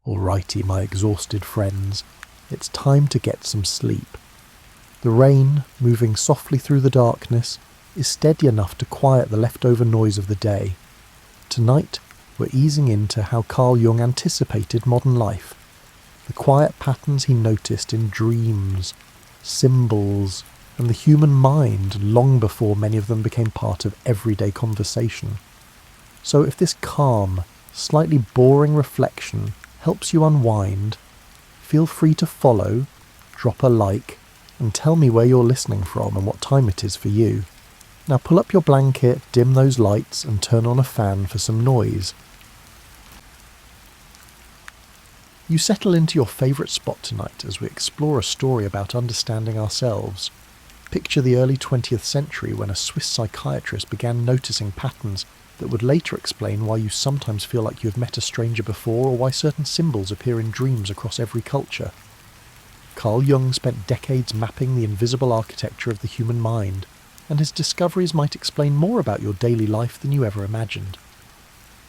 Alrighty, my exhausted friends, it's time to get some sleep. The rain, moving softly through the darkness, is steady enough to quiet the leftover noise of the day. Tonight, we're easing into how Carl Jung anticipated modern life. The quiet patterns he noticed in dreams, symbols, and the human mind long before many of them became part of everyday conversation. So if this calm, slightly boring reflection helps you unwind, feel free to follow, drop a like, and tell me where you're listening from and what time it is for you. Now pull up your blanket, dim those lights, and turn on a fan for some noise. You settle into your favourite spot tonight as we explore a story about understanding ourselves. Picture the early 20th century when a Swiss psychiatrist began noticing patterns that would later explain why you sometimes feel like you have met a stranger before, or why certain symbols appear in dreams across every culture. Carl Jung spent decades mapping the invisible architecture of the human mind, and his discoveries might explain more about your daily life than you ever imagined.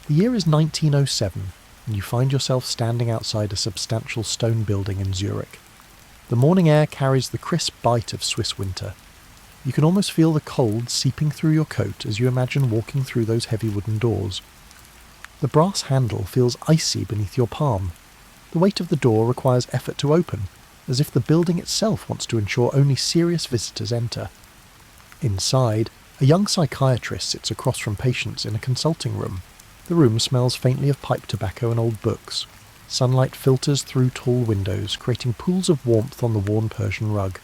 The year is 1907, and you find yourself standing outside a substantial stone building in Zurich. The morning air carries the crisp bite of Swiss winter. You can almost feel the cold seeping through your coat as you imagine walking through those heavy wooden doors. The brass handle feels icy beneath your palm. The weight of the door requires effort to open, as if the building itself wants to ensure only serious visitors enter. Inside, a young psychiatrist sits across from patients in a consulting room. The room smells faintly of pipe tobacco and old books. Sunlight filters through tall windows, creating pools of warmth on the worn Persian rug.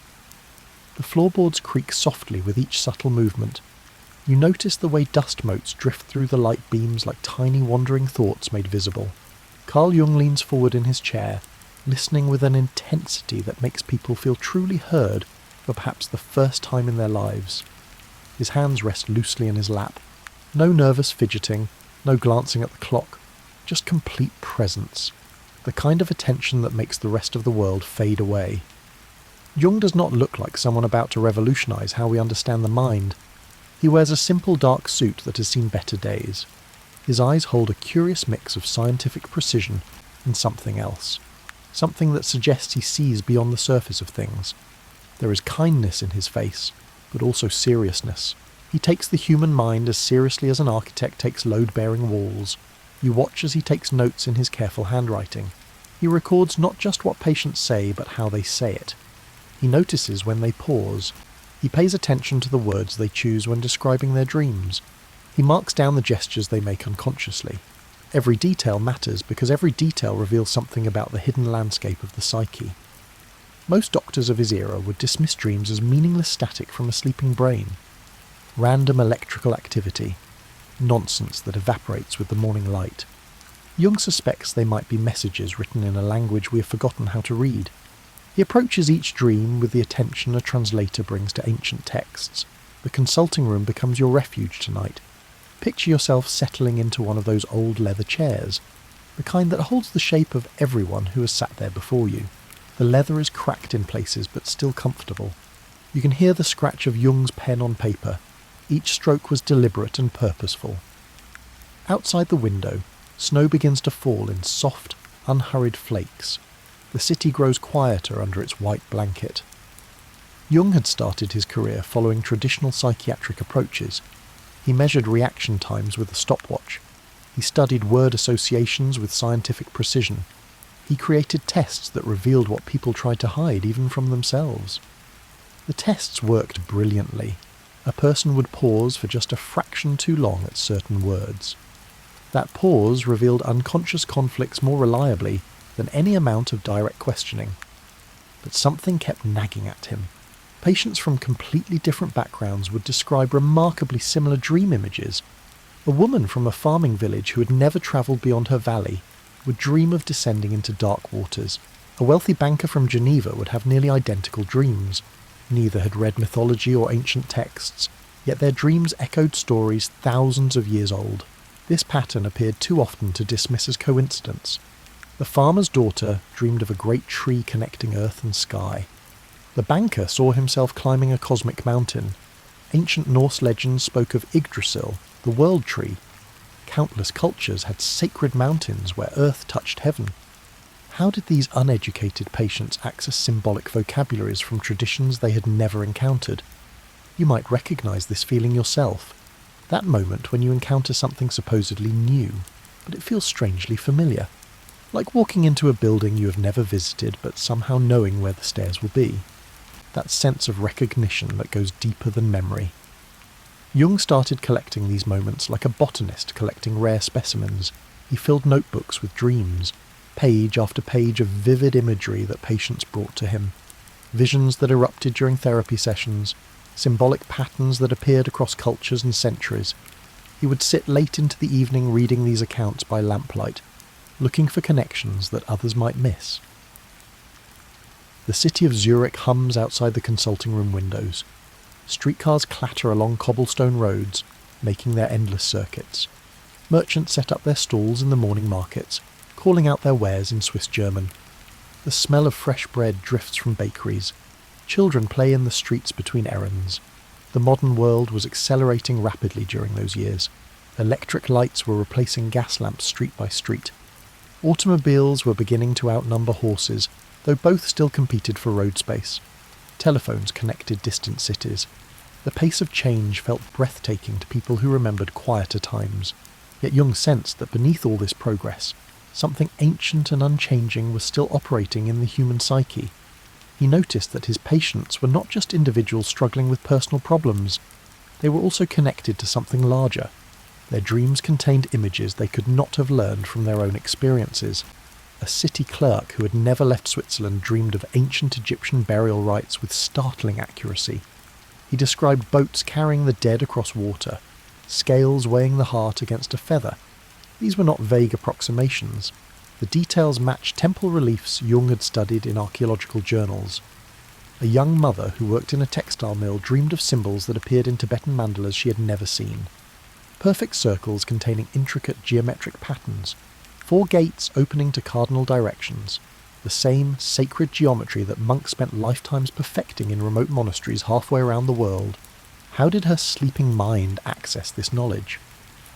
The floorboards creak softly with each subtle movement. You notice the way dust motes drift through the light beams like tiny wandering thoughts made visible. Carl Jung leans forward in his chair, listening with an intensity that makes people feel truly heard for perhaps the first time in their lives. His hands rest loosely in his lap. No nervous fidgeting, no glancing at the clock, just complete presence. The kind of attention that makes the rest of the world fade away. Jung does not look like someone about to revolutionise how we understand the mind. He wears a simple dark suit that has seen better days. His eyes hold a curious mix of scientific precision and something else. Something that suggests he sees beyond the surface of things. There is kindness in his face, but also seriousness. He takes the human mind as seriously as an architect takes load-bearing walls. You watch as he takes notes in his careful handwriting. He records not just what patients say, but how they say it. He notices when they pause. He pays attention to the words they choose when describing their dreams. He marks down the gestures they make unconsciously. Every detail matters because every detail reveals something about the hidden landscape of the psyche. Most doctors of his era would dismiss dreams as meaningless static from a sleeping brain. Random electrical activity. Nonsense that evaporates with the morning light. Jung suspects they might be messages written in a language we have forgotten how to read. He approaches each dream with the attention a translator brings to ancient texts. The consulting room becomes your refuge tonight. Picture yourself settling into one of those old leather chairs, the kind that holds the shape of everyone who has sat there before you. The leather is cracked in places but still comfortable. You can hear the scratch of Jung's pen on paper. Each stroke was deliberate and purposeful. Outside the window, snow begins to fall in soft, unhurried flakes. The city grows quieter under its white blanket. Jung had started his career following traditional psychiatric approaches. He measured reaction times with a stopwatch. He studied word associations with scientific precision. He created tests that revealed what people tried to hide even from themselves. The tests worked brilliantly. A person would pause for just a fraction too long at certain words. That pause revealed unconscious conflicts more reliably than any amount of direct questioning. But something kept nagging at him. Patients from completely different backgrounds would describe remarkably similar dream images. A woman from a farming village who had never travelled beyond her valley would dream of descending into dark waters. A wealthy banker from Geneva would have nearly identical dreams. Neither had read mythology or ancient texts, yet their dreams echoed stories thousands of years old. This pattern appeared too often to dismiss as coincidence. The farmer's daughter dreamed of a great tree connecting earth and sky. The banker saw himself climbing a cosmic mountain. Ancient Norse legends spoke of Yggdrasil, the world tree. Countless cultures had sacred mountains where earth touched heaven. How did these uneducated patients access symbolic vocabularies from traditions they had never encountered? You might recognise this feeling yourself. That moment when you encounter something supposedly new, but it feels strangely familiar. Like walking into a building you have never visited but somehow knowing where the stairs will be. That sense of recognition that goes deeper than memory. Jung started collecting these moments like a botanist collecting rare specimens. He filled notebooks with dreams, page after page of vivid imagery that patients brought to him. Visions that erupted during therapy sessions, symbolic patterns that appeared across cultures and centuries. He would sit late into the evening reading these accounts by lamplight, looking for connections that others might miss. The city of Zurich hums outside the consulting room windows. Streetcars clatter along cobblestone roads, making their endless circuits. Merchants set up their stalls in the morning markets, calling out their wares in Swiss German. The smell of fresh bread drifts from bakeries. Children play in the streets between errands. The modern world was accelerating rapidly during those years. Electric lights were replacing gas lamps street by street. Automobiles were beginning to outnumber horses, though both still competed for road space. Telephones connected distant cities. The pace of change felt breathtaking to people who remembered quieter times. Yet Jung sensed that beneath all this progress, something ancient and unchanging was still operating in the human psyche. He noticed that his patients were not just individuals struggling with personal problems. They were also connected to something larger. Their dreams contained images they could not have learned from their own experiences. A city clerk who had never left Switzerland dreamed of ancient Egyptian burial rites with startling accuracy. He described boats carrying the dead across water, scales weighing the heart against a feather. These were not vague approximations. The details matched temple reliefs Jung had studied in archaeological journals. A young mother who worked in a textile mill dreamed of symbols that appeared in Tibetan mandalas she had never seen. Perfect circles containing intricate geometric patterns, 4 gates opening to cardinal directions, the same sacred geometry that monks spent lifetimes perfecting in remote monasteries halfway around the world. How did her sleeping mind access this knowledge?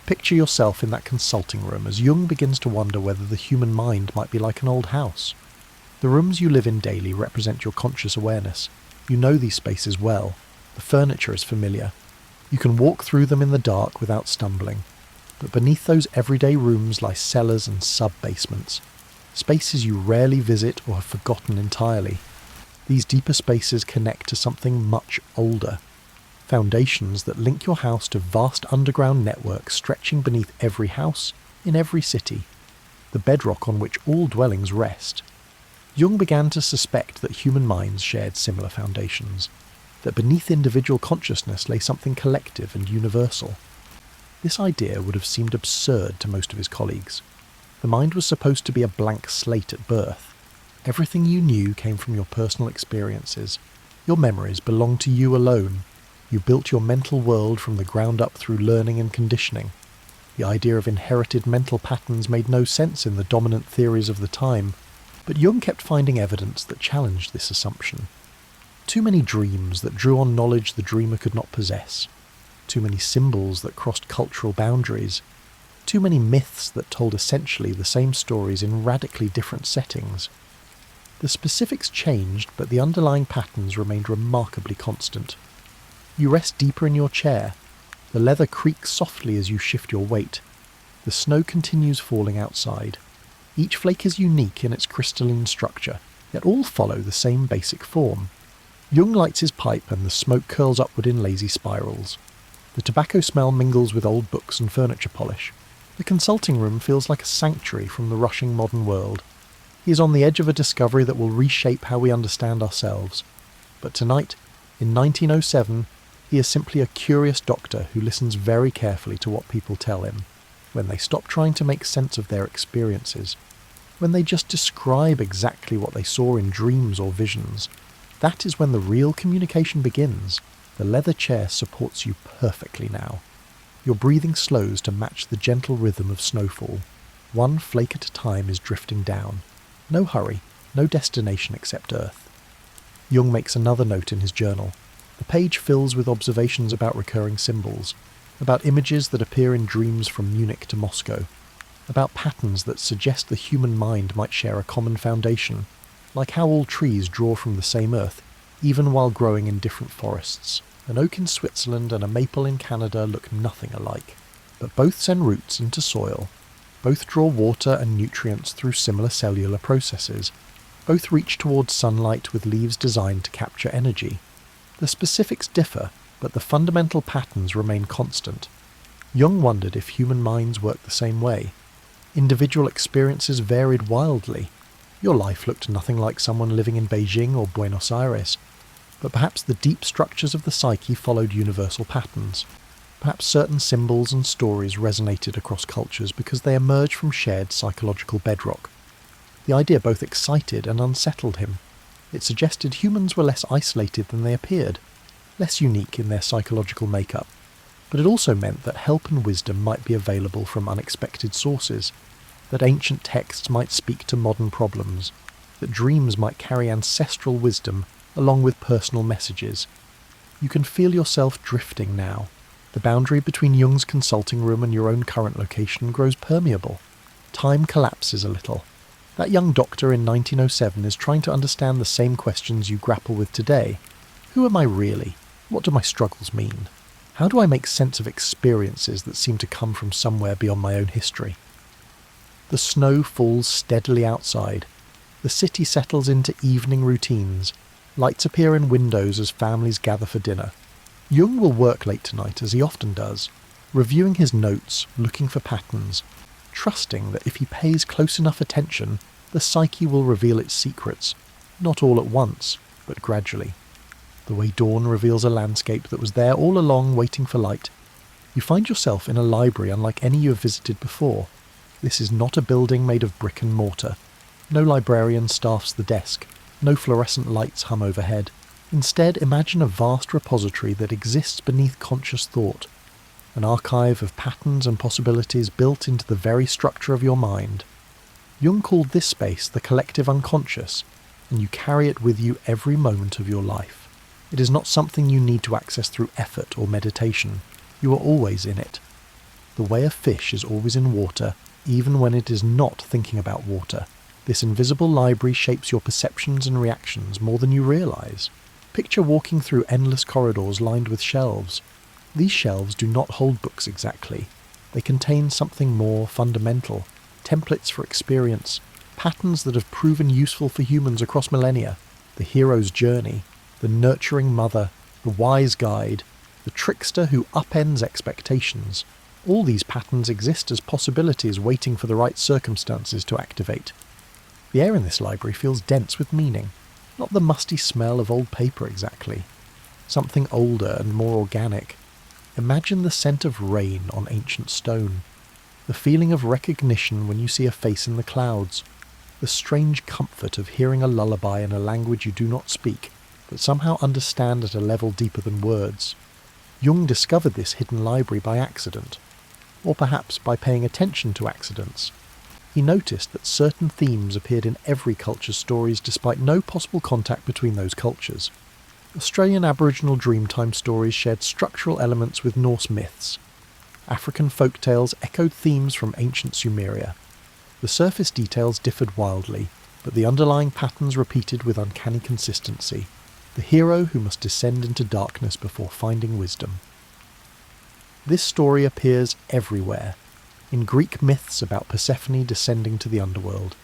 Picture yourself in that consulting room as Jung begins to wonder whether the human mind might be like an old house. The rooms you live in daily represent your conscious awareness. You know these spaces well. The furniture is familiar. You can walk through them in the dark without stumbling. But beneath those everyday rooms lie cellars and sub-basements, spaces you rarely visit or have forgotten entirely. These deeper spaces connect to something much older. Foundations that link your house to vast underground networks stretching beneath every house, in every city. The bedrock on which all dwellings rest. Jung began to suspect that human minds shared similar foundations, that beneath individual consciousness lay something collective and universal. This idea would have seemed absurd to most of his colleagues. The mind was supposed to be a blank slate at birth. Everything you knew came from your personal experiences. Your memories belonged to you alone. You built your mental world from the ground up through learning and conditioning. The idea of inherited mental patterns made no sense in the dominant theories of the time, but Jung kept finding evidence that challenged this assumption. Too many dreams that drew on knowledge the dreamer could not possess. Too many symbols that crossed cultural boundaries. Too many myths that told essentially the same stories in radically different settings. The specifics changed, but the underlying patterns remained remarkably constant. You rest deeper in your chair. The leather creaks softly as you shift your weight. The snow continues falling outside. Each flake is unique in its crystalline structure, yet all follow the same basic form. Jung lights his pipe and the smoke curls upward in lazy spirals. The tobacco smell mingles with old books and furniture polish. The consulting room feels like a sanctuary from the rushing modern world. He is on the edge of a discovery that will reshape how we understand ourselves. But tonight, in 1907, he is simply a curious doctor who listens very carefully to what people tell him, when they stop trying to make sense of their experiences, when they just describe exactly what they saw in dreams or visions. That is when the real communication begins. The leather chair supports you perfectly now. Your breathing slows to match the gentle rhythm of snowfall. One flake at a time is drifting down. No hurry, no destination except Earth. Jung makes another note in his journal. The page fills with observations about recurring symbols, about images that appear in dreams from Munich to Moscow. about patterns that suggest the human mind might share a common foundation, like how all trees draw from the same earth, even while growing in different forests. An oak in Switzerland and a maple in Canada look nothing alike, but both send roots into soil, both draw water and nutrients through similar cellular processes, both reach towards sunlight with leaves designed to capture energy. The specifics differ, but the fundamental patterns remain constant. Jung wondered if human minds work the same way. Individual experiences varied wildly. Your life looked nothing like someone living in Beijing or Buenos Aires, but perhaps the deep structures of the psyche followed universal patterns. Perhaps certain symbols and stories resonated across cultures because they emerged from shared psychological bedrock. The idea both excited and unsettled him. It suggested humans were less isolated than they appeared, less unique in their psychological makeup. But it also meant that help and wisdom might be available from unexpected sources, that ancient texts might speak to modern problems, that dreams might carry ancestral wisdom along with personal messages. You can feel yourself drifting now. The boundary between Jung's consulting room and your own current location grows permeable. Time collapses a little. That young doctor in 1907 is trying to understand the same questions you grapple with today. Who am I really? What do my struggles mean? How do I make sense of experiences that seem to come from somewhere beyond my own history? The snow falls steadily outside. The city settles into evening routines. Lights appear in windows as families gather for dinner. Jung will work late tonight, as he often does, reviewing his notes, looking for patterns, trusting that if he pays close enough attention, the psyche will reveal its secrets, not all at once, but gradually. The way dawn reveals a landscape that was there all along waiting for light. You find yourself in a library unlike any you have visited before. This is not a building made of brick and mortar. No librarian staffs the desk. No fluorescent lights hum overhead. Instead, imagine a vast repository that exists beneath conscious thought, an archive of patterns and possibilities built into the very structure of your mind. Jung called this space the collective unconscious, and you carry it with you every moment of your life. It is not something you need to access through effort or meditation. You are always in it. The way a fish is always in water, even when it is not thinking about water. This invisible library shapes your perceptions and reactions more than you realise. Picture walking through endless corridors lined with shelves. These shelves do not hold books exactly. They contain something more fundamental, templates for experience, patterns that have proven useful for humans across millennia. The hero's journey, the nurturing mother, the wise guide, the trickster who upends expectations. All these patterns exist as possibilities waiting for the right circumstances to activate. The air in this library feels dense with meaning. Not the musty smell of old paper exactly. Something older and more organic. Imagine the scent of rain on ancient stone. The feeling of recognition when you see a face in the clouds. The strange comfort of hearing a lullaby in a language you do not speak, but somehow understand at a level deeper than words. Jung discovered this hidden library by accident, or perhaps by paying attention to accidents. He noticed that certain themes appeared in every culture's stories despite no possible contact between those cultures. Australian Aboriginal Dreamtime stories shared structural elements with Norse myths. African folk tales echoed themes from ancient Sumeria. The surface details differed wildly, but the underlying patterns repeated with uncanny consistency. The hero who must descend into darkness before finding wisdom. This story appears everywhere. In Greek myths about Persephone descending to the underworld,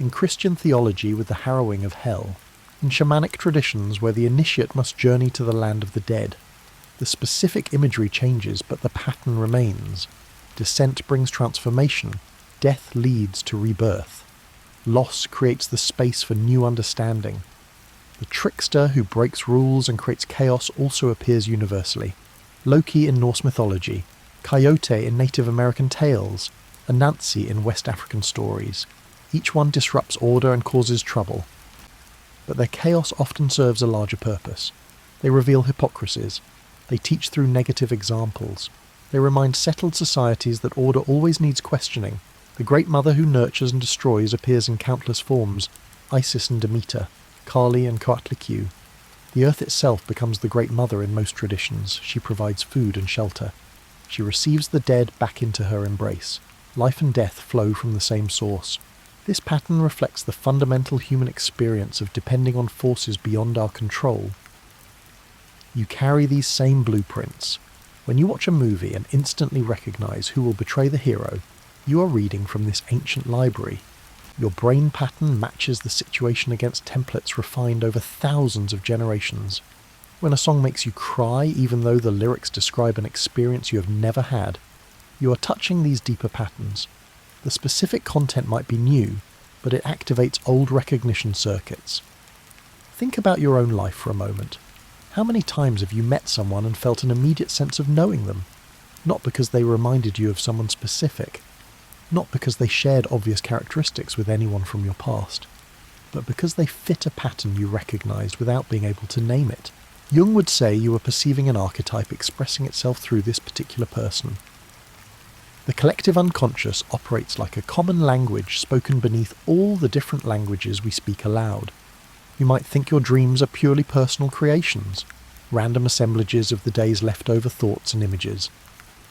in Christian theology with the harrowing of hell, in shamanic traditions where the initiate must journey to the land of the dead. The specific imagery changes, but the pattern remains. Descent brings transformation, death leads to rebirth. Loss creates the space for new understanding. The trickster who breaks rules and creates chaos also appears universally. Loki in Norse mythology, Coyote in Native American tales, Anansi in West African stories. Each one disrupts order and causes trouble. But their chaos often serves a larger purpose. They reveal hypocrisies. They teach through negative examples. They remind settled societies that order always needs questioning. The Great Mother who nurtures and destroys appears in countless forms, Isis and Demeter, Kali and Coatlicue. The earth itself becomes the Great Mother in most traditions. She provides food and shelter. She receives the dead back into her embrace. Life and death flow from the same source. This pattern reflects the fundamental human experience of depending on forces beyond our control. You carry these same blueprints. When you watch a movie and instantly recognize who will betray the hero, you are reading from this ancient library. Your brain pattern matches the situation against templates refined over thousands of generations. When a song makes you cry, even though the lyrics describe an experience you have never had, you are touching these deeper patterns. The specific content might be new, but it activates old recognition circuits. Think about your own life for a moment. How many times have you met someone and felt an immediate sense of knowing them? Not because they reminded you of someone specific, not because they shared obvious characteristics with anyone from your past, but because they fit a pattern you recognized without being able to name it. Jung would say you were perceiving an archetype expressing itself through this particular person. The collective unconscious operates like a common language spoken beneath all the different languages we speak aloud. You might think your dreams are purely personal creations, random assemblages of the day's leftover thoughts and images.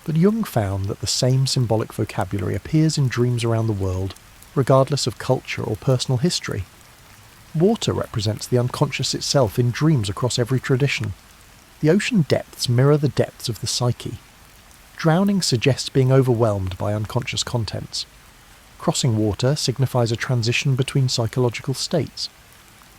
But Jung found that the same symbolic vocabulary appears in dreams around the world, regardless of culture or personal history. Water represents the unconscious itself in dreams across every tradition. The ocean depths mirror the depths of the psyche. Drowning suggests being overwhelmed by unconscious contents. Crossing water signifies a transition between psychological states.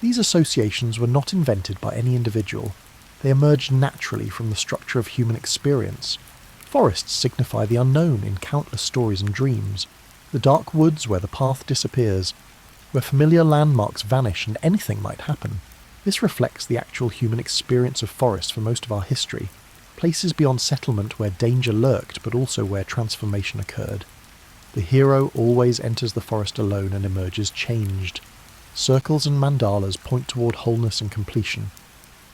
These associations were not invented by any individual. They emerged naturally from the structure of human experience. Forests signify the unknown in countless stories and dreams. The dark woods where the path disappears, where familiar landmarks vanish and anything might happen. This reflects the actual human experience of forests for most of our history. Places beyond settlement where danger lurked, but also where transformation occurred. The hero always enters the forest alone and emerges changed. Circles and mandalas point toward wholeness and completion.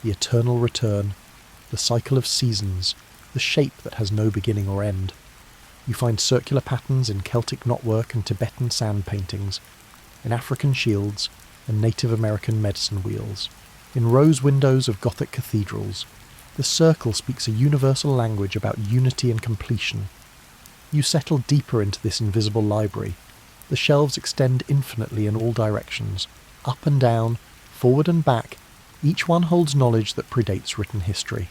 The eternal return, the cycle of seasons, the shape that has no beginning or end. You find circular patterns in Celtic knotwork and Tibetan sand paintings, in African shields and Native American medicine wheels, in rose windows of Gothic cathedrals. The circle speaks a universal language about unity and completion. You settle deeper into this invisible library. The shelves extend infinitely in all directions, up and down, forward and back. Each one holds knowledge that predates written history.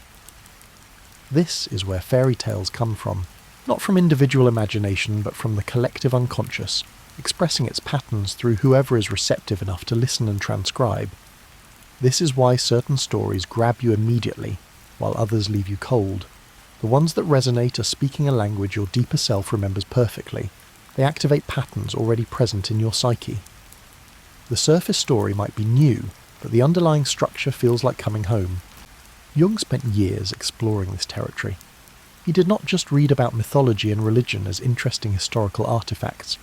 This is where fairy tales come from, not from individual imagination, but from the collective unconscious, expressing its patterns through whoever is receptive enough to listen and transcribe. This is why certain stories grab you immediately, while others leave you cold. The ones that resonate are speaking a language your deeper self remembers perfectly. They activate patterns already present in your psyche. The surface story might be new, but the underlying structure feels like coming home. Jung spent years exploring this territory. He did not just read about mythology and religion as interesting historical artifacts.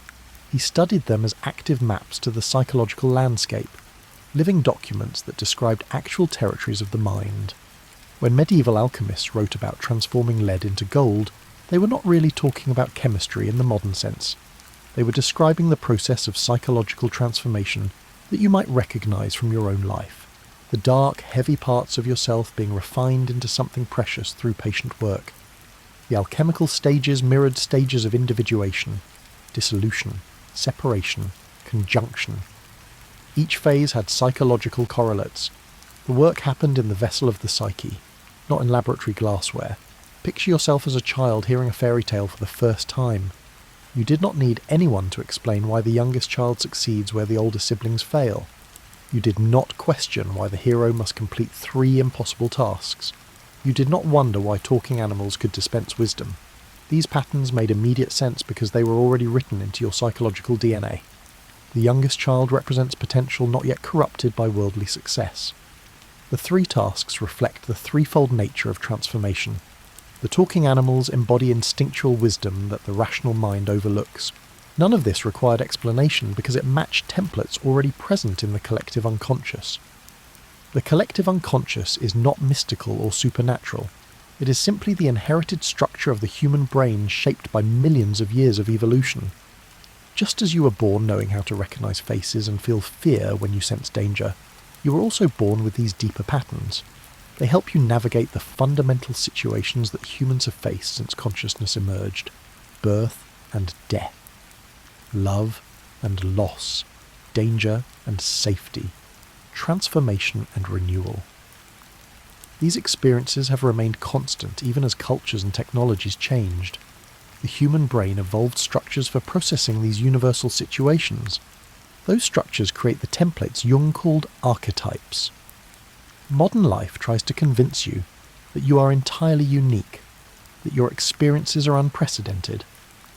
He studied them as active maps to the psychological landscape, living documents that described actual territories of the mind. When medieval alchemists wrote about transforming lead into gold, they were not really talking about chemistry in the modern sense. They were describing the process of psychological transformation that you might recognise from your own life. The dark, heavy parts of yourself being refined into something precious through patient work. The alchemical stages mirrored stages of individuation, dissolution, separation, conjunction. Each phase had psychological correlates. The work happened in the vessel of the psyche, not in laboratory glassware. Picture yourself as a child hearing a fairy tale for the first time. You did not need anyone to explain why the youngest child succeeds where the older siblings fail. You did not question why the hero must complete 3 impossible tasks. You did not wonder why talking animals could dispense wisdom. These patterns made immediate sense because they were already written into your psychological DNA. The youngest child represents potential not yet corrupted by worldly success. The 3 tasks reflect the threefold nature of transformation. The talking animals embody instinctual wisdom that the rational mind overlooks. None of this required explanation because it matched templates already present in the collective unconscious. The collective unconscious is not mystical or supernatural. It is simply the inherited structure of the human brain shaped by millions of years of evolution. Just as you were born knowing how to recognize faces and feel fear when you sense danger, you were also born with these deeper patterns. They help you navigate the fundamental situations that humans have faced since consciousness emerged: birth and death. love and loss, danger and safety, transformation and renewal. These experiences have remained constant even as cultures and technologies changed. The human brain evolved structures for processing these universal situations. Those structures create the templates Jung called archetypes. Modern life tries to convince you that you are entirely unique, that your experiences are unprecedented,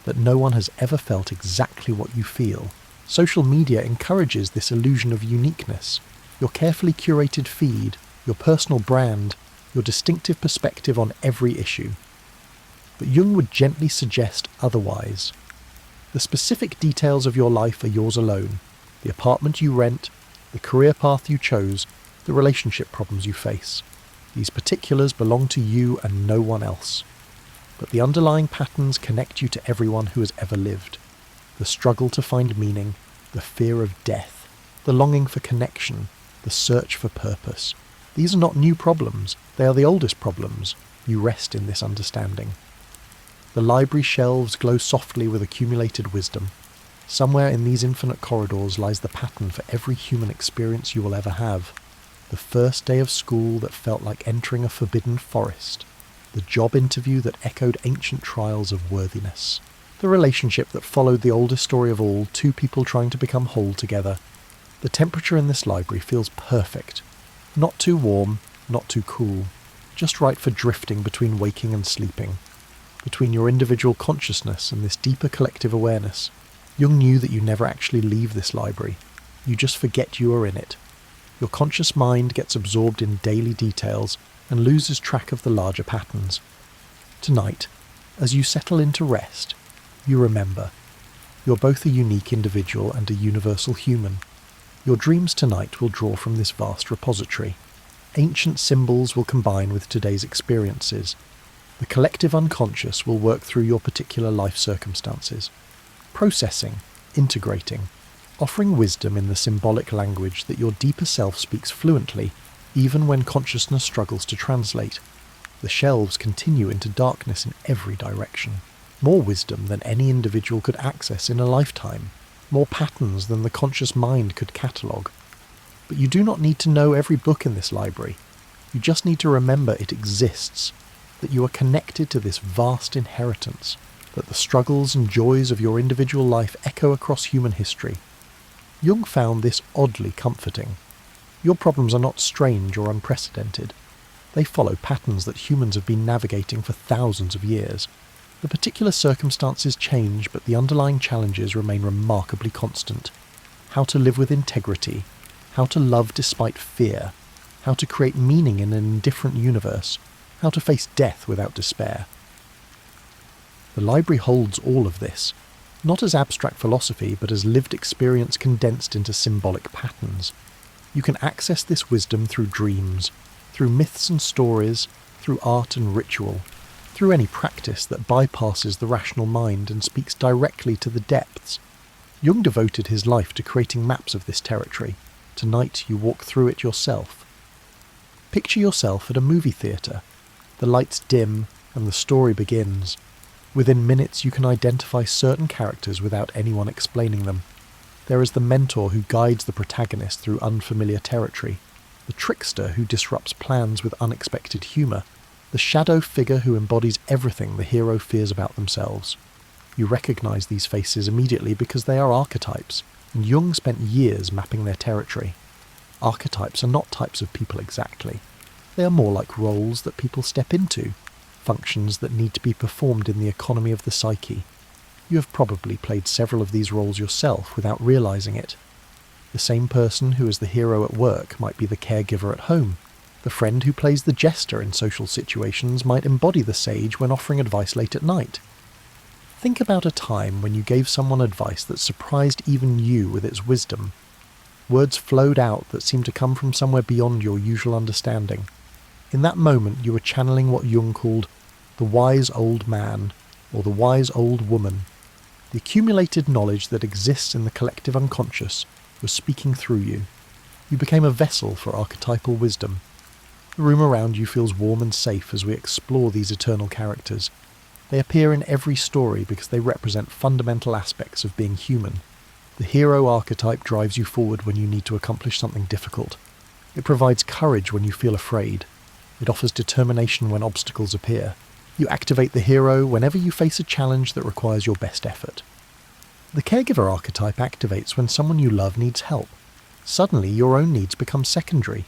that no one has ever felt exactly what you feel. Social media encourages this illusion of uniqueness. Your carefully curated feed, your personal brand, your distinctive perspective on every issue. But Jung would gently suggest otherwise. The specific details of your life are yours alone. The apartment you rent, the career path you chose, the relationship problems you face. These particulars belong to you and no one else. But the underlying patterns connect you to everyone who has ever lived. The struggle to find meaning, the fear of death, the longing for connection, the search for purpose. These are not new problems, they are the oldest problems. You rest in this understanding. The library shelves glow softly with accumulated wisdom. Somewhere in these infinite corridors lies the pattern for every human experience you will ever have. The first day of school that felt like entering a forbidden forest. The job interview that echoed ancient trials of worthiness. The relationship that followed the oldest story of all, two people trying to become whole together. The temperature in this library feels perfect. Not too warm, not too cool. Just right for drifting between waking and sleeping. Between your individual consciousness and this deeper collective awareness. Jung knew that you never actually leave this library. You just forget you are in it. Your conscious mind gets absorbed in daily details and loses track of the larger patterns. Tonight, as you settle into rest, you remember. You're both a unique individual and a universal human. Your dreams tonight will draw from this vast repository. Ancient symbols will combine with today's experiences. The collective unconscious will work through your particular life circumstances. Processing, integrating, offering wisdom in the symbolic language that your deeper self speaks fluently, even when consciousness struggles to translate. The shelves continue into darkness in every direction. More wisdom than any individual could access in a lifetime. More patterns than the conscious mind could catalogue. But you do not need to know every book in this library. You just need to remember it exists, that you are connected to this vast inheritance, that the struggles and joys of your individual life echo across human history. Jung found this oddly comforting. Your problems are not strange or unprecedented. They follow patterns that humans have been navigating for thousands of years. The particular circumstances change, but the underlying challenges remain remarkably constant. How to live with integrity, how to love despite fear, how to create meaning in an indifferent universe, how to face death without despair. The library holds all of this, not as abstract philosophy, but as lived experience condensed into symbolic patterns. You can access this wisdom through dreams, through myths and stories, through art and ritual, through any practice that bypasses the rational mind and speaks directly to the depths. Jung devoted his life to creating maps of this territory. Tonight you walk through it yourself. Picture yourself at a movie theatre. The lights dim and the story begins. Within minutes you can identify certain characters without anyone explaining them. There is the mentor who guides the protagonist through unfamiliar territory, the trickster who disrupts plans with unexpected humour, the shadow figure who embodies everything the hero fears about themselves. You recognise these faces immediately because they are archetypes, and Jung spent years mapping their territory. Archetypes are not types of people exactly. They are more like roles that people step into, functions that need to be performed in the economy of the psyche. You have probably played several of these roles yourself without realising it. The same person who is the hero at work might be the caregiver at home. The friend who plays the jester in social situations might embody the sage when offering advice late at night. Think about a time when you gave someone advice that surprised even you with its wisdom. Words flowed out that seemed to come from somewhere beyond your usual understanding. In that moment you were channeling what Jung called the wise old man, or the wise old woman. The accumulated knowledge that exists in the collective unconscious was speaking through you. You became a vessel for archetypal wisdom. The room around you feels warm and safe as we explore these eternal characters. They appear in every story because they represent fundamental aspects of being human. The hero archetype drives you forward when you need to accomplish something difficult. It provides courage when you feel afraid. It offers determination when obstacles appear. You activate the hero whenever you face a challenge that requires your best effort. The caregiver archetype activates when someone you love needs help. Suddenly, your own needs become secondary.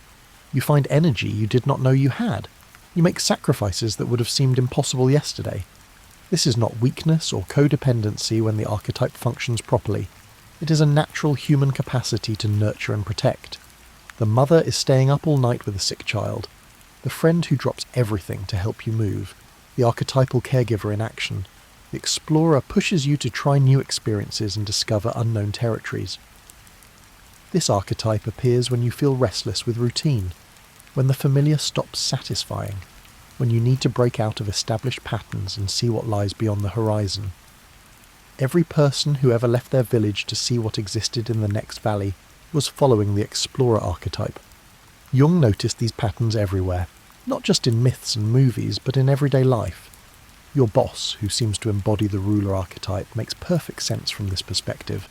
You find energy you did not know you had. You make sacrifices that would have seemed impossible yesterday. This is not weakness or codependency when the archetype functions properly. It is a natural human capacity to nurture and protect. The mother is staying up all night with a sick child. The friend who drops everything to help you move. The archetypal caregiver in action. The explorer pushes you to try new experiences and discover unknown territories. This archetype appears when you feel restless with routine, when the familiar stops satisfying, when you need to break out of established patterns and see what lies beyond the horizon. Every person who ever left their village to see what existed in the next valley was following the explorer archetype. Jung noticed these patterns everywhere, not just in myths and movies, but in everyday life. Your boss, who seems to embody the ruler archetype, makes perfect sense from this perspective.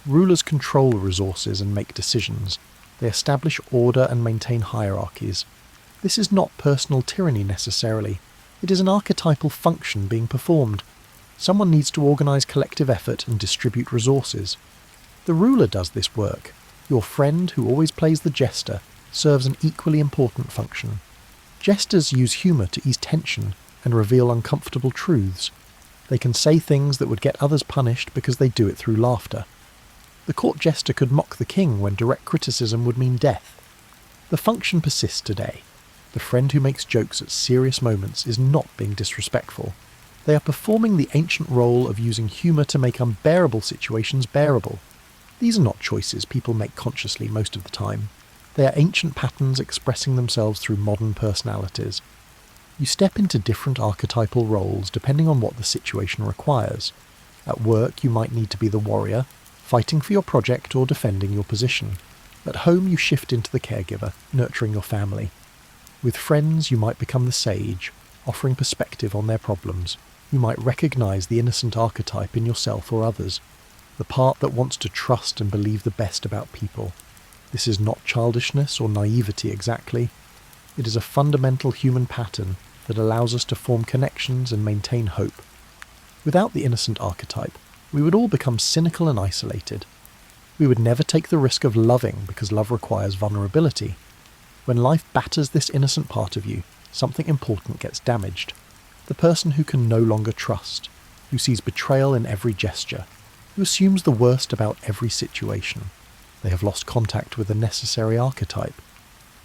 Rulers control resources and make decisions. They establish order and maintain hierarchies. This is not personal tyranny necessarily. It is an archetypal function being performed. Someone needs to organise collective effort and distribute resources. The ruler does this work. Your friend, who always plays the jester, serves an equally important function. Jesters use humour to ease tension and reveal uncomfortable truths. They can say things that would get others punished because they do it through laughter. The court jester could mock the king when direct criticism would mean death. The function persists today. The friend who makes jokes at serious moments is not being disrespectful. They are performing the ancient role of using humour to make unbearable situations bearable. These are not choices people make consciously most of the time. They are ancient patterns expressing themselves through modern personalities. You step into different archetypal roles depending on what the situation requires. At work, you might need to be the warrior, fighting for your project or defending your position. At home, you shift into the caregiver, nurturing your family. With friends, you might become the sage, offering perspective on their problems. You might recognise the innocent archetype in yourself or others, the part that wants to trust and believe the best about people. This is not childishness or naivety exactly. It is a fundamental human pattern that allows us to form connections and maintain hope. Without the innocent archetype, we would all become cynical and isolated. We would never take the risk of loving because love requires vulnerability. When life batters this innocent part of you, something important gets damaged. The person who can no longer trust, who sees betrayal in every gesture, who assumes the worst about every situation. They have lost contact with the necessary archetype.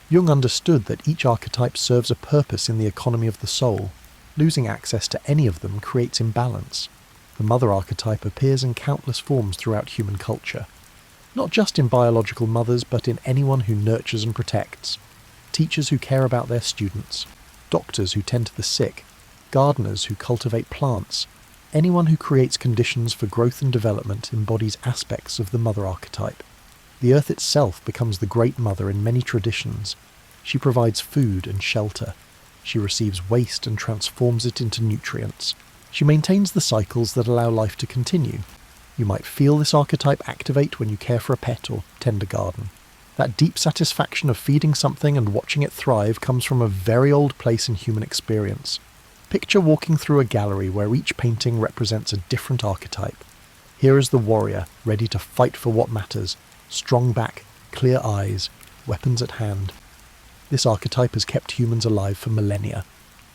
Jung understood that each archetype serves a purpose in the economy of the soul. Losing access to any of them creates imbalance. The mother archetype appears in countless forms throughout human culture. Not just in biological mothers, but in anyone who nurtures and protects. Teachers who care about their students. Doctors who tend to the sick. Gardeners who cultivate plants. Anyone who creates conditions for growth and development embodies aspects of the mother archetype. The earth itself becomes the great mother in many traditions. She provides food and shelter. She receives waste and transforms it into nutrients. She maintains the cycles that allow life to continue. You might feel this archetype activate when you care for a pet or tend a garden. That deep satisfaction of feeding something and watching it thrive comes from a very old place in human experience. Picture walking through a gallery where each painting represents a different archetype. Here is the warrior, ready to fight for what matters. Strong back, clear eyes, weapons at hand. This archetype has kept humans alive for millennia.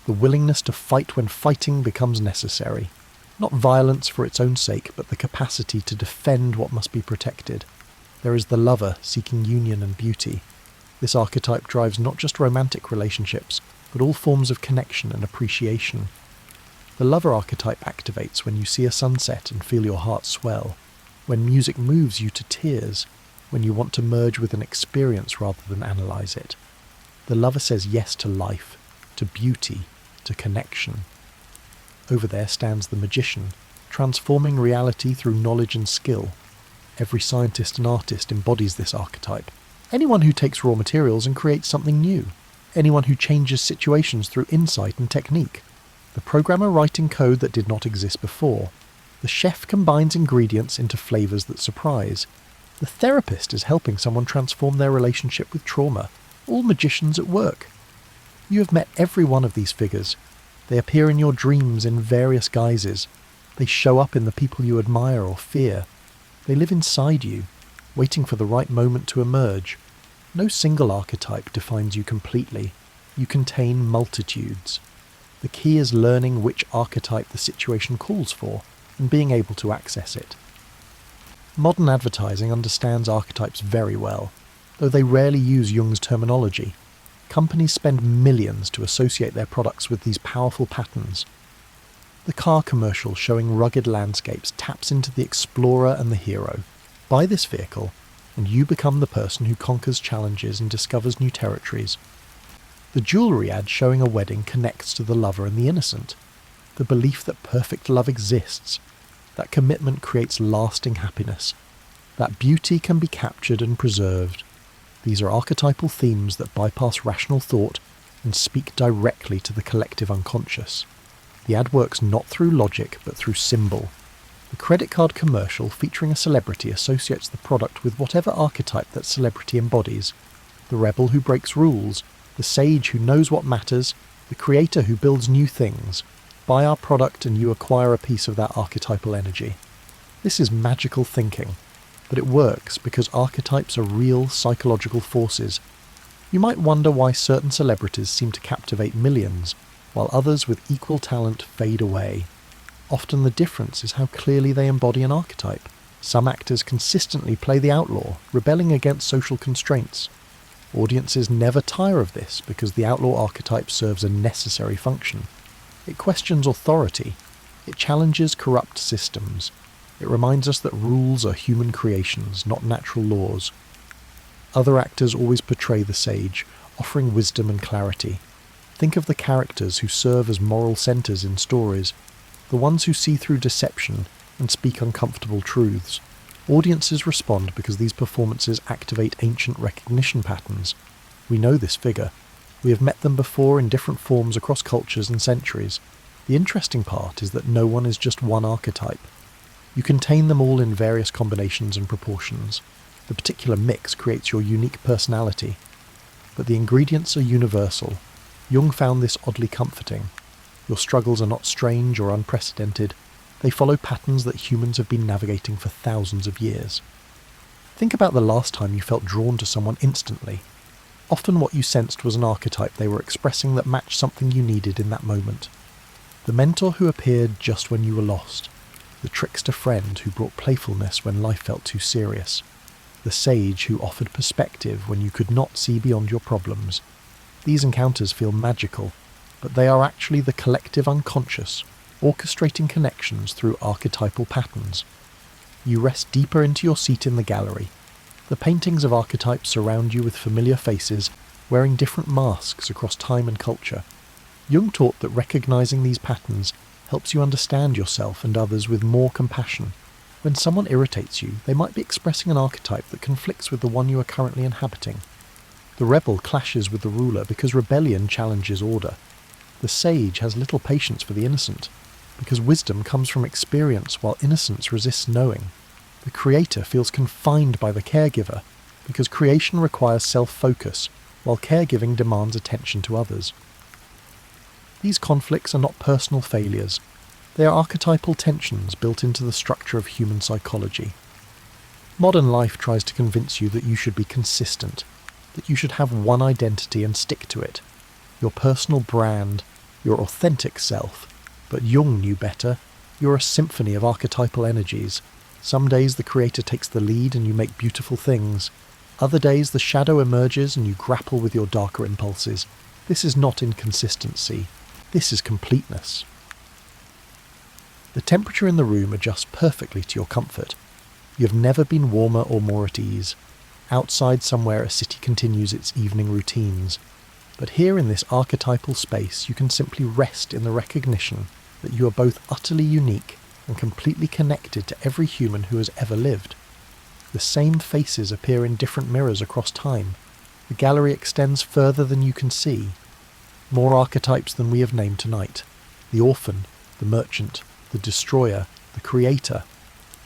The willingness to fight when fighting becomes necessary. Not violence for its own sake, but the capacity to defend what must be protected. There is the lover seeking union and beauty. This archetype drives not just romantic relationships, but all forms of connection and appreciation. The lover archetype activates when you see a sunset and feel your heart swell, when music moves you to tears, when you want to merge with an experience rather than analyse it. The lover says yes to life, to beauty, to connection. Over there stands the magician, transforming reality through knowledge and skill. Every scientist and artist embodies this archetype. Anyone who takes raw materials and creates something new. Anyone who changes situations through insight and technique. the programmer writing code that did not exist before, the chef combines ingredients into flavours that surprise, the therapist is helping someone transform their relationship with trauma, all magicians at work. You have met every one of these figures. They appear in your dreams in various guises. They show up in the people you admire or fear. They live inside you, waiting for the right moment to emerge. No single archetype defines you completely. You contain multitudes. The key is learning which archetype the situation calls for and being able to access it. Modern advertising understands archetypes very well, though they rarely use Jung's terminology. Companies spend millions to associate their products with these powerful patterns. The car commercial showing rugged landscapes taps into the explorer and the hero. Buy this vehicle, and you become the person who conquers challenges and discovers new territories. The jewellery ad showing a wedding connects to the lover and the innocent. The belief that perfect love exists, that commitment creates lasting happiness, that beauty can be captured and preserved. These are archetypal themes that bypass rational thought and speak directly to the collective unconscious. The ad works not through logic but through symbol. The credit card commercial featuring a celebrity associates the product with whatever archetype that celebrity embodies. The rebel who breaks rules, the sage who knows what matters, the creator who builds new things. Buy our product and you acquire a piece of that archetypal energy. This is magical thinking, but it works because archetypes are real psychological forces. You might wonder why certain celebrities seem to captivate millions, while others with equal talent fade away. Often the difference is how clearly they embody an archetype. Some actors consistently play the outlaw, rebelling against social constraints. Audiences never tire of this because the outlaw archetype serves a necessary function. It questions authority. It challenges corrupt systems. It reminds us that rules are human creations, not natural laws. Other actors always portray the sage, offering wisdom and clarity. Think of the characters who serve as moral centres in stories, the ones who see through deception and speak uncomfortable truths. Audiences respond because these performances activate ancient recognition patterns. We know this figure. We have met them before in different forms across cultures and centuries. The interesting part is that no one is just one archetype. You contain them all in various combinations and proportions. The particular mix creates your unique personality. But the ingredients are universal. Jung found this oddly comforting. Your struggles are not strange or unprecedented. They follow patterns that humans have been navigating for thousands of years. Think about the last time you felt drawn to someone instantly. Often what you sensed was an archetype they were expressing that matched something you needed in that moment. The mentor who appeared just when you were lost. The trickster friend who brought playfulness when life felt too serious. The sage who offered perspective when you could not see beyond your problems. These encounters feel magical, but they are actually the collective unconscious, orchestrating connections through archetypal patterns. You rest deeper into your seat in the gallery. The paintings of archetypes surround you with familiar faces, wearing different masks across time and culture. Jung taught that recognizing these patterns helps you understand yourself and others with more compassion. When someone irritates you, they might be expressing an archetype that conflicts with the one you are currently inhabiting. The rebel clashes with the ruler because rebellion challenges order. The sage has little patience for the innocent, because wisdom comes from experience while innocence resists knowing. The creator feels confined by the caregiver, because creation requires self-focus, while caregiving demands attention to others. These conflicts are not personal failures. They are archetypal tensions built into the structure of human psychology. Modern life tries to convince you that you should be consistent, that you should have one identity and stick to it, your personal brand, your authentic self. But Jung knew better. You're a symphony of archetypal energies. Some days the creator takes the lead and you make beautiful things. Other days the shadow emerges and you grapple with your darker impulses. This is not inconsistency. This is completeness. The temperature in the room adjusts perfectly to your comfort. You have never been warmer or more at ease. Outside somewhere a city continues its evening routines. But here in this archetypal space you can simply rest in the recognition that you are both utterly unique and completely connected to every human who has ever lived. The same faces appear in different mirrors across time. The gallery extends further than you can see. More archetypes than we have named tonight. the orphan, the merchant, the destroyer, the creator.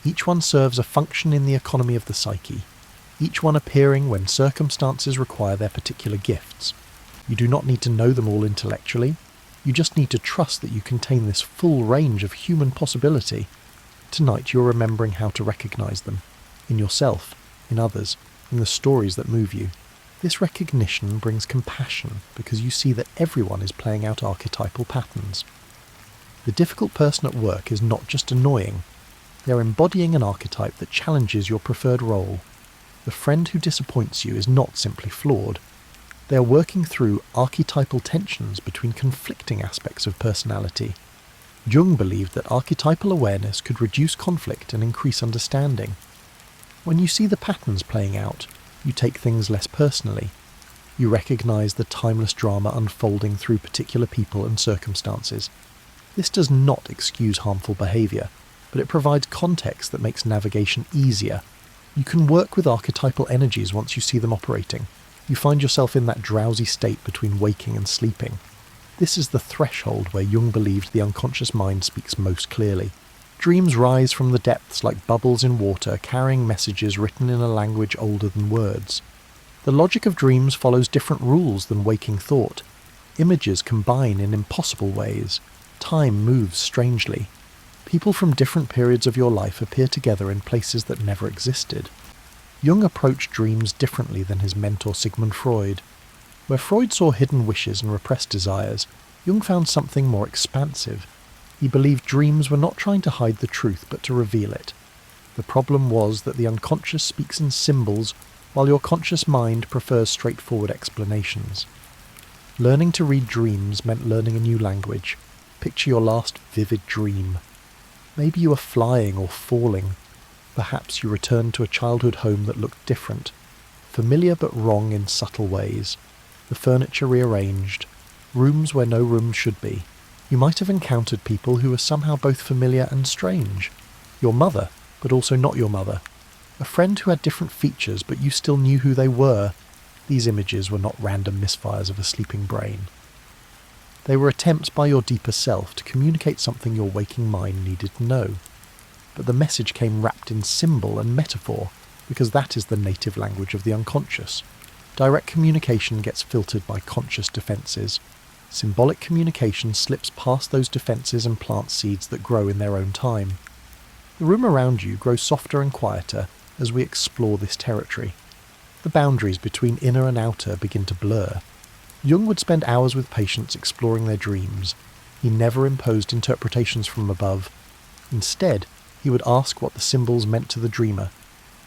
Each one serves a function in the economy of the psyche, each one appearing when circumstances require their particular gifts. You do not need to know them all intellectually, you just need to trust that you contain this full range of human possibility. Tonight you're remembering how to recognise them, in yourself, in others, in the stories that move you. This recognition brings compassion because you see that everyone is playing out archetypal patterns. The difficult person at work is not just annoying, they're embodying an archetype that challenges your preferred role. The friend who disappoints you is not simply flawed. They are working through archetypal tensions between conflicting aspects of personality. Jung believed that archetypal awareness could reduce conflict and increase understanding. When you see the patterns playing out, you take things less personally. You recognise the timeless drama unfolding through particular people and circumstances. This does not excuse harmful behaviour, but it provides context that makes navigation easier. You can work with archetypal energies once you see them operating. You find yourself in that drowsy state between waking and sleeping. This is the threshold where Jung believed the unconscious mind speaks most clearly. Dreams rise from the depths like bubbles in water, carrying messages written in a language older than words. The logic of dreams follows different rules than waking thought. Images combine in impossible ways. Time moves strangely. People from different periods of your life appear together in places that never existed. Jung approached dreams differently than his mentor Sigmund Freud. Where Freud saw hidden wishes and repressed desires, Jung found something more expansive. He believed dreams were not trying to hide the truth but to reveal it. The problem was that the unconscious speaks in symbols, while your conscious mind prefers straightforward explanations. Learning to read dreams meant learning a new language. Picture your last vivid dream. Maybe you were flying or falling. Perhaps you returned to a childhood home that looked different, familiar but wrong in subtle ways. The furniture rearranged, rooms where no rooms should be. You might have encountered people who were somehow both familiar and strange. Your mother, but also not your mother. A friend who had different features, but you still knew who they were. These images were not random misfires of a sleeping brain. They were attempts by your deeper self to communicate something your waking mind needed to know. But the message came wrapped in symbol and metaphor, because that is the native language of the unconscious. Direct communication gets filtered by conscious defences. Symbolic communication slips past those defences and plants seeds that grow in their own time. The room around you grows softer and quieter as we explore this territory. The boundaries between inner and outer begin to blur. Jung would spend hours with patients exploring their dreams. He never imposed interpretations from above. Instead, he would ask what the symbols meant to the dreamer.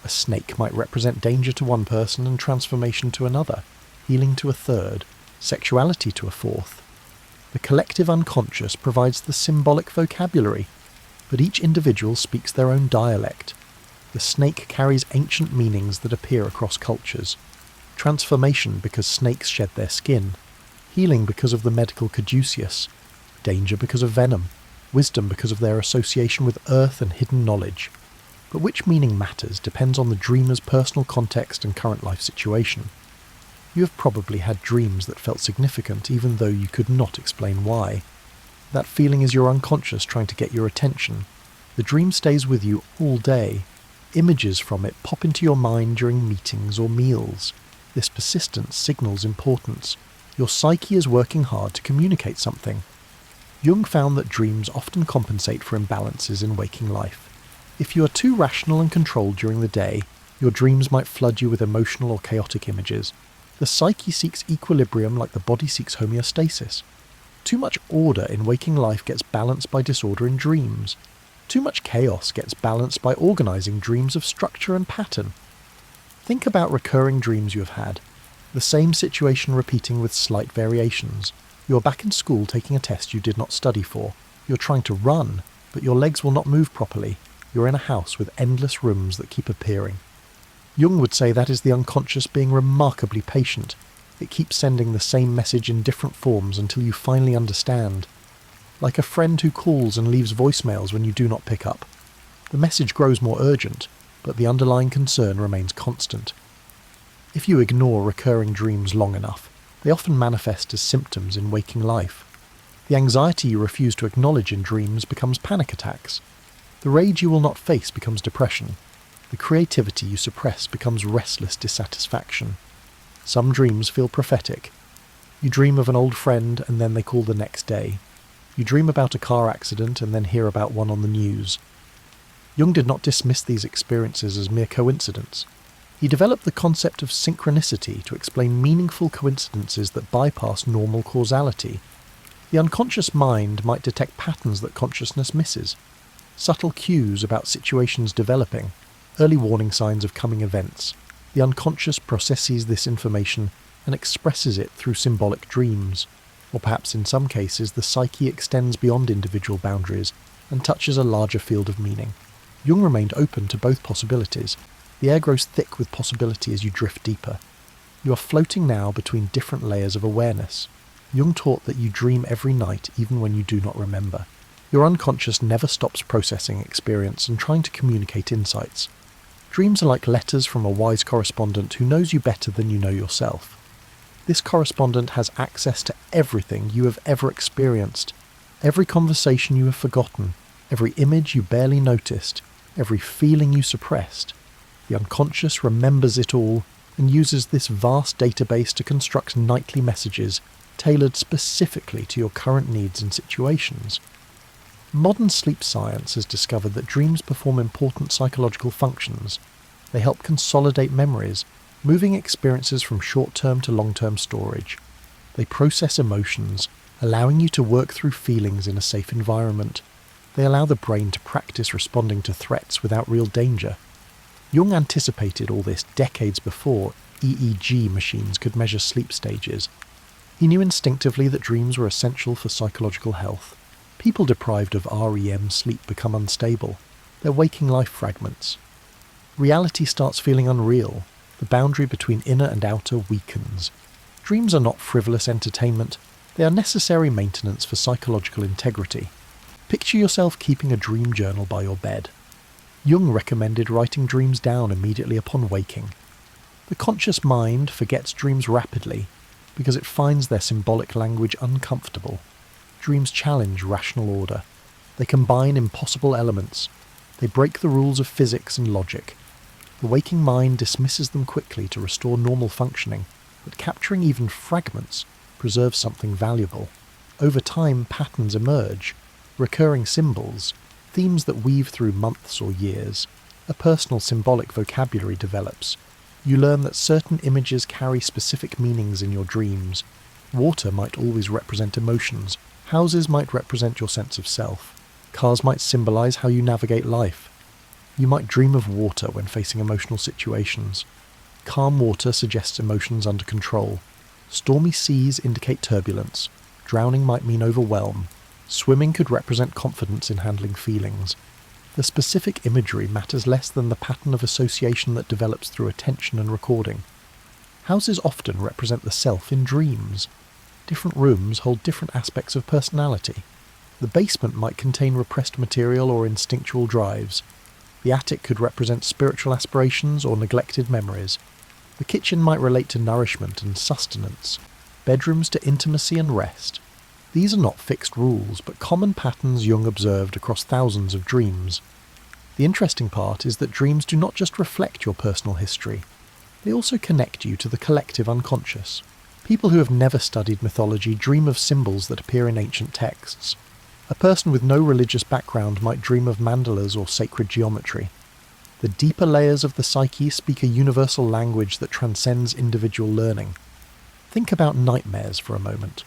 A snake might represent danger to one person and transformation to another, healing to a third, sexuality to a fourth. The collective unconscious provides the symbolic vocabulary, but each individual speaks their own dialect. The snake carries ancient meanings that appear across cultures. Transformation because snakes shed their skin, healing because of the medical caduceus, danger because of venom, wisdom because of their association with earth and hidden knowledge. But which meaning matters depends on the dreamer's personal context and current life situation. You have probably had dreams that felt significant even though you could not explain why. That feeling is your unconscious trying to get your attention. The dream stays with you all day. Images from it pop into your mind during meetings or meals. This persistence signals importance. Your psyche is working hard to communicate something. Jung found that dreams often compensate for imbalances in waking life. If you are too rational and controlled during the day, your dreams might flood you with emotional or chaotic images. The psyche seeks equilibrium like the body seeks homeostasis. Too much order in waking life gets balanced by disorder in dreams. Too much chaos gets balanced by organising dreams of structure and pattern. Think about recurring dreams you have had. The same situation repeating with slight variations. You're back in school taking a test you did not study for. You're trying to run, but your legs will not move properly. You're in a house with endless rooms that keep appearing. Jung would say that is the unconscious being remarkably patient. It keeps sending the same message in different forms until you finally understand. Like a friend who calls and leaves voicemails when you do not pick up. The message grows more urgent, but the underlying concern remains constant. If you ignore recurring dreams long enough, they often manifest as symptoms in waking life. The anxiety you refuse to acknowledge in dreams becomes panic attacks. The rage you will not face becomes depression. The creativity you suppress becomes restless dissatisfaction. Some dreams feel prophetic. You dream of an old friend and then they call the next day. You dream about a car accident and then hear about one on the news. Jung did not dismiss these experiences as mere coincidence. He developed the concept of synchronicity to explain meaningful coincidences that bypass normal causality. The unconscious mind might detect patterns that consciousness misses, subtle cues about situations developing, early warning signs of coming events. The unconscious processes this information and expresses it through symbolic dreams, or perhaps in some cases the psyche extends beyond individual boundaries and touches a larger field of meaning. Jung remained open to both possibilities. The air grows thick with possibility as you drift deeper. You are floating now between different layers of awareness. Jung taught that you dream every night even when you do not remember. Your unconscious never stops processing experience and trying to communicate insights. Dreams are like letters from a wise correspondent who knows you better than you know yourself. This correspondent has access to everything you have ever experienced, every conversation you have forgotten, every image you barely noticed, every feeling you suppressed. The unconscious remembers it all and uses this vast database to construct nightly messages tailored specifically to your current needs and situations. Modern sleep science has discovered that dreams perform important psychological functions. They help consolidate memories, moving experiences from short-term to long-term storage. They process emotions, allowing you to work through feelings in a safe environment. They allow the brain to practice responding to threats without real danger. Jung anticipated all this decades before EEG machines could measure sleep stages. He knew instinctively that dreams were essential for psychological health. People deprived of REM sleep become unstable. They're waking life fragments. Reality starts feeling unreal. The boundary between inner and outer weakens. Dreams are not frivolous entertainment. They are necessary maintenance for psychological integrity. Picture yourself keeping a dream journal by your bed. Jung recommended writing dreams down immediately upon waking. The conscious mind forgets dreams rapidly because it finds their symbolic language uncomfortable. Dreams challenge rational order. They combine impossible elements. They break the rules of physics and logic. The waking mind dismisses them quickly to restore normal functioning, but capturing even fragments preserves something valuable. Over time, patterns emerge, recurring symbols, themes that weave through months or years. A personal symbolic vocabulary develops. You learn that certain images carry specific meanings in your dreams. Water might always represent emotions. Houses might represent your sense of self. Cars might symbolize how you navigate life. You might dream of water when facing emotional situations. Calm water suggests emotions under control. Stormy seas indicate turbulence. Drowning might mean overwhelm. Swimming could represent confidence in handling feelings. The specific imagery matters less than the pattern of association that develops through attention and recording. Houses often represent the self in dreams. Different rooms hold different aspects of personality. The basement might contain repressed material or instinctual drives. The attic could represent spiritual aspirations or neglected memories. The kitchen might relate to nourishment and sustenance. Bedrooms to intimacy and rest. These are not fixed rules, but common patterns Jung observed across thousands of dreams. The interesting part is that dreams do not just reflect your personal history. They also connect you to the collective unconscious. People who have never studied mythology dream of symbols that appear in ancient texts. A person with no religious background might dream of mandalas or sacred geometry. The deeper layers of the psyche speak a universal language that transcends individual learning. Think about nightmares for a moment.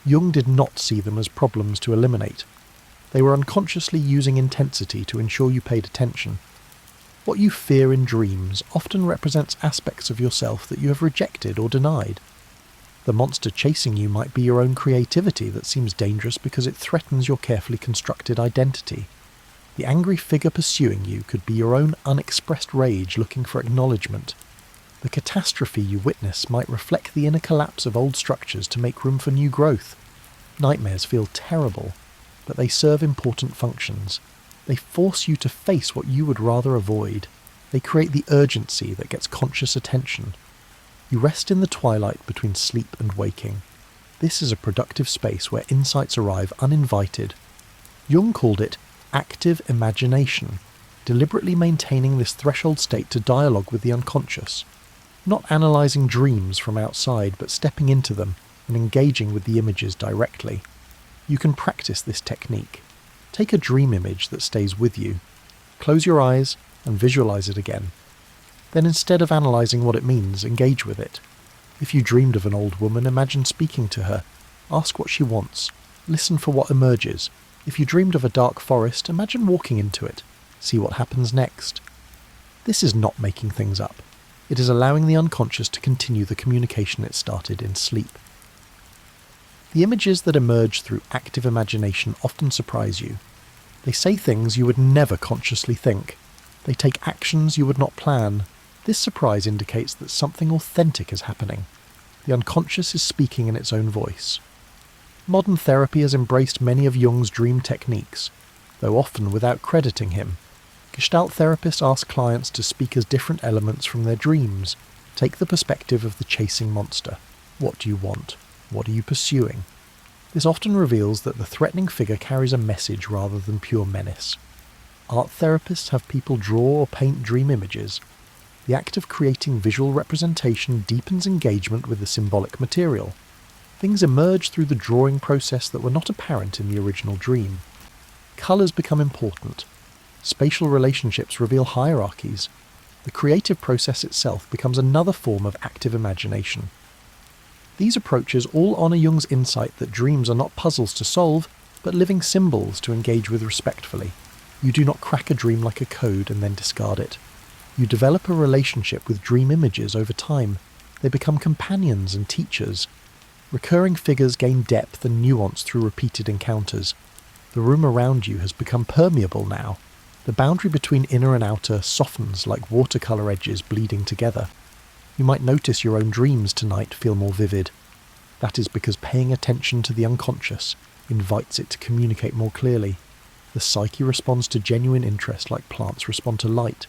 Jung did not see them as problems to eliminate. They were unconsciously using intensity to ensure you paid attention. What you fear in dreams often represents aspects of yourself that you have rejected or denied. The monster chasing you might be your own creativity that seems dangerous because it threatens your carefully constructed identity. The angry figure pursuing you could be your own unexpressed rage looking for acknowledgement. The catastrophe you witness might reflect the inner collapse of old structures to make room for new growth. Nightmares feel terrible, but they serve important functions. They force you to face what you would rather avoid. They create the urgency that gets conscious attention. You rest in the twilight between sleep and waking. This is a productive space where insights arrive uninvited. Jung called it active imagination, deliberately maintaining this threshold state to dialogue with the unconscious. Not analysing dreams from outside, but stepping into them and engaging with the images directly. You can practice this technique. Take a dream image that stays with you. Close your eyes and visualise it again. Then instead of analysing what it means, engage with it. If you dreamed of an old woman, imagine speaking to her. Ask what she wants. Listen for what emerges. If you dreamed of a dark forest, imagine walking into it. See what happens next. This is not making things up. It is allowing the unconscious to continue the communication it started in sleep. The images that emerge through active imagination often surprise you. They say things you would never consciously think. They take actions you would not plan. This surprise indicates that something authentic is happening. The unconscious is speaking in its own voice. Modern therapy has embraced many of Jung's dream techniques, though often without crediting him. Gestalt therapists ask clients to speak as different elements from their dreams. Take the perspective of the chasing monster. What do you want? What are you pursuing? This often reveals that the threatening figure carries a message rather than pure menace. Art therapists have people draw or paint dream images. The act of creating visual representation deepens engagement with the symbolic material. Things emerge through the drawing process that were not apparent in the original dream. Colours become important. Spatial relationships reveal hierarchies. The creative process itself becomes another form of active imagination. These approaches all honour Jung's insight that dreams are not puzzles to solve, but living symbols to engage with respectfully. You do not crack a dream like a code and then discard it. You develop a relationship with dream images over time. They become companions and teachers. Recurring figures gain depth and nuance through repeated encounters. The room around you has become permeable now. The boundary between inner and outer softens like watercolour edges bleeding together. You might notice your own dreams tonight feel more vivid. That is because paying attention to the unconscious invites it to communicate more clearly. The psyche responds to genuine interest like plants respond to light.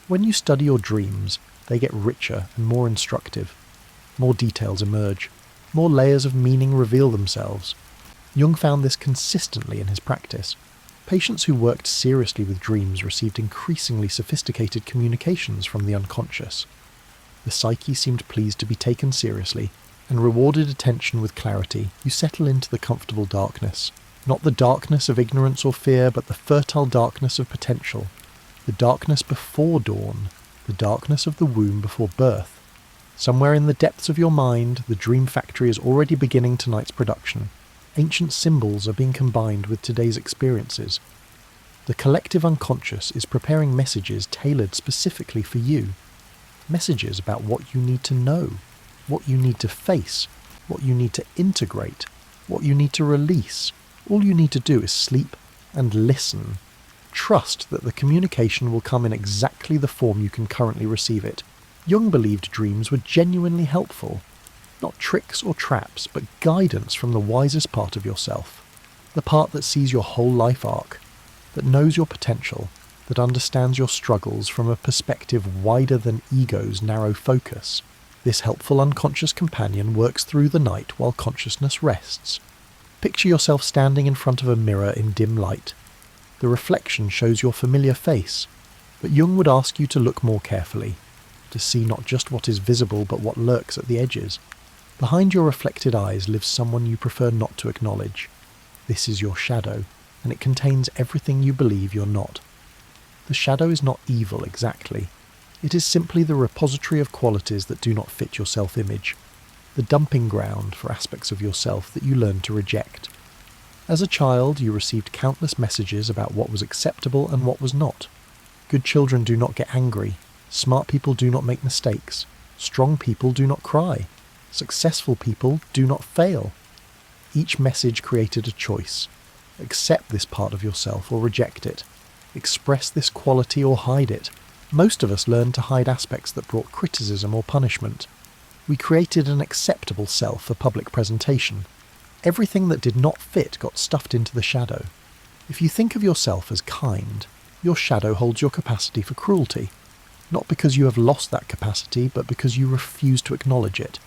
When you study your dreams, they get richer and more instructive. More details emerge. More layers of meaning reveal themselves. Jung found this consistently in his practice. Patients who worked seriously with dreams received increasingly sophisticated communications from the unconscious. The psyche seemed pleased to be taken seriously, and rewarded attention with clarity. You settle into the comfortable darkness. Not the darkness of ignorance or fear, but the fertile darkness of potential. The darkness before dawn. The darkness of the womb before birth. Somewhere in the depths of your mind, the dream factory is already beginning tonight's production. Ancient symbols are being combined with today's experiences. The collective unconscious is preparing messages tailored specifically for you. Messages about what you need to know, what you need to face, what you need to integrate, what you need to release. All you need to do is sleep and listen. Trust that the communication will come in exactly the form you can currently receive it. Jung believed dreams were genuinely helpful. Not tricks or traps, but guidance from the wisest part of yourself. The part that sees your whole life arc, that knows your potential, that understands your struggles from a perspective wider than ego's narrow focus. This helpful unconscious companion works through the night while consciousness rests. Picture yourself standing in front of a mirror in dim light. The reflection shows your familiar face, but Jung would ask you to look more carefully, to see not just what is visible but what lurks at the edges. Behind your reflected eyes lives someone you prefer not to acknowledge. This is your shadow, and it contains everything you believe you're not. The shadow is not evil exactly. It is simply the repository of qualities that do not fit your self-image, the dumping ground for aspects of yourself that you learned to reject. As a child, you received countless messages about what was acceptable and what was not. Good children do not get angry. Smart people do not make mistakes. Strong people do not cry. Successful people do not fail. Each message created a choice. Accept this part of yourself or reject it. Express this quality or hide it. Most of us learned to hide aspects that brought criticism or punishment. We created an acceptable self for public presentation. Everything that did not fit got stuffed into the shadow. If you think of yourself as kind, your shadow holds your capacity for cruelty. Not because you have lost that capacity, but because you refuse to acknowledge it.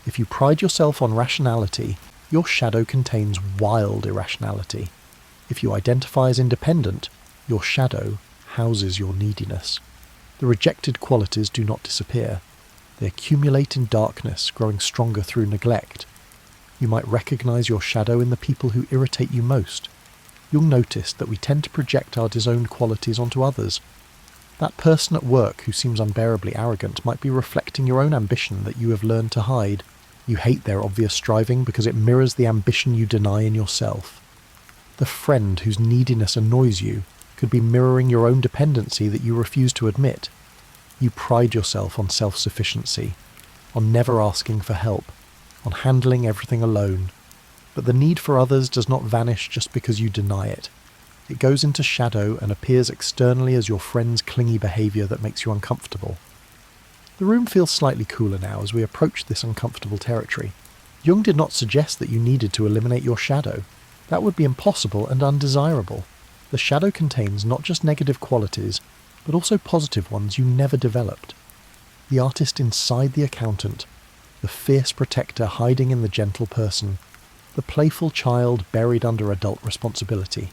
If you pride yourself on rationality, your shadow contains wild irrationality. If you identify as independent, your shadow houses your neediness. The rejected qualities do not disappear. They accumulate in darkness, growing stronger through neglect. You might recognize your shadow in the people who irritate you most. Jung noticed that we tend to project our disowned qualities onto others. That person at work who seems unbearably arrogant might be reflecting your own ambition that you have learned to hide. You hate their obvious striving because it mirrors the ambition you deny in yourself. The friend whose neediness annoys you could be mirroring your own dependency that you refuse to admit. You pride yourself on self-sufficiency, on never asking for help, on handling everything alone. But the need for others does not vanish just because you deny it. It goes into shadow and appears externally as your friend's clingy behaviour that makes you uncomfortable. The room feels slightly cooler now as we approach this uncomfortable territory. Jung did not suggest that you needed to eliminate your shadow. That would be impossible and undesirable. The shadow contains not just negative qualities, but also positive ones you never developed. The artist inside the accountant, the fierce protector hiding in the gentle person, the playful child buried under adult responsibility.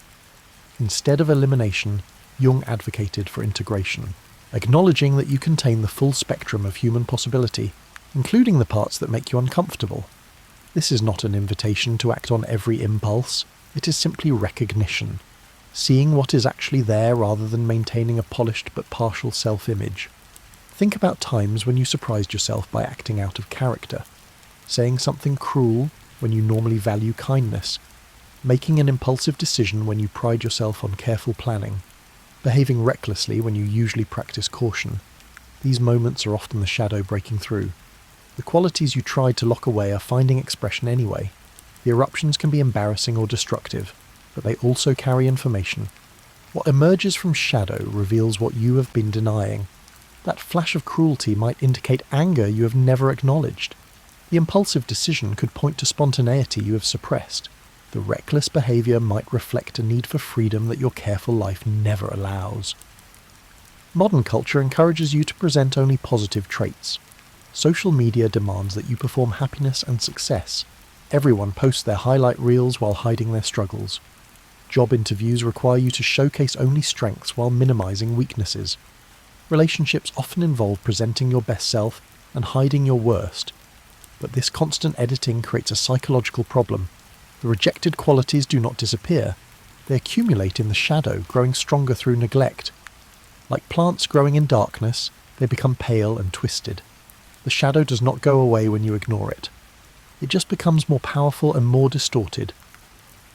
Instead of elimination, Jung advocated for integration, acknowledging that you contain the full spectrum of human possibility, including the parts that make you uncomfortable. This is not an invitation to act on every impulse, it is simply recognition, seeing what is actually there rather than maintaining a polished but partial self-image. Think about times when you surprised yourself by acting out of character, saying something cruel when you normally value kindness, making an impulsive decision when you pride yourself on careful planning, behaving recklessly when you usually practice caution. These moments are often the shadow breaking through. The qualities you tried to lock away are finding expression anyway. The eruptions can be embarrassing or destructive, but they also carry information. What emerges from shadow reveals what you have been denying. That flash of cruelty might indicate anger you have never acknowledged. The impulsive decision could point to spontaneity you have suppressed. The reckless behaviour might reflect a need for freedom that your careful life never allows. Modern culture encourages you to present only positive traits. Social media demands that you perform happiness and success. Everyone posts their highlight reels while hiding their struggles. Job interviews require you to showcase only strengths while minimising weaknesses. Relationships often involve presenting your best self and hiding your worst. But this constant editing creates a psychological problem. The rejected qualities do not disappear. They accumulate in the shadow, growing stronger through neglect. Like plants growing in darkness, they become pale and twisted. The shadow does not go away when you ignore it. It just becomes more powerful and more distorted.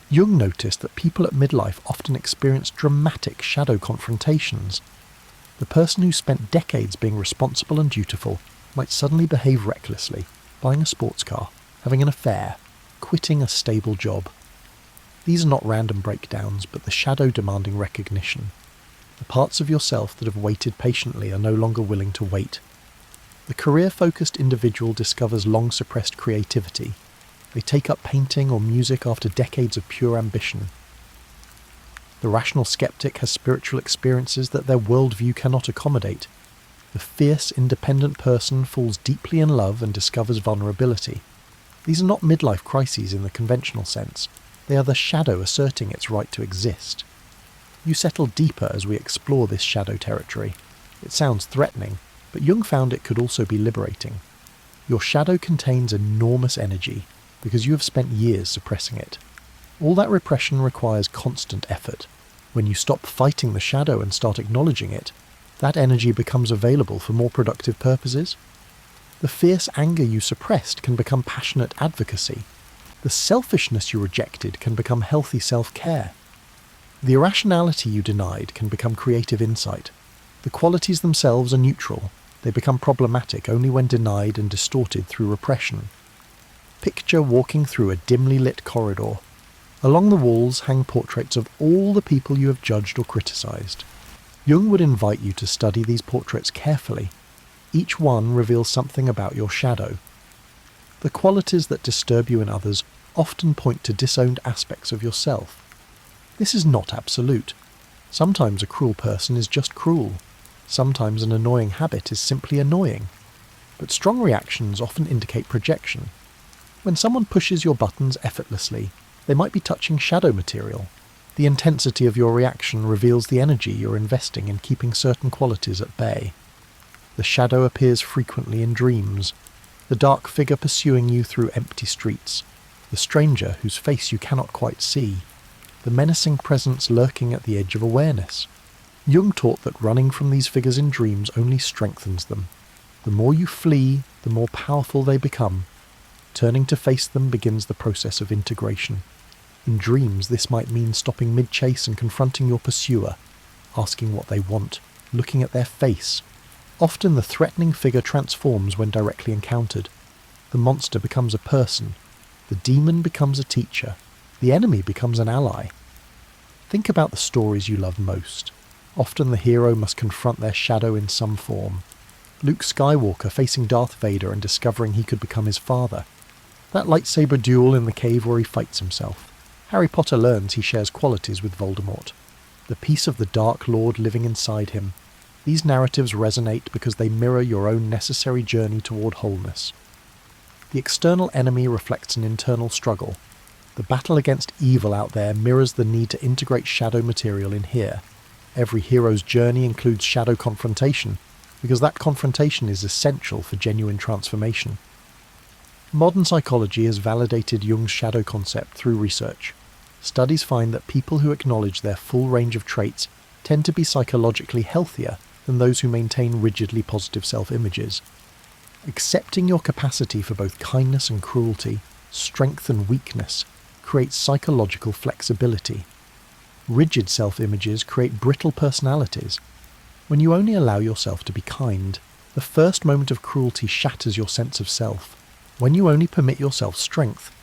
Jung noticed that people at midlife often experience dramatic shadow confrontations. The person who spent decades being responsible and dutiful might suddenly behave recklessly, buying a sports car, having an affair, quitting a stable job. These are not random breakdowns, but the shadow demanding recognition. The parts of yourself that have waited patiently are no longer willing to wait. The career-focused individual discovers long-suppressed creativity. They take up painting or music after decades of pure ambition. The rational skeptic has spiritual experiences that their worldview cannot accommodate. The fierce, independent person falls deeply in love and discovers vulnerability. These are not midlife crises in the conventional sense. They are the shadow asserting its right to exist. You settle deeper as we explore this shadow territory. It sounds threatening, but Jung found it could also be liberating. Your shadow contains enormous energy because you have spent years suppressing it. All that repression requires constant effort. When you stop fighting the shadow and start acknowledging it, that energy becomes available for more productive purposes. The fierce anger you suppressed can become passionate advocacy. The selfishness you rejected can become healthy self-care. The irrationality you denied can become creative insight. The qualities themselves are neutral. They become problematic only when denied and distorted through repression. Picture walking through a dimly lit corridor. Along the walls hang portraits of all the people you have judged or criticised. Jung would invite you to study these portraits carefully. Each one reveals something about your shadow. The qualities that disturb you in others often point to disowned aspects of yourself. This is not absolute. Sometimes a cruel person is just cruel. Sometimes an annoying habit is simply annoying. but strong reactions often indicate projection. When someone pushes your buttons effortlessly, they might be touching shadow material. The intensity of your reaction reveals the energy you're investing in keeping certain qualities at bay. The shadow appears frequently in dreams, the dark figure pursuing you through empty streets, the stranger whose face you cannot quite see, the menacing presence lurking at the edge of awareness. Jung taught that running from these figures in dreams only strengthens them. The more you flee, the more powerful they become. Turning to face them begins the process of integration. In dreams, this might mean stopping mid-chase and confronting your pursuer, asking what they want, looking at their face. Often the threatening figure transforms when directly encountered. The monster becomes a person. The demon becomes a teacher. The enemy becomes an ally. Think about the stories you love most. Often the hero must confront their shadow in some form. Luke Skywalker facing Darth Vader and discovering he could become his father. That lightsaber duel in the cave where he fights himself. Harry Potter learns he shares qualities with Voldemort. The piece of the Dark Lord living inside him. These narratives resonate because they mirror your own necessary journey toward wholeness. The external enemy reflects an internal struggle. The battle against evil out there mirrors the need to integrate shadow material in here. Every hero's journey includes shadow confrontation, because that confrontation is essential for genuine transformation. Modern psychology has validated Jung's shadow concept through research. Studies find that people who acknowledge their full range of traits tend to be psychologically healthier than those who maintain rigidly positive self-images. Accepting your capacity for both kindness and cruelty, strength and weakness, creates psychological flexibility. Rigid self-images create brittle personalities. When you only allow yourself to be kind, the first moment of cruelty shatters your sense of self. When you only permit yourself strength,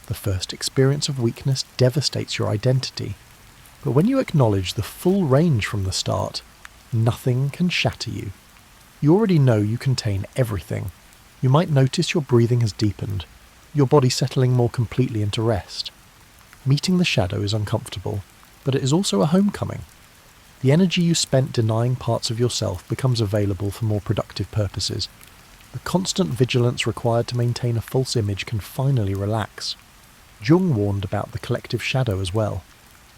the first experience of weakness devastates your identity. But when you acknowledge the full range from the start, nothing can shatter you. You already know you contain everything. You might notice your breathing has deepened, your body settling more completely into rest. Meeting the shadow is uncomfortable, but it is also a homecoming. The energy you spent denying parts of yourself becomes available for more productive purposes. The constant vigilance required to maintain a false image can finally relax. Jung warned about the collective shadow as well.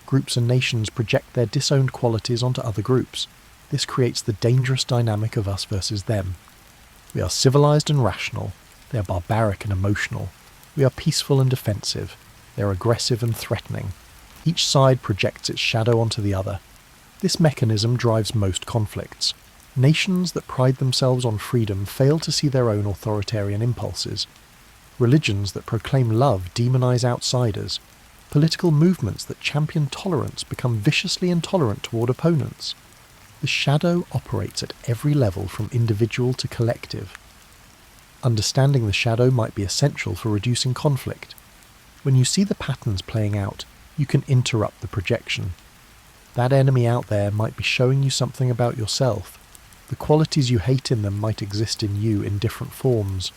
Groups and nations project their disowned qualities onto other groups. This creates the dangerous dynamic of us versus them. We are civilized and rational. They are barbaric and emotional. We are peaceful and defensive. They are aggressive and threatening. Each side projects its shadow onto the other. This mechanism drives most conflicts. Nations that pride themselves on freedom fail to see their own authoritarian impulses. Religions that proclaim love demonize outsiders. Political movements that champion tolerance become viciously intolerant toward opponents. The shadow operates at every level from individual to collective. Understanding the shadow might be essential for reducing conflict. When you see the patterns playing out, you can interrupt the projection. That enemy out there might be showing you something about yourself. The qualities you hate in them might exist in you in different forms.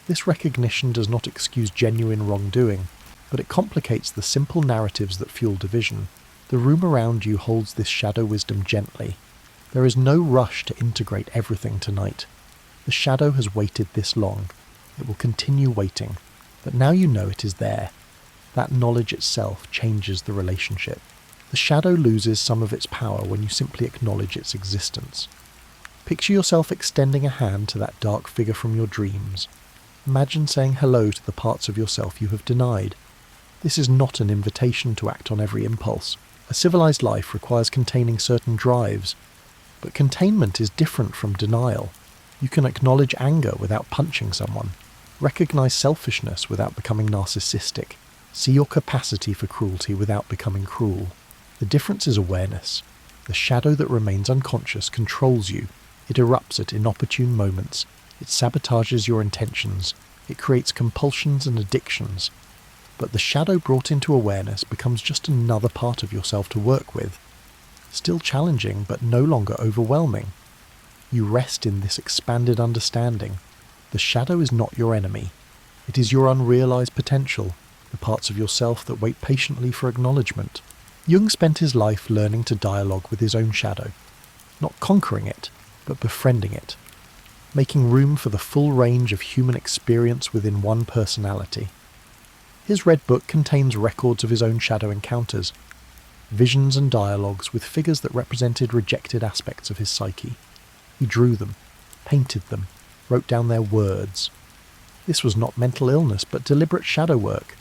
This recognition does not excuse genuine wrongdoing, but it complicates the simple narratives that fuel division. The room around you holds this shadow wisdom gently. There is no rush to integrate everything tonight. The shadow has waited this long. It will continue waiting, but now you know it is there. That knowledge itself changes the relationship. The shadow loses some of its power when you simply acknowledge its existence. Picture yourself extending a hand to that dark figure from your dreams. Imagine saying hello to the parts of yourself you have denied. This is not an invitation to act on every impulse. A civilized life requires containing certain drives, but containment is different from denial. You can acknowledge anger without punching someone, recognize selfishness without becoming narcissistic, see your capacity for cruelty without becoming cruel. The difference is awareness. The shadow that remains unconscious controls you. It erupts at inopportune moments. It sabotages your intentions. It creates compulsions and addictions. But the shadow brought into awareness becomes just another part of yourself to work with. Still challenging, but no longer overwhelming. You rest in this expanded understanding. The shadow is not your enemy. It is your unrealized potential, the parts of yourself that wait patiently for acknowledgement. Jung spent his life learning to dialogue with his own shadow, not conquering it, but befriending it. making room for the full range of human experience within one personality. His Red Book contains records of his own shadow encounters, visions and dialogues with figures that represented rejected aspects of his psyche. He drew them, painted them, wrote down their words. This was not mental illness, but deliberate shadow work.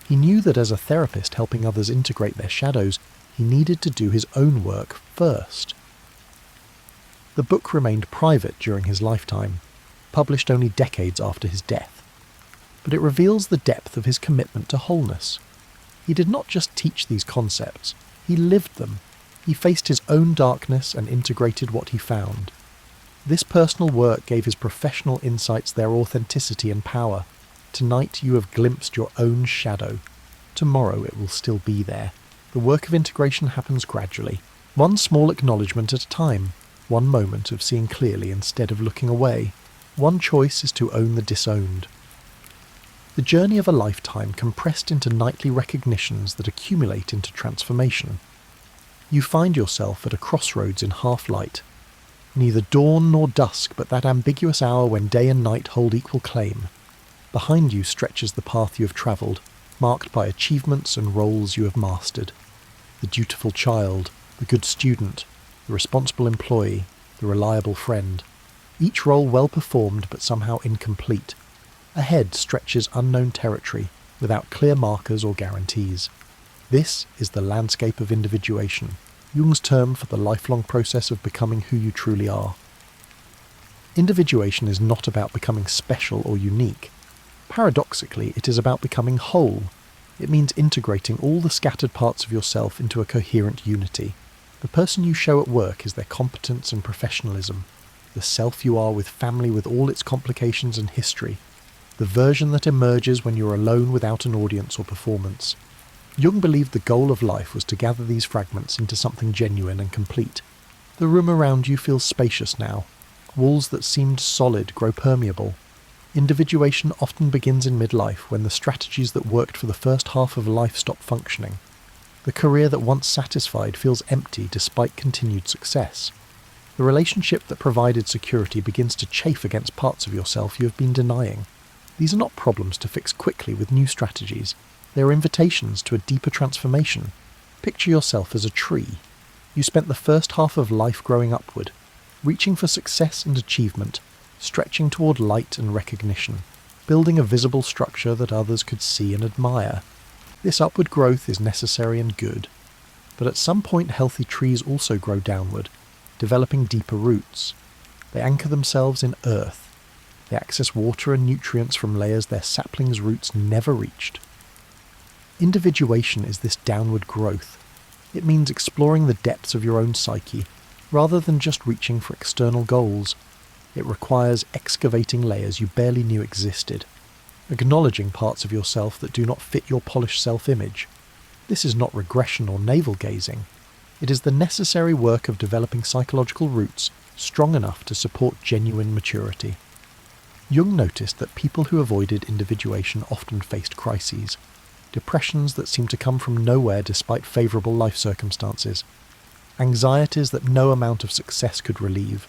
He knew that as a therapist helping others integrate their shadows, he needed to do his own work first. The book remained private during his lifetime, published only decades after his death. But it reveals the depth of his commitment to wholeness. He did not just teach these concepts, he lived them. He faced his own darkness and integrated what he found. This personal work gave his professional insights their authenticity and power. Tonight you have glimpsed your own shadow. Tomorrow it will still be there. The work of integration happens gradually, one small acknowledgement at a time, one moment of seeing clearly instead of looking away. One choice is to own the disowned. The journey of a lifetime compressed into nightly recognitions that accumulate into transformation. You find yourself at a crossroads in half-light. Neither dawn nor dusk, but that ambiguous hour when day and night hold equal claim. Behind you stretches the path you have travelled, marked by achievements and roles you have mastered. The dutiful child, the good student, the responsible employee, the reliable friend. Each role well performed but somehow incomplete. Ahead stretches unknown territory, without clear markers or guarantees. This is the landscape of individuation, Jung's term for the lifelong process of becoming who you truly are. Individuation is not about becoming special or unique. Paradoxically, it is about becoming whole. It means integrating all the scattered parts of yourself into a coherent unity. The person you show at work is their competence and professionalism, the self you are with family with all its complications and history, the version that emerges when you're alone without an audience or performance. Jung believed the goal of life was to gather these fragments into something genuine and complete. The room around you feels spacious now. Walls that seemed solid grow permeable. Individuation often begins in midlife when the strategies that worked for the first half of life stop functioning. The career that once satisfied feels empty despite continued success. The relationship that provided security begins to chafe against parts of yourself you have been denying. These are not problems to fix quickly with new strategies. They are invitations to a deeper transformation. Picture yourself as a tree. You spent the first half of life growing upward, reaching for success and achievement, stretching toward light and recognition, building a visible structure that others could see and admire. This upward growth is necessary and good. But at some point healthy trees also grow downward, developing deeper roots. They anchor themselves in earth. They access water and nutrients from layers their saplings' roots never reached. Individuation is this downward growth. It means exploring the depths of your own psyche, rather than just reaching for external goals. It requires excavating layers you barely knew existed, acknowledging parts of yourself that do not fit your polished self-image. This is not regression or navel-gazing. It is the necessary work of developing psychological roots strong enough to support genuine maturity. Jung noticed that people who avoided individuation often faced crises, depressions that seemed to come from nowhere despite favourable life circumstances, anxieties that no amount of success could relieve,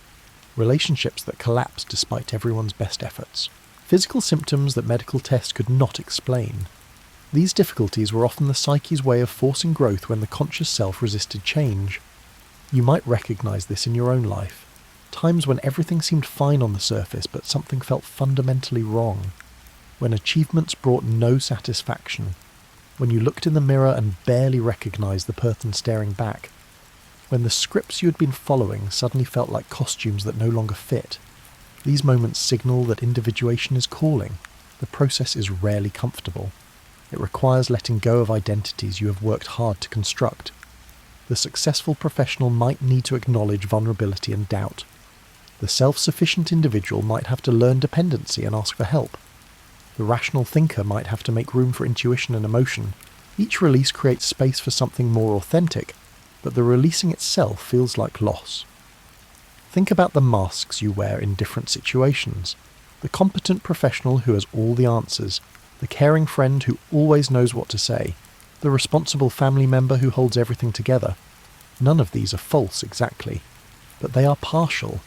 relationships that collapsed despite everyone's best efforts, physical symptoms that medical tests could not explain. These difficulties were often the psyche's way of forcing growth when the conscious self resisted change. You might recognise this in your own life. Times when everything seemed fine on the surface but something felt fundamentally wrong. When achievements brought no satisfaction. When you looked in the mirror and barely recognised the person staring back. When the scripts you had been following suddenly felt like costumes that no longer fit. These moments signal that individuation is calling. The process is rarely comfortable. It requires letting go of identities you have worked hard to construct. The successful professional might need to acknowledge vulnerability and doubt. The self-sufficient individual might have to learn dependency and ask for help. The rational thinker might have to make room for intuition and emotion. Each release creates space for something more authentic, but the releasing itself feels like loss. Think about the masks you wear in different situations. The competent professional who has all the answers, the caring friend who always knows what to say, the responsible family member who holds everything together. None of these are false exactly, but they are partial,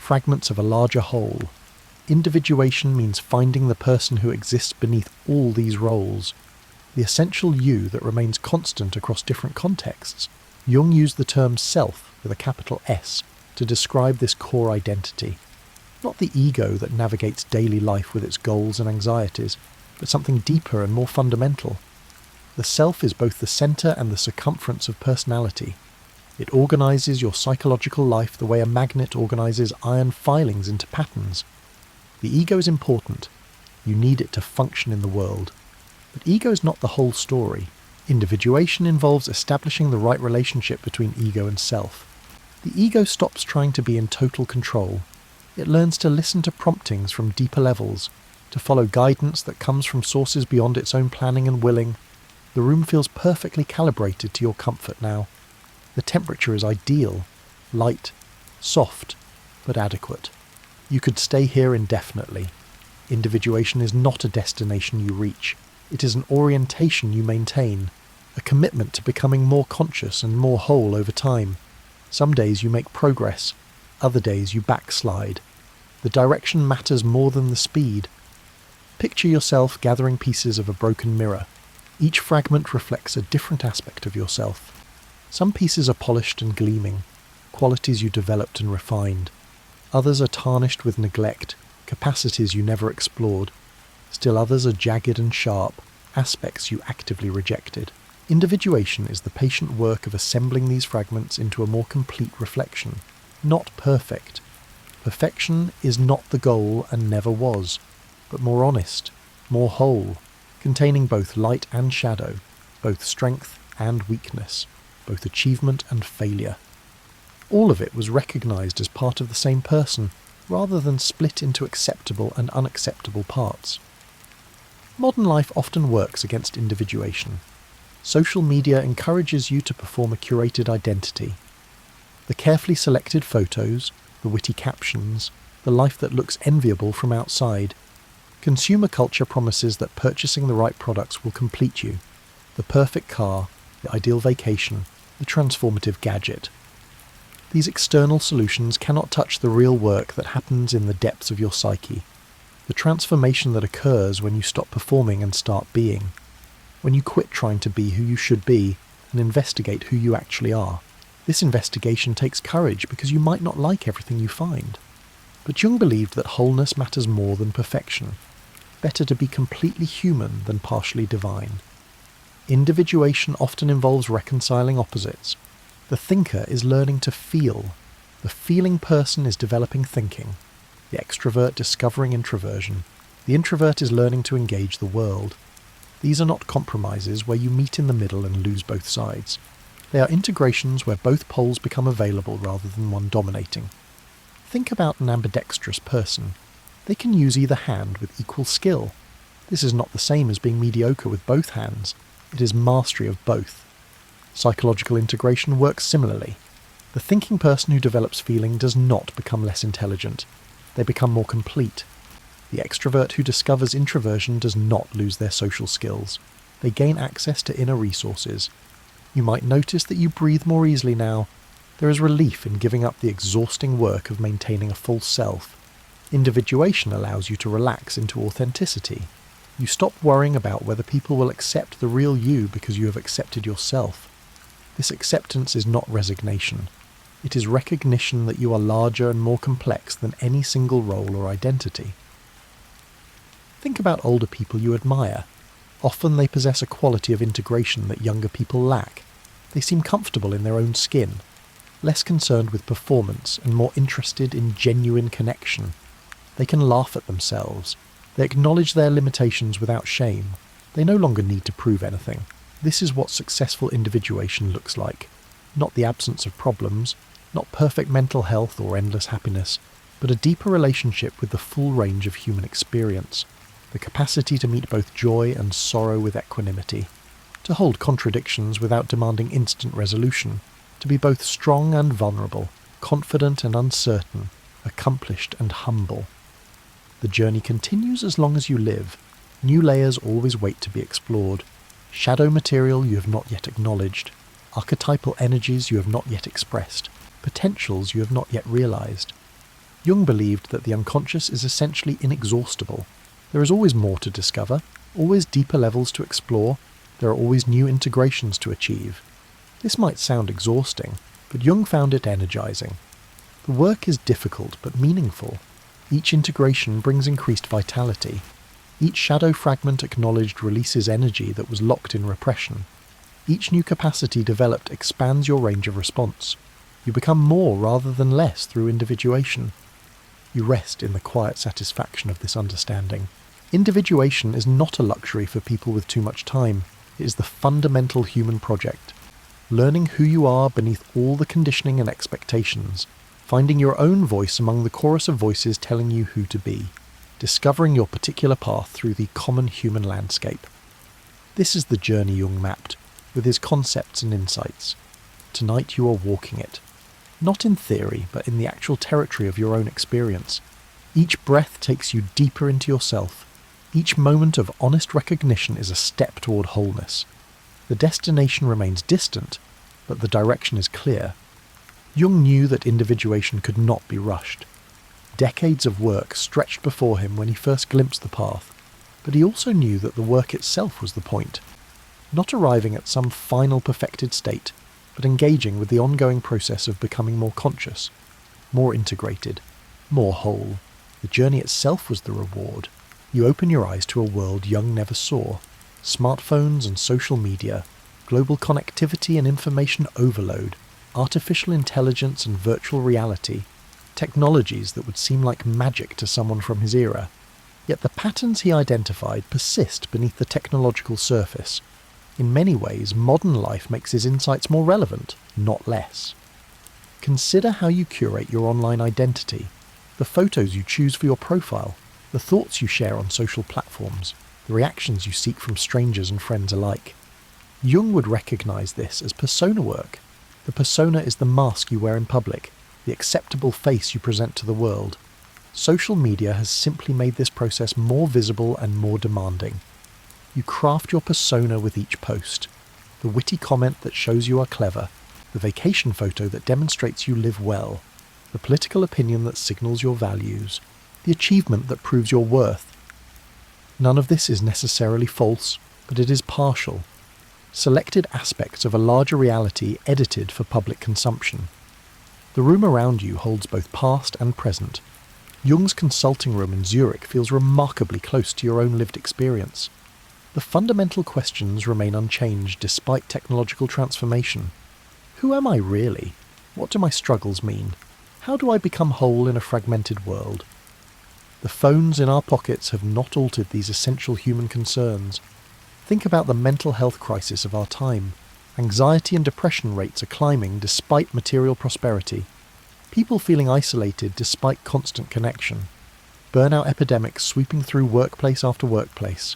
fragments of a larger whole. Individuation means finding the person who exists beneath all these roles, the essential you that remains constant across different contexts. Jung used the term self with a capital S to describe this core identity. Not the ego that navigates daily life with its goals and anxieties, but something deeper and more fundamental. The self is both the centre and the circumference of personality. It organises your psychological life the way a magnet organises iron filings into patterns. The ego is important. You need it to function in the world. But ego is not the whole story. Individuation involves establishing the right relationship between ego and self. The ego stops trying to be in total control. It learns to listen to promptings from deeper levels, to follow guidance that comes from sources beyond its own planning and willing. The room feels perfectly calibrated to your comfort now. The temperature is ideal, light, soft, but adequate. You could stay here indefinitely. Individuation is not a destination you reach. It is an orientation you maintain, a commitment to becoming more conscious and more whole over time. Some days you make progress, other days you backslide. The direction matters more than the speed. Picture yourself gathering pieces of a broken mirror. Each fragment reflects a different aspect of yourself. Some pieces are polished and gleaming, qualities you developed and refined. Others are tarnished with neglect, capacities you never explored. Still others are jagged and sharp, aspects you actively rejected. Individuation is the patient work of assembling these fragments into a more complete reflection. Not perfect. Perfection is not the goal and never was, but more honest, more whole, containing both light and shadow, both strength and weakness, both achievement and failure. All of it was recognised as part of the same person, rather than split into acceptable and unacceptable parts. Modern life often works against individuation. Social media encourages you to perform a curated identity. The carefully selected photos, the witty captions, the life that looks enviable from outside. Consumer culture promises that purchasing the right products will complete you. The perfect car, the ideal vacation, the transformative gadget. These external solutions cannot touch the real work that happens in the depths of your psyche, the transformation that occurs when you stop performing and start being, when you quit trying to be who you should be and investigate who you actually are. This investigation takes courage because you might not like everything you find. But Jung believed that wholeness matters more than perfection. Better to be completely human than partially divine. Individuation often involves reconciling opposites. The thinker is learning to feel. The feeling person is developing thinking. The extrovert discovering introversion. The introvert is learning to engage the world. These are not compromises where you meet in the middle and lose both sides. They are integrations where both poles become available rather than one dominating. Think about an ambidextrous person. They can use either hand with equal skill. This is not the same as being mediocre with both hands. It is mastery of both. Psychological integration works similarly. The thinking person who develops feeling does not become less intelligent. They become more complete. The extrovert who discovers introversion does not lose their social skills. They gain access to inner resources. You might notice that you breathe more easily now. There is relief in giving up the exhausting work of maintaining a false self. Individuation allows you to relax into authenticity. You stop worrying about whether people will accept the real you because you have accepted yourself. This acceptance is not resignation. It is recognition that you are larger and more complex than any single role or identity. Think about older people you admire. Often they possess a quality of integration that younger people lack. They seem comfortable in their own skin, less concerned with performance and more interested in genuine connection. They can laugh at themselves. They acknowledge their limitations without shame. They no longer need to prove anything. This is what successful individuation looks like. Not the absence of problems, not perfect mental health or endless happiness, but a deeper relationship with the full range of human experience. The capacity to meet both joy and sorrow with equanimity. To hold contradictions without demanding instant resolution. To be both strong and vulnerable, confident and uncertain, accomplished and humble. The journey continues as long as you live. New layers always wait to be explored. Shadow material you have not yet acknowledged. Archetypal energies you have not yet expressed. Potentials you have not yet realized. Jung believed that the unconscious is essentially inexhaustible. There is always more to discover, always deeper levels to explore, there are always new integrations to achieve. This might sound exhausting, but Jung found it energizing. The work is difficult but meaningful. Each integration brings increased vitality. Each shadow fragment acknowledged releases energy that was locked in repression. Each new capacity developed expands your range of response. You become more rather than less through individuation. You rest in the quiet satisfaction of this understanding. Individuation is not a luxury for people with too much time. It is the fundamental human project. Learning who you are beneath all the conditioning and expectations. Finding your own voice among the chorus of voices telling you who to be. Discovering your particular path through the common human landscape. This is the journey Jung mapped, with his concepts and insights. Tonight you are walking it. Not in theory, but in the actual territory of your own experience. Each breath takes you deeper into yourself. Each moment of honest recognition is a step toward wholeness. The destination remains distant, but the direction is clear. Jung knew that individuation could not be rushed. Decades of work stretched before him when he first glimpsed the path, but he also knew that the work itself was the point. Not arriving at some final perfected state, but engaging with the ongoing process of becoming more conscious, more integrated, more whole. The journey itself was the reward. You open your eyes to a world Jung never saw. Smartphones and social media, global connectivity and information overload, artificial intelligence and virtual reality, technologies that would seem like magic to someone from his era. Yet the patterns he identified persist beneath the technological surface. In many ways, modern life makes his insights more relevant, not less. Consider how you curate your online identity, the photos you choose for your profile, the thoughts you share on social platforms, the reactions you seek from strangers and friends alike. Jung would recognize this as persona work. The persona is the mask you wear in public, the acceptable face you present to the world. Social media has simply made this process more visible and more demanding. You craft your persona with each post. The witty comment that shows you are clever, the vacation photo that demonstrates you live well, the political opinion that signals your values, the achievement that proves your worth. None of this is necessarily false, but it is partial. Selected aspects of a larger reality edited for public consumption. The room around you holds both past and present. Jung's consulting room in Zurich feels remarkably close to your own lived experience. The fundamental questions remain unchanged despite technological transformation. Who am I really? What do my struggles mean? How do I become whole in a fragmented world? The phones in our pockets have not altered these essential human concerns. Think about the mental health crisis of our time. Anxiety and depression rates are climbing despite material prosperity. People feeling isolated despite constant connection. Burnout epidemics sweeping through workplace after workplace.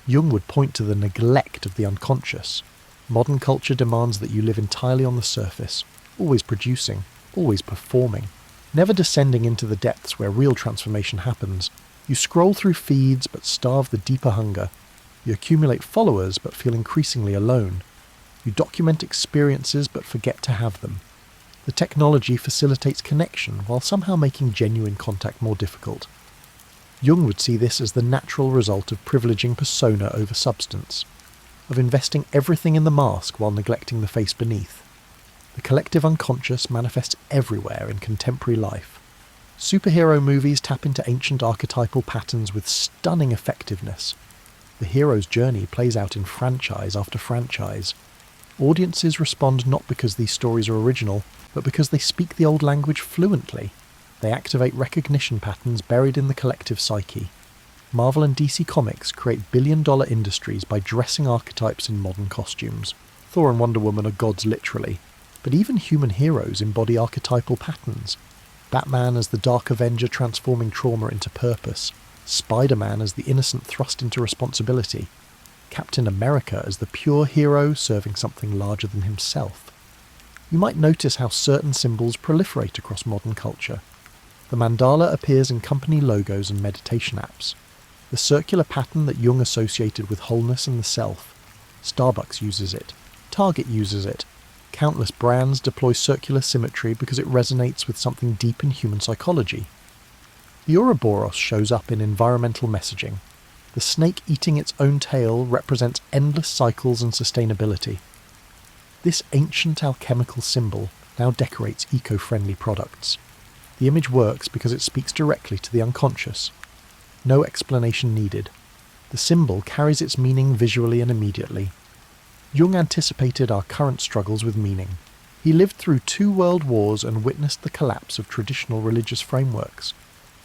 Jung would point to the neglect of the unconscious. Modern culture demands that you live entirely on the surface, always producing, always performing, never descending into the depths where real transformation happens. You scroll through feeds but starve the deeper hunger. You accumulate followers but feel increasingly alone. You document experiences but forget to have them. The technology facilitates connection while somehow making genuine contact more difficult. Jung would see this as the natural result of privileging persona over substance, of investing everything in the mask while neglecting the face beneath. The collective unconscious manifests everywhere in contemporary life. Superhero movies tap into ancient archetypal patterns with stunning effectiveness. The hero's journey plays out in franchise after franchise. Audiences respond not because these stories are original, but because they speak the old language fluently. They activate recognition patterns buried in the collective psyche. Marvel and DC Comics create billion-dollar industries by dressing archetypes in modern costumes. Thor and Wonder Woman are gods literally, but even human heroes embody archetypal patterns. Batman as the Dark Avenger transforming trauma into purpose. Spider-Man as the innocent thrust into responsibility. Captain America as the pure hero serving something larger than himself. You might notice how certain symbols proliferate across modern culture. The mandala appears in company logos and meditation apps. The circular pattern that Jung associated with wholeness and the self. Starbucks uses it. Target uses it. Countless brands deploy circular symmetry because it resonates with something deep in human psychology. The Ouroboros shows up in environmental messaging. The snake eating its own tail represents endless cycles and sustainability. This ancient alchemical symbol now decorates eco-friendly products. The image works because it speaks directly to the unconscious. No explanation needed. The symbol carries its meaning visually and immediately. Jung anticipated our current struggles with meaning. He lived through 2 world wars and witnessed the collapse of traditional religious frameworks.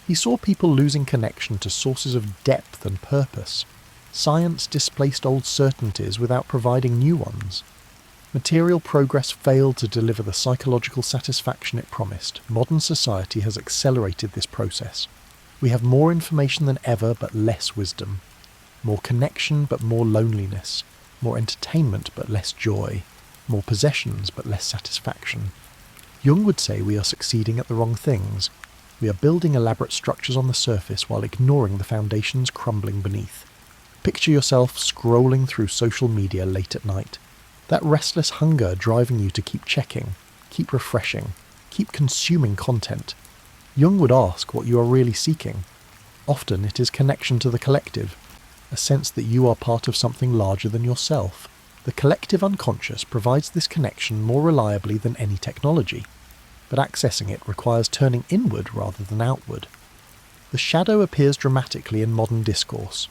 He saw people losing connection to sources of depth and purpose. Science displaced old certainties without providing new ones. Material progress failed to deliver the psychological satisfaction it promised. Modern society has accelerated this process. We have more information than ever, but less wisdom. More connection, but more loneliness. More entertainment, but less joy. More possessions, but less satisfaction. Jung would say we are succeeding at the wrong things. We are building elaborate structures on the surface while ignoring the foundations crumbling beneath. Picture yourself scrolling through social media late at night. That restless hunger driving you to keep checking, keep refreshing, keep consuming content. Jung would ask what you are really seeking. Often it is connection to the collective, a sense that you are part of something larger than yourself. The collective unconscious provides this connection more reliably than any technology, but accessing it requires turning inward rather than outward. The shadow appears dramatically in modern discourse.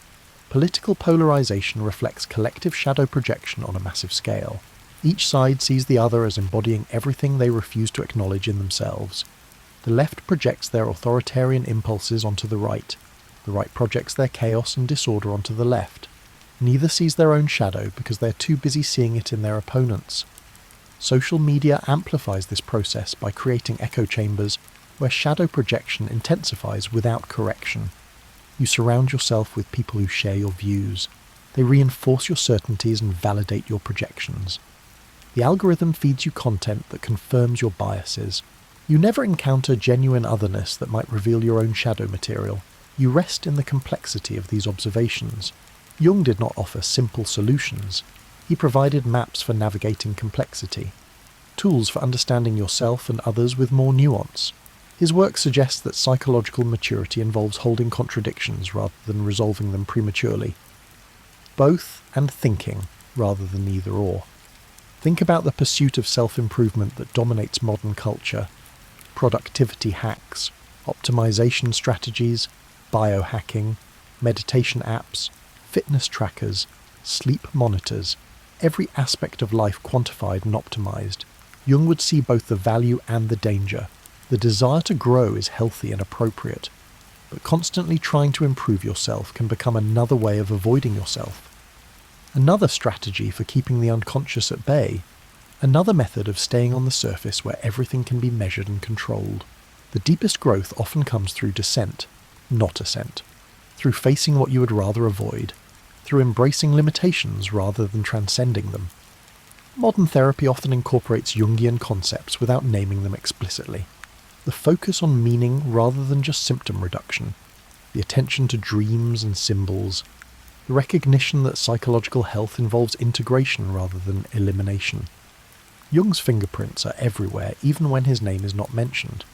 Political polarization reflects collective shadow projection on a massive scale. Each side sees the other as embodying everything they refuse to acknowledge in themselves. The left projects their authoritarian impulses onto the right projects their chaos and disorder onto the left. Neither sees their own shadow because they're too busy seeing it in their opponents. Social media amplifies this process by creating echo chambers where shadow projection intensifies without correction. You surround yourself with people who share your views. They reinforce your certainties and validate your projections. The algorithm feeds you content that confirms your biases. You never encounter genuine otherness that might reveal your own shadow material. You rest in the complexity of these observations. Jung did not offer simple solutions. He provided maps for navigating complexity, tools for understanding yourself and others with more nuance. His work suggests that psychological maturity involves holding contradictions rather than resolving them prematurely. Both and thinking rather than either or. Think about the pursuit of self-improvement that dominates modern culture. Productivity hacks, optimization strategies, biohacking, meditation apps, fitness trackers, sleep monitors, every aspect of life quantified and optimized. Jung would see both the value and the danger. The desire to grow is healthy and appropriate, but constantly trying to improve yourself can become another way of avoiding yourself. Another strategy for keeping the unconscious at bay. Another method of staying on the surface where everything can be measured and controlled. The deepest growth often comes through descent, not ascent. Through facing what you would rather avoid. Through embracing limitations rather than transcending them. Modern therapy often incorporates Jungian concepts without naming them explicitly. The focus on meaning rather than just symptom reduction. The attention to dreams and symbols. The recognition that psychological health involves integration rather than elimination. Jung's fingerprints are everywhere, even when his name is not mentioned.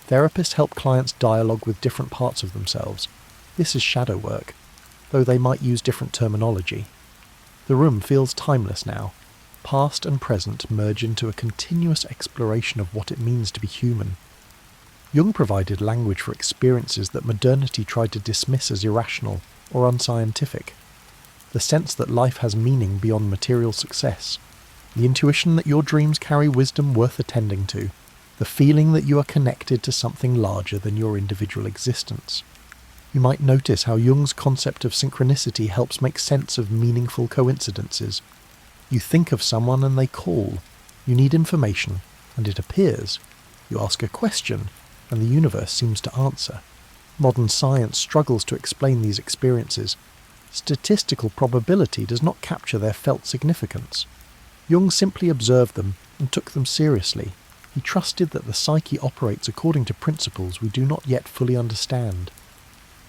Therapists help clients dialogue with different parts of themselves. This is shadow work, though they might use different terminology. The room feels timeless now. Past and present merge into a continuous exploration of what it means to be human. Jung provided language for experiences that modernity tried to dismiss as irrational or unscientific. The sense that life has meaning beyond material success. The intuition that your dreams carry wisdom worth attending to. The feeling that you are connected to something larger than your individual existence. You might notice how Jung's concept of synchronicity helps make sense of meaningful coincidences. You think of someone and they call. You need information, and it appears. You ask a question, and the universe seems to answer. Modern science struggles to explain these experiences. Statistical probability does not capture their felt significance. Jung simply observed them and took them seriously. He trusted that the psyche operates according to principles we do not yet fully understand.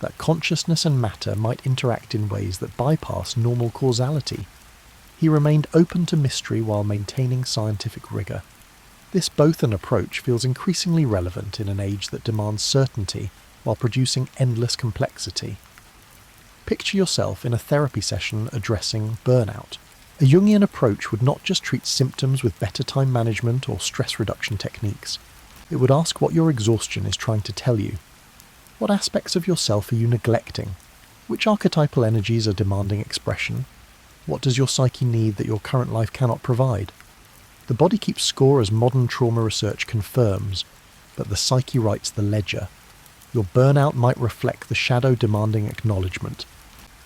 That consciousness and matter might interact in ways that bypass normal causality. He remained open to mystery while maintaining scientific rigour. This both-and approach feels increasingly relevant in an age that demands certainty while producing endless complexity. Picture yourself in a therapy session addressing burnout. A Jungian approach would not just treat symptoms with better time management or stress reduction techniques. It would ask what your exhaustion is trying to tell you. What aspects of yourself are you neglecting? Which archetypal energies are demanding expression? What does your psyche need that your current life cannot provide? The body keeps score as modern trauma research confirms, but the psyche writes the ledger. Your burnout might reflect the shadow demanding acknowledgement,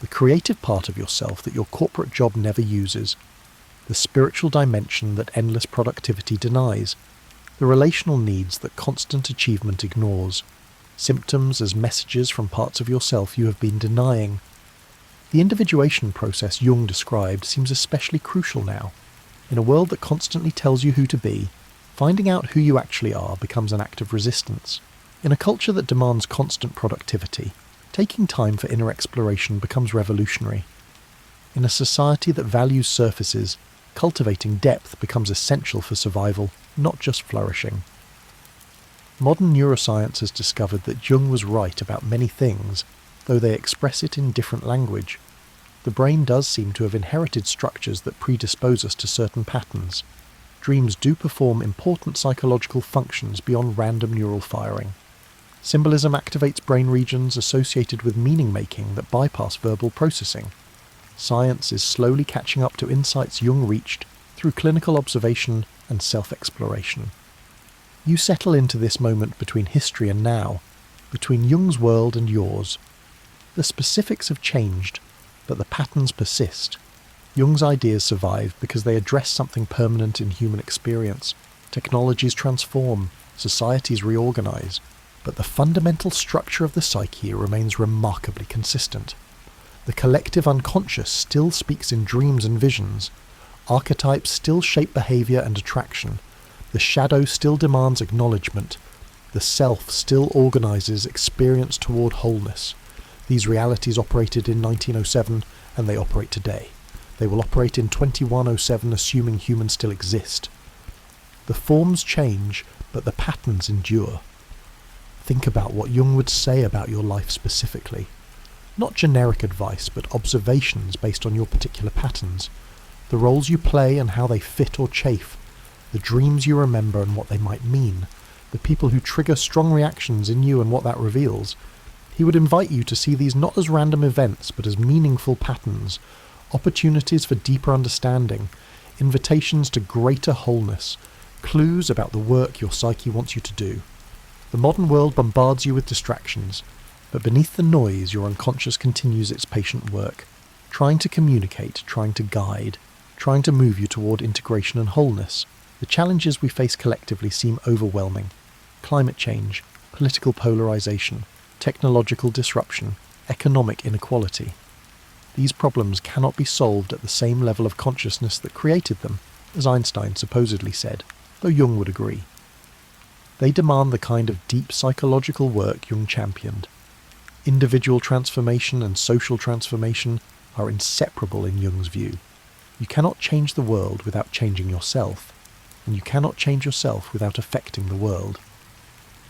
the creative part of yourself that your corporate job never uses, the spiritual dimension that endless productivity denies, the relational needs that constant achievement ignores, symptoms as messages from parts of yourself you have been denying. The individuation process Jung described seems especially crucial now. In a world that constantly tells you who to be, finding out who you actually are becomes an act of resistance. In a culture that demands constant productivity, taking time for inner exploration becomes revolutionary. In a society that values surfaces, cultivating depth becomes essential for survival, not just flourishing. Modern neuroscience has discovered that Jung was right about many things, though they express it in different language. The brain does seem to have inherited structures that predispose us to certain patterns. Dreams do perform important psychological functions beyond random neural firing. Symbolism activates brain regions associated with meaning-making that bypass verbal processing. Science is slowly catching up to insights Jung reached through clinical observation and self-exploration. You settle into this moment between history and now, between Jung's world and yours. The specifics have changed, but the patterns persist. Jung's ideas survive because they address something permanent in human experience. Technologies transform, societies reorganize, but the fundamental structure of the psyche remains remarkably consistent. The collective unconscious still speaks in dreams and visions. Archetypes still shape behavior and attraction. The shadow still demands acknowledgement. The self still organizes experience toward wholeness. These realities operated in 1907, and they operate today. They will operate in 2107, assuming humans still exist. The forms change, but the patterns endure. Think about what Jung would say about your life specifically. Not generic advice, but observations based on your particular patterns. The roles you play and how they fit or chafe. The dreams you remember and what they might mean. The people who trigger strong reactions in you and what that reveals. He would invite you to see these not as random events, but as meaningful patterns, opportunities for deeper understanding, invitations to greater wholeness, clues about the work your psyche wants you to do. The modern world bombards you with distractions, but beneath the noise your unconscious continues its patient work, trying to communicate, trying to guide, trying to move you toward integration and wholeness. The challenges we face collectively seem overwhelming. Climate change, political polarization, technological disruption, economic inequality. These problems cannot be solved at the same level of consciousness that created them, as Einstein supposedly said, though Jung would agree. They demand the kind of deep psychological work Jung championed. Individual transformation and social transformation are inseparable in Jung's view. You cannot change the world without changing yourself, and you cannot change yourself without affecting the world.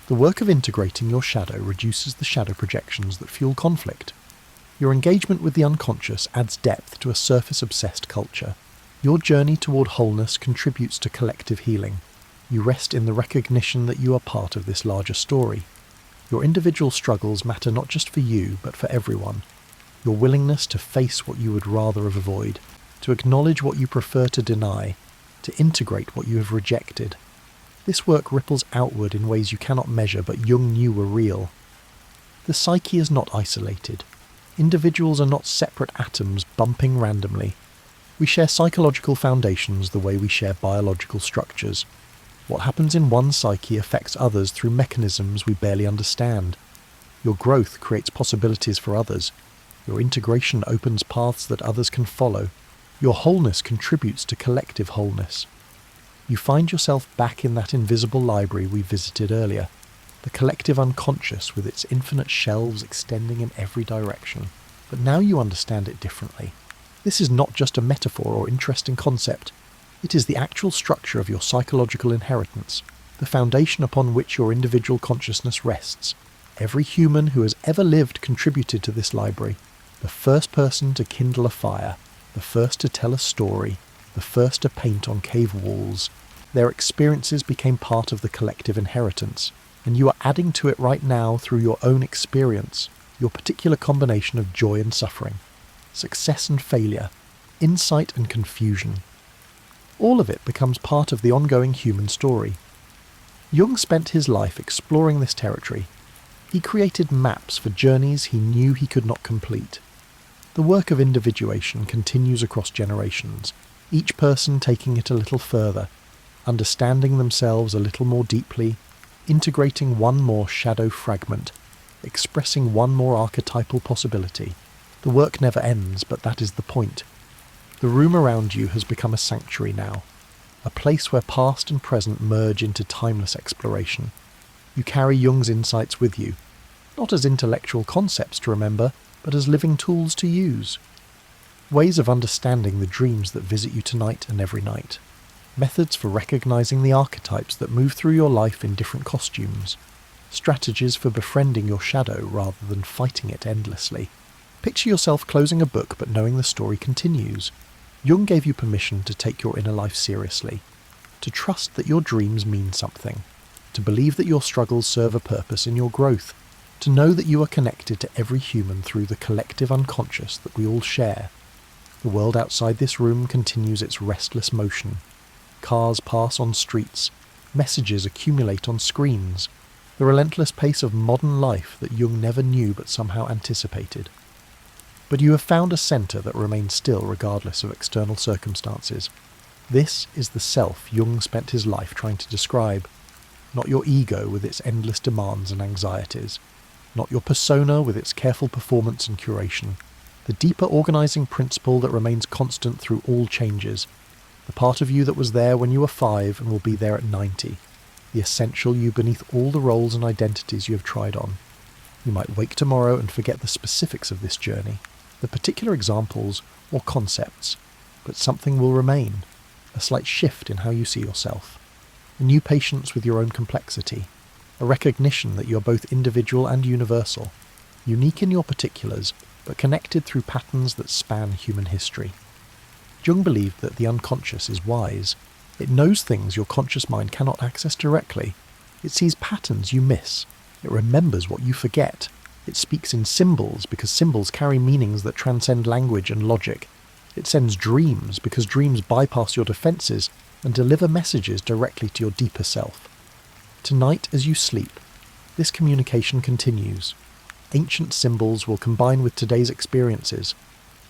The work of integrating your shadow reduces the shadow projections that fuel conflict. Your engagement with the unconscious adds depth to a surface-obsessed culture. Your journey toward wholeness contributes to collective healing. You rest in the recognition that you are part of this larger story. Your individual struggles matter not just for you, but for everyone. Your willingness to face what you would rather have avoided, to acknowledge what you prefer to deny, to integrate what you have rejected. This work ripples outward in ways you cannot measure but Jung knew were real. The psyche is not isolated. Individuals are not separate atoms bumping randomly. We share psychological foundations the way we share biological structures. What happens in one psyche affects others through mechanisms we barely understand. Your growth creates possibilities for others. Your integration opens paths that others can follow. Your wholeness contributes to collective wholeness. You find yourself back in that invisible library we visited earlier, the collective unconscious with its infinite shelves extending in every direction. But now you understand it differently. This is not just a metaphor or interesting concept. It is the actual structure of your psychological inheritance, the foundation upon which your individual consciousness rests. Every human who has ever lived contributed to this library. The first person to kindle a fire, the first to tell a story, the first to paint on cave walls. Their experiences became part of the collective inheritance, and you are adding to it right now through your own experience, your particular combination of joy and suffering, success and failure, insight and confusion. All of it becomes part of the ongoing human story. Jung spent his life exploring this territory. He created maps for journeys he knew he could not complete. The work of individuation continues across generations, each person taking it a little further, understanding themselves a little more deeply, integrating one more shadow fragment, expressing one more archetypal possibility. The work never ends, but that is the point. The room around you has become a sanctuary now, a place where past and present merge into timeless exploration. You carry Jung's insights with you, not as intellectual concepts to remember, but as living tools to use. Ways of understanding the dreams that visit you tonight and every night. Methods for recognizing the archetypes that move through your life in different costumes. Strategies for befriending your shadow rather than fighting it endlessly. Picture yourself closing a book but knowing the story continues. Jung gave you permission to take your inner life seriously, to trust that your dreams mean something, to believe that your struggles serve a purpose in your growth, to know that you are connected to every human through the collective unconscious that we all share. The world outside this room continues its restless motion. Cars pass on streets, messages accumulate on screens, the relentless pace of modern life that Jung never knew but somehow anticipated. But you have found a centre that remains still regardless of external circumstances. This is the self Jung spent his life trying to describe, not your ego with its endless demands and anxieties, not your persona with its careful performance and curation, the deeper organising principle that remains constant through all changes, the part of you that was there when you were 5 and will be there at 90, the essential you beneath all the roles and identities you have tried on. You might wake tomorrow and forget the specifics of this journey, the particular examples or concepts, but something will remain, a slight shift in how you see yourself, a new patience with your own complexity, a recognition that you are both individual and universal, unique in your particulars, but connected through patterns that span human history. Jung believed that the unconscious is wise. It knows things your conscious mind cannot access directly. It sees patterns you miss. It remembers what you forget. It speaks in symbols because symbols carry meanings that transcend language and logic. It sends dreams because dreams bypass your defences and deliver messages directly to your deeper self. Tonight, as you sleep, this communication continues. Ancient symbols will combine with today's experiences.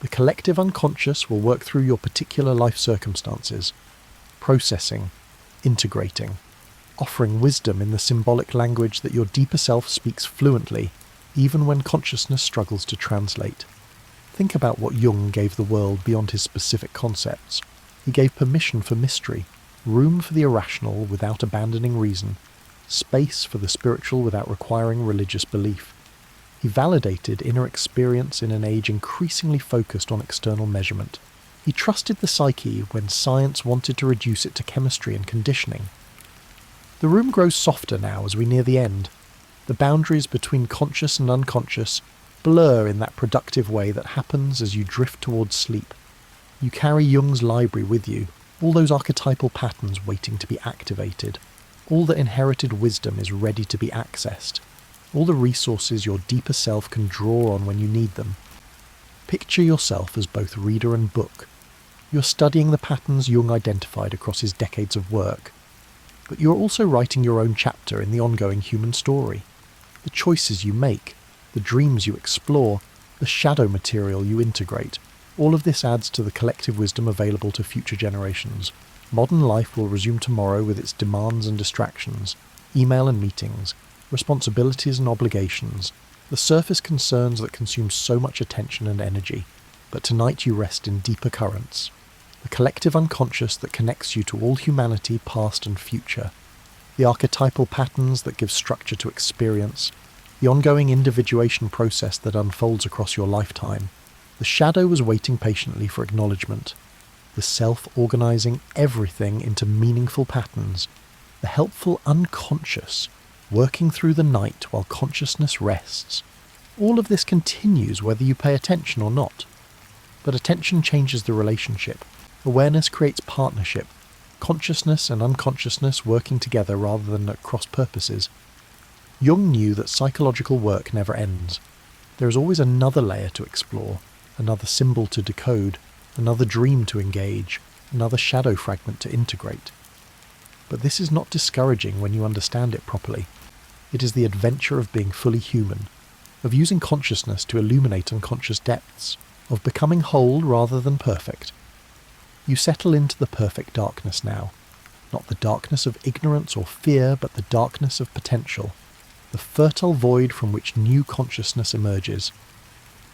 The collective unconscious will work through your particular life circumstances, processing, integrating, offering wisdom in the symbolic language that your deeper self speaks fluently, even when consciousness struggles to translate. Think about what Jung gave the world beyond his specific concepts. He gave permission for mystery, room for the irrational without abandoning reason, space for the spiritual without requiring religious belief. He validated inner experience in an age increasingly focused on external measurement. He trusted the psyche when science wanted to reduce it to chemistry and conditioning. The room grows softer now as we near the end. The boundaries between conscious and unconscious blur in that productive way that happens as you drift towards sleep. You carry Jung's library with you, all those archetypal patterns waiting to be activated. All the inherited wisdom is ready to be accessed. All the resources your deeper self can draw on when you need them. Picture yourself as both reader and book. You're studying the patterns Jung identified across his decades of work, but you're also writing your own chapter in the ongoing human story. The choices you make, the dreams you explore, the shadow material you integrate, all of this adds to the collective wisdom available to future generations. Modern life will resume tomorrow with its demands and distractions, email and meetings, responsibilities and obligations, the surface concerns that consume so much attention and energy. But tonight you rest in deeper currents, the collective unconscious that connects you to all humanity past and future, the archetypal patterns that give structure to experience, the ongoing individuation process that unfolds across your lifetime. The shadow was waiting patiently for acknowledgement, the self organising everything into meaningful patterns, the helpful unconscious working through the night while consciousness rests. All of this continues whether you pay attention or not. But attention changes the relationship. Awareness creates partnership, consciousness and unconsciousness working together rather than at cross purposes. Jung knew that psychological work never ends. There is always another layer to explore, another symbol to decode, another dream to engage, another shadow fragment to integrate. But this is not discouraging when you understand it properly. It is the adventure of being fully human, of using consciousness to illuminate unconscious depths, of becoming whole rather than perfect. You settle into the perfect darkness now, not the darkness of ignorance or fear, but the darkness of potential, the fertile void from which new consciousness emerges.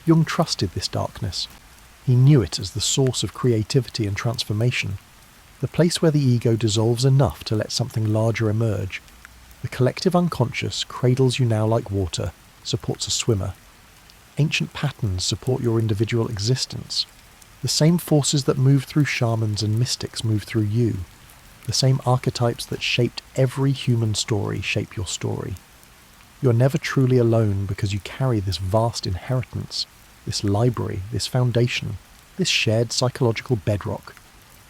Jung trusted this darkness. He knew it as the source of creativity and transformation, the place where the ego dissolves enough to let something larger emerge. The collective unconscious cradles you now like water, supports a swimmer. Ancient patterns support your individual existence. The same forces that moved through shamans and mystics move through you. The same archetypes that shaped every human story shape your story. You're never truly alone because you carry this vast inheritance, this library, this foundation, this shared psychological bedrock.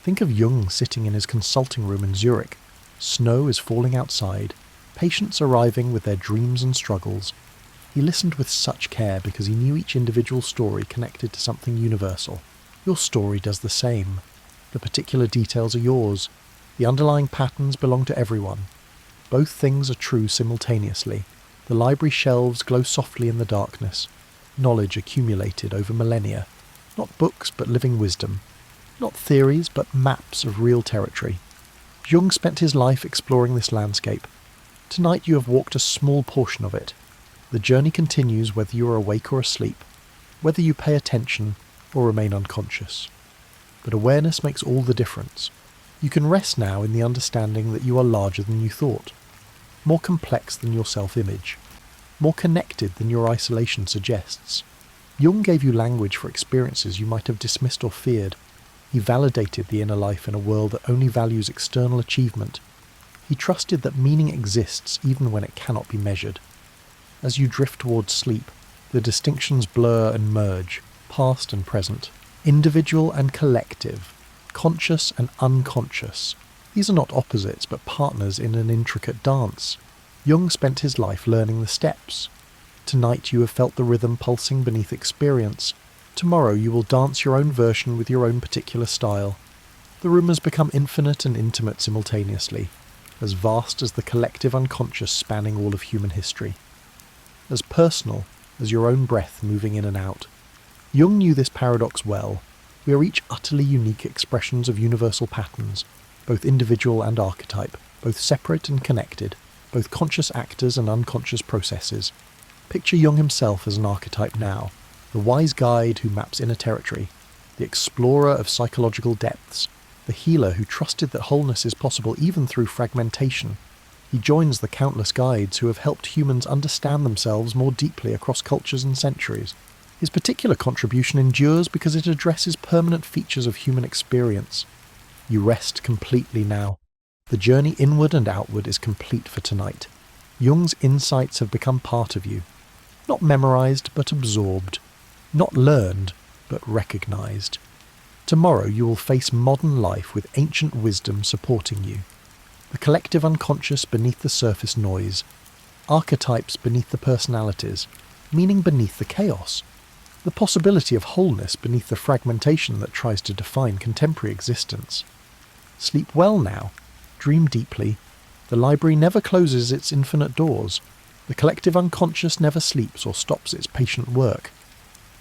Think of Jung sitting in his consulting room in Zurich. Snow is falling outside, patients arriving with their dreams and struggles. He listened with such care because he knew each individual story connected to something universal. Your story does the same. The particular details are yours. The underlying patterns belong to everyone. Both things are true simultaneously. The library shelves glow softly in the darkness. Knowledge accumulated over millennia. Not books, but living wisdom. Not theories, but maps of real territory. Jung spent his life exploring this landscape. Tonight you have walked a small portion of it. The journey continues whether you are awake or asleep, whether you pay attention or remain unconscious. But awareness makes all the difference. You can rest now in the understanding that you are larger than you thought, more complex than your self-image, more connected than your isolation suggests. Jung gave you language for experiences you might have dismissed or feared. He validated the inner life in a world that only values external achievement. He trusted that meaning exists even when it cannot be measured. As you drift towards sleep, the distinctions blur and merge, past and present, individual and collective, conscious and unconscious. These are not opposites, but partners in an intricate dance. Jung spent his life learning the steps. Tonight you have felt the rhythm pulsing beneath experience. Tomorrow you will dance your own version with your own particular style. The room has become infinite and intimate simultaneously, as vast as the collective unconscious spanning all of human history, as personal as your own breath moving in and out. Jung knew this paradox well. We are each utterly unique expressions of universal patterns, both individual and archetype, both separate and connected, both conscious actors and unconscious processes. Picture Jung himself as an archetype now, the wise guide who maps inner territory, the explorer of psychological depths, the healer who trusted that wholeness is possible even through fragmentation. He joins the countless guides who have helped humans understand themselves more deeply across cultures and centuries. His particular contribution endures because it addresses permanent features of human experience. You rest completely now. The journey inward and outward is complete for tonight. Jung's insights have become part of you. Not memorized, but absorbed. Not learned, but recognized. Tomorrow you will face modern life with ancient wisdom supporting you. The collective unconscious beneath the surface noise. Archetypes beneath the personalities. Meaning beneath the chaos. The possibility of wholeness beneath the fragmentation that tries to define contemporary existence. Sleep well now. Dream deeply. The library never closes its infinite doors. The collective unconscious never sleeps or stops its patient work.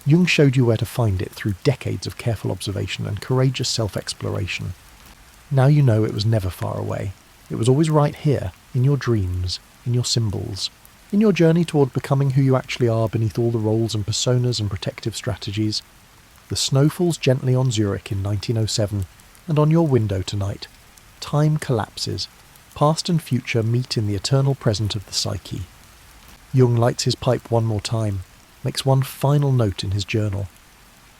Jung showed you where to find it through decades of careful observation and courageous self-exploration. Now you know it was never far away. It was always right here, in your dreams, in your symbols, in your journey toward becoming who you actually are beneath all the roles and personas and protective strategies. The snow falls gently on Zurich in 1907, and on your window tonight. Time collapses. Past and future meet in the eternal present of the psyche. Jung lights his pipe one more time, makes one final note in his journal,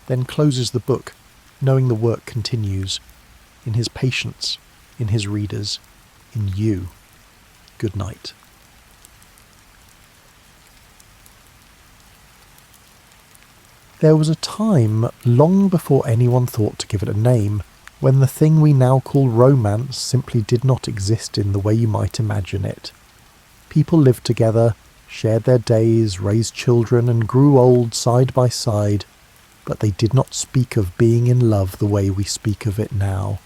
then closes the book, knowing the work continues, in his patients, in his readers, in you. Good night. There was a time, long before anyone thought to give it a name, when the thing we now call romance simply did not exist in the way you might imagine it. People lived together, shared their days, raised children, and grew old side by side, but they did not speak of being in love the way we speak of it now.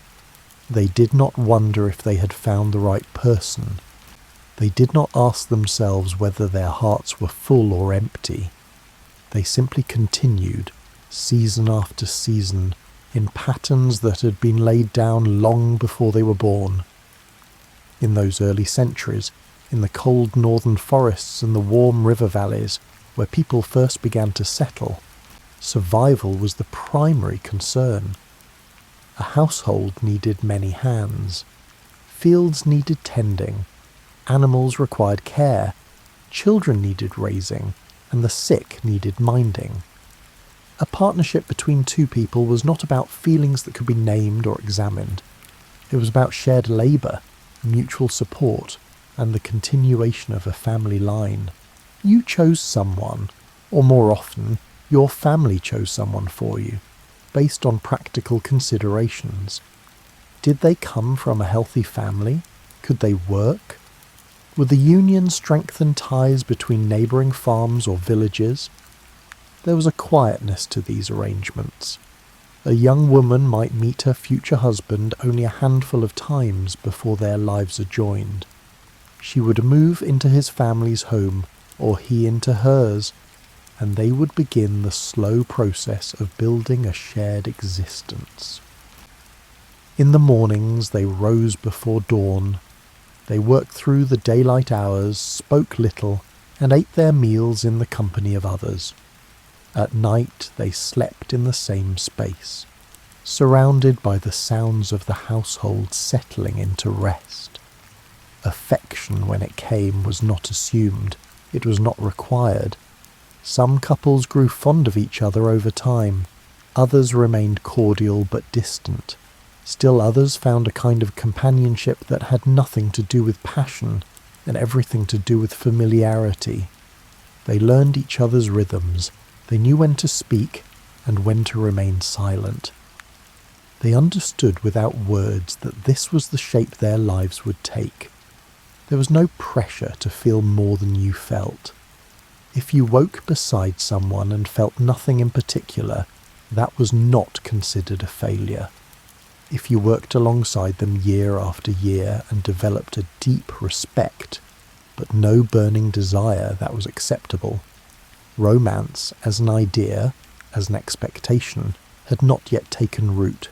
They did not wonder if they had found the right person. They did not ask themselves whether their hearts were full or empty. They simply continued, season after season, in patterns that had been laid down long before they were born. In those early centuries, in the cold northern forests and the warm river valleys, where people first began to settle, survival was the primary concern. A household needed many hands. Fields needed tending. Animals required care. Children needed raising. And the sick needed minding. A partnership between two people was not about feelings that could be named or examined. It was about shared labour, mutual support, and the continuation of a family line. You chose someone, or more often, your family chose someone for you, based on practical considerations. Did they come from a healthy family? Could they work? Would the union strengthen ties between neighbouring farms or villages? There was a quietness to these arrangements. A young woman might meet her future husband only a handful of times before their lives are joined. She would move into his family's home, or he into hers, and they would begin the slow process of building a shared existence. In the mornings they rose before dawn. They worked through the daylight hours, spoke little, and ate their meals in the company of others. At night they slept in the same space, surrounded by the sounds of the household settling into rest. Affection, when it came, was not assumed. It was not required. Some couples grew fond of each other over time. Others remained cordial but distant. Still others found a kind of companionship that had nothing to do with passion and everything to do with familiarity. They learned each other's rhythms. They knew when to speak and when to remain silent. They understood without words that this was the shape their lives would take. There was no pressure to feel more than you felt. If you woke beside someone and felt nothing in particular, that was not considered a failure. If you worked alongside them year after year and developed a deep respect, but no burning desire, that was acceptable. Romance, as an idea, as an expectation, had not yet taken root.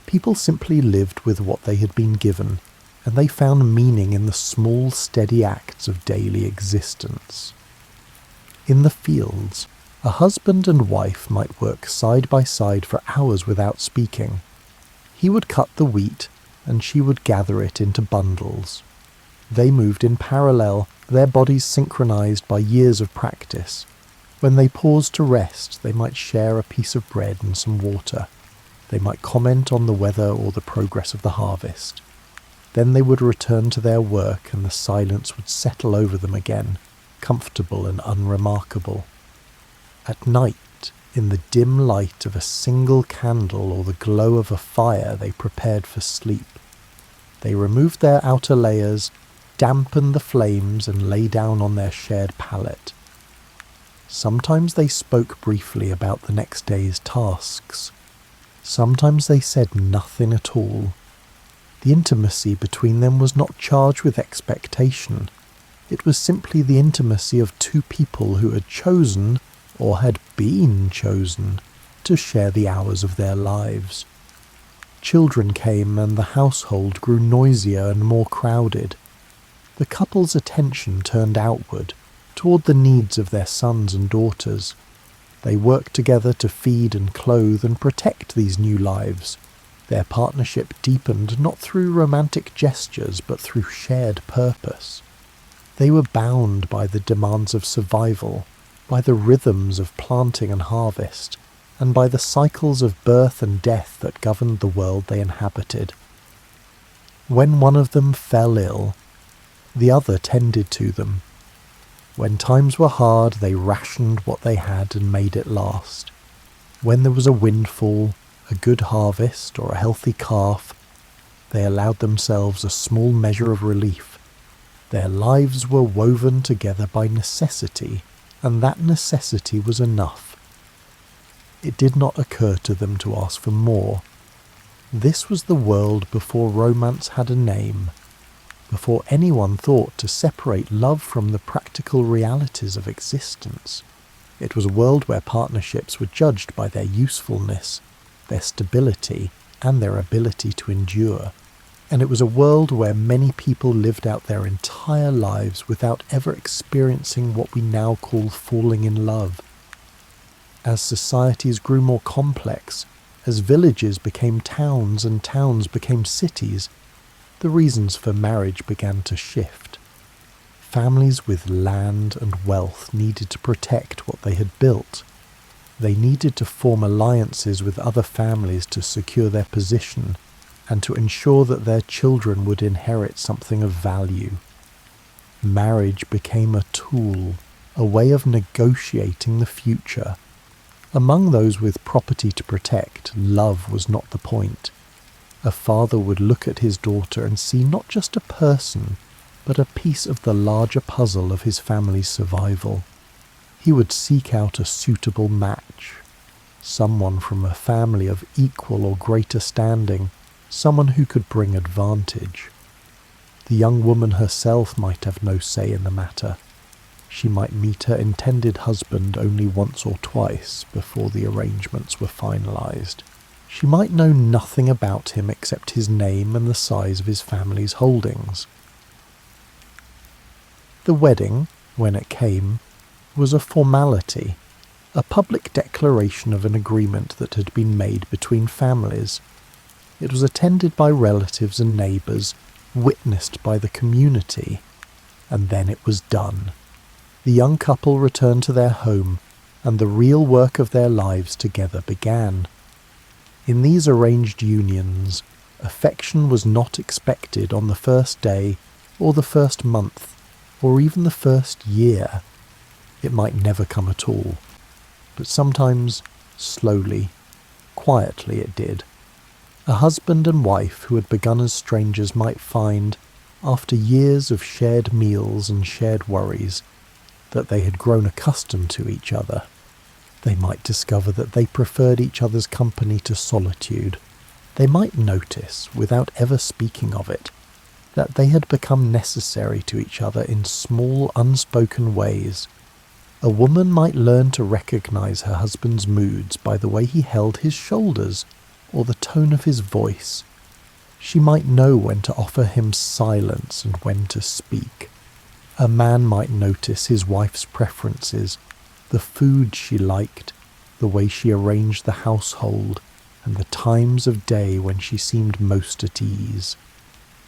People simply lived with what they had been given, and they found meaning in the small, steady acts of daily existence. In the fields, a husband and wife might work side by side for hours without speaking. He would cut the wheat, and she would gather it into bundles. They moved in parallel, their bodies synchronized by years of practice. When they paused to rest, they might share a piece of bread and some water. They might comment on the weather or the progress of the harvest. Then they would return to their work, and the silence would settle over them again, comfortable and unremarkable. At night, in the dim light of a single candle or the glow of a fire, they prepared for sleep. They removed their outer layers, dampened the flames, and lay down on their shared pallet. Sometimes they spoke briefly about the next day's tasks. Sometimes they said nothing at all. The intimacy between them was not charged with expectation. It was simply the intimacy of two people who had chosen, or had been chosen, to share the hours of their lives. Children came, and the household grew noisier and more crowded. The couple's attention turned outward, toward the needs of their sons and daughters. They worked together to feed and clothe and protect these new lives. Their partnership deepened not through romantic gestures, but through shared purpose. They were bound by the demands of survival, by the rhythms of planting and harvest, and by the cycles of birth and death that governed the world they inhabited. When one of them fell ill, the other tended to them. When times were hard, they rationed what they had and made it last. When there was a windfall, a good harvest, or a healthy calf, they allowed themselves a small measure of relief. Their lives were woven together by necessity, and that necessity was enough. It did not occur to them to ask for more. This was the world before romance had a name, before anyone thought to separate love from the practical realities of existence. It was a world where partnerships were judged by their usefulness, their stability, and their ability to endure. And it was a world where many people lived out their entire lives without ever experiencing what we now call falling in love. As societies grew more complex, as villages became towns and towns became cities, the reasons for marriage began to shift. Families with land and wealth needed to protect what they had built. They needed to form alliances with other families to secure their position and to ensure that their children would inherit something of value. Marriage became a tool, a way of negotiating the future. Among those with property to protect, love was not the point. A father would look at his daughter and see not just a person, but a piece of the larger puzzle of his family's survival. He would seek out a suitable match, someone from a family of equal or greater standing, someone who could bring advantage. The young woman herself might have no say in the matter. She might meet her intended husband only once or twice before the arrangements were finalized. She might know nothing about him except his name and the size of his family's holdings. The wedding, when it came, was a formality, a public declaration of an agreement that had been made between families. It was attended by relatives and neighbours, witnessed by the community, and then it was done. The young couple returned to their home, and the real work of their lives together began. In these arranged unions, affection was not expected on the first day, or the first month, or even the first year. It might never come at all, but sometimes, slowly, quietly it did. A husband and wife who had begun as strangers might find, after years of shared meals and shared worries, that they had grown accustomed to each other. They might discover that they preferred each other's company to solitude. They might notice, without ever speaking of it, that they had become necessary to each other in small, unspoken ways. A woman might learn to recognize her husband's moods by the way he held his shoulders or the tone of his voice. She might know when to offer him silence and when to speak. A man might notice his wife's preferences, the food she liked, the way she arranged the household, and the times of day when she seemed most at ease.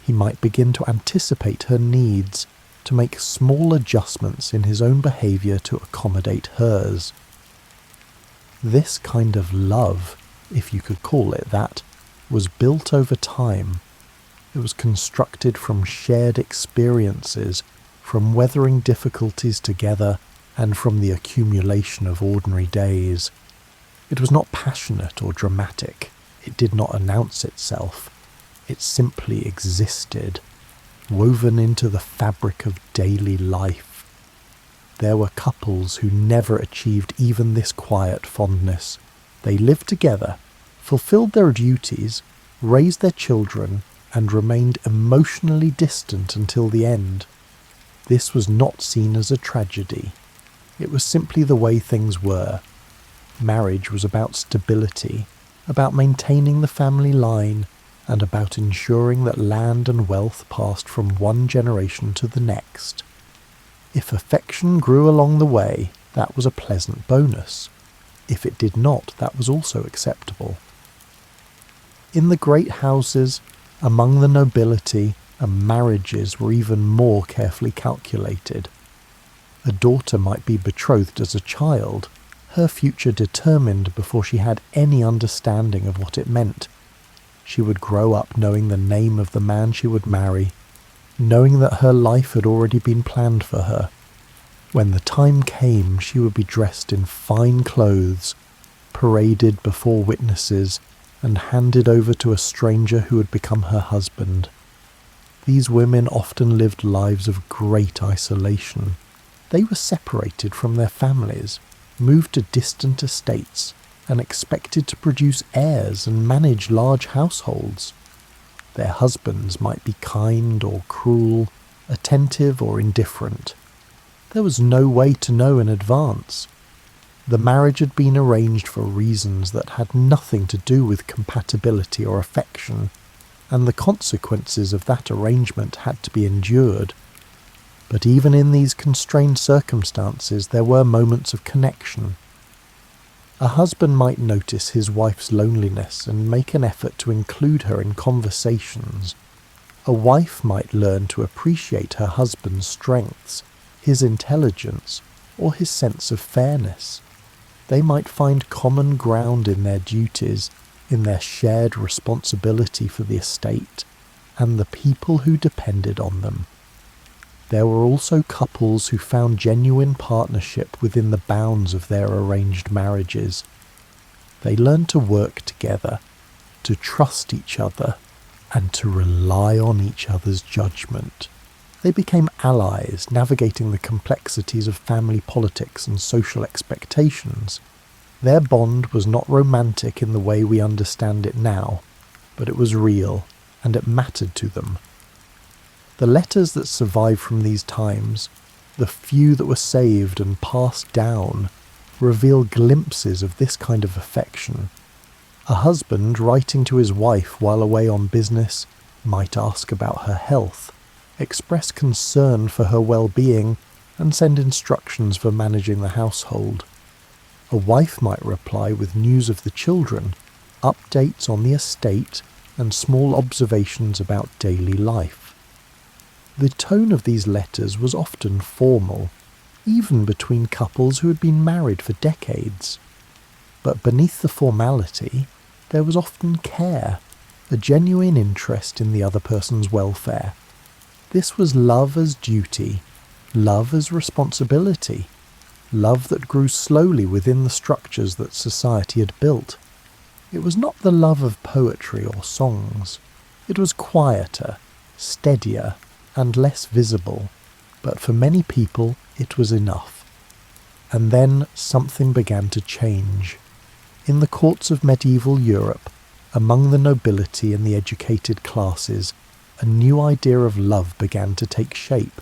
He might begin to anticipate her needs, to make small adjustments in his own behaviour to accommodate hers. This kind of love, if you could call it that, was built over time. It was constructed from shared experiences, from weathering difficulties together, and from the accumulation of ordinary days. It was not passionate or dramatic. It did not announce itself. It simply existed, woven into the fabric of daily life. There were couples who never achieved even this quiet fondness. They lived together, fulfilled their duties, raised their children, and remained emotionally distant until the end. This was not seen as a tragedy. It was simply the way things were. Marriage was about stability, about maintaining the family line, and about ensuring that land and wealth passed from one generation to the next. If affection grew along the way, that was a pleasant bonus. If it did not, that was also acceptable. In the great houses, among the nobility, marriages were even more carefully calculated. A daughter might be betrothed as a child, her future determined before she had any understanding of what it meant. She would grow up knowing the name of the man she would marry, knowing that her life had already been planned for her. When the time came, she would be dressed in fine clothes, paraded before witnesses and handed over to a stranger who had become her husband. These women often lived lives of great isolation. They were separated from their families, moved to distant estates, and expected to produce heirs and manage large households. Their husbands might be kind or cruel, attentive or indifferent. There was no way to know in advance. The marriage had been arranged for reasons that had nothing to do with compatibility or affection, and the consequences of that arrangement had to be endured. But even in these constrained circumstances there were moments of connection. A husband might notice his wife's loneliness and make an effort to include her in conversations. A wife might learn to appreciate her husband's strengths, his intelligence, or his sense of fairness. They might find common ground in their duties, in their shared responsibility for the estate, and the people who depended on them. There were also couples who found genuine partnership within the bounds of their arranged marriages. They learned to work together, to trust each other, and to rely on each other's judgment. They became allies, navigating the complexities of family politics and social expectations. Their bond was not romantic in the way we understand it now, but it was real, and it mattered to them. The letters that survived from these times, the few that were saved and passed down, reveal glimpses of this kind of affection. A husband writing to his wife while away on business might ask about her health, express concern for her well-being, and send instructions for managing the household. A wife might reply with news of the children, updates on the estate, and small observations about daily life. The tone of these letters was often formal, even between couples who had been married for decades. But beneath the formality, there was often care, a genuine interest in the other person's welfare. This was love as duty, love as responsibility, love that grew slowly within the structures that society had built. It was not the love of poetry or songs. It was quieter, steadier, and less visible, but for many people it was enough. And then something began to change. In the courts of medieval Europe, among the nobility and the educated classes, a new idea of love began to take shape.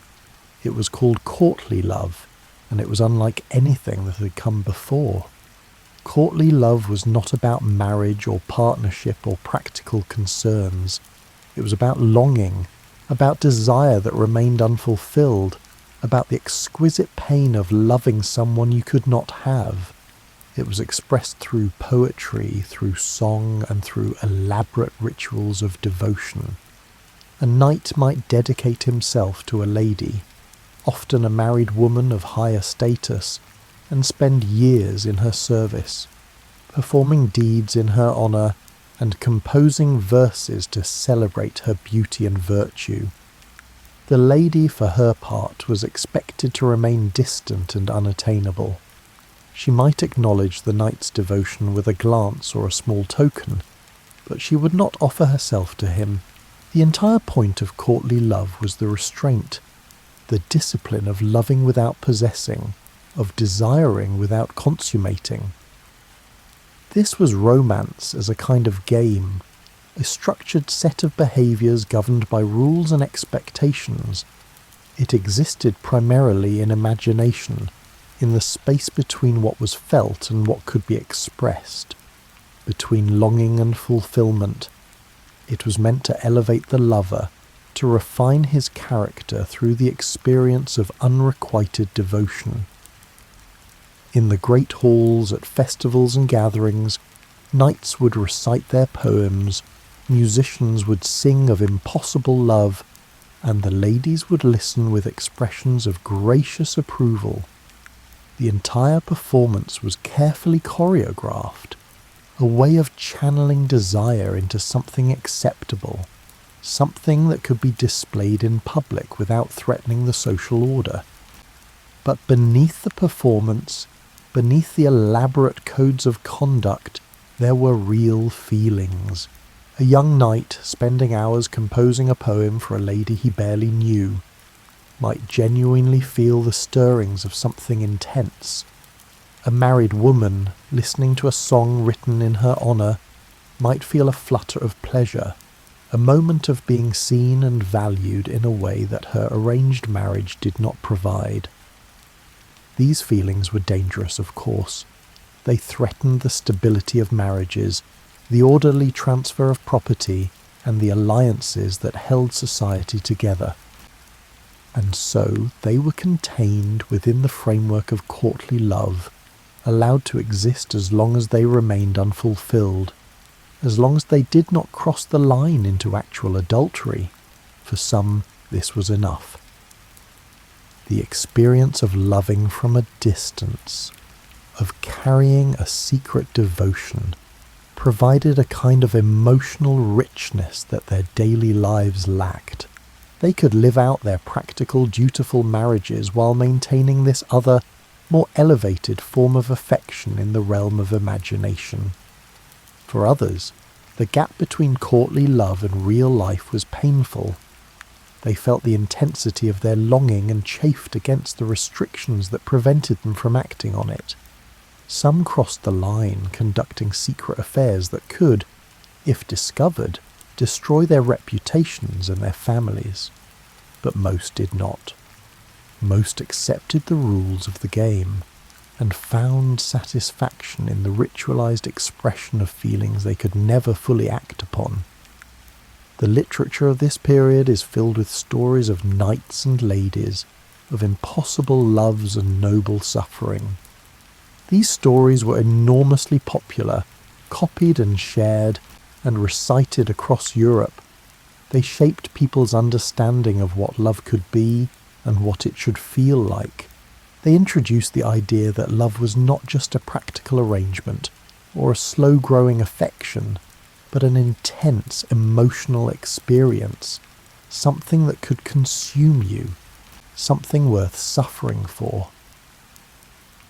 It was called courtly love, and it was unlike anything that had come before. Courtly love was not about marriage or partnership or practical concerns. It was about longing, about desire that remained unfulfilled, about the exquisite pain of loving someone you could not have. It was expressed through poetry, through song, and through elaborate rituals of devotion. A knight might dedicate himself to a lady, often a married woman of higher status, and spend years in her service, performing deeds in her honour and composing verses to celebrate her beauty and virtue. The lady, for her part, was expected to remain distant and unattainable. She might acknowledge the knight's devotion with a glance or a small token, but she would not offer herself to him. The entire point of courtly love was the restraint, the discipline of loving without possessing, of desiring without consummating. This was romance as a kind of game, a structured set of behaviours governed by rules and expectations. It existed primarily in imagination, in the space between what was felt and what could be expressed, between longing and fulfilment. It was meant to elevate the lover, to refine his character through the experience of unrequited devotion. In the great halls, at festivals and gatherings, knights would recite their poems, musicians would sing of impossible love, and the ladies would listen with expressions of gracious approval. The entire performance was carefully choreographed, a way of channeling desire into something acceptable, something that could be displayed in public without threatening the social order. But beneath the performance, Beneath the elaborate codes of conduct, there were real feelings. A young knight spending hours composing a poem for a lady he barely knew might genuinely feel the stirrings of something intense. A married woman listening to a song written in her honour might feel a flutter of pleasure, a moment of being seen and valued in a way that her arranged marriage did not provide. These feelings were dangerous, of course. They threatened the stability of marriages, the orderly transfer of property, and the alliances that held society together. And so they were contained within the framework of courtly love, allowed to exist as long as they remained unfulfilled, as long as they did not cross the line into actual adultery. For some, this was enough. The experience of loving from a distance, of carrying a secret devotion, provided a kind of emotional richness that their daily lives lacked. They could live out their practical, dutiful marriages while maintaining this other, more elevated form of affection in the realm of imagination. For others, the gap between courtly love and real life was painful. They felt the intensity of their longing and chafed against the restrictions that prevented them from acting on it. Some crossed the line, conducting secret affairs that could, if discovered, destroy their reputations and their families. But most did not. Most accepted the rules of the game, and found satisfaction in the ritualized expression of feelings they could never fully act upon. The literature of this period is filled with stories of knights and ladies, of impossible loves and noble suffering. These stories were enormously popular, copied and shared, and recited across Europe. They shaped people's understanding of what love could be and what it should feel like. They introduced the idea that love was not just a practical arrangement or a slow-growing affection, but an intense emotional experience, something that could consume you, something worth suffering for.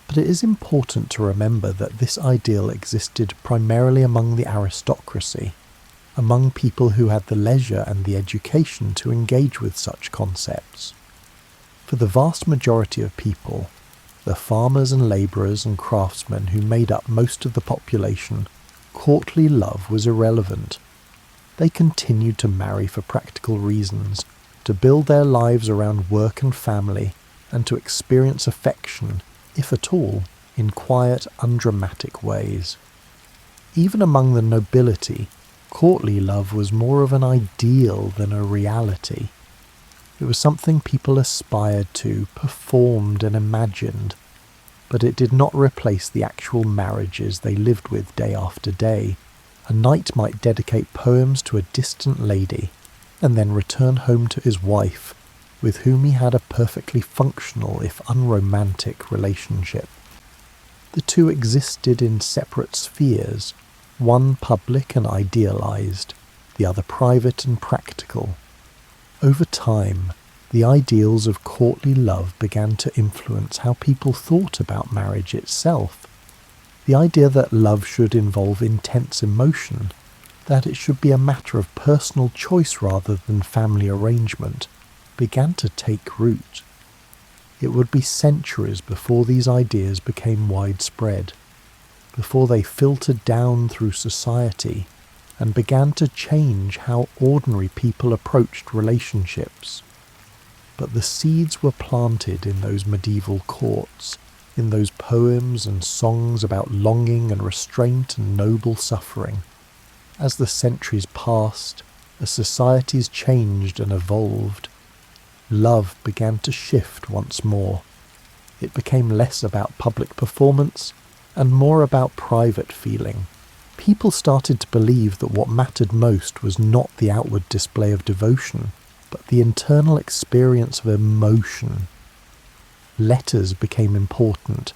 But it is important to remember that this ideal existed primarily among the aristocracy, among people who had the leisure and the education to engage with such concepts. For the vast majority of people, the farmers and labourers and craftsmen who made up most of the population, courtly love was irrelevant. They continued to marry for practical reasons, to build their lives around work and family, and to experience affection, if at all, in quiet, undramatic ways. Even among the nobility, courtly love was more of an ideal than a reality. It was something people aspired to, performed and imagined, but it did not replace the actual marriages they lived with day after day. A knight might dedicate poems to a distant lady, and then return home to his wife, with whom he had a perfectly functional, if unromantic, relationship. The two existed in separate spheres, one public and idealized, the other private and practical. Over time, the ideals of courtly love began to influence how people thought about marriage itself. The idea that love should involve intense emotion, that it should be a matter of personal choice rather than family arrangement, began to take root. It would be centuries before these ideas became widespread, before they filtered down through society and began to change how ordinary people approached relationships. But the seeds were planted in those medieval courts, in those poems and songs about longing and restraint and noble suffering. As the centuries passed, as societies changed and evolved, love began to shift once more. It became less about public performance and more about private feeling. People started to believe that what mattered most was not the outward display of devotion, but the internal experience of emotion. Letters became important.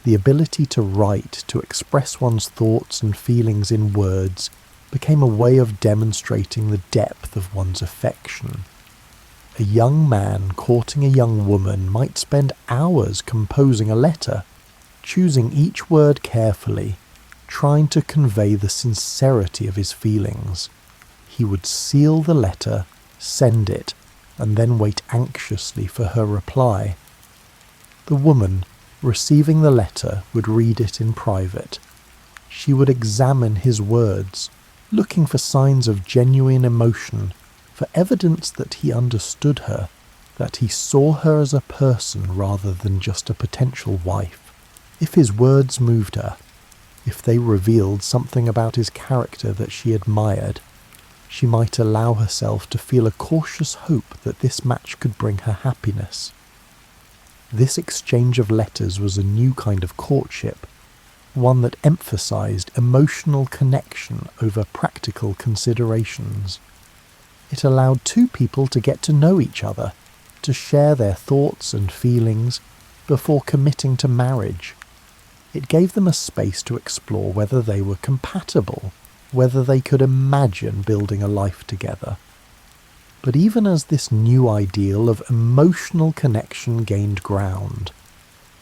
The ability to write, to express one's thoughts and feelings in words, became a way of demonstrating the depth of one's affection. A young man courting a young woman might spend hours composing a letter. choosing each word carefully, trying to convey the sincerity of his feelings. He would seal the letter, send it, and then wait anxiously for her reply. The woman, receiving the letter, would read it in private. She would examine his words, looking for signs of genuine emotion, for evidence that he understood her, that he saw her as a person rather than just a potential wife. If his words moved her, if they revealed something about his character that she admired, she might allow herself to feel a cautious hope that this match could bring her happiness. This exchange of letters was a new kind of courtship, one that emphasized emotional connection over practical considerations. It allowed two people to get to know each other, to share their thoughts and feelings before committing to marriage. It gave them a space to explore whether they were compatible, whether they could imagine building a life together. But even as this new ideal of emotional connection gained ground,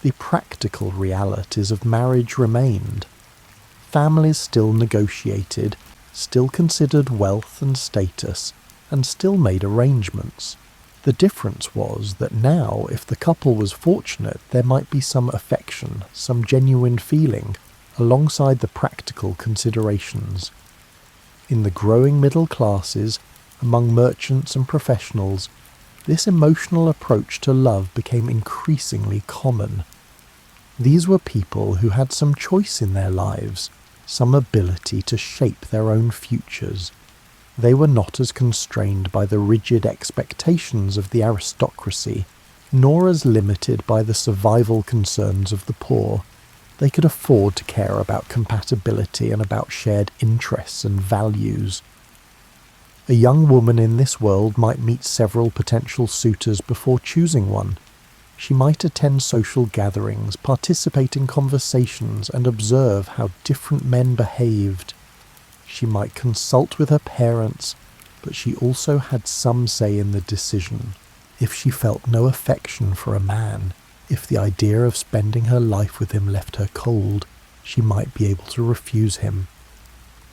the practical realities of marriage remained. Families still negotiated, still considered wealth and status, and still made arrangements. The difference was that now, if the couple was fortunate, there might be some affection, some genuine feeling, alongside the practical considerations. In the growing middle classes, among merchants and professionals, this emotional approach to love became increasingly common. These were people who had some choice in their lives, some ability to shape their own futures. They were not as constrained by the rigid expectations of the aristocracy, nor as limited by the survival concerns of the poor. They could afford to care about compatibility and about shared interests and values. A young woman in this world might meet several potential suitors before choosing one. She might attend social gatherings, participate in conversations, and observe how different men behaved. She might consult with her parents, but she also had some say in the decision. If she felt no affection for a man, if the idea of spending her life with him left her cold, she might be able to refuse him.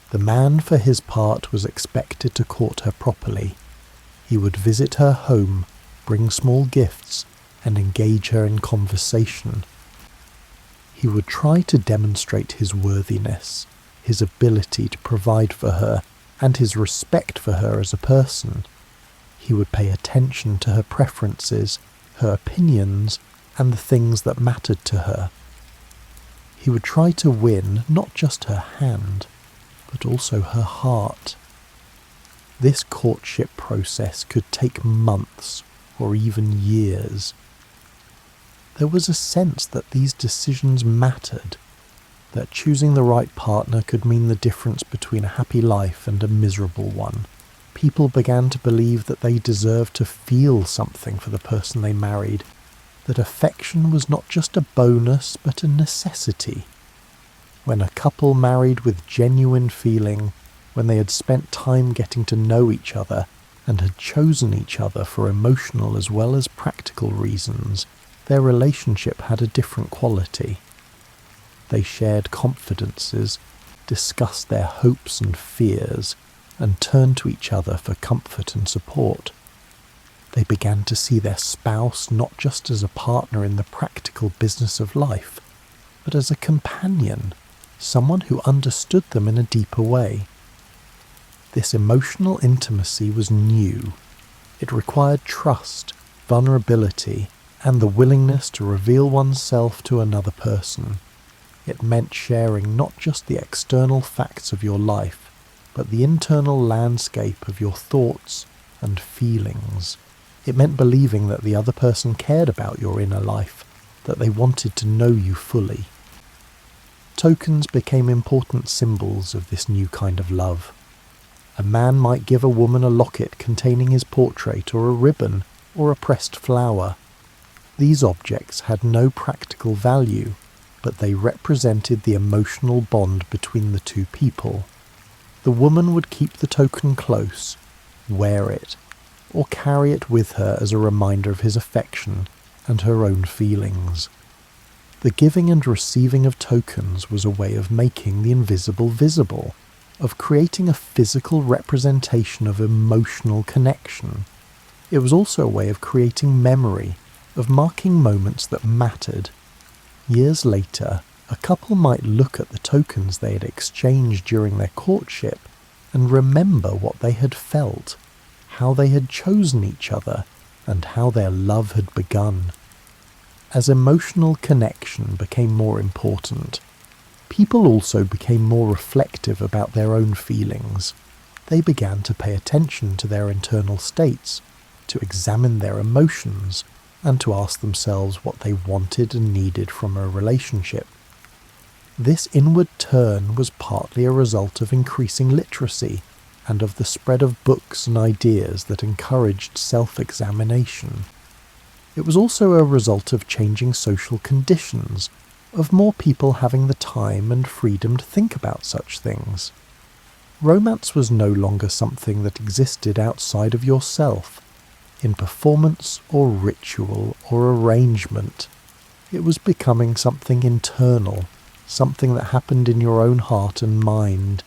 The man, for his part, was expected to court her properly. He would visit her home, bring small gifts, and engage her in conversation. He would try to demonstrate his worthiness, his ability to provide for her, and his respect for her as a person. He would pay attention to her preferences, her opinions, and the things that mattered to her. He would try to win not just her hand, but also her heart. This courtship process could take months or even years. There was a sense that these decisions mattered, that choosing the right partner could mean the difference between a happy life and a miserable one. People began to believe that they deserved to feel something for the person they married, that affection was not just a bonus but a necessity. When a couple married with genuine feeling, when they had spent time getting to know each other and had chosen each other for emotional as well as practical reasons, their relationship had a different quality. They shared confidences, discussed their hopes and fears, and turned to each other for comfort and support. They began to see their spouse not just as a partner in the practical business of life, but as a companion, someone who understood them in a deeper way. This emotional intimacy was new. It required trust, vulnerability, and the willingness to reveal oneself to another person. It meant sharing not just the external facts of your life, but the internal landscape of your thoughts and feelings. It meant believing that the other person cared about your inner life, that they wanted to know you fully. Tokens became important symbols of this new kind of love. A man might give a woman a locket containing his portrait, or a ribbon, or a pressed flower. These objects had no practical value, but they represented the emotional bond between the two people. The woman would keep the token close, wear it, or carry it with her as a reminder of his affection and her own feelings. The giving and receiving of tokens was a way of making the invisible visible, of creating a physical representation of emotional connection. It was also a way of creating memory, of marking moments that mattered. Years later, a couple might look at the tokens they had exchanged during their courtship and remember what they had felt, how they had chosen each other, and how their love had begun. As emotional connection became more important, people also became more reflective about their own feelings. They began to pay attention to their internal states, to examine their emotions, and to ask themselves what they wanted and needed from a relationship. This inward turn was partly a result of increasing literacy and of the spread of books and ideas that encouraged self-examination. It was also a result of changing social conditions, of more people having the time and freedom to think about such things. Romance was no longer something that existed outside of yourself, in performance or ritual or arrangement. It was becoming something internal, something that happened in your own heart and mind.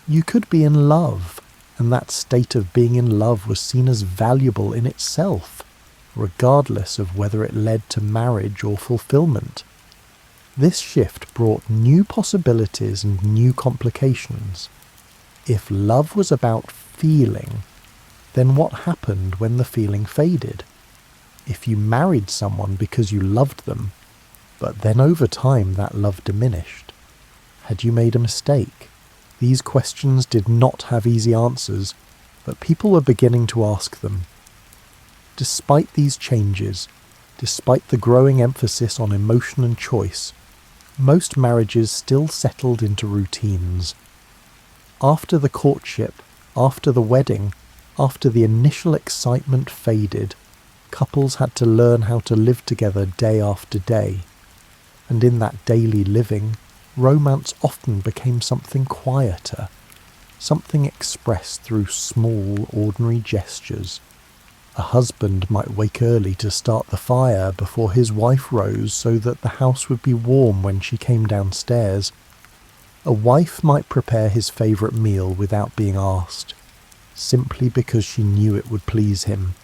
You could be in love, and that state of being in love was seen as valuable in itself, regardless of whether it led to marriage or fulfillment. This shift brought new possibilities and new complications. If love was about feeling, then what happened when the feeling faded? If you married someone because you loved them, but then over time that love diminished, had you made a mistake? These questions did not have easy answers, but people were beginning to ask them. Despite these changes, despite the growing emphasis on emotion and choice, most marriages still settled into routines. After the courtship, after the wedding, after the initial excitement faded, couples had to learn how to live together day after day. And in that daily living, romance often became something quieter, something expressed through small, ordinary gestures. A husband might wake early to start the fire before his wife rose so that the house would be warm when she came downstairs. A wife might prepare his favourite meal without being asked, simply because she knew it would please him.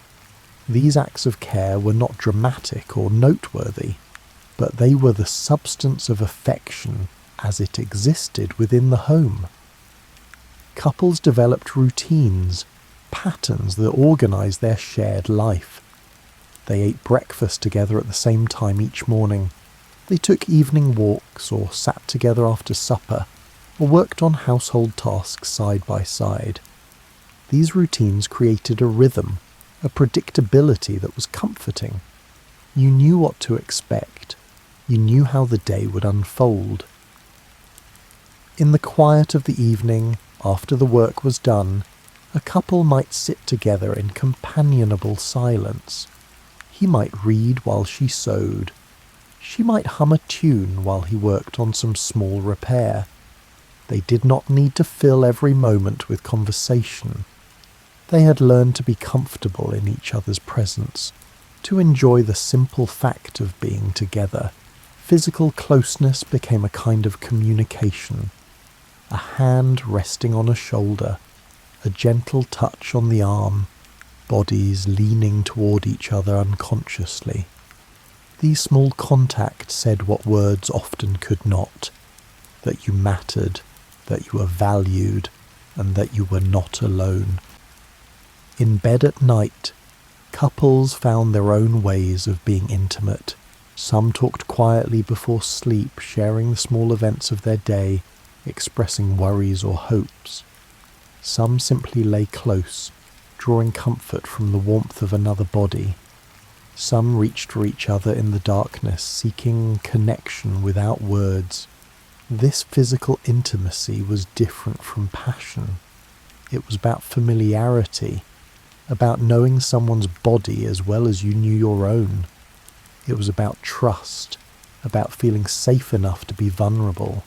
These acts of care were not dramatic or noteworthy, but they were the substance of affection as it existed within the home. Couples developed routines, patterns that organised their shared life. They ate breakfast together at the same time each morning. They took evening walks or sat together after supper, or worked on household tasks side by side. These routines created a rhythm, a predictability that was comforting. You knew what to expect. You knew how the day would unfold. In the quiet of the evening, after the work was done, a couple might sit together in companionable silence. He might read while she sewed. She might hum a tune while he worked on some small repair. They did not need to fill every moment with conversation. They had learned to be comfortable in each other's presence, to enjoy the simple fact of being together. Physical closeness became a kind of communication. A hand resting on a shoulder, a gentle touch on the arm, bodies leaning toward each other unconsciously. These small contacts said what words often could not, that you mattered, that you were valued, and that you were not alone. In bed at night, couples found their own ways of being intimate. Some talked quietly before sleep, sharing the small events of their day, expressing worries or hopes. Some simply lay close, drawing comfort from the warmth of another body. Some reached for each other in the darkness, seeking connection without words. This physical intimacy was different from passion. It was about familiarity, about knowing someone's body as well as you knew your own. It was about trust, about feeling safe enough to be vulnerable.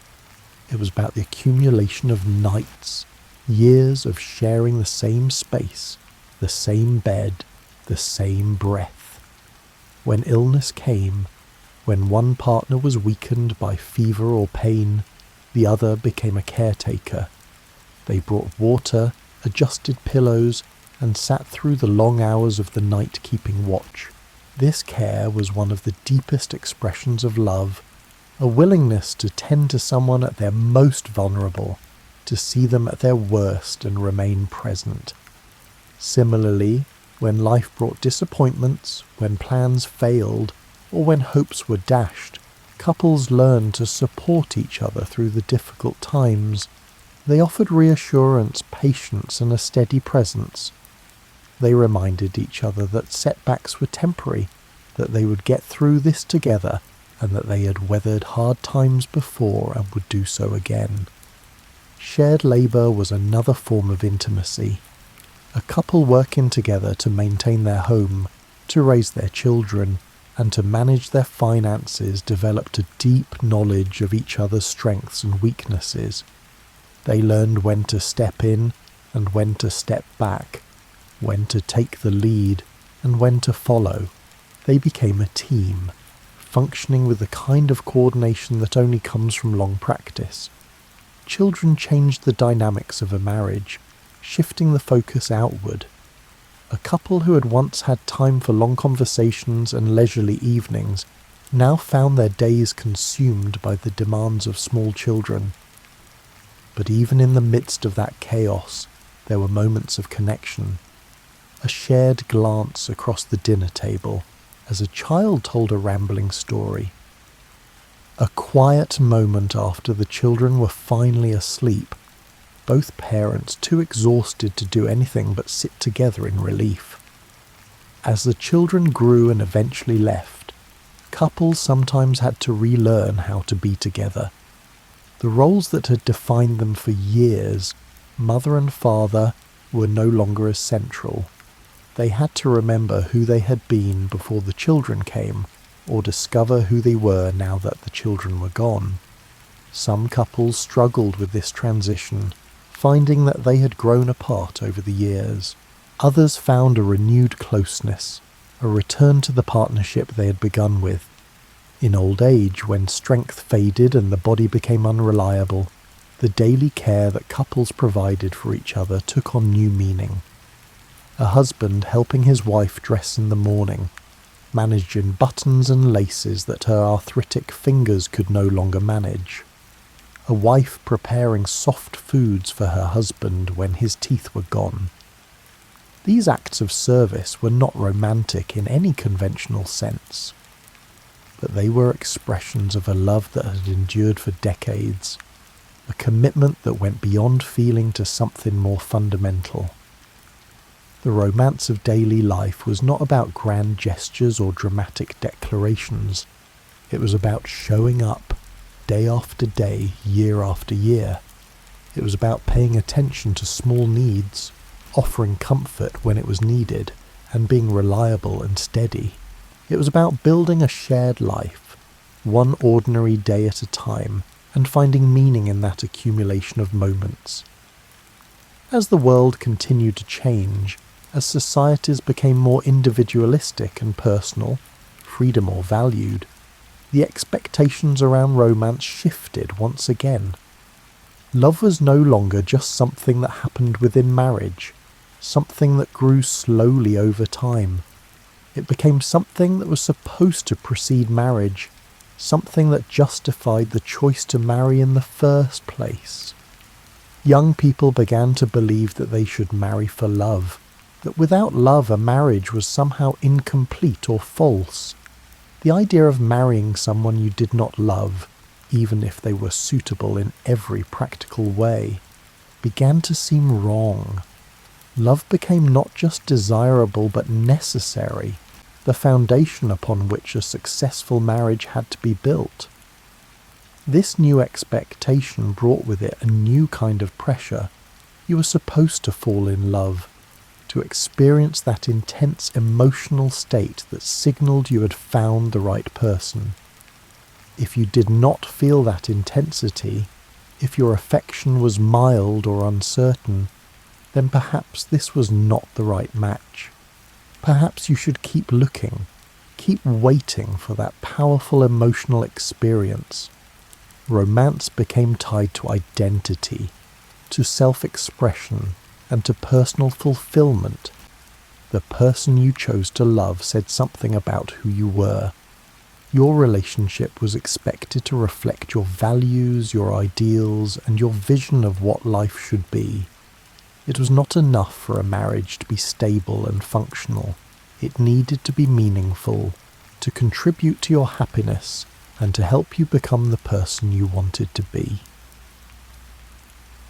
It was about the accumulation of nights, years of sharing the same space, the same bed, the same breath. When illness came, When one partner was weakened by fever or pain, the other became a caretaker. They brought water, adjusted pillows, and sat through the long hours of the night keeping watch. This care was one of the deepest expressions of love, a willingness to tend to someone at their most vulnerable, to see them at their worst and remain present. Similarly, when life brought disappointments, when plans failed, or when hopes were dashed, couples learned to support each other through the difficult times. They offered reassurance, patience, and a steady presence. They reminded each other that setbacks were temporary, that they would get through this together, and that they had weathered hard times before and would do so again. Shared labour was another form of intimacy. A couple working together to maintain their home, to raise their children, and to manage their finances developed a deep knowledge of each other's strengths and weaknesses. They learned when to step in and when to step back, when to take the lead and when to follow. They became a team, functioning with the kind of coordination that only comes from long practice. Children changed the dynamics of a marriage, shifting the focus outward. A couple who had once had time for long conversations and leisurely evenings now found their days consumed by the demands of small children. But even in the midst of that chaos, there were moments of connection. A shared glance across the dinner table as a child told a rambling story. A quiet moment after the children were finally asleep, both parents too exhausted to do anything but sit together in relief. As the children grew and eventually left, couples sometimes had to relearn how to be together. The roles that had defined them for years, mother and father, were no longer as central. They had to remember who they had been before the children came, or discover who they were now that the children were gone. Some couples struggled with this transition, finding that they had grown apart over the years. Others found a renewed closeness, a return to the partnership they had begun with. In old age, when strength faded and the body became unreliable, the daily care that couples provided for each other took on new meaning. A husband helping his wife dress in the morning, managing buttons and laces that her arthritic fingers could no longer manage. A wife preparing soft foods for her husband when his teeth were gone. These acts of service were not romantic in any conventional sense, but they were expressions of a love that had endured for decades, a commitment that went beyond feeling to something more fundamental. The romance of daily life was not about grand gestures or dramatic declarations. It was about showing up, day after day, year after year. It was about paying attention to small needs, offering comfort when it was needed, and being reliable and steady. It was about building a shared life, one ordinary day at a time, and finding meaning in that accumulation of moments. As the world continued to change, as societies became more individualistic and personal, freedom more valued, the expectations around romance shifted once again. Love was no longer just something that happened within marriage, something that grew slowly over time. It became something that was supposed to precede marriage, something that justified the choice to marry in the first place. Young people began to believe that they should marry for love, that without love a marriage was somehow incomplete or false. The idea of marrying someone you did not love, even if they were suitable in every practical way, began to seem wrong. Love became not just desirable but necessary, the foundation upon which a successful marriage had to be built. This new expectation brought with it a new kind of pressure. You were supposed to fall in love, to experience that intense emotional state that signaled you had found the right person. If you did not feel that intensity, if your affection was mild or uncertain, then perhaps this was not the right match. Perhaps you should keep looking. Keep waiting for that powerful emotional experience. Romance became tied to identity, to self-expression, and to personal fulfillment. The person you chose to love said something about who you were. Your relationship was expected to reflect your values, your ideals, and your vision of what life should be. It was not enough for a marriage to be stable and functional. It needed to be meaningful, to contribute to your happiness, and to help you become the person you wanted to be.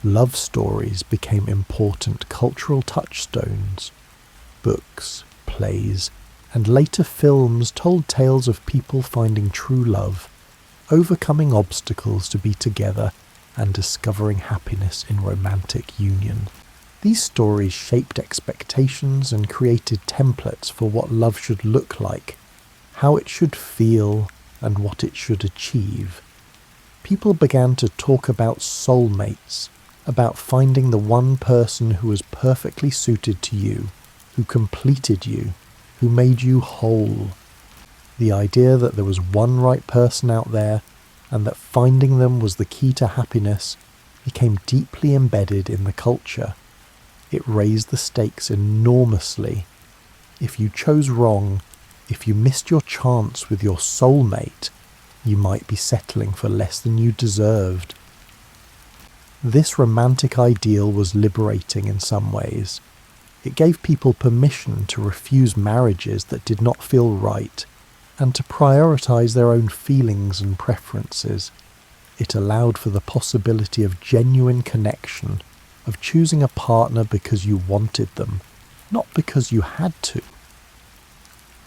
Love stories became important cultural touchstones. Books, plays, and later films told tales of people finding true love, overcoming obstacles to be together, and discovering happiness in romantic union. These stories shaped expectations and created templates for what love should look like, how it should feel, and what it should achieve. People began to talk about soulmates, about finding the one person who was perfectly suited to you, who completed you, who made you whole. The idea that there was one right person out there, and that finding them was the key to happiness, became deeply embedded in the culture. It raised the stakes enormously. If you chose wrong, if you missed your chance with your soulmate, you might be settling for less than you deserved. This romantic ideal was liberating in some ways. It gave people permission to refuse marriages that did not feel right, and to prioritize their own feelings and preferences. It allowed for the possibility of genuine connection, of choosing a partner because you wanted them, not because you had to.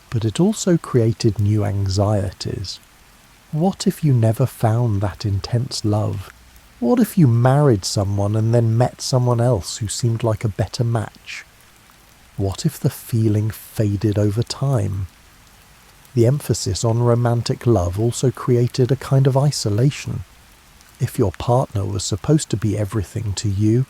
But it also created new anxieties. What if you never found that intense love? What if you married someone and then met someone else who seemed like a better match? What if the feeling faded over time? The emphasis on romantic love also created a kind of isolation. If your partner was supposed to be everything to you,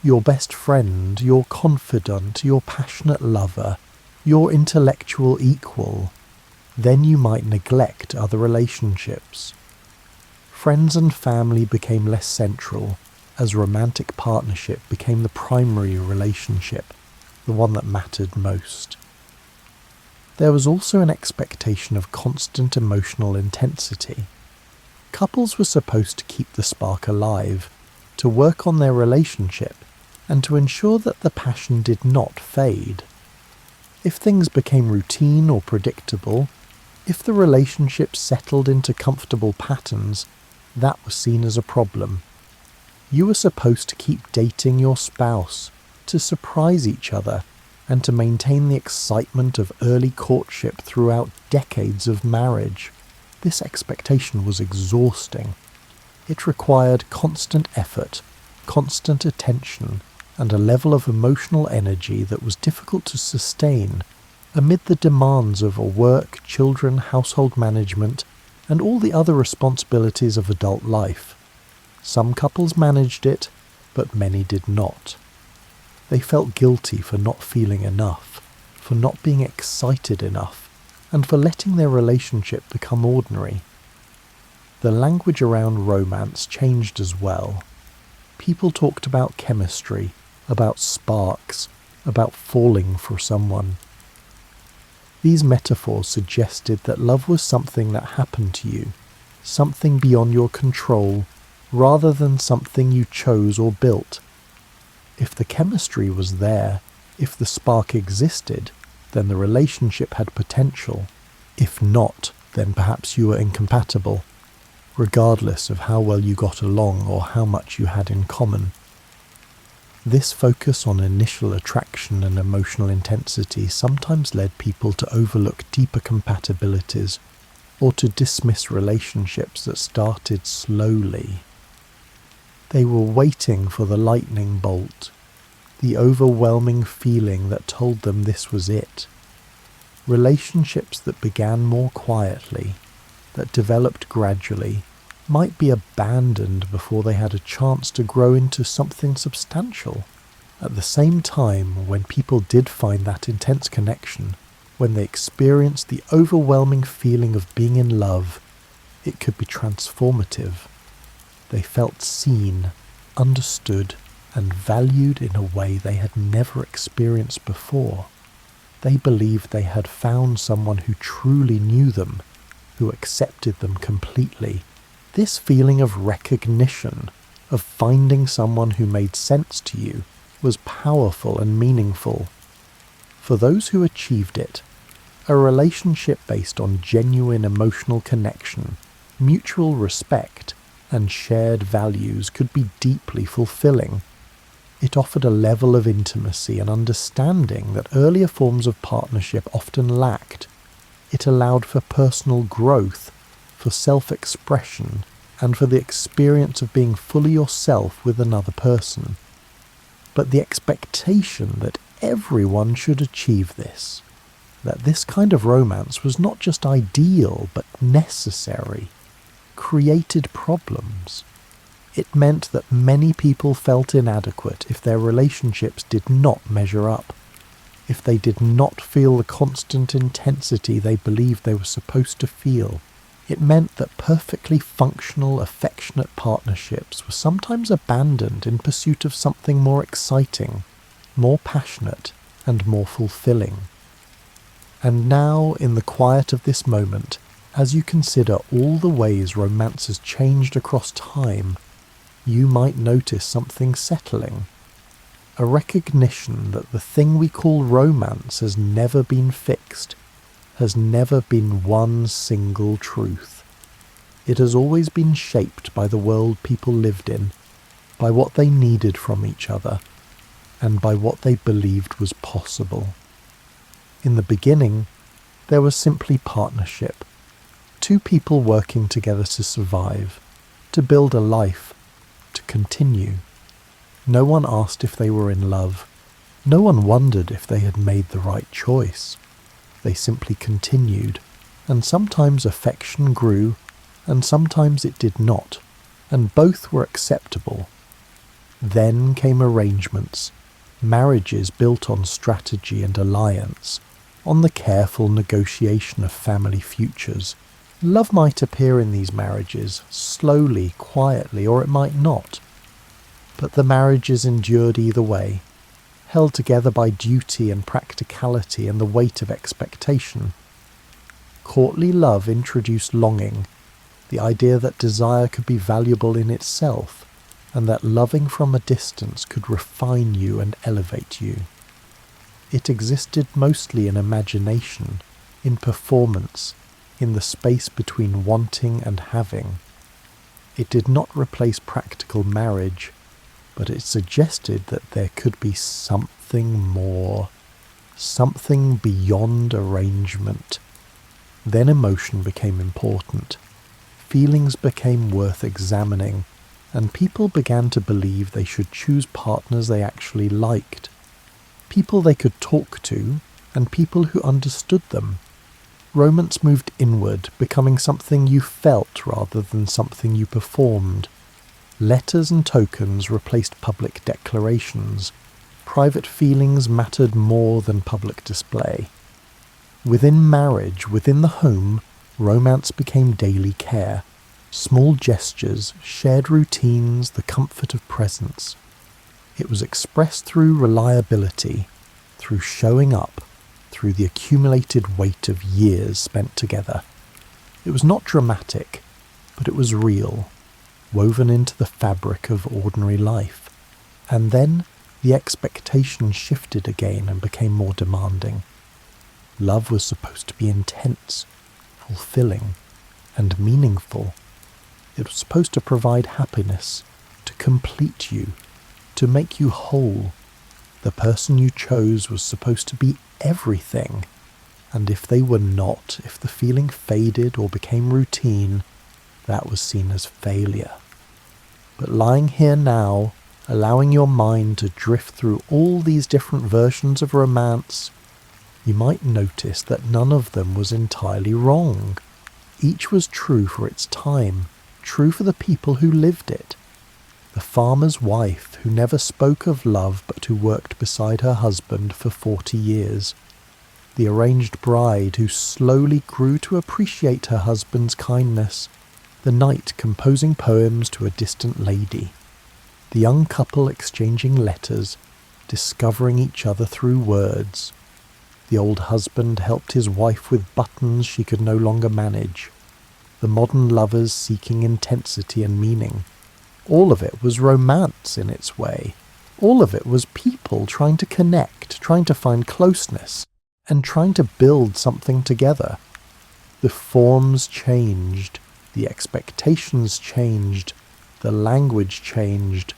your best friend, your confidant, your passionate lover, your intellectual equal, then you might neglect other relationships. Friends and family became less central, as romantic partnership became the primary relationship, the one that mattered most. There was also an expectation of constant emotional intensity. Couples were supposed to keep the spark alive, to work on their relationship, and to ensure that the passion did not fade. If things became routine or predictable, if the relationship settled into comfortable patterns, that was seen as a problem. You were supposed to keep dating your spouse, to surprise each other, and to maintain the excitement of early courtship throughout decades of marriage. This expectation was exhausting. It required constant effort, constant attention, and a level of emotional energy that was difficult to sustain amid the demands of work, children, household management, and all the other responsibilities of adult life. Some couples managed it, but many did not. They felt guilty for not feeling enough, for not being excited enough, and for letting their relationship become ordinary. The language around romance changed as well. People talked about chemistry, about sparks, about falling for someone. These metaphors suggested that love was something that happened to you, something beyond your control, rather than something you chose or built. If the chemistry was there, if the spark existed, then the relationship had potential. If not, then perhaps you were incompatible, regardless of how well you got along or how much you had in common. This focus on initial attraction and emotional intensity sometimes led people to overlook deeper compatibilities or to dismiss relationships that started slowly. They were waiting for the lightning bolt, the overwhelming feeling that told them this was it. Relationships that began more quietly, that developed gradually, might be abandoned before they had a chance to grow into something substantial. At the same time, when people did find that intense connection, when they experienced the overwhelming feeling of being in love, it could be transformative. They felt seen, understood, and valued in a way they had never experienced before. They believed they had found someone who truly knew them, who accepted them completely. This feeling of recognition, of finding someone who made sense to you, was powerful and meaningful. For those who achieved it, a relationship based on genuine emotional connection, mutual respect, and shared values could be deeply fulfilling. It offered a level of intimacy and understanding that earlier forms of partnership often lacked. It allowed for personal growth, for self-expression, and for the experience of being fully yourself with another person. But the expectation that everyone should achieve this, that this kind of romance was not just ideal but necessary, created problems. It meant that many people felt inadequate if their relationships did not measure up, if they did not feel the constant intensity they believed they were supposed to feel. It meant that perfectly functional, affectionate partnerships were sometimes abandoned in pursuit of something more exciting, more passionate, and more fulfilling. And now, in the quiet of this moment, as you consider all the ways romance has changed across time, you might notice something settling. A recognition that the thing we call romance has never been fixed, has never been one single truth. It has always been shaped by the world people lived in, by what they needed from each other, and by what they believed was possible. In the beginning, there was simply partnership. Two people working together to survive, to build a life, to continue. No one asked if they were in love. No one wondered if they had made the right choice. They simply continued, and sometimes affection grew, and sometimes it did not, and both were acceptable. Then came arrangements, marriages built on strategy and alliance, on the careful negotiation of family futures. Love might appear in these marriages, slowly, quietly, or it might not. But the marriages endured either way, held together by duty and practicality and the weight of expectation. Courtly love introduced longing, the idea that desire could be valuable in itself, and that loving from a distance could refine you and elevate you. It existed mostly in imagination, in performance, in the space between wanting and having. It did not replace practical marriage, but it suggested that there could be something more, something beyond arrangement. Then emotion became important. Feelings became worth examining, and people began to believe they should choose partners they actually liked, people they could talk to, and people who understood them. Romance moved inward, becoming something you felt rather than something you performed. Letters and tokens replaced public declarations. Private feelings mattered more than public display. Within marriage, within the home, romance became daily care. Small gestures, shared routines, the comfort of presence. It was expressed through reliability, through showing up, through the accumulated weight of years spent together. It was not dramatic, but it was real, woven into the fabric of ordinary life. And then the expectation shifted again and became more demanding. Love was supposed to be intense, fulfilling, and meaningful. It was supposed to provide happiness, to complete you, to make you whole. The person you chose was supposed to be everything, and if they were not, if the feeling faded or became routine, that was seen as failure. But lying here now, allowing your mind to drift through all these different versions of romance, you might notice that none of them was entirely wrong. Each was true for its time, true for the people who lived it. The farmer's wife who never spoke of love but who worked beside her husband for 40 years. the arranged bride who slowly grew to appreciate her husband's kindness, the knight composing poems to a distant lady, the young couple exchanging letters, discovering each other through words. The old husband helped his wife with buttons she could no longer manage. The modern lovers seeking intensity and meaning. All of it was romance in its way. All of it was people trying to connect, trying to find closeness, and trying to build something together. The forms changed, the expectations changed, the language changed,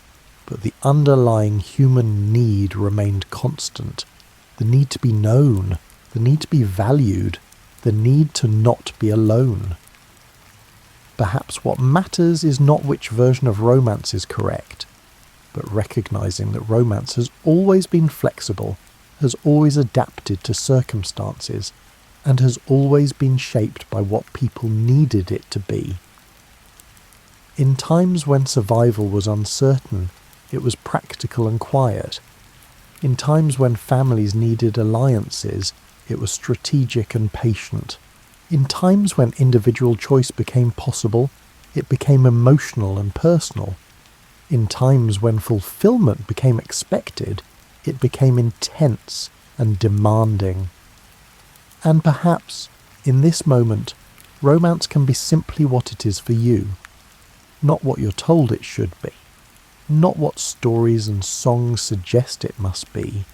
but the underlying human need remained constant. The need to be known, the need to be valued, the need to not be alone. Perhaps what matters is not which version of romance is correct, but recognizing that romance has always been flexible, has always adapted to circumstances, and has always been shaped by what people needed it to be. In times when survival was uncertain, it was practical and quiet. In times when families needed alliances, it was strategic and patient. In times when individual choice became possible, it became emotional and personal. In times when fulfillment became expected, it became intense and demanding. And perhaps, in this moment, romance can be simply what it is for you, not what you're told it should be, not what stories and songs suggest it must be,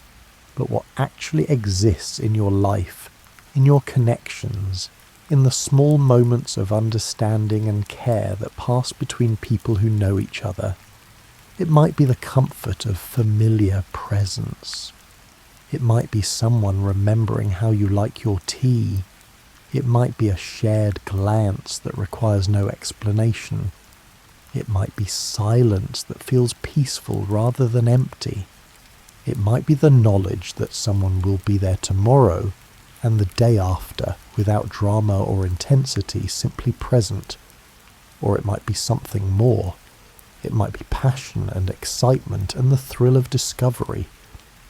but what actually exists in your life, in your connections, in the small moments of understanding and care that pass between people who know each other. It might be the comfort of familiar presence. It might be someone remembering how you like your tea. It might be a shared glance that requires no explanation. It might be silence that feels peaceful rather than empty. It might be the knowledge that someone will be there tomorrow and the day after without drama or intensity, simply present. Or it might be something more. It might be passion and excitement and the thrill of discovery.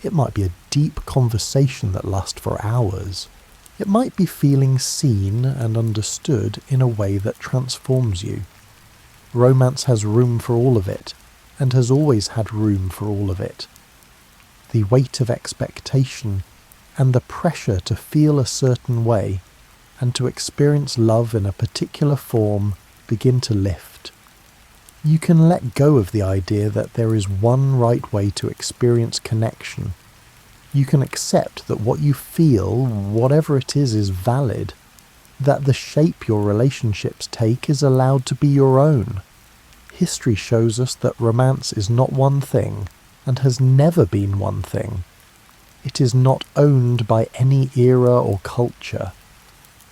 It might be a deep conversation that lasts for hours. It might be feeling seen and understood in a way that transforms you. Romance has room for all of it, and has always had room for all of it. The weight of expectation, and the pressure to feel a certain way, and to experience love in a particular form, begin to lift. You can let go of the idea that there is one right way to experience connection. You can accept that what you feel, whatever it is valid, that the shape your relationships take is allowed to be your own. History shows us that romance is not one thing, and has never been one thing. It is not owned by any era or culture.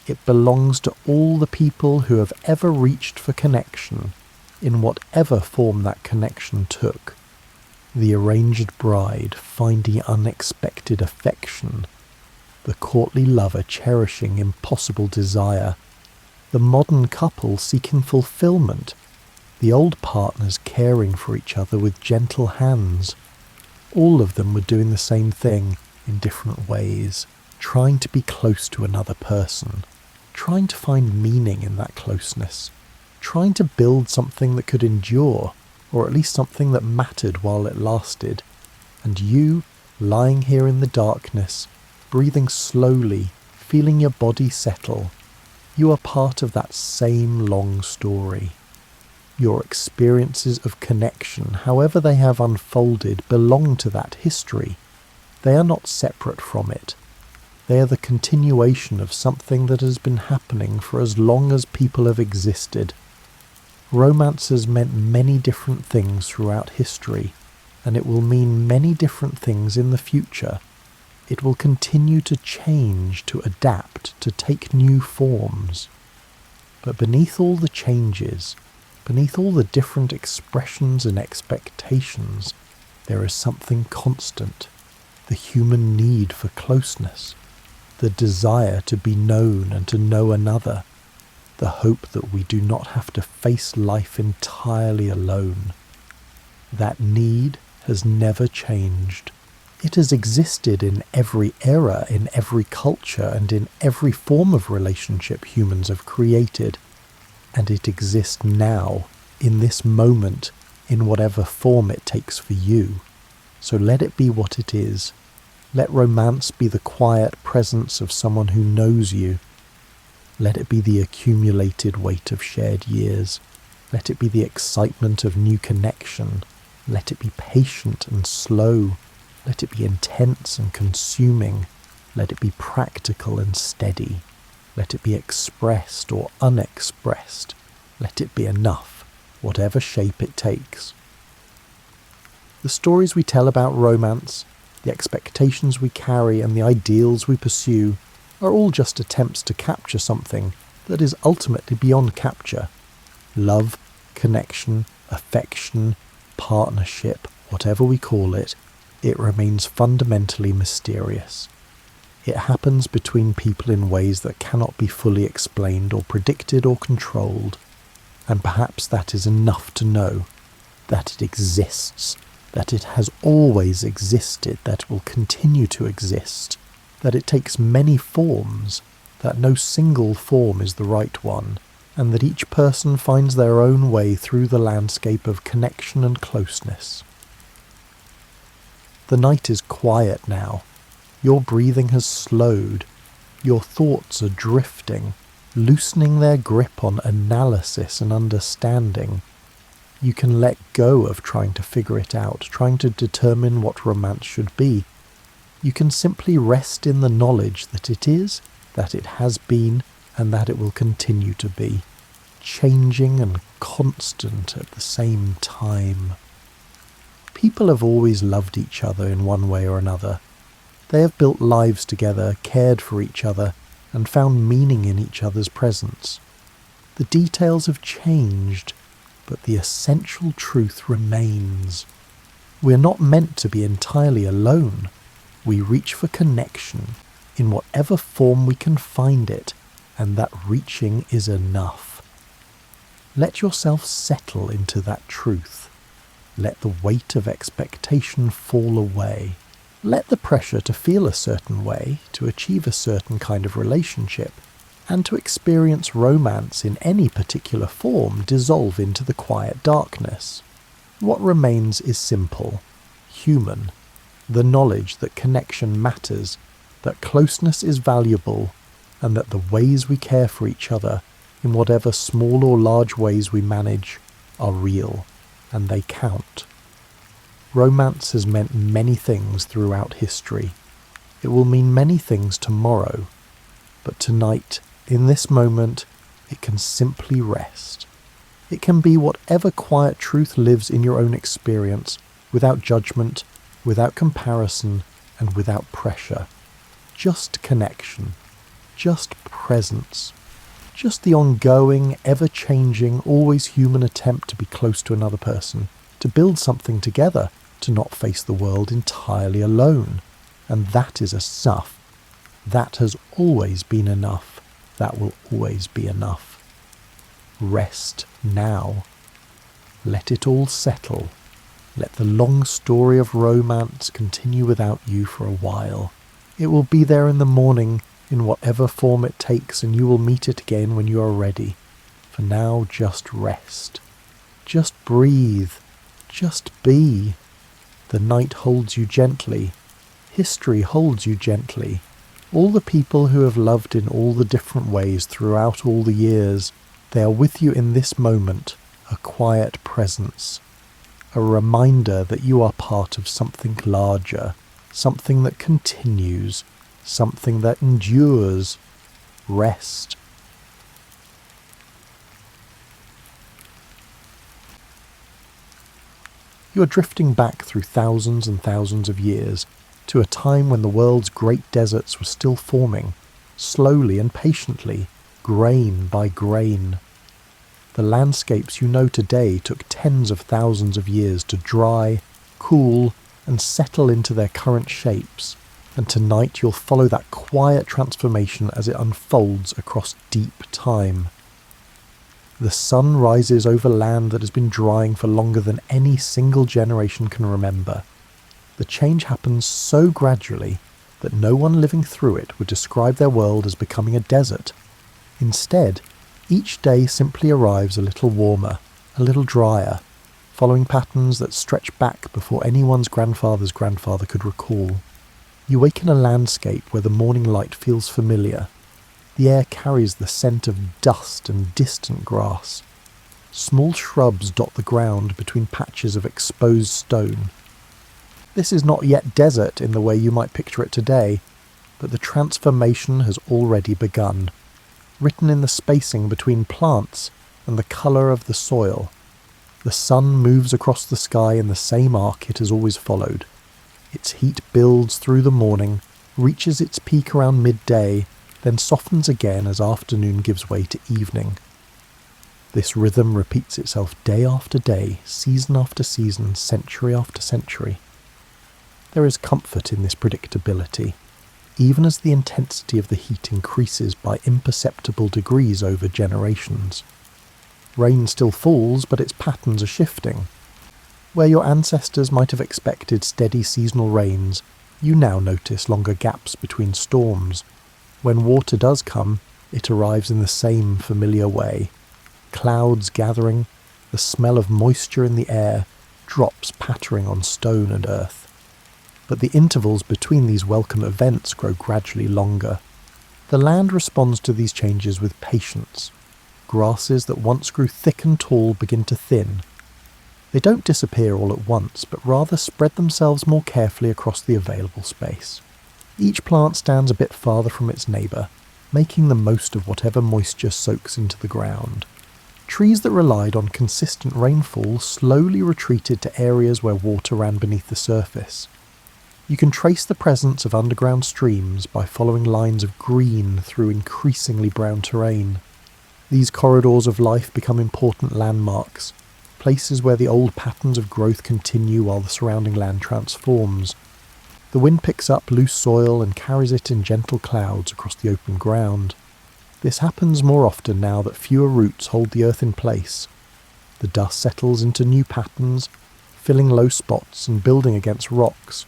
It belongs to all the people who have ever reached for connection, in whatever form that connection took. The arranged bride finding unexpected affection, the courtly lover cherishing impossible desire, the modern couple seeking fulfillment, the old partners caring for each other with gentle hands. All of them were doing the same thing in different ways, trying to be close to another person, trying to find meaning in that closeness, trying to build something that could endure, or at least something that mattered while it lasted. And you, lying here in the darkness, breathing slowly, feeling your body settle, you are part of that same long story. Your experiences of connection, however they have unfolded, belong to that history. They are not separate from it. They are the continuation of something that has been happening for as long as people have existed. Romance has meant many different things throughout history, and it will mean many different things in the future. It will continue to change, to adapt, to take new forms. But beneath all the changes, beneath all the different expressions and expectations, there is something constant, the human need for closeness, the desire to be known and to know another, the hope that we do not have to face life entirely alone. That need has never changed. It has existed in every era, in every culture, and in every form of relationship humans have created. And it exists now, in this moment, in whatever form it takes for you. So let it be what it is. Let romance be the quiet presence of someone who knows you. Let it be the accumulated weight of shared years. Let it be the excitement of new connection. Let it be patient and slow. Let it be intense and consuming. Let it be practical and steady. Let it be expressed or unexpressed. Let it be enough, whatever shape it takes. The stories we tell about romance, the expectations we carry and the ideals we pursue are all just attempts to capture something that is ultimately beyond capture. Love, connection, affection, partnership, whatever we call it, it remains fundamentally mysterious. It happens between people in ways that cannot be fully explained or predicted or controlled, and perhaps that is enough to know that it exists, that it has always existed, that it will continue to exist, that it takes many forms, that no single form is the right one, and that each person finds their own way through the landscape of connection and closeness. The night is quiet now. Your breathing has slowed. Your thoughts are drifting, loosening their grip on analysis and understanding. You can let go of trying to figure it out, trying to determine what romance should be. You can simply rest in the knowledge that it is, that it has been, and that it will continue to be, changing and constant at the same time. People have always loved each other in one way or another. They have built lives together, cared for each other, and found meaning in each other's presence. The details have changed, but the essential truth remains. We're not meant to be entirely alone. We reach for connection in whatever form we can find it, and that reaching is enough. Let yourself settle into that truth. Let the weight of expectation fall away. Let the pressure to feel a certain way, to achieve a certain kind of relationship, and to experience romance in any particular form dissolve into the quiet darkness. What remains is simple, human, the knowledge that connection matters, that closeness is valuable, and that the ways we care for each other, in whatever small or large ways we manage, are real, and they count. Romance has meant many things throughout history. It will mean many things tomorrow, but tonight, in this moment, it can simply rest. It can be whatever quiet truth lives in your own experience, without judgment, without comparison, and without pressure. Just connection, just presence, just the ongoing, ever-changing, always human attempt to be close to another person, to build something together, to not face the world entirely alone. And that is enough. That has always been enough. That will always be enough. Rest now. Let it all settle. Let the long story of romance continue without you for a while. It will be there in the morning, in whatever form it takes, and you will meet it again when you are ready. For now, just rest. Just breathe. Just be. The night holds you gently. History holds you gently. All the people who have loved in all the different ways throughout all the years, they are with you in this moment, a quiet presence. A reminder that you are part of something larger, something that continues, something that endures. Rest. You are drifting back through thousands and thousands of years to a time when the world's great deserts were still forming, slowly and patiently, grain by grain. The landscapes you know today took tens of thousands of years to dry, cool, and settle into their current shapes, and tonight you'll follow that quiet transformation as it unfolds across deep time. The sun rises over land that has been drying for longer than any single generation can remember. The change happens so gradually that no one living through it would describe their world as becoming a desert. Instead, each day simply arrives a little warmer, a little drier, following patterns that stretch back before anyone's grandfather's grandfather could recall. You wake in a landscape where the morning light feels familiar. The air carries the scent of dust and distant grass. Small shrubs dot the ground between patches of exposed stone. This is not yet desert in the way you might picture it today, but the transformation has already begun, written in the spacing between plants and the colour of the soil. The sun moves across the sky in the same arc it has always followed. Its heat builds through the morning, reaches its peak around midday, then softens again as afternoon gives way to evening. This rhythm repeats itself day after day, season after season, century after century. There is comfort in this predictability, even as the intensity of the heat increases by imperceptible degrees over generations. Rain still falls, but its patterns are shifting. Where your ancestors might have expected steady seasonal rains, you now notice longer gaps between storms. When water does come, it arrives in the same familiar way. Clouds gathering, the smell of moisture in the air, drops pattering on stone and earth. But the intervals between these welcome events grow gradually longer. The land responds to these changes with patience. Grasses that once grew thick and tall begin to thin. They don't disappear all at once, but rather spread themselves more carefully across the available space. Each plant stands a bit farther from its neighbour, making the most of whatever moisture soaks into the ground. Trees that relied on consistent rainfall slowly retreated to areas where water ran beneath the surface. You can trace the presence of underground streams by following lines of green through increasingly brown terrain. These corridors of life become important landmarks, places where the old patterns of growth continue while the surrounding land transforms. The wind picks up loose soil and carries it in gentle clouds across the open ground. This happens more often now that fewer roots hold the earth in place. The dust settles into new patterns, filling low spots and building against rocks.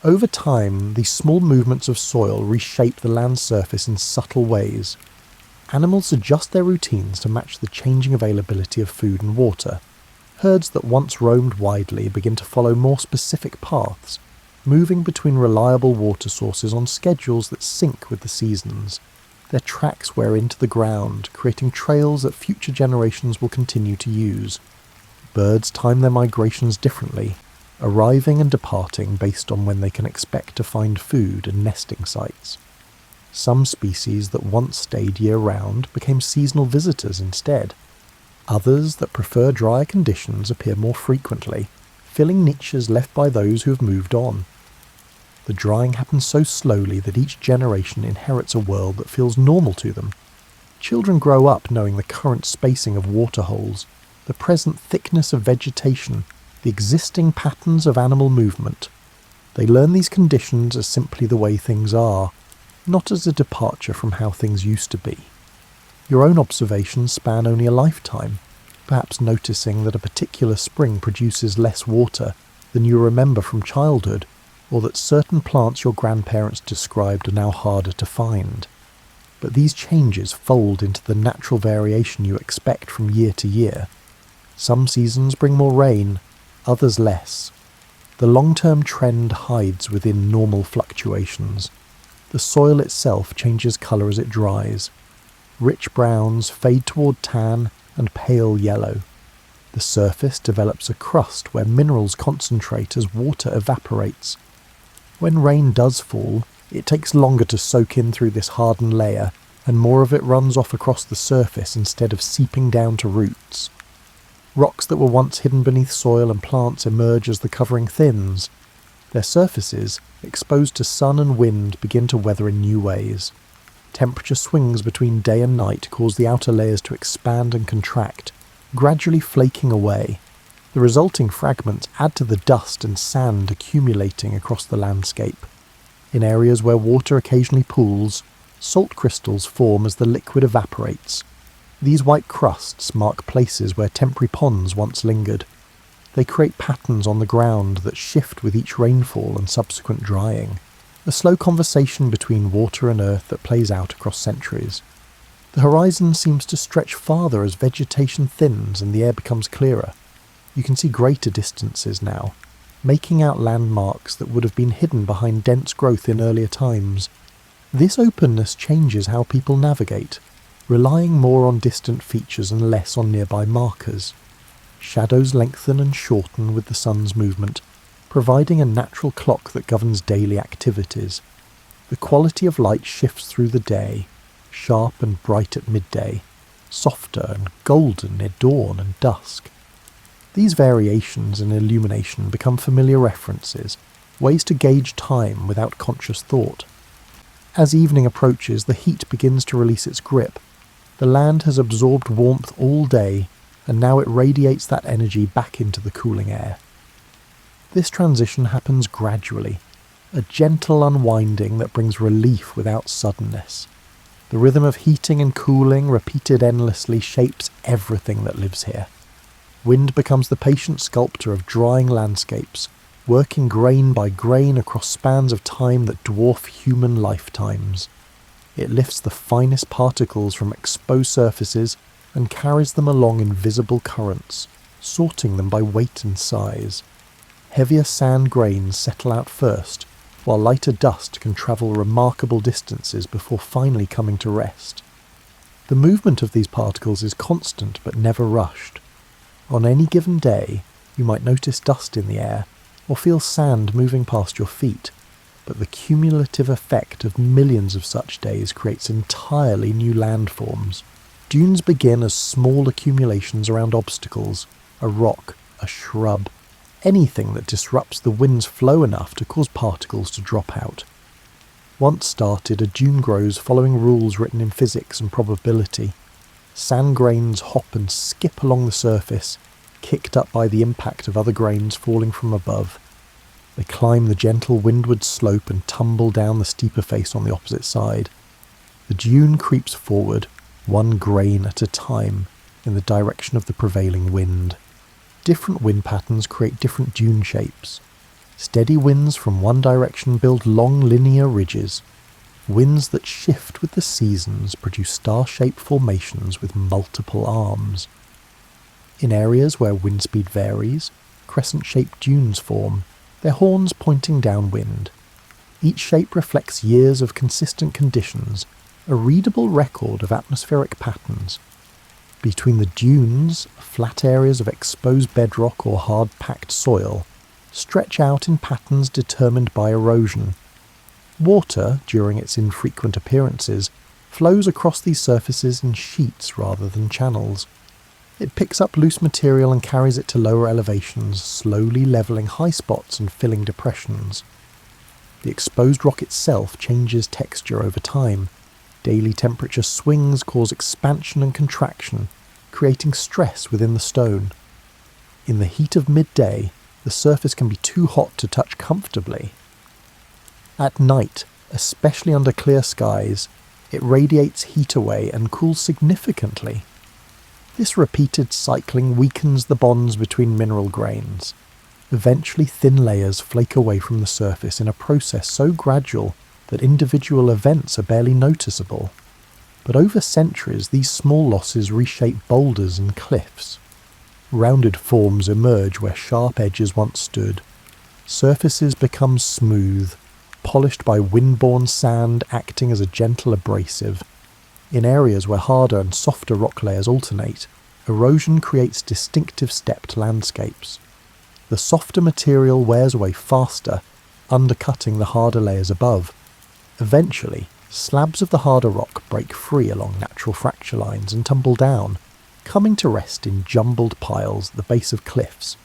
Over time, these small movements of soil reshape the land surface in subtle ways. Animals adjust their routines to match the changing availability of food and water. Herds that once roamed widely begin to follow more specific paths, moving between reliable water sources on schedules that sync with the seasons. Their tracks wear into the ground, creating trails that future generations will continue to use. Birds time their migrations differently, arriving and departing based on when they can expect to find food and nesting sites. Some species that once stayed year-round became seasonal visitors instead. Others that prefer drier conditions appear more frequently, filling niches left by those who have moved on. The drying happens so slowly that each generation inherits a world that feels normal to them. Children grow up knowing the current spacing of waterholes, the present thickness of vegetation, the existing patterns of animal movement. They learn these conditions as simply the way things are, not as a departure from how things used to be. Your own observations span only a lifetime, perhaps noticing that a particular spring produces less water than you remember from childhood, or that certain plants your grandparents described are now harder to find. But these changes fold into the natural variation you expect from year to year. Some seasons bring more rain, others less. The long-term trend hides within normal fluctuations. The soil itself changes colour as it dries. Rich browns fade toward tan and pale yellow. The surface develops a crust where minerals concentrate as water evaporates. When rain does fall, it takes longer to soak in through this hardened layer, and more of it runs off across the surface instead of seeping down to roots. Rocks that were once hidden beneath soil and plants emerge as the covering thins. Their surfaces, exposed to sun and wind, begin to weather in new ways. Temperature swings between day and night cause the outer layers to expand and contract, gradually flaking away. The resulting fragments add to the dust and sand accumulating across the landscape. In areas where water occasionally pools, salt crystals form as the liquid evaporates. These white crusts mark places where temporary ponds once lingered. They create patterns on the ground that shift with each rainfall and subsequent drying, a slow conversation between water and earth that plays out across centuries. The horizon seems to stretch farther as vegetation thins and the air becomes clearer. You can see greater distances now, making out landmarks that would have been hidden behind dense growth in earlier times. This openness changes how people navigate, relying more on distant features and less on nearby markers. Shadows lengthen and shorten with the sun's movement, providing a natural clock that governs daily activities. The quality of light shifts through the day, sharp and bright at midday, softer and golden at dawn and dusk. These variations in illumination become familiar references, ways to gauge time without conscious thought. As evening approaches, the heat begins to release its grip. The land has absorbed warmth all day, and now it radiates that energy back into the cooling air. This transition happens gradually, a gentle unwinding that brings relief without suddenness. The rhythm of heating and cooling, repeated endlessly, shapes everything that lives here. Wind becomes the patient sculptor of drying landscapes, working grain by grain across spans of time that dwarf human lifetimes. It lifts the finest particles from exposed surfaces and carries them along in visible currents, sorting them by weight and size. Heavier sand grains settle out first, while lighter dust can travel remarkable distances before finally coming to rest. The movement of these particles is constant but never rushed. On any given day, you might notice dust in the air, or feel sand moving past your feet, but the cumulative effect of millions of such days creates entirely new landforms. Dunes begin as small accumulations around obstacles, a rock, a shrub, anything that disrupts the wind's flow enough to cause particles to drop out. Once started, a dune grows following rules written in physics and probability. Sand grains hop and skip along the surface, kicked up by the impact of other grains falling from above. They climb the gentle windward slope and tumble down the steeper face on the opposite side. The dune creeps forward, one grain at a time, in the direction of the prevailing wind. Different wind patterns create different dune shapes. Steady winds from one direction build long linear ridges. Winds that shift with the seasons produce star-shaped formations with multiple arms. In areas where wind speed varies, crescent-shaped dunes form, their horns pointing downwind. Each shape reflects years of consistent conditions, a readable record of atmospheric patterns. Between the dunes, flat areas of exposed bedrock or hard-packed soil stretch out in patterns determined by erosion. Water, during its infrequent appearances, flows across these surfaces in sheets rather than channels. It picks up loose material and carries it to lower elevations, slowly levelling high spots and filling depressions. The exposed rock itself changes texture over time. Daily temperature swings cause expansion and contraction, creating stress within the stone. In the heat of midday, the surface can be too hot to touch comfortably. At night, especially under clear skies, it radiates heat away and cools significantly. This repeated cycling weakens the bonds between mineral grains. Eventually thin layers flake away from the surface in a process so gradual that individual events are barely noticeable. But over centuries, these small losses reshape boulders and cliffs. Rounded forms emerge where sharp edges once stood. Surfaces become smooth, polished by wind-borne sand acting as a gentle abrasive. In areas where harder and softer rock layers alternate, erosion creates distinctive stepped landscapes. The softer material wears away faster, undercutting the harder layers above. Eventually, slabs of the harder rock break free along natural fracture lines and tumble down, coming to rest in jumbled piles at the base of cliffs.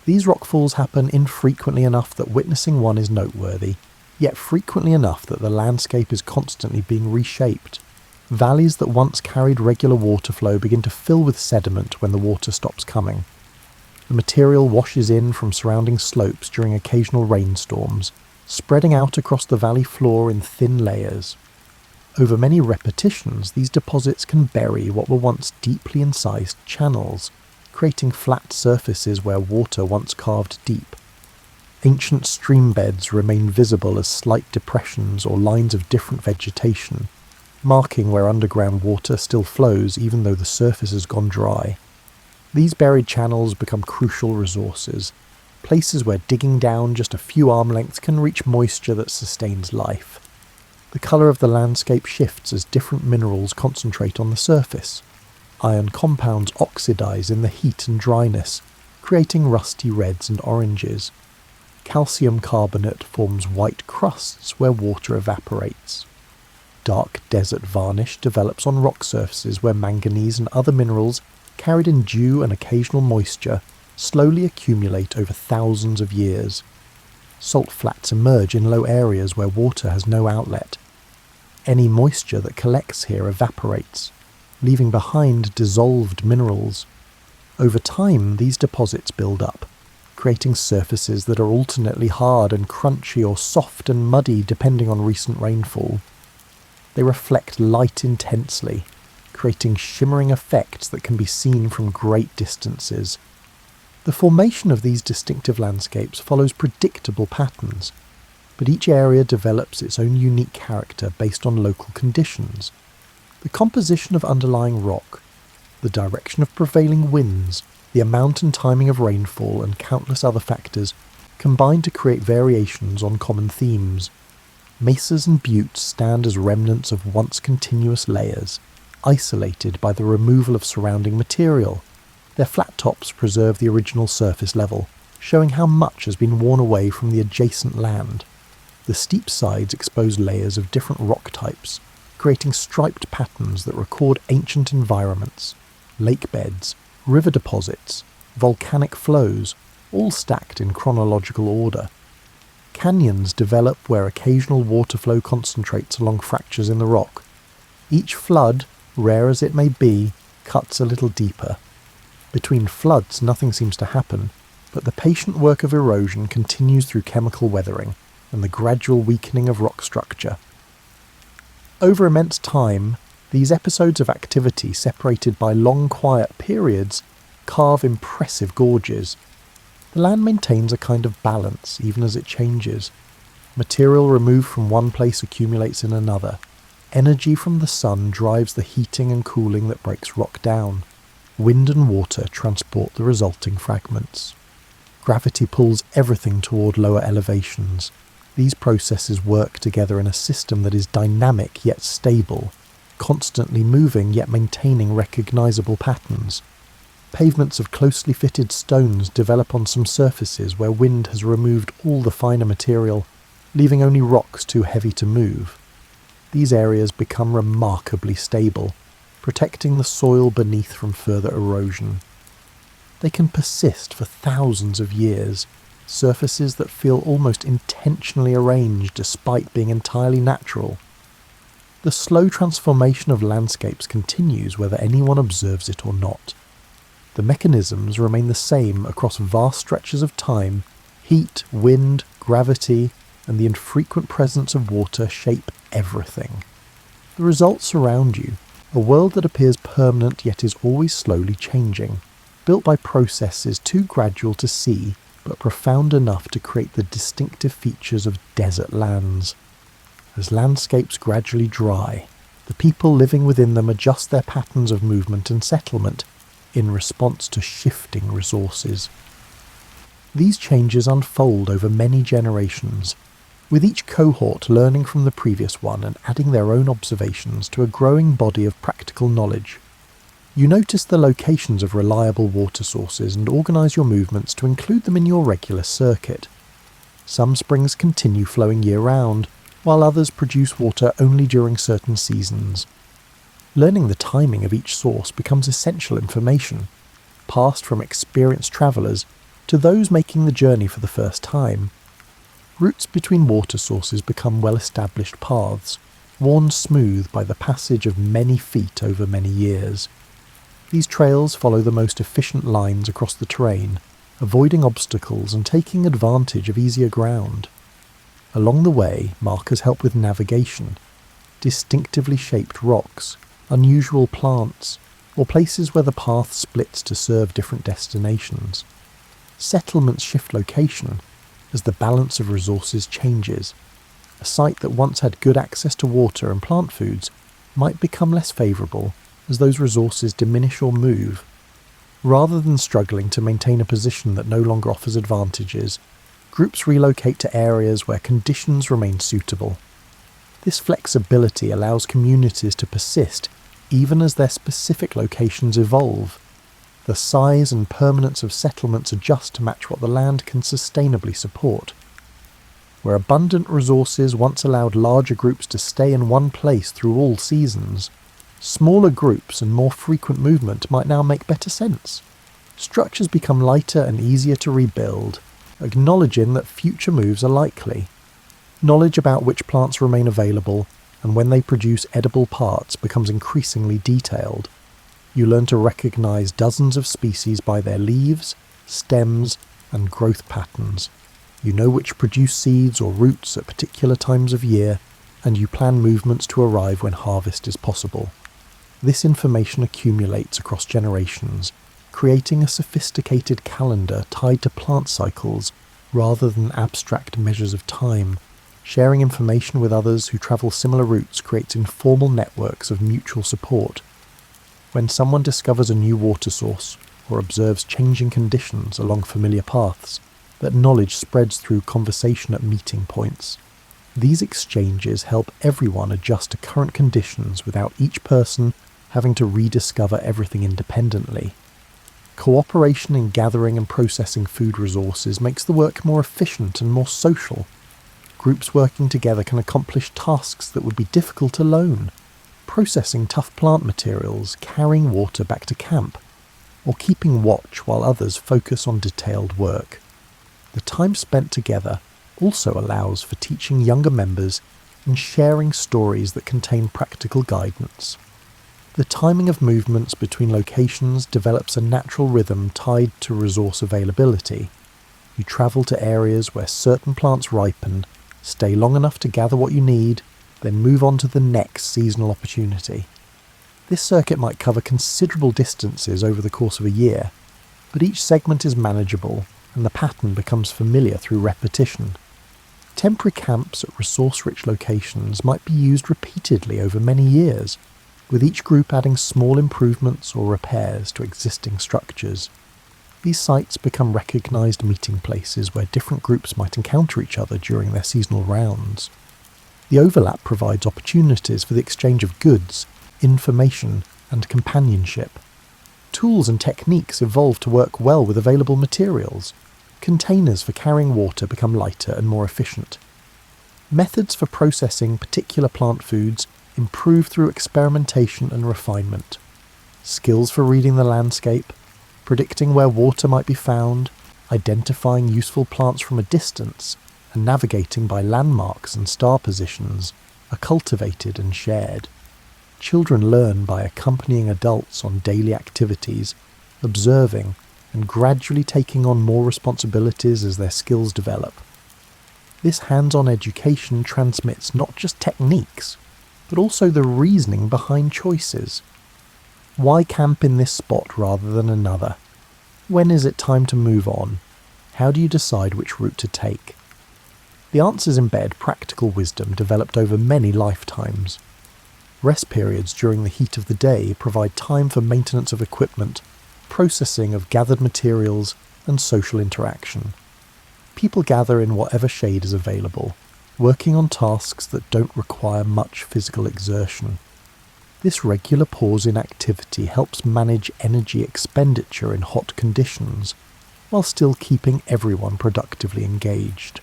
These rockfalls happen infrequently enough that witnessing one is noteworthy, yet frequently enough that the landscape is constantly being reshaped. Valleys that once carried regular water flow begin to fill with sediment when the water stops coming. The material washes in from surrounding slopes during occasional rainstorms, spreading out across the valley floor in thin layers. Over many repetitions, these deposits can bury what were once deeply incised channels, creating flat surfaces where water once carved deep. Ancient stream beds remain visible as slight depressions or lines of different vegetation, marking where underground water still flows even though the surface has gone dry. These buried channels become crucial resources, places where digging down just a few arm lengths can reach moisture that sustains life. The colour of the landscape shifts as different minerals concentrate on the surface. Iron compounds oxidize in the heat and dryness, creating rusty reds and oranges. Calcium carbonate forms white crusts where water evaporates. Dark desert varnish develops on rock surfaces where manganese and other minerals, carried in dew and occasional moisture, slowly accumulate over thousands of years. Salt flats emerge in low areas where water has no outlet. Any moisture that collects here evaporates, leaving behind dissolved minerals. Over time, these deposits build up, creating surfaces that are alternately hard and crunchy or soft and muddy depending on recent rainfall. They reflect light intensely, creating shimmering effects that can be seen from great distances. The formation of these distinctive landscapes follows predictable patterns, but each area develops its own unique character based on local conditions. The composition of underlying rock, the direction of prevailing winds, the amount and timing of rainfall, and countless other factors combine to create variations on common themes. Mesas and buttes stand as remnants of once continuous layers, isolated by the removal of surrounding material. Their flat tops preserve the original surface level, showing how much has been worn away from the adjacent land. The steep sides expose layers of different rock types, creating striped patterns that record ancient environments, lake beds, river deposits, volcanic flows, all stacked in chronological order. Canyons develop where occasional water flow concentrates along fractures in the rock. Each flood, rare as it may be, cuts a little deeper. Between floods nothing seems to happen, but the patient work of erosion continues through chemical weathering and the gradual weakening of rock structure. Over immense time, these episodes of activity separated by long quiet periods carve impressive gorges. The land maintains a kind of balance even as it changes. Material removed from one place accumulates in another. Energy from the sun drives the heating and cooling that breaks rock down. Wind and water transport the resulting fragments. Gravity pulls everything toward lower elevations. These processes work together in a system that is dynamic yet stable, constantly moving yet maintaining recognizable patterns. Pavements of closely fitted stones develop on some surfaces where wind has removed all the finer material, leaving only rocks too heavy to move. These areas become remarkably stable, protecting the soil beneath from further erosion. They can persist for thousands of years, surfaces that feel almost intentionally arranged despite being entirely natural. The slow transformation of landscapes continues whether anyone observes it or not. The mechanisms remain the same across vast stretches of time. Heat, wind, gravity, and the infrequent presence of water shape everything. The results surround you, a world that appears permanent yet is always slowly changing, built by processes too gradual to see, but profound enough to create the distinctive features of desert lands. As landscapes gradually dry, the people living within them adjust their patterns of movement and settlement in response to shifting resources. These changes unfold over many generations, with each cohort learning from the previous one and adding their own observations to a growing body of practical knowledge. You notice the locations of reliable water sources and organise your movements to include them in your regular circuit. Some springs continue flowing year-round, while others produce water only during certain seasons. Learning the timing of each source becomes essential information, passed from experienced travellers to those making the journey for the first time. Routes between water sources become well-established paths, worn smooth by the passage of many feet over many years. These trails follow the most efficient lines across the terrain, avoiding obstacles and taking advantage of easier ground. Along the way, markers help with navigation. Distinctively shaped rocks, unusual plants, or places where the path splits to serve different destinations. Settlements shift location as the balance of resources changes. A site that once had good access to water and plant foods might become less favourable as those resources diminish or move. Rather than struggling to maintain a position that no longer offers advantages, groups relocate to areas where conditions remain suitable. This flexibility allows communities to persist even as their specific locations evolve. The size and permanence of settlements adjust to match what the land can sustainably support. Where abundant resources once allowed larger groups to stay in one place through all seasons, smaller groups and more frequent movement might now make better sense. Structures become lighter and easier to rebuild, acknowledging that future moves are likely. Knowledge about which plants remain available and when they produce edible parts becomes increasingly detailed. You learn to recognize dozens of species by their leaves, stems, and growth patterns. You know which produce seeds or roots at particular times of year, and you plan movements to arrive when harvest is possible. This information accumulates across generations, creating a sophisticated calendar tied to plant cycles rather than abstract measures of time. Sharing information with others who travel similar routes creates informal networks of mutual support. When someone discovers a new water source or observes changing conditions along familiar paths, that knowledge spreads through conversation at meeting points. These exchanges help everyone adjust to current conditions without each person having to rediscover everything independently. Cooperation in gathering and processing food resources makes the work more efficient and more social. Groups working together can accomplish tasks that would be difficult alone. Processing tough plant materials, carrying water back to camp, or keeping watch while others focus on detailed work. The time spent together also allows for teaching younger members and sharing stories that contain practical guidance. The timing of movements between locations develops a natural rhythm tied to resource availability. You travel to areas where certain plants ripen, stay long enough to gather what you need, then move on to the next seasonal opportunity. This circuit might cover considerable distances over the course of a year, but each segment is manageable and the pattern becomes familiar through repetition. Temporary camps at resource-rich locations might be used repeatedly over many years, with each group adding small improvements or repairs to existing structures. These sites become recognised meeting places where different groups might encounter each other during their seasonal rounds. The overlap provides opportunities for the exchange of goods, information, and companionship. Tools and techniques evolve to work well with available materials. Containers for carrying water become lighter and more efficient. Methods for processing particular plant foods improve through experimentation and refinement. Skills for reading the landscape, predicting where water might be found, identifying useful plants from a distance, and navigating by landmarks and star positions are cultivated and shared. Children learn by accompanying adults on daily activities, observing, and gradually taking on more responsibilities as their skills develop. This hands-on education transmits not just techniques, but also the reasoning behind choices. Why camp in this spot rather than another? When is it time to move on? How do you decide which route to take? The answers embed practical wisdom developed over many lifetimes. Rest periods during the heat of the day provide time for maintenance of equipment, processing of gathered materials, and social interaction. People gather in whatever shade is available, working on tasks that don't require much physical exertion. This regular pause in activity helps manage energy expenditure in hot conditions, while still keeping everyone productively engaged.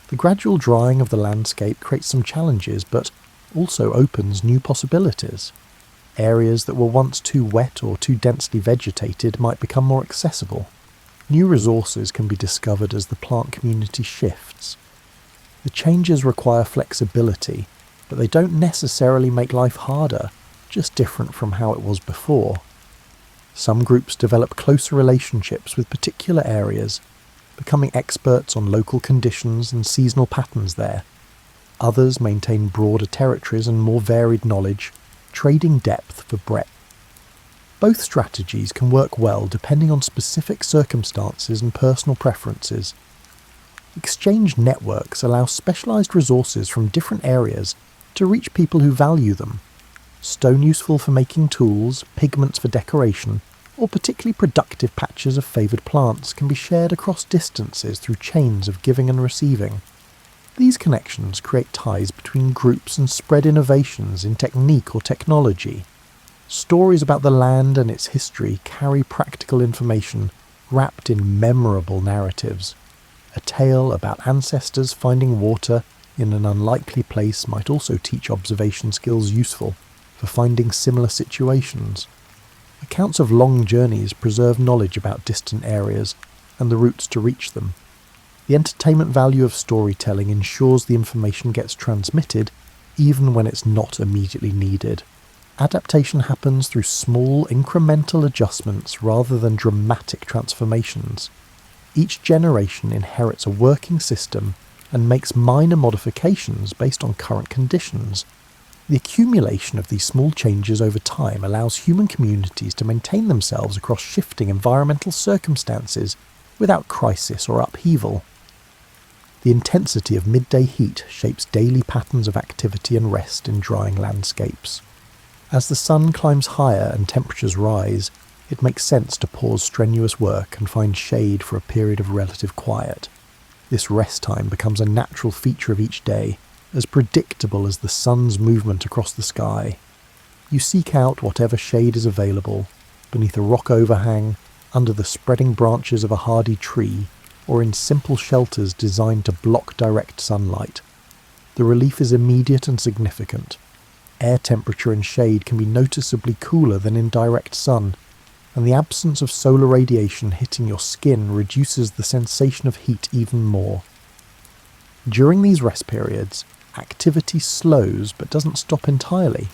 The gradual drying of the landscape creates some challenges, but also opens new possibilities. Areas that were once too wet or too densely vegetated might become more accessible. New resources can be discovered as the plant community shifts. The changes require flexibility, but they don't necessarily make life harder, just different from how it was before. Some groups develop closer relationships with particular areas, becoming experts on local conditions and seasonal patterns there. Others maintain broader territories and more varied knowledge, trading depth for breadth. Both strategies can work well depending on specific circumstances and personal preferences. Exchange networks allow specialised resources from different areas to reach people who value them. Stone useful for making tools, pigments for decoration, or particularly productive patches of favoured plants can be shared across distances through chains of giving and receiving. These connections create ties between groups and spread innovations in technique or technology. Stories about the land and its history carry practical information wrapped in memorable narratives. A tale about ancestors finding water in an unlikely place might also teach observation skills useful for finding similar situations. Accounts of long journeys preserve knowledge about distant areas and the routes to reach them. The entertainment value of storytelling ensures the information gets transmitted even when it's not immediately needed. Adaptation happens through small, incremental adjustments rather than dramatic transformations. Each generation inherits a working system and makes minor modifications based on current conditions. The accumulation of these small changes over time allows human communities to maintain themselves across shifting environmental circumstances without crisis or upheaval. The intensity of midday heat shapes daily patterns of activity and rest in drying landscapes. As the sun climbs higher and temperatures rise, it makes sense to pause strenuous work and find shade for a period of relative quiet. This rest time becomes a natural feature of each day, as predictable as the sun's movement across the sky. You seek out whatever shade is available, beneath a rock overhang, under the spreading branches of a hardy tree, or in simple shelters designed to block direct sunlight. The relief is immediate and significant. Air temperature and shade can be noticeably cooler than in direct sun, and the absence of solar radiation hitting your skin reduces the sensation of heat even more. During these rest periods, activity slows but doesn't stop entirely.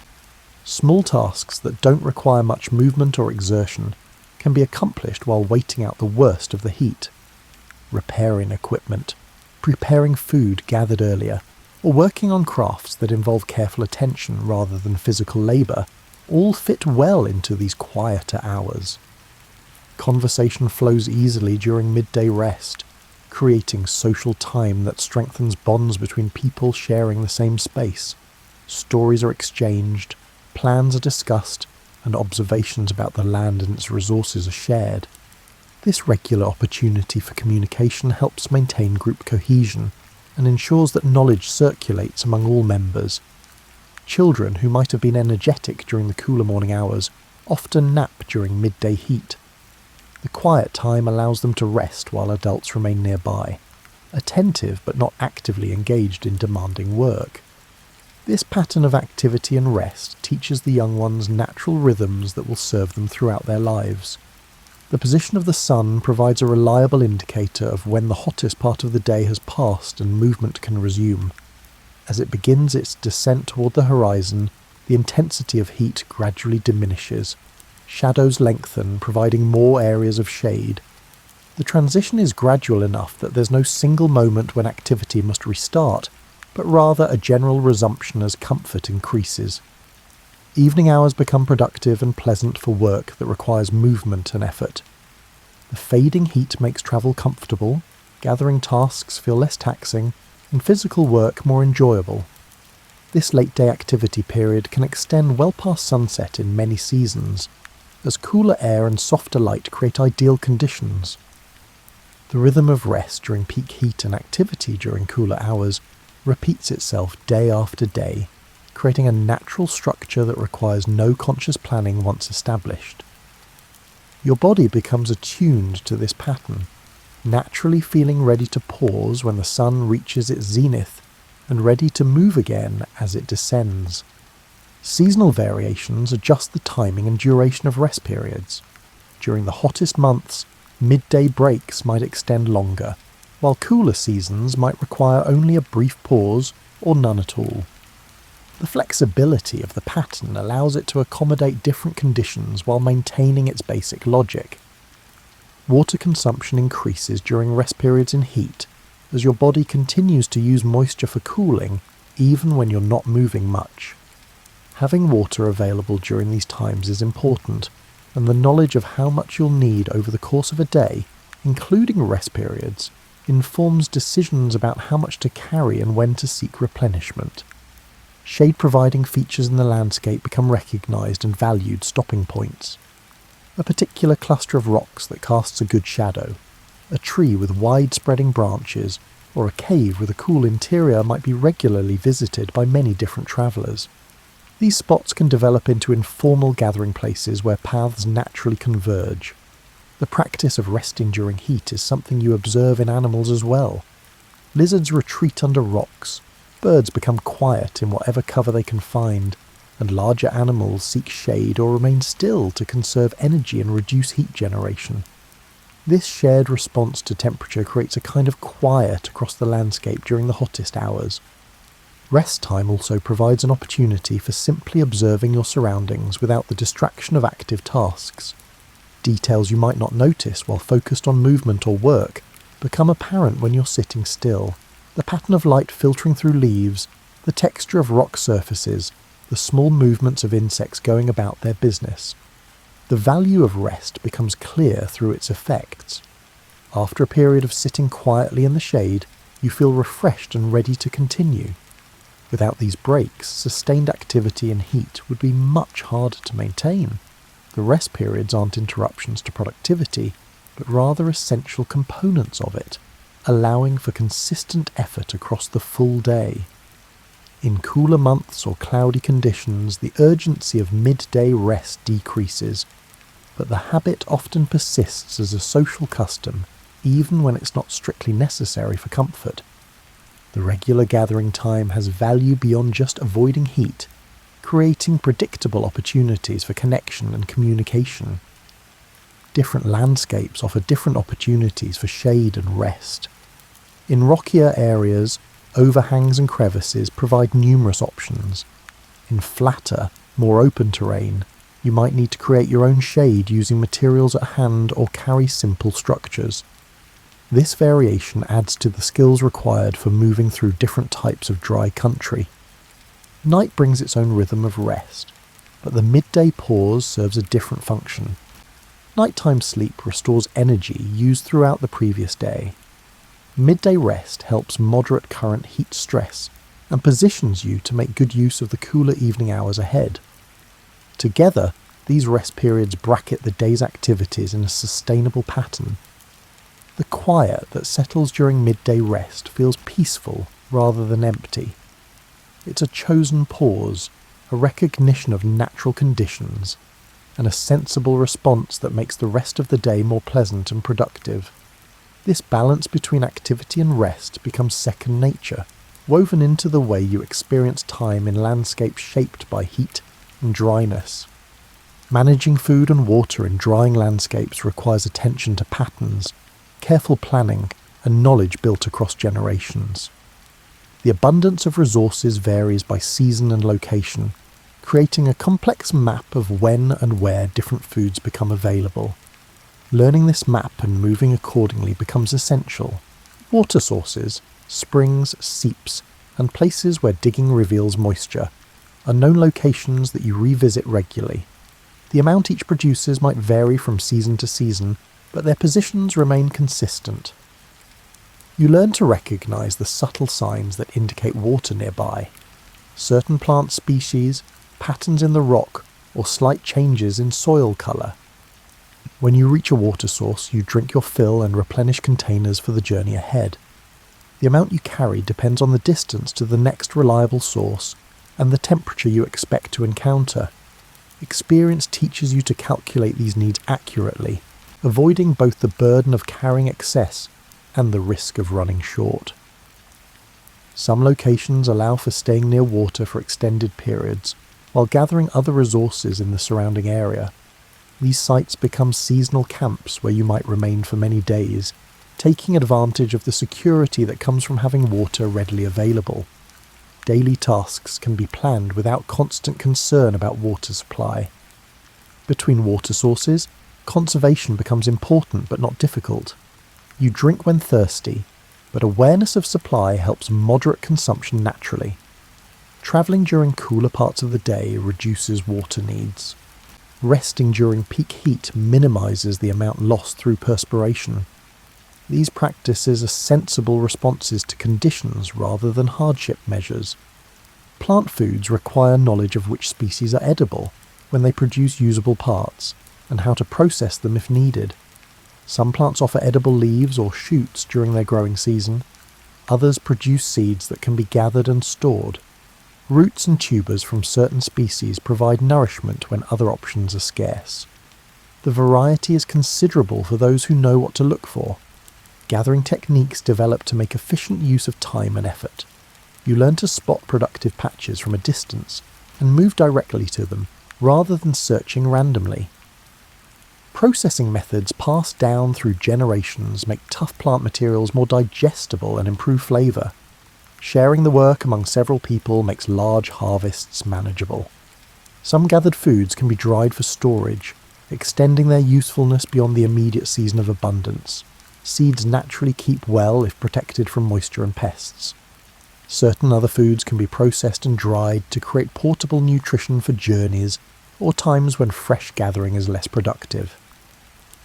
Small tasks that don't require much movement or exertion can be accomplished while waiting out the worst of the heat. Repairing equipment, preparing food gathered earlier, or working on crafts that involve careful attention rather than physical labour all fit well into these quieter hours. Conversation flows easily during midday rest, creating social time that strengthens bonds between people sharing the same space. Stories are exchanged, plans are discussed, and observations about the land and its resources are shared. This regular opportunity for communication helps maintain group cohesion and ensures that knowledge circulates among all members. Children who might have been energetic during the cooler morning hours often nap during midday heat. The quiet time allows them to rest while adults remain nearby, attentive but not actively engaged in demanding work. This pattern of activity and rest teaches the young ones natural rhythms that will serve them throughout their lives. The position of the sun provides a reliable indicator of when the hottest part of the day has passed and movement can resume. As it begins its descent toward the horizon, the intensity of heat gradually diminishes. Shadows lengthen, providing more areas of shade. The transition is gradual enough that there's no single moment when activity must restart, but rather a general resumption as comfort increases. Evening hours become productive and pleasant for work that requires movement and effort. The fading heat makes travel comfortable, gathering tasks feel less taxing, and physical work more enjoyable. This late-day activity period can extend well past sunset in many seasons, as cooler air and softer light create ideal conditions. The rhythm of rest during peak heat and activity during cooler hours repeats itself day after day, creating a natural structure that requires no conscious planning once established. Your body becomes attuned to this pattern, naturally feeling ready to pause when the sun reaches its zenith and ready to move again as it descends. Seasonal variations adjust the timing and duration of rest periods. During the hottest months, midday breaks might extend longer, while cooler seasons might require only a brief pause or none at all. The flexibility of the pattern allows it to accommodate different conditions while maintaining its basic logic. Water consumption increases during rest periods in heat, as your body continues to use moisture for cooling even when you're not moving much. Having water available during these times is important, and the knowledge of how much you'll need over the course of a day, including rest periods, informs decisions about how much to carry and when to seek replenishment. Shade-providing features in the landscape become recognised and valued stopping points. A particular cluster of rocks that casts a good shadow, a tree with wide-spreading branches, or a cave with a cool interior might be regularly visited by many different travellers. These spots can develop into informal gathering places where paths naturally converge. The practice of resting during heat is something you observe in animals as well. Lizards retreat under rocks, birds become quiet in whatever cover they can find, and larger animals seek shade or remain still to conserve energy and reduce heat generation. This shared response to temperature creates a kind of quiet across the landscape during the hottest hours. Rest time also provides an opportunity for simply observing your surroundings without the distraction of active tasks. Details you might not notice while focused on movement or work become apparent when you're sitting still. The pattern of light filtering through leaves, the texture of rock surfaces, the small movements of insects going about their business. The value of rest becomes clear through its effects. After a period of sitting quietly in the shade, you feel refreshed and ready to continue. Without these breaks, sustained activity and heat would be much harder to maintain. The rest periods aren't interruptions to productivity, but rather essential components of it, allowing for consistent effort across the full day. In cooler months or cloudy conditions, the urgency of midday rest decreases, but the habit often persists as a social custom, even when it's not strictly necessary for comfort. The regular gathering time has value beyond just avoiding heat, creating predictable opportunities for connection and communication. Different landscapes offer different opportunities for shade and rest. In rockier areas, overhangs and crevices provide numerous options. In flatter, more open terrain, you might need to create your own shade using materials at hand or carry simple structures. This variation adds to the skills required for moving through different types of dry country. Night brings its own rhythm of rest, but the midday pause serves a different function. Nighttime sleep restores energy used throughout the previous day. Midday rest helps moderate current heat stress and positions you to make good use of the cooler evening hours ahead. Together, these rest periods bracket the day's activities in a sustainable pattern. The quiet that settles during midday rest feels peaceful rather than empty. It's a chosen pause, a recognition of natural conditions, and a sensible response that makes the rest of the day more pleasant and productive. This balance between activity and rest becomes second nature, woven into the way you experience time in landscapes shaped by heat and dryness. Managing food and water in drying landscapes requires attention to patterns, careful planning, and knowledge built across generations. The abundance of resources varies by season and location, creating a complex map of when and where different foods become available. Learning this map and moving accordingly becomes essential. Water sources, springs, seeps, and places where digging reveals moisture are known locations that you revisit regularly. The amount each produces might vary from season to season, but their positions remain consistent. You learn to recognize the subtle signs that indicate water nearby. Certain plant species, patterns in the rock, or slight changes in soil color. When you reach a water source, you drink your fill and replenish containers for the journey ahead. The amount you carry depends on the distance to the next reliable source and the temperature you expect to encounter. Experience teaches you to calculate these needs accurately, avoiding both the burden of carrying excess and the risk of running short. Some locations allow for staying near water for extended periods, while gathering other resources in the surrounding area. These sites become seasonal camps where you might remain for many days, taking advantage of the security that comes from having water readily available. Daily tasks can be planned without constant concern about water supply. Between water sources, conservation becomes important but not difficult. You drink when thirsty, but awareness of supply helps moderate consumption naturally. Travelling during cooler parts of the day reduces water needs. Resting during peak heat minimises the amount lost through perspiration. These practices are sensible responses to conditions rather than hardship measures. Plant foods require knowledge of which species are edible when they produce usable parts, and how to process them if needed. Some plants offer edible leaves or shoots during their growing season. Others produce seeds that can be gathered and stored. Roots and tubers from certain species provide nourishment when other options are scarce. The variety is considerable for those who know what to look for. Gathering techniques develop to make efficient use of time and effort. You learn to spot productive patches from a distance and move directly to them, rather than searching randomly. Processing methods passed down through generations make tough plant materials more digestible and improve flavour. Sharing the work among several people makes large harvests manageable. Some gathered foods can be dried for storage, extending their usefulness beyond the immediate season of abundance. Seeds naturally keep well if protected from moisture and pests. Certain other foods can be processed and dried to create portable nutrition for journeys or times when fresh gathering is less productive.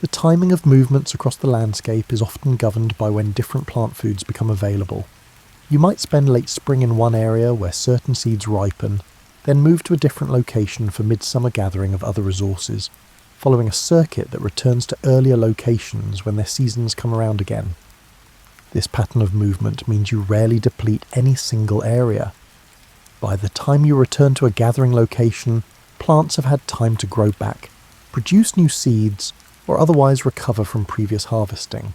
The timing of movements across the landscape is often governed by when different plant foods become available. You might spend late spring in one area where certain seeds ripen, then move to a different location for midsummer gathering of other resources, following a circuit that returns to earlier locations when their seasons come around again. This pattern of movement means you rarely deplete any single area. By the time you return to a gathering location, plants have had time to grow back, produce new seeds, or otherwise recover from previous harvesting.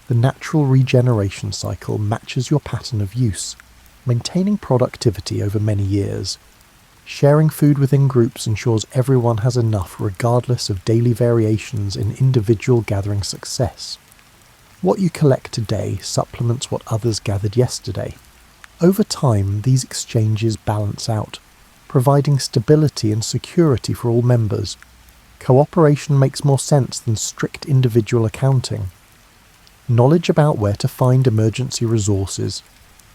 The natural regeneration cycle matches your pattern of use, maintaining productivity over many years. Sharing food within groups ensures everyone has enough regardless of daily variations in individual gathering success. What you collect today supplements what others gathered yesterday. Over time, these exchanges balance out, providing stability and security for all members. Cooperation makes more sense than strict individual accounting. Knowledge about where to find emergency resources,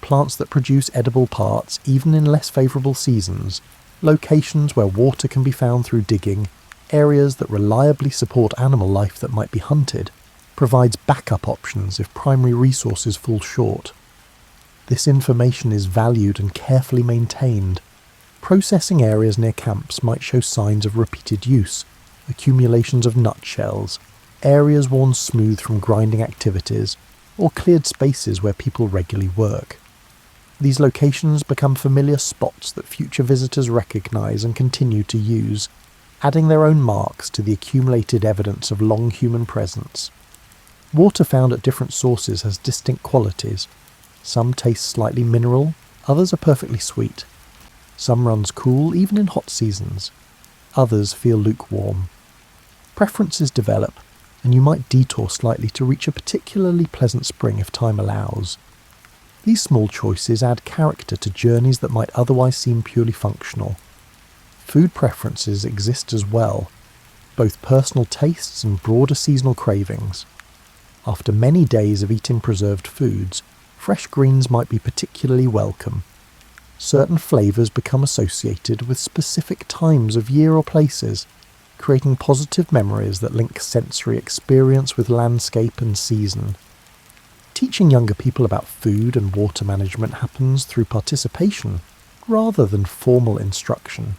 plants that produce edible parts even in less favourable seasons, locations where water can be found through digging, areas that reliably support animal life that might be hunted, provides backup options if primary resources fall short. This information is valued and carefully maintained. Processing areas near camps might show signs of repeated use, accumulations of nutshells, areas worn smooth from grinding activities, or cleared spaces where people regularly work. These locations become familiar spots that future visitors recognise and continue to use, adding their own marks to the accumulated evidence of long human presence. Water found at different sources has distinct qualities. Some taste slightly mineral, others are perfectly sweet. Some runs cool even in hot seasons. Others feel lukewarm. Preferences develop, and you might detour slightly to reach a particularly pleasant spring if time allows. These small choices add character to journeys that might otherwise seem purely functional. Food preferences exist as well, both personal tastes and broader seasonal cravings. After many days of eating preserved foods, fresh greens might be particularly welcome. Certain flavours become associated with specific times of year or places, creating positive memories that link sensory experience with landscape and season. Teaching younger people about food and water management happens through participation, rather than formal instruction.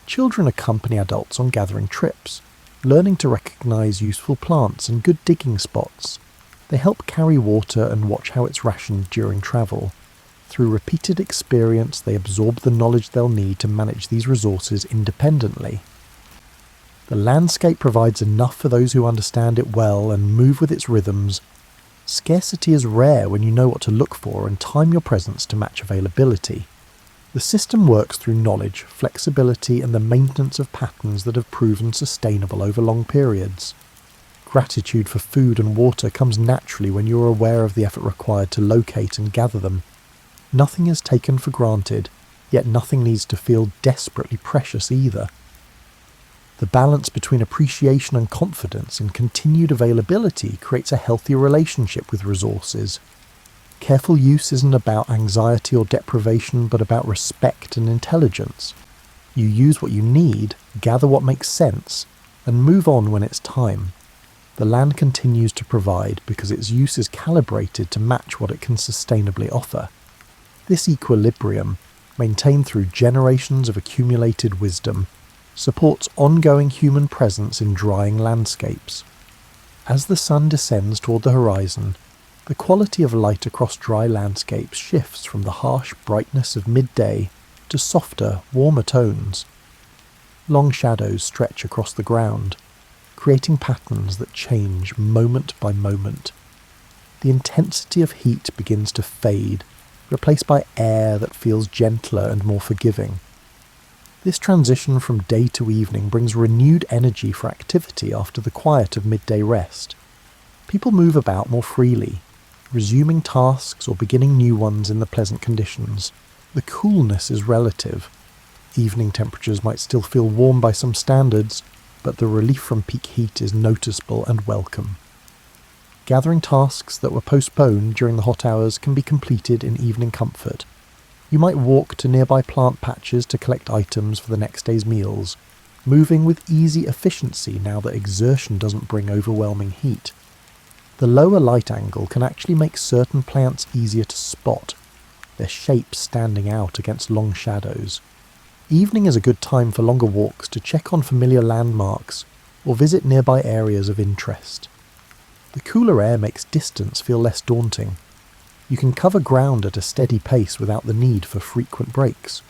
Children accompany adults on gathering trips, learning to recognise useful plants and good digging spots. They help carry water and watch how it's rationed during travel. Through repeated experience, they absorb the knowledge they'll need to manage these resources independently. The landscape provides enough for those who understand it well and move with its rhythms. Scarcity is rare when you know what to look for and time your presence to match availability. The system works through knowledge, flexibility, and the maintenance of patterns that have proven sustainable over long periods. Gratitude for food and water comes naturally when you are aware of the effort required to locate and gather them. Nothing is taken for granted, yet nothing needs to feel desperately precious either. The balance between appreciation and confidence in continued availability creates a healthy relationship with resources. Careful use isn't about anxiety or deprivation, but about respect and intelligence. You use what you need, gather what makes sense, and move on when it's time. The land continues to provide because its use is calibrated to match what it can sustainably offer. This equilibrium, maintained through generations of accumulated wisdom, supports ongoing human presence in drying landscapes. As the sun descends toward the horizon, the quality of light across dry landscapes shifts from the harsh brightness of midday to softer, warmer tones. Long shadows stretch across the ground, creating patterns that change moment by moment. The intensity of heat begins to fade, replaced by air that feels gentler and more forgiving. This transition from day to evening brings renewed energy for activity after the quiet of midday rest. People move about more freely, resuming tasks or beginning new ones in the pleasant conditions. The coolness is relative. Evening temperatures might still feel warm by some standards, but the relief from peak heat is noticeable and welcome. Gathering tasks that were postponed during the hot hours can be completed in evening comfort. You might walk to nearby plant patches to collect items for the next day's meals, moving with easy efficiency now that exertion doesn't bring overwhelming heat. The lower light angle can actually make certain plants easier to spot, their shapes standing out against long shadows. Evening is a good time for longer walks to check on familiar landmarks or visit nearby areas of interest. The cooler air makes distance feel less daunting. You can cover ground at a steady pace without the need for frequent breaks.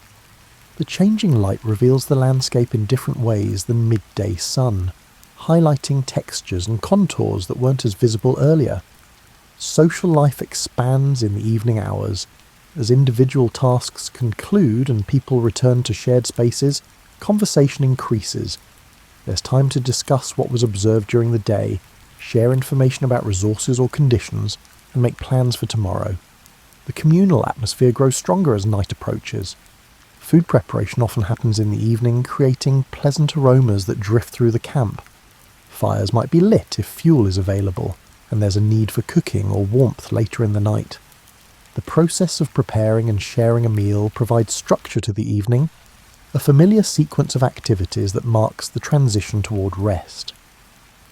The changing light reveals the landscape in different ways than midday sun, highlighting textures and contours that weren't as visible earlier. Social life expands in the evening hours. As individual tasks conclude and people return to shared spaces, conversation increases. There's time to discuss what was observed during the day, share information about resources or conditions, and make plans for tomorrow. The communal atmosphere grows stronger as night approaches. Food preparation often happens in the evening, creating pleasant aromas that drift through the camp. Fires might be lit if fuel is available, and there's a need for cooking or warmth later in the night. The process of preparing and sharing a meal provides structure to the evening, a familiar sequence of activities that marks the transition toward rest.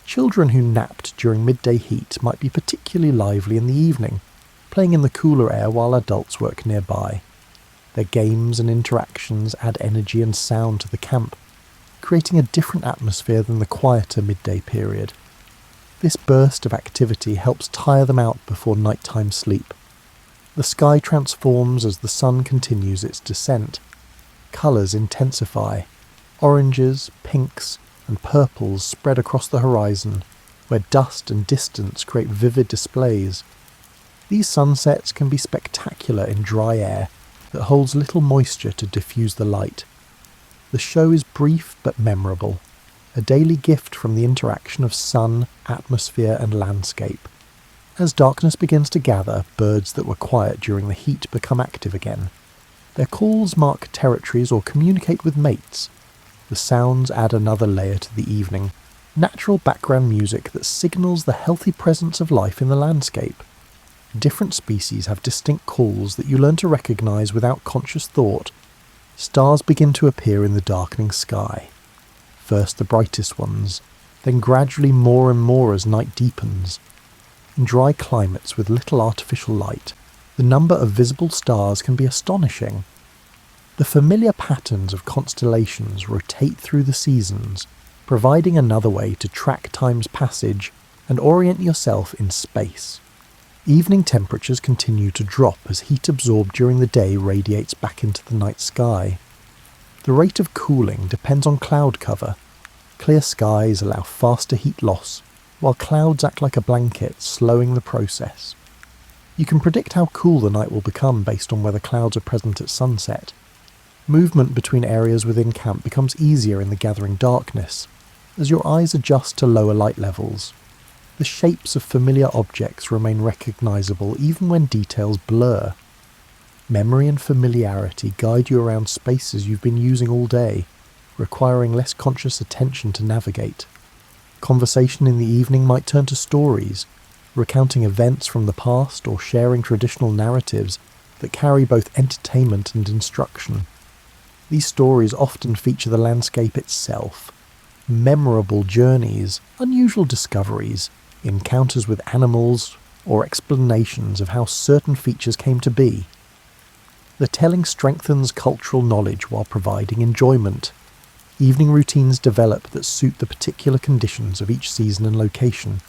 Children who napped during midday heat might be particularly lively in the evening, playing in the cooler air while adults work nearby. Their games and interactions add energy and sound to the camp, creating a different atmosphere than the quieter midday period. This burst of activity helps tire them out before nighttime sleep. The sky transforms as the sun continues its descent. Colours intensify. Oranges, pinks, and purples spread across the horizon, where dust and distance create vivid displays. These sunsets can be spectacular in dry air that holds little moisture to diffuse the light. The show is brief but memorable, a daily gift from the interaction of sun, atmosphere, and landscape. As darkness begins to gather, birds that were quiet during the heat become active again. Their calls mark territories or communicate with mates. The sounds add another layer to the evening, natural background music that signals the healthy presence of life in the landscape. Different species have distinct calls that you learn to recognize without conscious thought. Stars begin to appear in the darkening sky. First the brightest ones, then gradually more and more as night deepens. In dry climates with little artificial light, the number of visible stars can be astonishing. The familiar patterns of constellations rotate through the seasons, providing another way to track time's passage and orient yourself in space. Evening temperatures continue to drop as heat absorbed during the day radiates back into the night sky. The rate of cooling depends on cloud cover. Clear skies allow faster heat loss, while clouds act like a blanket, slowing the process. You can predict how cool the night will become based on whether clouds are present at sunset. Movement between areas within camp becomes easier in the gathering darkness, as your eyes adjust to lower light levels. The shapes of familiar objects remain recognizable even when details blur. Memory and familiarity guide you around spaces you've been using all day, requiring less conscious attention to navigate. Conversation in the evening might turn to stories, recounting events from the past or sharing traditional narratives that carry both entertainment and instruction. These stories often feature the landscape itself, memorable journeys, unusual discoveries, encounters with animals, or explanations of how certain features came to be. The telling strengthens cultural knowledge while providing enjoyment. Evening routines develop that suit the particular conditions of each season and location.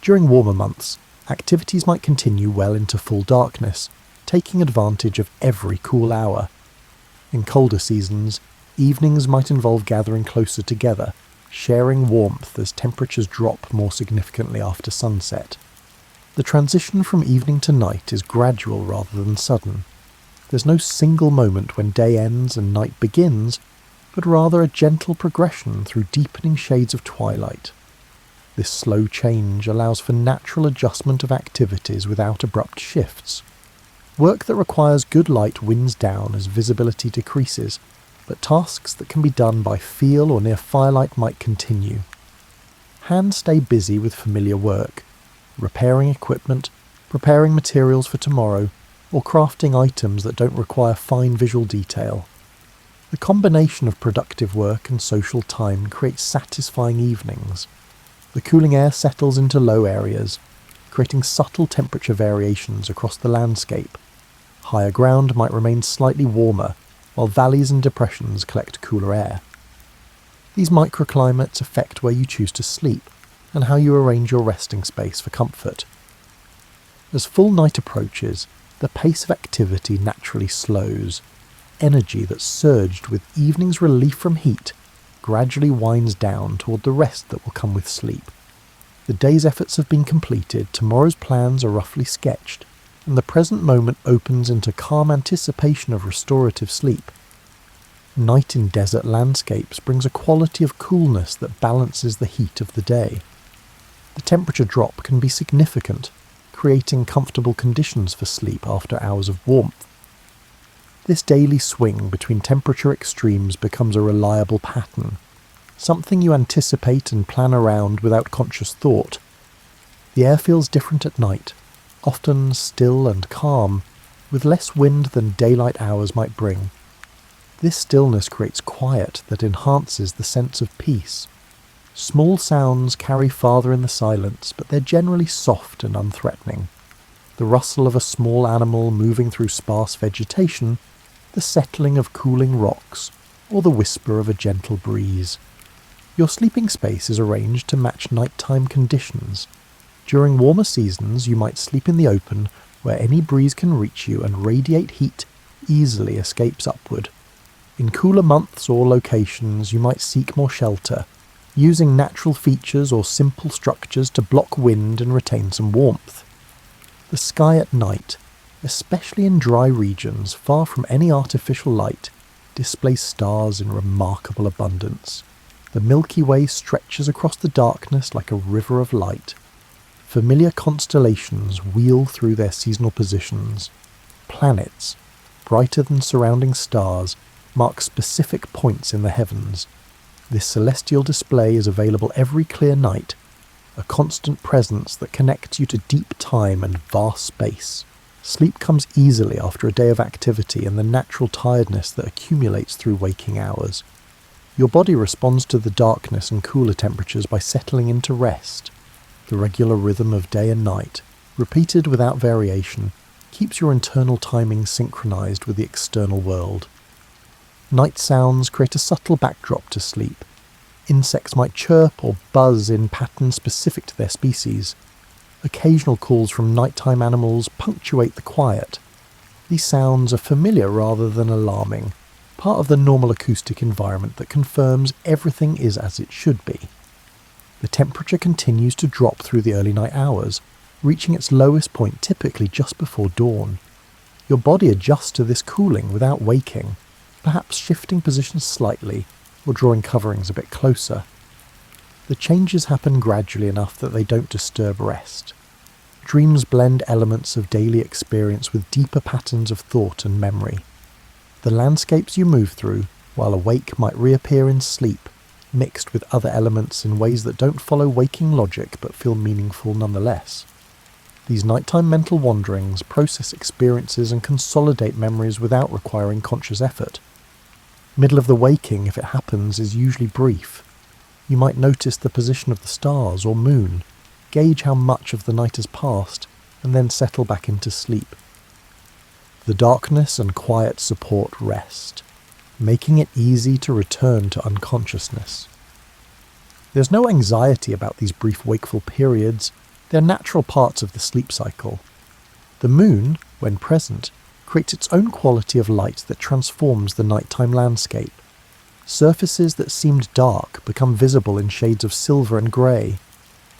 During warmer months, activities might continue well into full darkness, taking advantage of every cool hour. In colder seasons, evenings might involve gathering closer together, sharing warmth as temperatures drop more significantly after sunset. The transition from evening to night is gradual rather than sudden. There's no single moment when day ends and night begins, but rather a gentle progression through deepening shades of twilight. This slow change allows for natural adjustment of activities without abrupt shifts. Work that requires good light winds down as visibility decreases, but tasks that can be done by feel or near firelight might continue. Hands stay busy with familiar work, repairing equipment, preparing materials for tomorrow, or crafting items that don't require fine visual detail. The combination of productive work and social time creates satisfying evenings. The cooling air settles into low areas, creating subtle temperature variations across the landscape. Higher ground might remain slightly warmer, while valleys and depressions collect cooler air. These microclimates affect where you choose to sleep and how you arrange your resting space for comfort. As full night approaches, the pace of activity naturally slows. Energy that surged with evening's relief from heat gradually winds down toward the rest that will come with sleep. The day's efforts have been completed, tomorrow's plans are roughly sketched, and the present moment opens into calm anticipation of restorative sleep. Night in desert landscapes brings a quality of coolness that balances the heat of the day. The temperature drop can be significant, creating comfortable conditions for sleep after hours of warmth. This daily swing between temperature extremes becomes a reliable pattern, something you anticipate and plan around without conscious thought. The air feels different at night, often still and calm, with less wind than daylight hours might bring. This stillness creates quiet that enhances the sense of peace. Small sounds carry farther in the silence, but they're generally soft and unthreatening. The rustle of a small animal moving through sparse vegetation, the settling of cooling rocks, or the whisper of a gentle breeze. Your sleeping space is arranged to match nighttime conditions. During warmer seasons, you might sleep in the open, where any breeze can reach you and radiate heat easily escapes upward. In cooler months or locations, you might seek more shelter, using natural features or simple structures to block wind and retain some warmth. The sky at night, especially in dry regions far from any artificial light, displays stars in remarkable abundance. The Milky Way stretches across the darkness like a river of light. Familiar constellations wheel through their seasonal positions. Planets, brighter than surrounding stars, mark specific points in the heavens. This celestial display is available every clear night, a constant presence that connects you to deep time and vast space. Sleep comes easily after a day of activity and the natural tiredness that accumulates through waking hours. Your body responds to the darkness and cooler temperatures by settling into rest. The regular rhythm of day and night, repeated without variation, keeps your internal timing synchronized with the external world. Night sounds create a subtle backdrop to sleep. Insects might chirp or buzz in patterns specific to their species. Occasional calls from nighttime animals punctuate the quiet. These sounds are familiar rather than alarming, part of the normal acoustic environment that confirms everything is as it should be. The temperature continues to drop through the early night hours, reaching its lowest point typically just before dawn. Your body adjusts to this cooling without waking, perhaps shifting positions slightly or drawing coverings a bit closer. The changes happen gradually enough that they don't disturb rest. Dreams blend elements of daily experience with deeper patterns of thought and memory. The landscapes you move through, while awake, might reappear in sleep, mixed with other elements in ways that don't follow waking logic but feel meaningful nonetheless. These nighttime mental wanderings process experiences and consolidate memories without requiring conscious effort. Middle of the waking, if it happens, is usually brief. You might notice the position of the stars or moon, gauge how much of the night has passed, and then settle back into sleep. The darkness and quiet support rest, making it easy to return to unconsciousness. There's no anxiety about these brief wakeful periods. They're natural parts of the sleep cycle. The moon, when present, creates its own quality of light that transforms the nighttime landscape. Surfaces that seemed dark become visible in shades of silver and grey.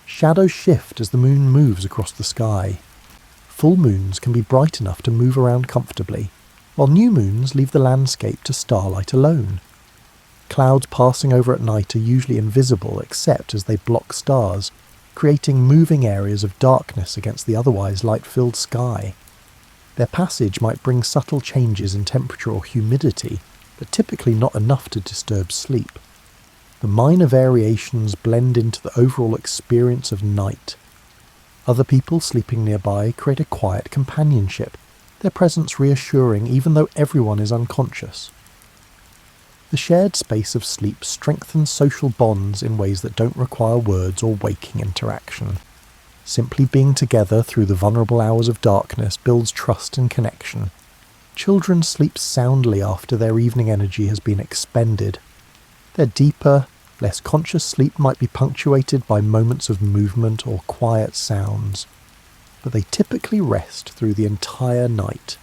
Shadows shift as the moon moves across the sky. Full moons can be bright enough to move around comfortably, while new moons leave the landscape to starlight alone. Clouds passing over at night are usually invisible except as they block stars, creating moving areas of darkness against the otherwise light-filled sky. Their passage might bring subtle changes in temperature or humidity, but typically not enough to disturb sleep. The minor variations blend into the overall experience of night. Other people sleeping nearby create a quiet companionship, their presence reassuring even though everyone is unconscious. The shared space of sleep strengthens social bonds in ways that don't require words or waking interaction. Simply being together through the vulnerable hours of darkness builds trust and connection. Children sleep soundly after their evening energy has been expended. Their deeper, less conscious sleep might be punctuated by moments of movement or quiet sounds, but they typically rest through the entire night.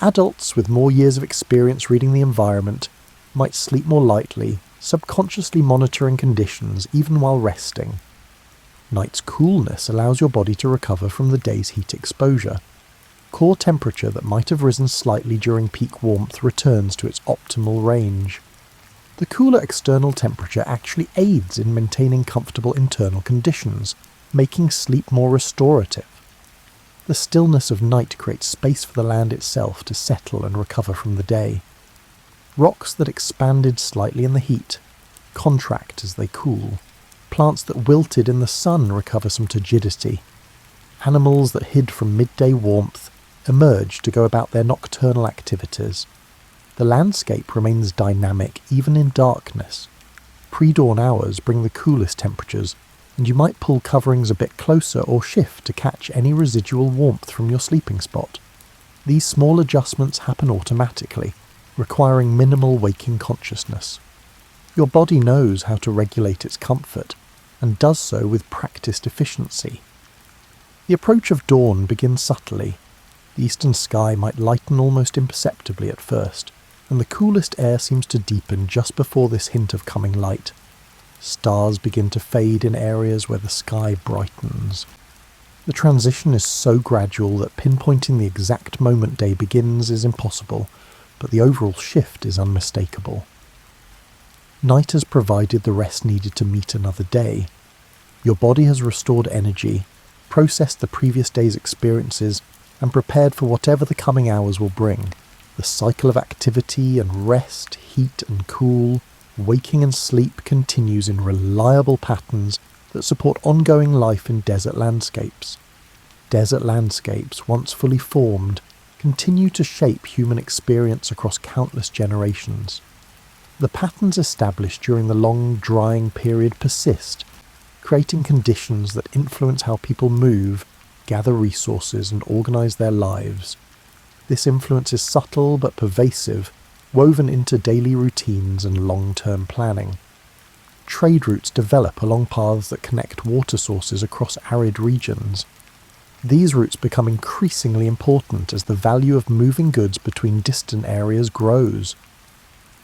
Adults with more years of experience reading the environment might sleep more lightly, subconsciously monitoring conditions even while resting. Night's coolness allows your body to recover from the day's heat exposure. Core temperature that might have risen slightly during peak warmth returns to its optimal range. The cooler external temperature actually aids in maintaining comfortable internal conditions, making sleep more restorative. The stillness of night creates space for the land itself to settle and recover from the day. Rocks that expanded slightly in the heat contract as they cool. Plants that wilted in the sun recover some turgidity. Animals that hid from midday warmth emerge to go about their nocturnal activities. The landscape remains dynamic even in darkness. Pre-dawn hours bring the coolest temperatures, and you might pull coverings a bit closer or shift to catch any residual warmth from your sleeping spot. These small adjustments happen automatically, requiring minimal waking consciousness. Your body knows how to regulate its comfort, and does so with practiced efficiency. The approach of dawn begins subtly. The eastern sky might lighten almost imperceptibly at first, and the coolest air seems to deepen just before this hint of coming light. Stars begin to fade in areas where the sky brightens. The transition is so gradual that pinpointing the exact moment day begins is impossible, but the overall shift is unmistakable. Night has provided the rest needed to meet another day. Your body has restored energy, processed the previous day's experiences, and prepared for whatever the coming hours will bring. The cycle of activity and rest, heat and cool, waking and sleep continues in reliable patterns that support ongoing life in desert landscapes. Desert landscapes, once fully formed, continue to shape human experience across countless generations. The patterns established during the long drying period persist, creating conditions that influence how people move, gather resources and organise their lives. This influence is subtle but pervasive, woven into daily routines and long-term planning. Trade routes develop along paths that connect water sources across arid regions. These routes become increasingly important as the value of moving goods between distant areas grows.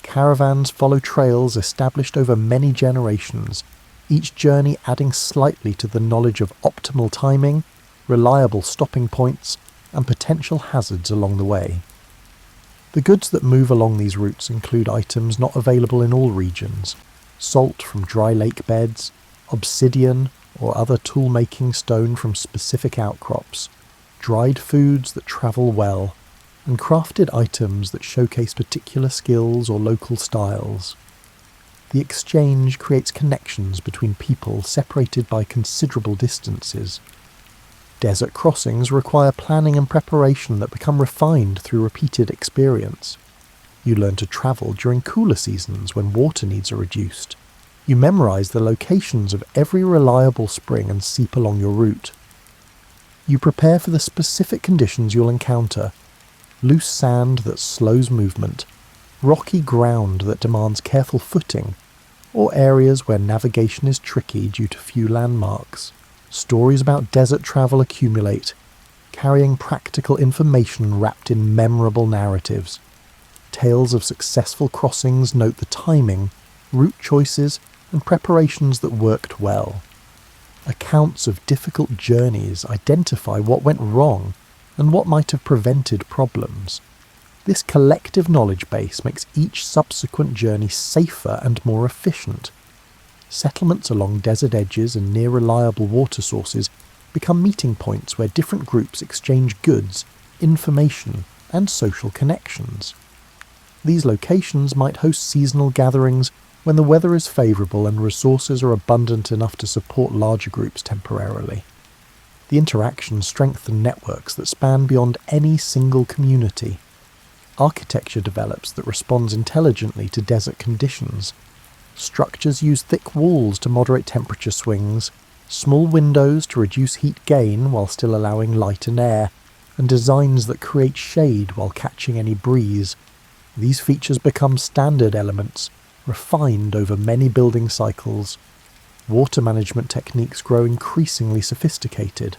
Caravans follow trails established over many generations, each journey adding slightly to the knowledge of optimal timing, reliable stopping points, and potential hazards along the way. The goods that move along these routes include items not available in all regions: salt from dry lake beds, obsidian or other tool-making stone from specific outcrops, dried foods that travel well, and crafted items that showcase particular skills or local styles. The exchange creates connections between people separated by considerable distances. Desert crossings require planning and preparation that become refined through repeated experience. You learn to travel during cooler seasons when water needs are reduced. You memorize the locations of every reliable spring and seep along your route. You prepare for the specific conditions you'll encounter: loose sand that slows movement, rocky ground that demands careful footing, or areas where navigation is tricky due to few landmarks. Stories about desert travel accumulate, carrying practical information wrapped in memorable narratives. Tales of successful crossings note the timing, route choices, and preparations that worked well. Accounts of difficult journeys identify what went wrong and what might have prevented problems. This collective knowledge base makes each subsequent journey safer and more efficient. Settlements along desert edges and near reliable water sources become meeting points where different groups exchange goods, information, and social connections. These locations might host seasonal gatherings when the weather is favourable and resources are abundant enough to support larger groups temporarily. The interactions strengthen networks that span beyond any single community. Architecture develops that responds intelligently to desert conditions. Structures use thick walls to moderate temperature swings, small windows to reduce heat gain while still allowing light and air, and designs that create shade while catching any breeze. These features become standard elements, refined over many building cycles. Water management techniques grow increasingly sophisticated.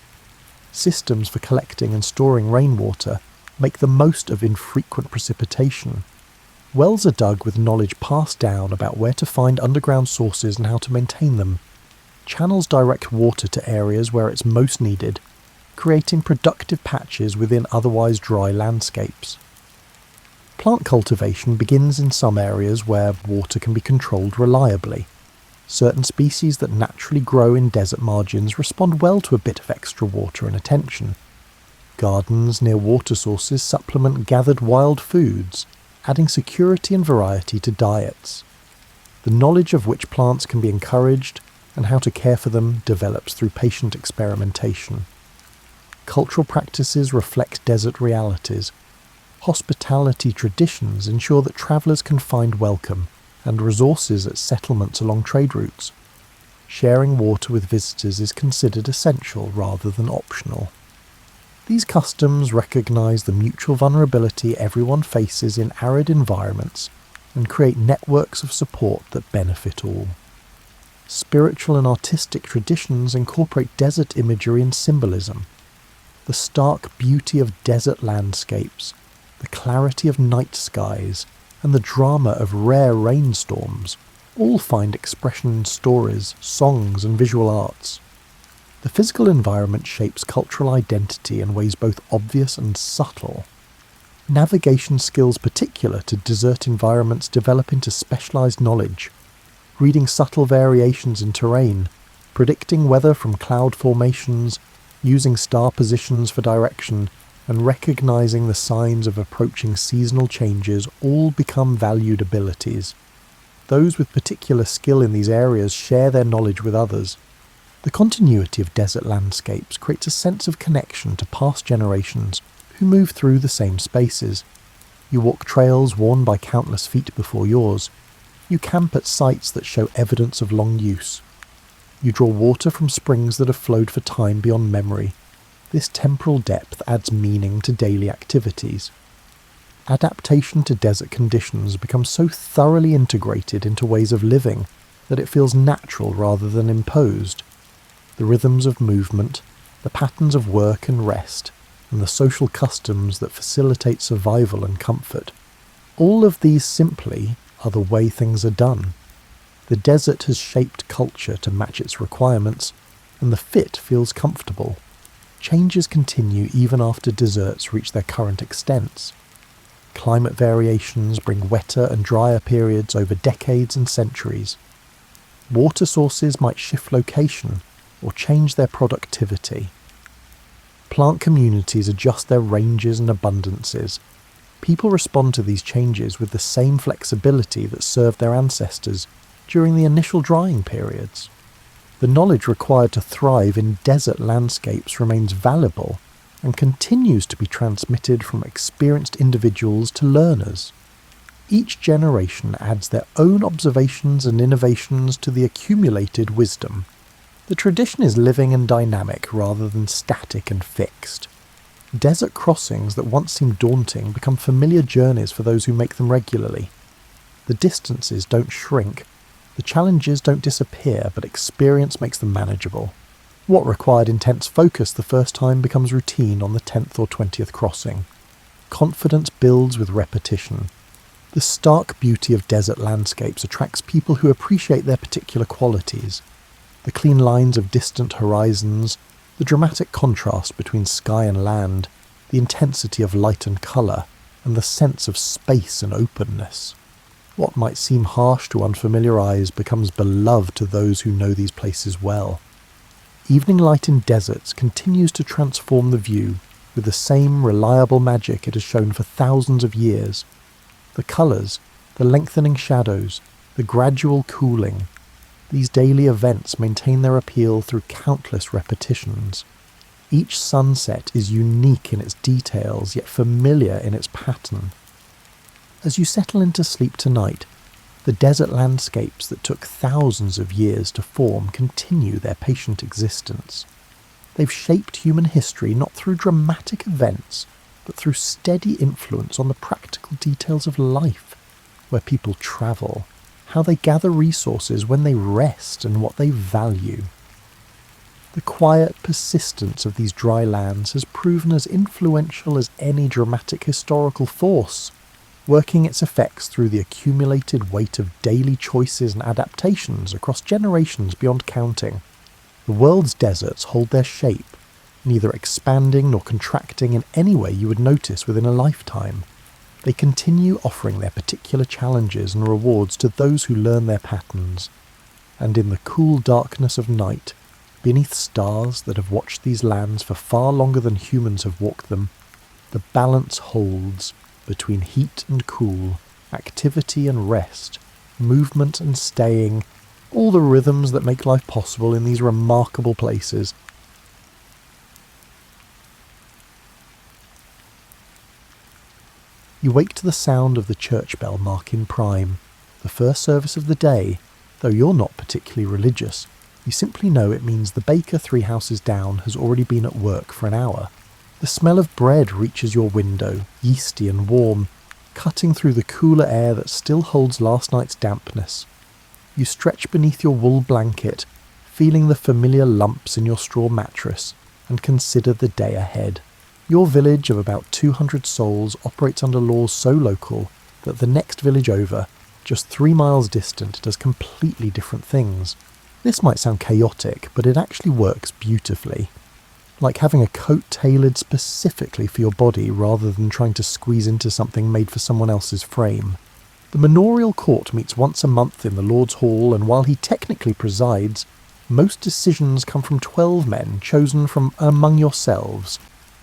Systems for collecting and storing rainwater make the most of infrequent precipitation. Wells are dug with knowledge passed down about where to find underground sources and how to maintain them. Channels direct water to areas where it's most needed, creating productive patches within otherwise dry landscapes. Plant cultivation begins in some areas where water can be controlled reliably. Certain species that naturally grow in desert margins respond well to a bit of extra water and attention. Gardens near water sources supplement gathered wild foods, adding security and variety to diets. The knowledge of which plants can be encouraged and how to care for them develops through patient experimentation. Cultural practices reflect desert realities. Hospitality traditions ensure that travellers can find welcome and resources at settlements along trade routes. Sharing water with visitors is considered essential rather than optional. These customs recognise the mutual vulnerability everyone faces in arid environments and create networks of support that benefit all. Spiritual and artistic traditions incorporate desert imagery and symbolism. The stark beauty of desert landscapes, the clarity of night skies, and the drama of rare rainstorms all find expression in stories, songs, and visual arts. The physical environment shapes cultural identity in ways both obvious and subtle. Navigation skills particular to desert environments develop into specialised knowledge, reading subtle variations in terrain, predicting weather from cloud formations, using star positions for direction, and recognising the signs of approaching seasonal changes all become valued abilities. Those with particular skill in these areas share their knowledge with others. The continuity of desert landscapes creates a sense of connection to past generations who move through the same spaces. You walk trails worn by countless feet before yours. You camp at sites that show evidence of long use. You draw water from springs that have flowed for time beyond memory. This temporal depth adds meaning to daily activities. Adaptation to desert conditions becomes so thoroughly integrated into ways of living that it feels natural rather than imposed. The rhythms of movement, the patterns of work and rest, and the social customs that facilitate survival and comfort. All of these simply are the way things are done. The desert has shaped culture to match its requirements, and the fit feels comfortable. Changes continue even after deserts reach their current extents. Climate variations bring wetter and drier periods over decades and centuries. Water sources might shift location or change their productivity. Plant communities adjust their ranges and abundances. People respond to these changes with the same flexibility that served their ancestors during the initial drying periods. The knowledge required to thrive in desert landscapes remains valuable and continues to be transmitted from experienced individuals to learners. Each generation adds their own observations and innovations to the accumulated wisdom. The tradition is living and dynamic rather than static and fixed. Desert crossings that once seemed daunting become familiar journeys for those who make them regularly. The distances don't shrink, the challenges don't disappear, but experience makes them manageable. What required intense focus the first time becomes routine on the 10th or 20th crossing. Confidence builds with repetition. The stark beauty of desert landscapes attracts people who appreciate their particular qualities. The clean lines of distant horizons, the dramatic contrast between sky and land, the intensity of light and colour, and the sense of space and openness. What might seem harsh to unfamiliar eyes becomes beloved to those who know these places well. Evening light in deserts continues to transform the view with the same reliable magic it has shown for thousands of years. The colours, the lengthening shadows, the gradual cooling, these daily events maintain their appeal through countless repetitions. Each sunset is unique in its details, yet familiar in its pattern. As you settle into sleep tonight, the desert landscapes that took thousands of years to form continue their patient existence. They've shaped human history not through dramatic events, but through steady influence on the practical details of life, where people travel, how they gather resources when they rest, and what they value. The quiet persistence of these dry lands has proven as influential as any dramatic historical force, working its effects through the accumulated weight of daily choices and adaptations across generations beyond counting. The world's deserts hold their shape, neither expanding nor contracting in any way you would notice within a lifetime. They continue offering their particular challenges and rewards to those who learn their patterns. And in the cool darkness of night, beneath stars that have watched these lands for far longer than humans have walked them, the balance holds between heat and cool, activity and rest, movement and staying, all the rhythms that make life possible in these remarkable places. You wake to the sound of the church bell marking prime, the first service of the day. Though you're not particularly religious, you simply know it means the baker 3 houses down has already been at work for an hour. The smell of bread reaches your window, yeasty and warm, cutting through the cooler air that still holds last night's dampness. You stretch beneath your wool blanket, feeling the familiar lumps in your straw mattress, and consider the day ahead. Your village of about 200 souls operates under laws so local that the next village over, just 3 miles distant, does completely different things. This might sound chaotic, but it actually works beautifully. Like having a coat tailored specifically for your body rather than trying to squeeze into something made for someone else's frame. The manorial court meets once a month in the Lord's Hall, and while he technically presides, most decisions come from 12 men chosen from among yourselves.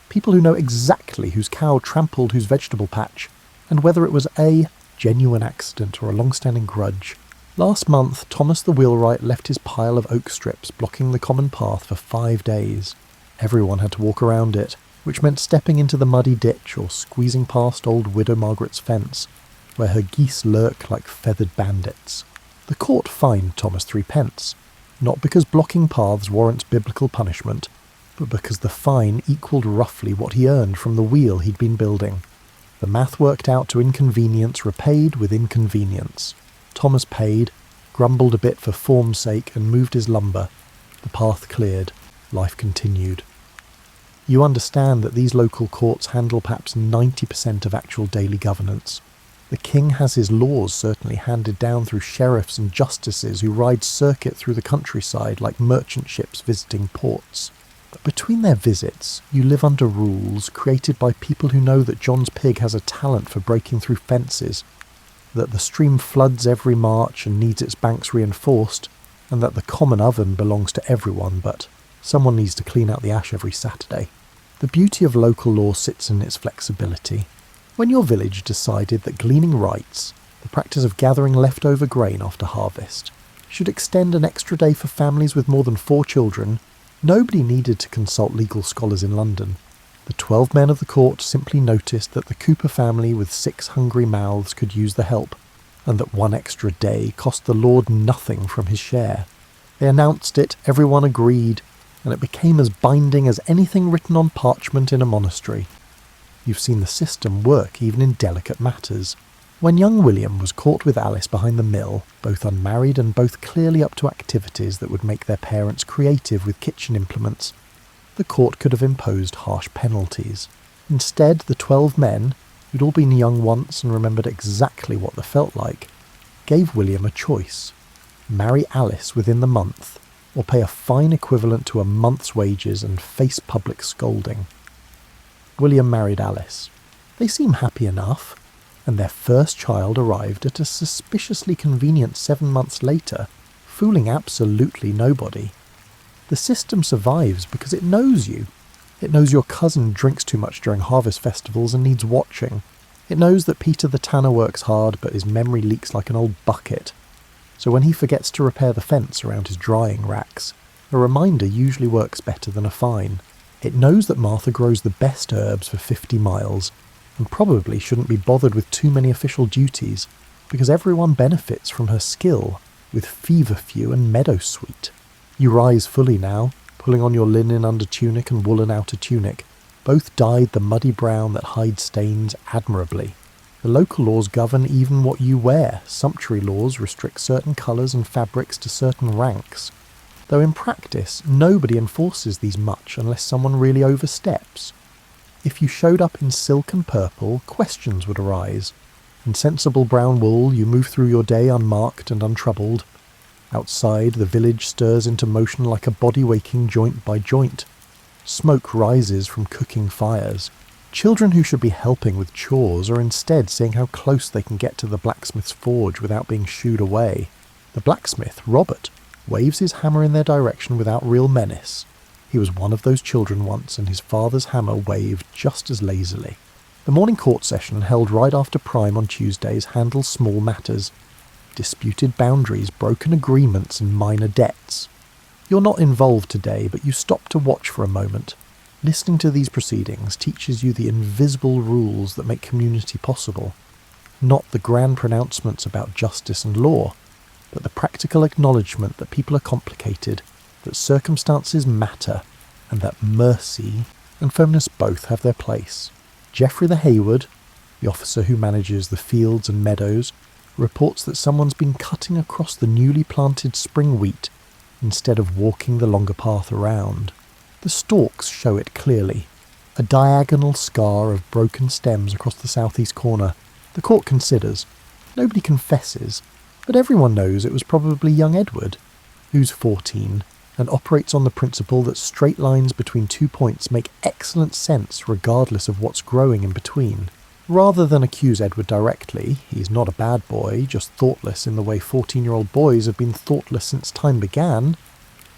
People who know exactly whose cow trampled whose vegetable patch, and whether it was a genuine accident or a long-standing grudge. Last month, Thomas the wheelwright left his pile of oak strips blocking the common path for 5 days. Everyone had to walk around it, which meant stepping into the muddy ditch or squeezing past old Widow Margaret's fence, where her geese lurk like feathered bandits. The court fined Thomas 3p, not because blocking paths warrants biblical punishment, but because the fine equalled roughly what he earned from the wheel he'd been building. The math worked out to inconvenience repaid with inconvenience. Thomas paid, grumbled a bit for form's sake, and moved his lumber. The path cleared. Life continued. You understand that these local courts handle perhaps 90% of actual daily governance. The king has his laws certainly handed down through sheriffs and justices who ride circuit through the countryside like merchant ships visiting ports. But between their visits, you live under rules created by people who know that John's pig has a talent for breaking through fences, that the stream floods every March and needs its banks reinforced, and that the common oven belongs to everyone, but someone needs to clean out the ash every Saturday. The beauty of local law sits in its flexibility. When your village decided that gleaning rights, the practice of gathering leftover grain after harvest, should extend an extra day for families with more than 4 children, nobody needed to consult legal scholars in London. The 12 men of the court simply noticed that the Cooper family with 6 hungry mouths could use the help, and that 1 extra day cost the Lord nothing from his share. They announced it, everyone agreed, and it became as binding as anything written on parchment in a monastery. You've seen the system work even in delicate matters. When young William was caught with Alice behind the mill, both unmarried and both clearly up to activities that would make their parents creative with kitchen implements, the court could have imposed harsh penalties. Instead, the 12 men, who'd all been young once and remembered exactly what they felt like, gave William a choice: marry Alice within the month, or pay a fine equivalent to a month's wages and face public scolding. William married Alice. They seem happy enough, and their first child arrived at a suspiciously convenient 7 months later, fooling absolutely nobody. The system survives because it knows you. It knows your cousin drinks too much during harvest festivals and needs watching. It knows that Peter the tanner works hard but his memory leaks like an old bucket. So when he forgets to repair the fence around his drying racks, a reminder usually works better than a fine. It knows that Martha grows the best herbs for 50 miles, and probably shouldn't be bothered with too many official duties, because everyone benefits from her skill with feverfew and meadowsweet. You rise fully now, pulling on your linen under tunic and woolen outer tunic, both dyed the muddy brown that hides stains admirably. The local laws govern even what you wear. Sumptuary laws restrict certain colours and fabrics to certain ranks, though in practice nobody enforces these much unless someone really oversteps. If you showed up in silk and purple, questions would arise. In sensible brown wool, you move through your day unmarked and untroubled. Outside, the village stirs into motion like a body waking joint by joint. Smoke rises from cooking fires. Children who should be helping with chores are instead seeing how close they can get to the blacksmith's forge without being shooed away. The blacksmith, Robert, waves his hammer in their direction without real menace. He was one of those children once, and his father's hammer waved just as lazily. The morning court session, held right after prime on Tuesdays, handles small matters. Disputed boundaries, broken agreements, and minor debts. You're not involved today, but you stop to watch for a moment. Listening to these proceedings teaches you the invisible rules that make community possible. Not the grand pronouncements about justice and law, but the practical acknowledgement that people are complicated, that circumstances matter, and that mercy and firmness both have their place. Geoffrey the Hayward, the officer who manages the fields and meadows, reports that someone's been cutting across the newly planted spring wheat instead of walking the longer path around. The stalks show it clearly, a diagonal scar of broken stems across the southeast corner. The court considers. Nobody confesses, but everyone knows it was probably young Edward, who's 14, and operates on the principle that straight lines between 2 points make excellent sense regardless of what's growing in between. Rather than accuse Edward directly, he's not a bad boy, just thoughtless in the way 14-year-old boys have been thoughtless since time began,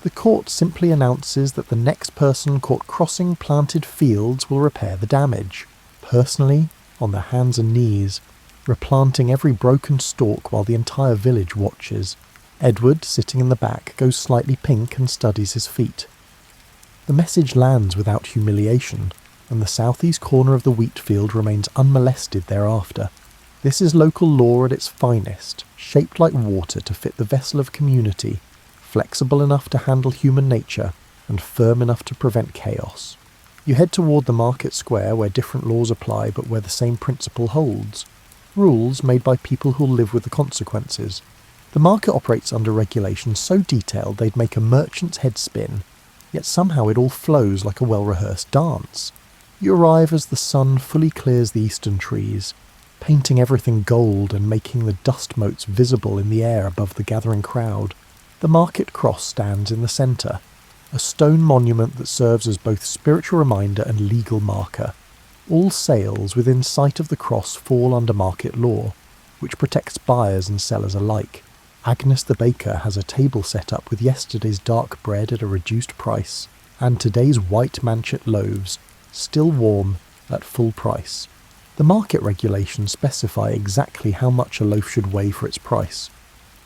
the court simply announces that the next person caught crossing planted fields will repair the damage, personally, on their hands and knees, replanting every broken stalk while the entire village watches. Edward, sitting in the back, goes slightly pink and studies his feet. The message lands without humiliation, and the southeast corner of the wheat field remains unmolested thereafter. This is local law at its finest, shaped like water to fit the vessel of community, flexible enough to handle human nature, and firm enough to prevent chaos. You head toward the market square where different laws apply but where the same principle holds. Rules made by people who'll live with the consequences. The market operates under regulations so detailed they'd make a merchant's head spin, yet somehow it all flows like a well-rehearsed dance. You arrive as the sun fully clears the eastern trees, painting everything gold and making the dust motes visible in the air above the gathering crowd. The market cross stands in the centre, a stone monument that serves as both spiritual reminder and legal marker. All sales within sight of the cross fall under market law, which protects buyers and sellers alike. Agnes the baker has a table set up with yesterday's dark bread at a reduced price, and today's white manchet loaves, still warm, at full price. The market regulations specify exactly how much a loaf should weigh for its price,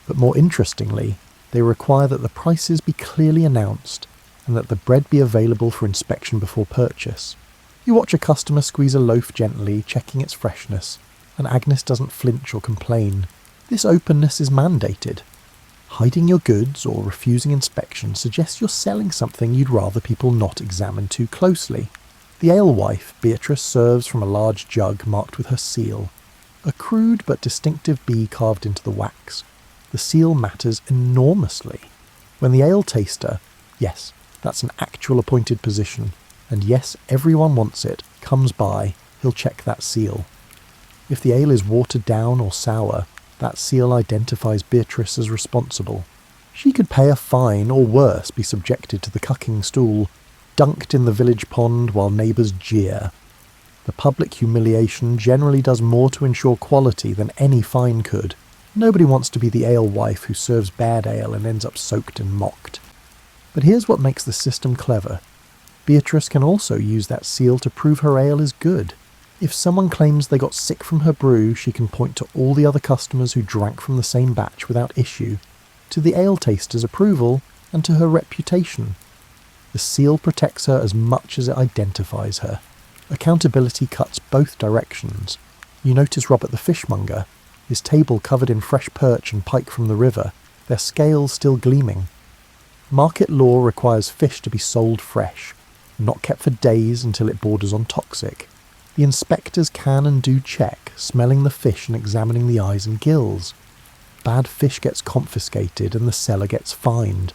but more interestingly, they require that the prices be clearly announced and that the bread be available for inspection before purchase. You watch a customer squeeze a loaf gently, checking its freshness, and Agnes doesn't flinch or complain. This openness is mandated. Hiding your goods or refusing inspection suggests you're selling something you'd rather people not examine too closely. The alewife, Beatrice, serves from a large jug marked with her seal. A crude but distinctive bee carved into the wax. The seal matters enormously. When the ale taster, yes, that's an actual appointed position, and yes, everyone wants it, comes by, he'll check that seal. If the ale is watered down or sour, that seal identifies Beatrice as responsible. She could pay a fine, or worse, be subjected to the cucking stool, dunked in the village pond while neighbours jeer. The public humiliation generally does more to ensure quality than any fine could. Nobody wants to be the alewife who serves bad ale and ends up soaked and mocked. But here's what makes the system clever. Beatrice can also use that seal to prove her ale is good. If someone claims they got sick from her brew, she can point to all the other customers who drank from the same batch without issue, to the ale taster's approval, and to her reputation. The seal protects her as much as it identifies her. Accountability cuts both directions. You notice Robert the fishmonger, his table covered in fresh perch and pike from the river, their scales still gleaming. Market law requires fish to be sold fresh, not kept for days until it borders on toxic. The inspectors can and do check, smelling the fish and examining the eyes and gills. Bad fish gets confiscated and the seller gets fined.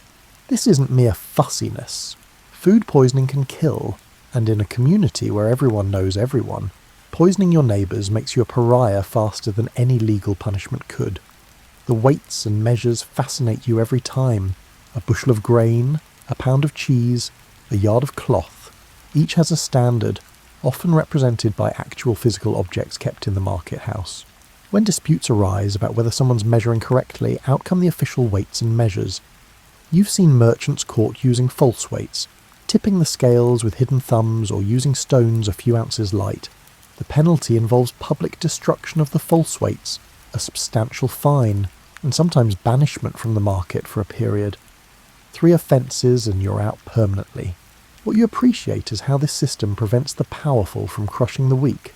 This isn't mere fussiness. Food poisoning can kill, and in a community where everyone knows everyone, poisoning your neighbours makes you a pariah faster than any legal punishment could. The weights and measures fascinate you every time. A bushel of grain, a pound of cheese, a yard of cloth. Each has a standard, often represented by actual physical objects kept in the market house. When disputes arise about whether someone's measuring correctly, out come the official weights and measures. You've seen merchants caught using false weights, tipping the scales with hidden thumbs or using stones a few ounces light. The penalty involves public destruction of the false weights, a substantial fine, and sometimes banishment from the market for a period. 3 offences and you're out permanently. What you appreciate is how this system prevents the powerful from crushing the weak.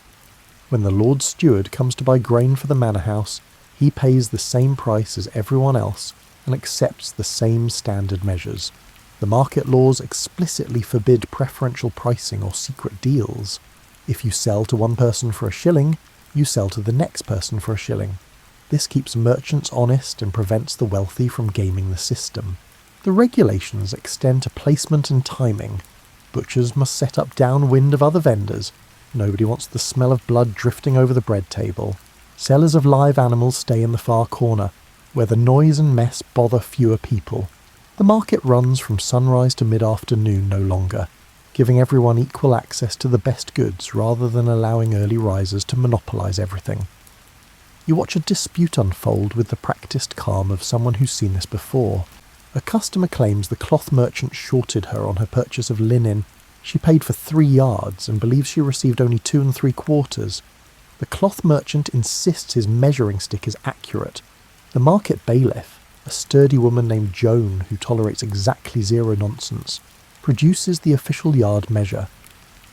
When the Lord Steward comes to buy grain for the manor house, he pays the same price as everyone else and accepts the same standard measures. The market laws explicitly forbid preferential pricing or secret deals. If you sell to one person for a shilling, you sell to the next person for a shilling. This keeps merchants honest and prevents the wealthy from gaming the system. The regulations extend to placement and timing. Butchers must set up downwind of other vendors. Nobody wants the smell of blood drifting over the bread table. Sellers of live animals stay in the far corner, where the noise and mess bother fewer people. The market runs from sunrise to mid-afternoon no longer, giving everyone equal access to the best goods rather than allowing early risers to monopolise everything. You watch a dispute unfold with the practised calm of someone who's seen this before. A customer claims the cloth merchant shorted her on her purchase of linen. She paid for 3 yards and believes she received only 2 3/4. The cloth merchant insists his measuring stick is accurate. The market bailiff, a sturdy woman named Jung who tolerates exactly zero nonsense, produces the official yard measure.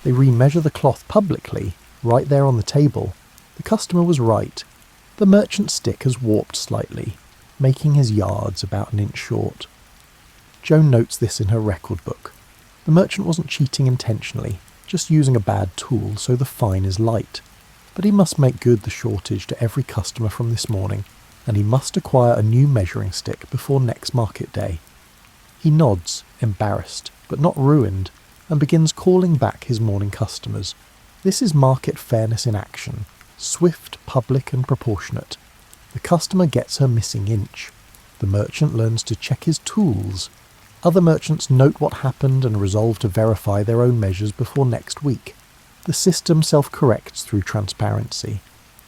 They remeasure the cloth publicly, right there on the table. The customer was right. The merchant's stick has warped slightly, making his yards about an inch short. Joan notes this in her record book. The merchant wasn't cheating intentionally, just using a bad tool, so the fine is light. But he must make good the shortage to every customer from this morning, and he must acquire a new measuring stick before next market day. He nods, embarrassed, but not ruined, and begins calling back his morning customers. This is market fairness in action, swift, public and proportionate. The customer gets her missing inch. The merchant learns to check his tools. Other merchants note what happened and resolve to verify their own measures before next week. The system self-corrects through transparency.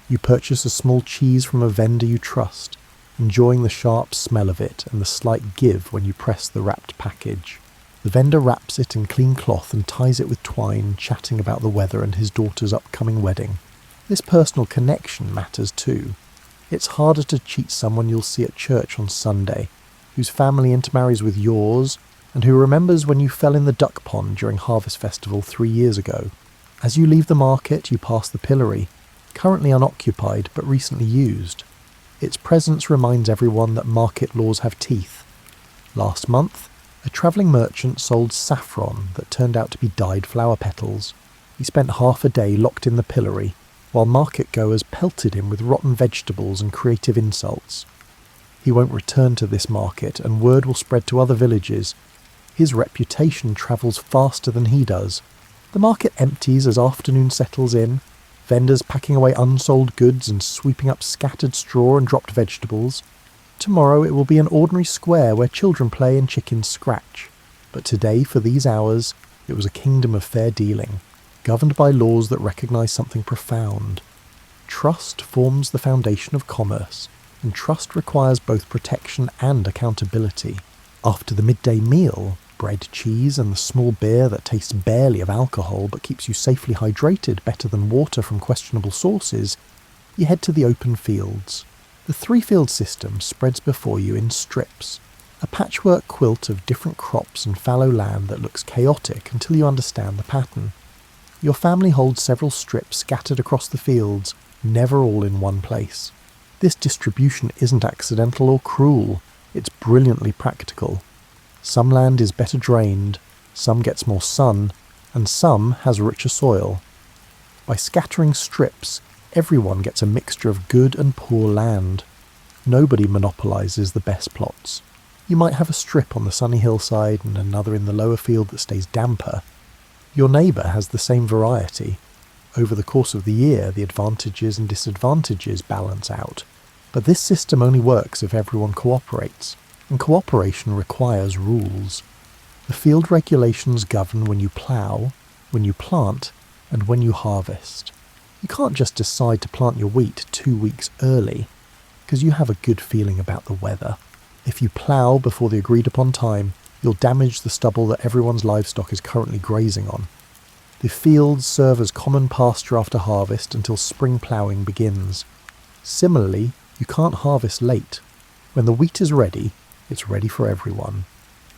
You purchase a small cheese from a vendor you trust, enjoying the sharp smell of it and the slight give when you press the wrapped package. The vendor wraps it in clean cloth and ties it with twine, chatting about the weather and his daughter's upcoming wedding. This personal connection matters too. It's harder to cheat someone you'll see at church on Sunday, whose family intermarries with yours, and who remembers when you fell in the duck pond during Harvest Festival 3 years ago. As you leave the market, you pass the pillory, currently unoccupied but recently used. Its presence reminds everyone that market laws have teeth. Last month, a travelling merchant sold saffron that turned out to be dyed flower petals. He spent half a day locked in the pillory, while market-goers pelted him with rotten vegetables and creative insults. He won't return to this market, and word will spread to other villages. His reputation travels faster than he does. The market empties as afternoon settles in, vendors packing away unsold goods and sweeping up scattered straw and dropped vegetables. Tomorrow it will be an ordinary square where children play and chickens scratch. But today, for these hours, it was a kingdom of fair dealing, governed by laws that recognise something profound. Trust forms the foundation of commerce, and trust requires both protection and accountability. After the midday meal, bread, cheese, and the small beer that tastes barely of alcohol but keeps you safely hydrated better than water from questionable sources, you head to the open fields. The three-field system spreads before you in strips, a patchwork quilt of different crops and fallow land that looks chaotic until you understand the pattern. Your family holds several strips scattered across the fields, never all in one place. This distribution isn't accidental or cruel, it's brilliantly practical. Some land is better drained, some gets more sun, and some has richer soil. By scattering strips, everyone gets a mixture of good and poor land. Nobody monopolises the best plots. You might have a strip on the sunny hillside and another in the lower field that stays damper. Your neighbour has the same variety. Over the course of the year, the advantages and disadvantages balance out. But this system only works if everyone cooperates, and cooperation requires rules. The field regulations govern when you plough, when you plant, and when you harvest. You can't just decide to plant your wheat 2 weeks early, because you have a good feeling about the weather. If you plough before the agreed upon time, you'll damage the stubble that everyone's livestock is currently grazing on. The fields serve as common pasture after harvest until spring ploughing begins. Similarly, you can't harvest late. When the wheat is ready, it's ready for everyone.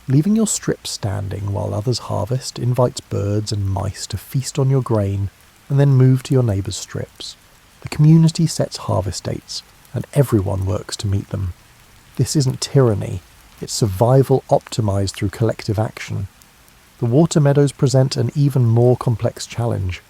Leaving your strip standing while others harvest invites birds and mice to feast on your grain and then move to your neighbour's strips. The community sets harvest dates, and everyone works to meet them. This isn't tyranny, it's survival optimised through collective action. The water meadows present an even more complex challenge.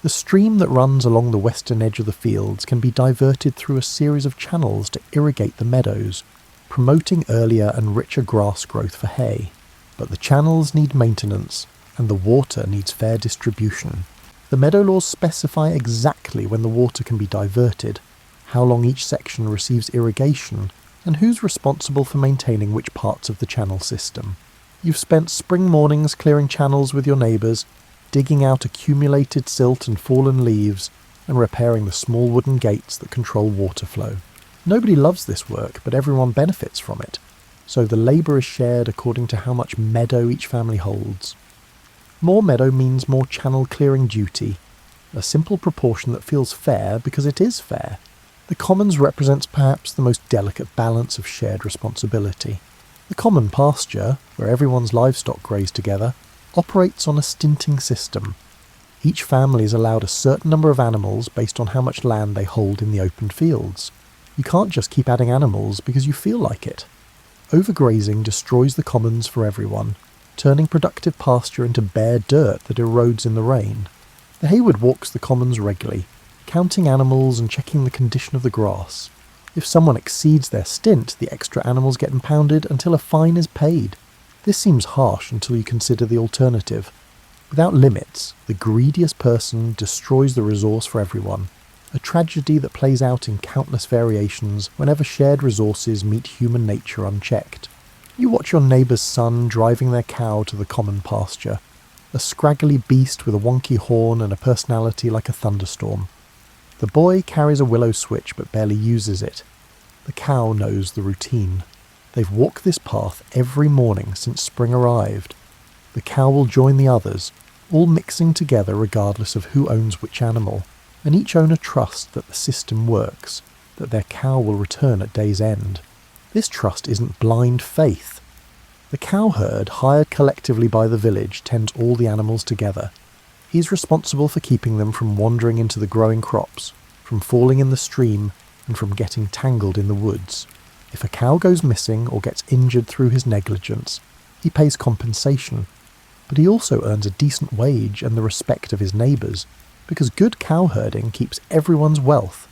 The stream that runs along the western edge of the fields can be diverted through a series of channels to irrigate the meadows, promoting earlier and richer grass growth for hay. But the channels need maintenance, and the water needs fair distribution. The meadow laws specify exactly when the water can be diverted, how long each section receives irrigation, and who's responsible for maintaining which parts of the channel system. You've spent spring mornings clearing channels with your neighbours, digging out accumulated silt and fallen leaves, and repairing the small wooden gates that control water flow. Nobody loves this work, but everyone benefits from it, so the labour is shared according to how much meadow each family holds. More meadow means more channel clearing duty, a simple proportion that feels fair because it is fair. The commons represents perhaps the most delicate balance of shared responsibility. The common pasture, where everyone's livestock graze together, operates on a stinting system. Each family is allowed a certain number of animals based on how much land they hold in the open fields. You can't just keep adding animals because you feel like it. Overgrazing destroys the commons for everyone, turning productive pasture into bare dirt that erodes in the rain. The Hayward walks the commons regularly, counting animals and checking the condition of the grass. If someone exceeds their stint, the extra animals get impounded until a fine is paid. This seems harsh until you consider the alternative. Without limits, the greediest person destroys the resource for everyone, a tragedy that plays out in countless variations whenever shared resources meet human nature unchecked. You watch your neighbour's son driving their cow to the common pasture, a scraggly beast with a wonky horn and a personality like a thunderstorm. The boy carries a willow switch but barely uses it. The cow knows the routine. They've walked this path every morning since spring arrived. The cow will join the others, all mixing together regardless of who owns which animal, and each owner trusts that the system works, that their cow will return at day's end. This trust isn't blind faith. The cowherd, hired collectively by the village, tends all the animals together. He's responsible for keeping them from wandering into the growing crops, from falling in the stream, and from getting tangled in the woods. If a cow goes missing or gets injured through his negligence, he pays compensation, but he also earns a decent wage and the respect of his neighbours, because good cow herding keeps everyone's wealth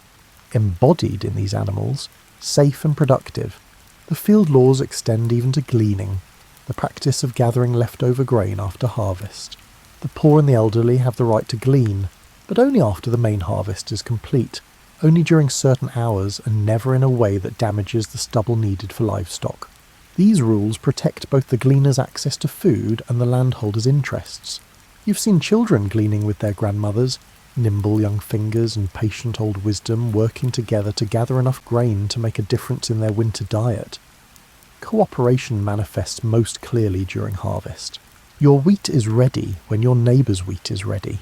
embodied in these animals, safe and productive. The field laws extend even to gleaning, the practice of gathering leftover grain after harvest. The poor and the elderly have the right to glean, but only after the main harvest is complete, only during certain hours and never in a way that damages the stubble needed for livestock. These rules protect both the gleaner's access to food and the landholder's interests. You've seen children gleaning with their grandmothers, nimble young fingers and patient old wisdom working together to gather enough grain to make a difference in their winter diet. Cooperation manifests most clearly during harvest. Your wheat is ready when your neighbour's wheat is ready.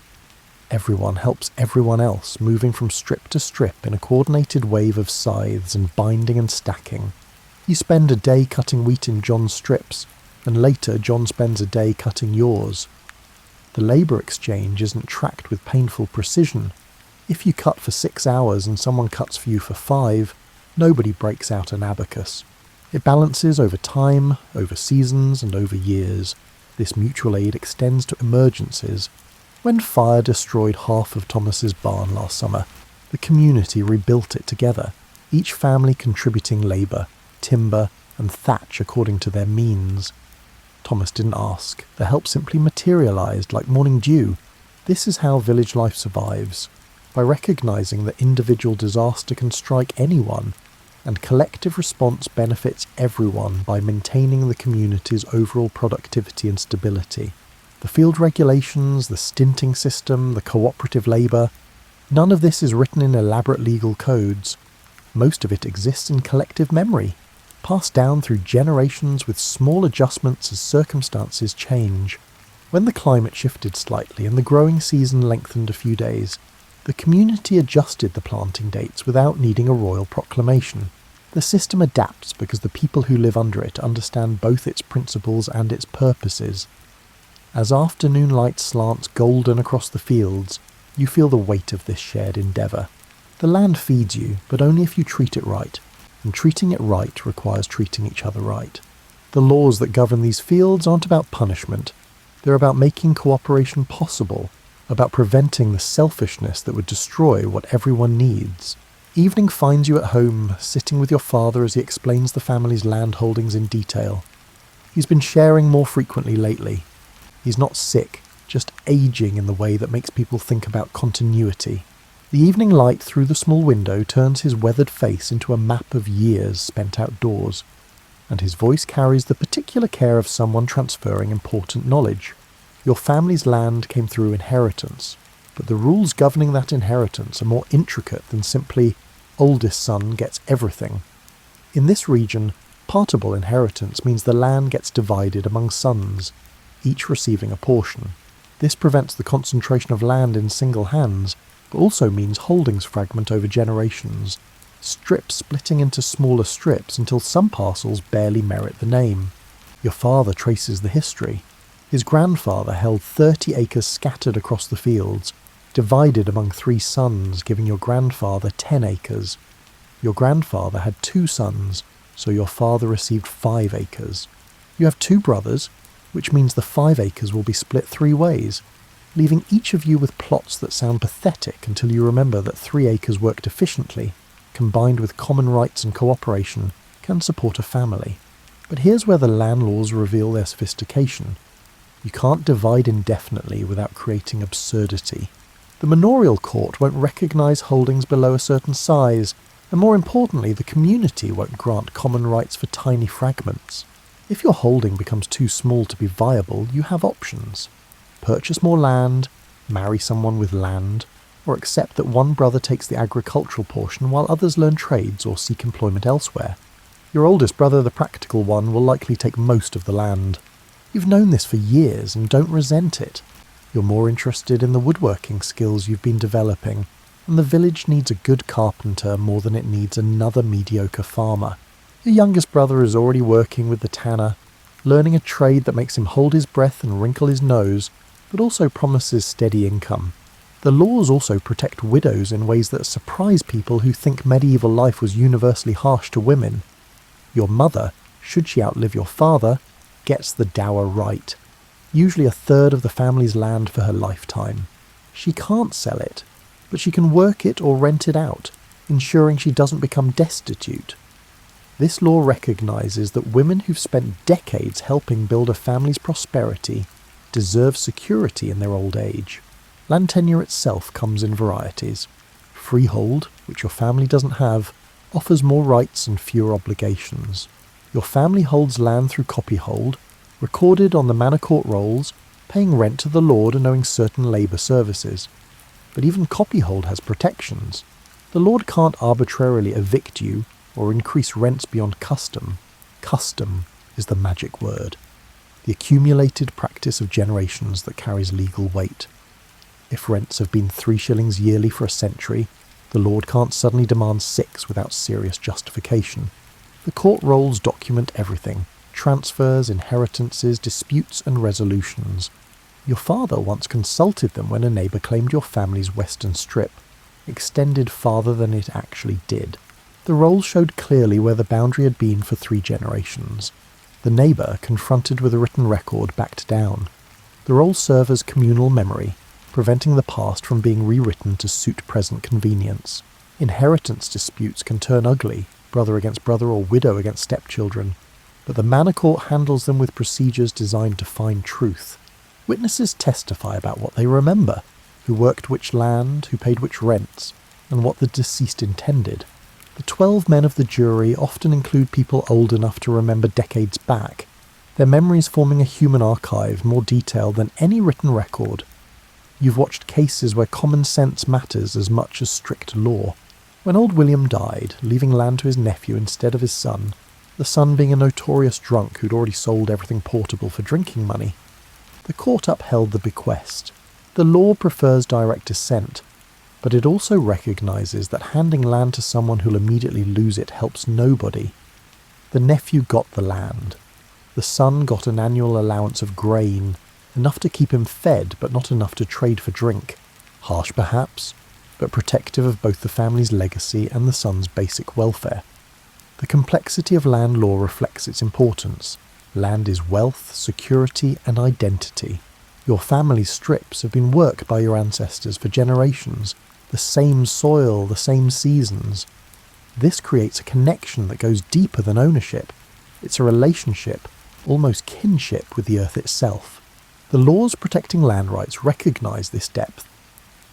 Everyone helps everyone else, moving from strip to strip in a coordinated wave of scythes and binding and stacking. You spend a day cutting wheat in John's strips, and later John spends a day cutting yours. The labour exchange isn't tracked with painful precision. If you cut for 6 hours and someone cuts for you for 5, nobody breaks out an abacus. It balances over time, over seasons, and over years. This mutual aid extends to emergencies. When fire destroyed half of Thomas's barn last summer, the community rebuilt it together, each family contributing labour, timber, and thatch according to their means. Thomas didn't ask. The help simply materialised like morning dew. This is how village life survives, by recognising that individual disaster can strike anyone, and collective response benefits everyone by maintaining the community's overall productivity and stability. The field regulations, the stinting system, the cooperative labour, none of this is written in elaborate legal codes. Most of it exists in collective memory, passed down through generations with small adjustments as circumstances change. When the climate shifted slightly and the growing season lengthened a few days, the community adjusted the planting dates without needing a royal proclamation. The system adapts because the people who live under it understand both its principles and its purposes. As afternoon light slants golden across the fields, you feel the weight of this shared endeavour. The land feeds you, but only if you treat it right, and treating it right requires treating each other right. The laws that govern these fields aren't about punishment. They're about making cooperation possible, about preventing the selfishness that would destroy what everyone needs. Evening finds you at home, sitting with your father as he explains the family's land holdings in detail. He's been sharing more frequently lately. He's not sick, just aging in the way that makes people think about continuity. The evening light through the small window turns his weathered face into a map of years spent outdoors, and his voice carries the particular care of someone transferring important knowledge. Your family's land came through inheritance, but the rules governing that inheritance are more intricate than simply oldest son gets everything. In this region, partible inheritance means the land gets divided among sons, each receiving a portion. This prevents the concentration of land in single hands, but also means holdings fragment over generations, strips splitting into smaller strips until some parcels barely merit the name. Your father traces the history. His grandfather held 30 acres scattered across the fields, divided among 3 sons, giving your grandfather 10 acres. Your grandfather had 2 sons, so your father received 5 acres. You have 2 brothers, which means the 5 acres will be split 3 ways, leaving each of you with plots that sound pathetic until you remember that 3 acres worked efficiently, combined with common rights and cooperation, can support a family. But here's where the land laws reveal their sophistication. You can't divide indefinitely without creating absurdity. The manorial court won't recognise holdings below a certain size, and more importantly, the community won't grant common rights for tiny fragments. If your holding becomes too small to be viable, you have options. Purchase more land, marry someone with land, or accept that one brother takes the agricultural portion while others learn trades or seek employment elsewhere. Your oldest brother, the practical one, will likely take most of the land. You've known this for years and don't resent it. You're more interested in the woodworking skills you've been developing, and the village needs a good carpenter more than it needs another mediocre farmer. Your youngest brother is already working with the tanner, learning a trade that makes him hold his breath and wrinkle his nose, but also promises steady income. The laws also protect widows in ways that surprise people who think medieval life was universally harsh to women. Your mother, should she outlive your father, gets the dower right, usually a third of the family's land for her lifetime. She can't sell it, but she can work it or rent it out, ensuring she doesn't become destitute. This law recognises that women who've spent decades helping build a family's prosperity deserve security in their old age. Land tenure itself comes in varieties. Freehold, which your family doesn't have, offers more rights and fewer obligations. Your family holds land through copyhold, recorded on the manor court rolls, paying rent to the lord and owing certain labour services. But even copyhold has protections. The lord can't arbitrarily evict you or increase rents beyond custom. Custom is the magic word, the accumulated practice of generations that carries legal weight. If rents have been 3 shillings yearly for a century, the lord can't suddenly demand 6 without serious justification. The court rolls document everything: transfers, inheritances, disputes and resolutions. Your father once consulted them when a neighbour claimed your family's western strip, extended farther than it actually did. The rolls showed clearly where the boundary had been for 3 generations. The neighbour, confronted with a written record, backed down. The rolls serve as communal memory, preventing the past from being rewritten to suit present convenience. Inheritance disputes can turn ugly, brother against brother or widow against stepchildren, but the manor court handles them with procedures designed to find truth. Witnesses testify about what they remember, who worked which land, who paid which rents, and what the deceased intended. The 12 men of the jury often include people old enough to remember decades back, their memories forming a human archive more detailed than any written record. You've watched cases where common sense matters as much as strict law. When old William died, leaving land to his nephew instead of his son, the son being a notorious drunk who'd already sold everything portable for drinking money, the court upheld the bequest. The law prefers direct descent, but it also recognises that handing land to someone who'll immediately lose it helps nobody. The nephew got the land. The son got an annual allowance of grain, enough to keep him fed but not enough to trade for drink. Harsh perhaps, but protective of both the family's legacy and the son's basic welfare. The complexity of land law reflects its importance. Land is wealth, security and identity. Your family's strips have been worked by your ancestors for generations, the same soil, the same seasons. This creates a connection that goes deeper than ownership. It's a relationship, almost kinship, with the earth itself. The laws protecting land rights recognise this depth,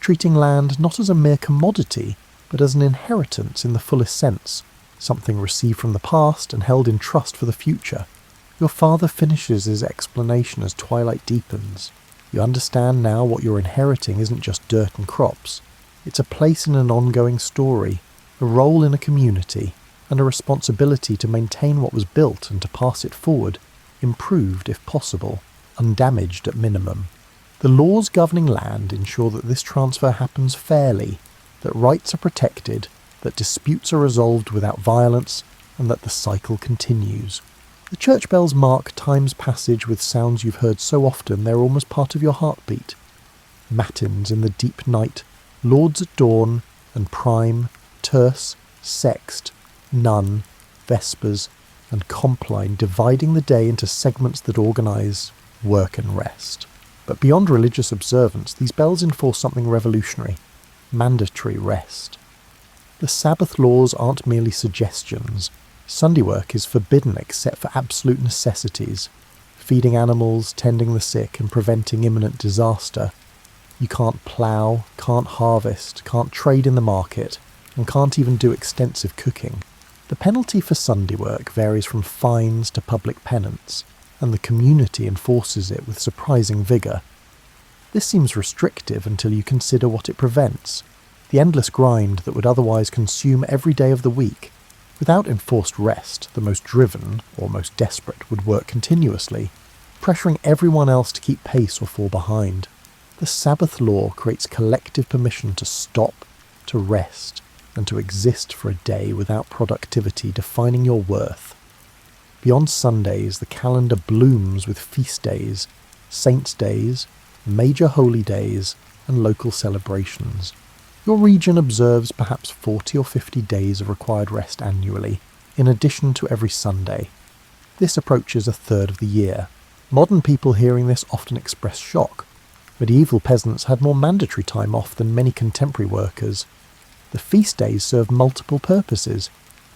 treating land not as a mere commodity, but as an inheritance in the fullest sense, something received from the past and held in trust for the future. Your father finishes his explanation as twilight deepens. You understand now what you're inheriting isn't just dirt and crops. It's a place in an ongoing story, a role in a community, and a responsibility to maintain what was built and to pass it forward, improved if possible, undamaged at minimum. The laws governing land ensure that this transfer happens fairly, that rights are protected, that disputes are resolved without violence, and that the cycle continues. The church bells mark time's passage with sounds you've heard so often they're almost part of your heartbeat. Matins in the deep night, lauds at dawn, and prime, terce, sext, none, vespers, and compline dividing the day into segments that organise work and rest. But beyond religious observance, these bells enforce something revolutionary: mandatory rest. The Sabbath laws aren't merely suggestions. Sunday work is forbidden except for absolute necessities: feeding animals, tending the sick, and preventing imminent disaster. You can't plough, can't harvest, can't trade in the market, and can't even do extensive cooking. The penalty for Sunday work varies from fines to public penance, and the community enforces it with surprising vigour. This seems restrictive until you consider what it prevents: the endless grind that would otherwise consume every day of the week. Without enforced rest, the most driven, or most desperate, would work continuously, pressuring everyone else to keep pace or fall behind. The Sabbath law creates collective permission to stop, to rest, and to exist for a day without productivity defining your worth. Beyond Sundays, the calendar blooms with feast days, saints' days, major holy days, and local celebrations. Your region observes perhaps 40 or 50 days of required rest annually, in addition to every Sunday. This approaches a third of the year. Modern people hearing this often express shock. Medieval peasants had more mandatory time off than many contemporary workers. The feast days serve multiple purposes.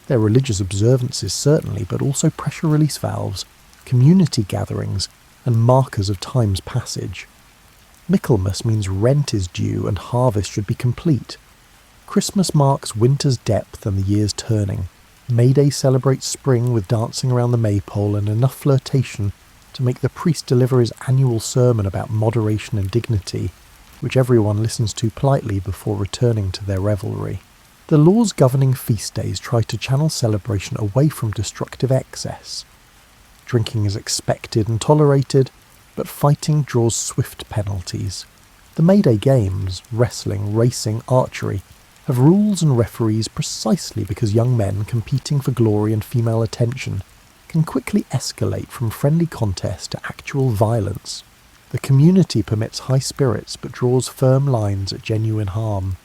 They're religious observances certainly, but also pressure release valves, community gatherings, and markers of time's passage. Michaelmas means rent is due and harvest should be complete. Christmas marks winter's depth and the year's turning. May Day celebrates spring with dancing around the maypole and enough flirtation to make the priest deliver his annual sermon about moderation and dignity, which everyone listens to politely before returning to their revelry. The laws governing feast days try to channel celebration away from destructive excess. Drinking is expected and tolerated, but fighting draws swift penalties. The May Day games, wrestling, racing, archery, have rules and referees precisely because young men competing for glory and female attention can quickly escalate from friendly contest to actual violence. The community permits high spirits but draws firm lines at genuine harm.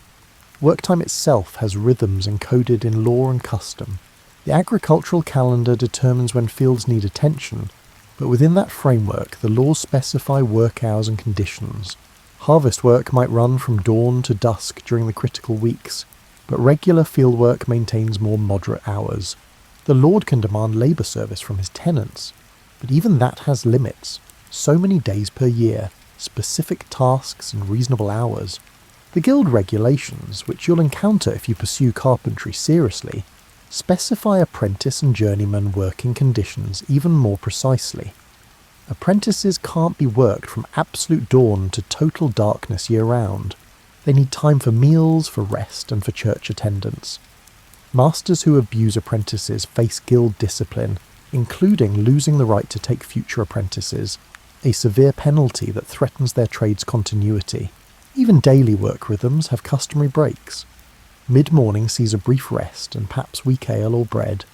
Work time itself has rhythms encoded in law and custom. The agricultural calendar determines when fields need attention, but within that framework the laws specify work hours and conditions. Harvest work might run from dawn to dusk during the critical weeks, but regular field work maintains more moderate hours. The lord can demand labour service from his tenants, but even that has limits. So many days per year, specific tasks and reasonable hours. The guild regulations, which you'll encounter if you pursue carpentry seriously, specify apprentice and journeyman working conditions even more precisely. Apprentices can't be worked from absolute dawn to total darkness year-round. They need time for meals, for rest, and for church attendance. Masters who abuse apprentices face guild discipline, including losing the right to take future apprentices, a severe penalty that threatens their trade's continuity. Even daily work rhythms have customary breaks. Mid-morning sees a brief rest and perhaps weak ale or bread.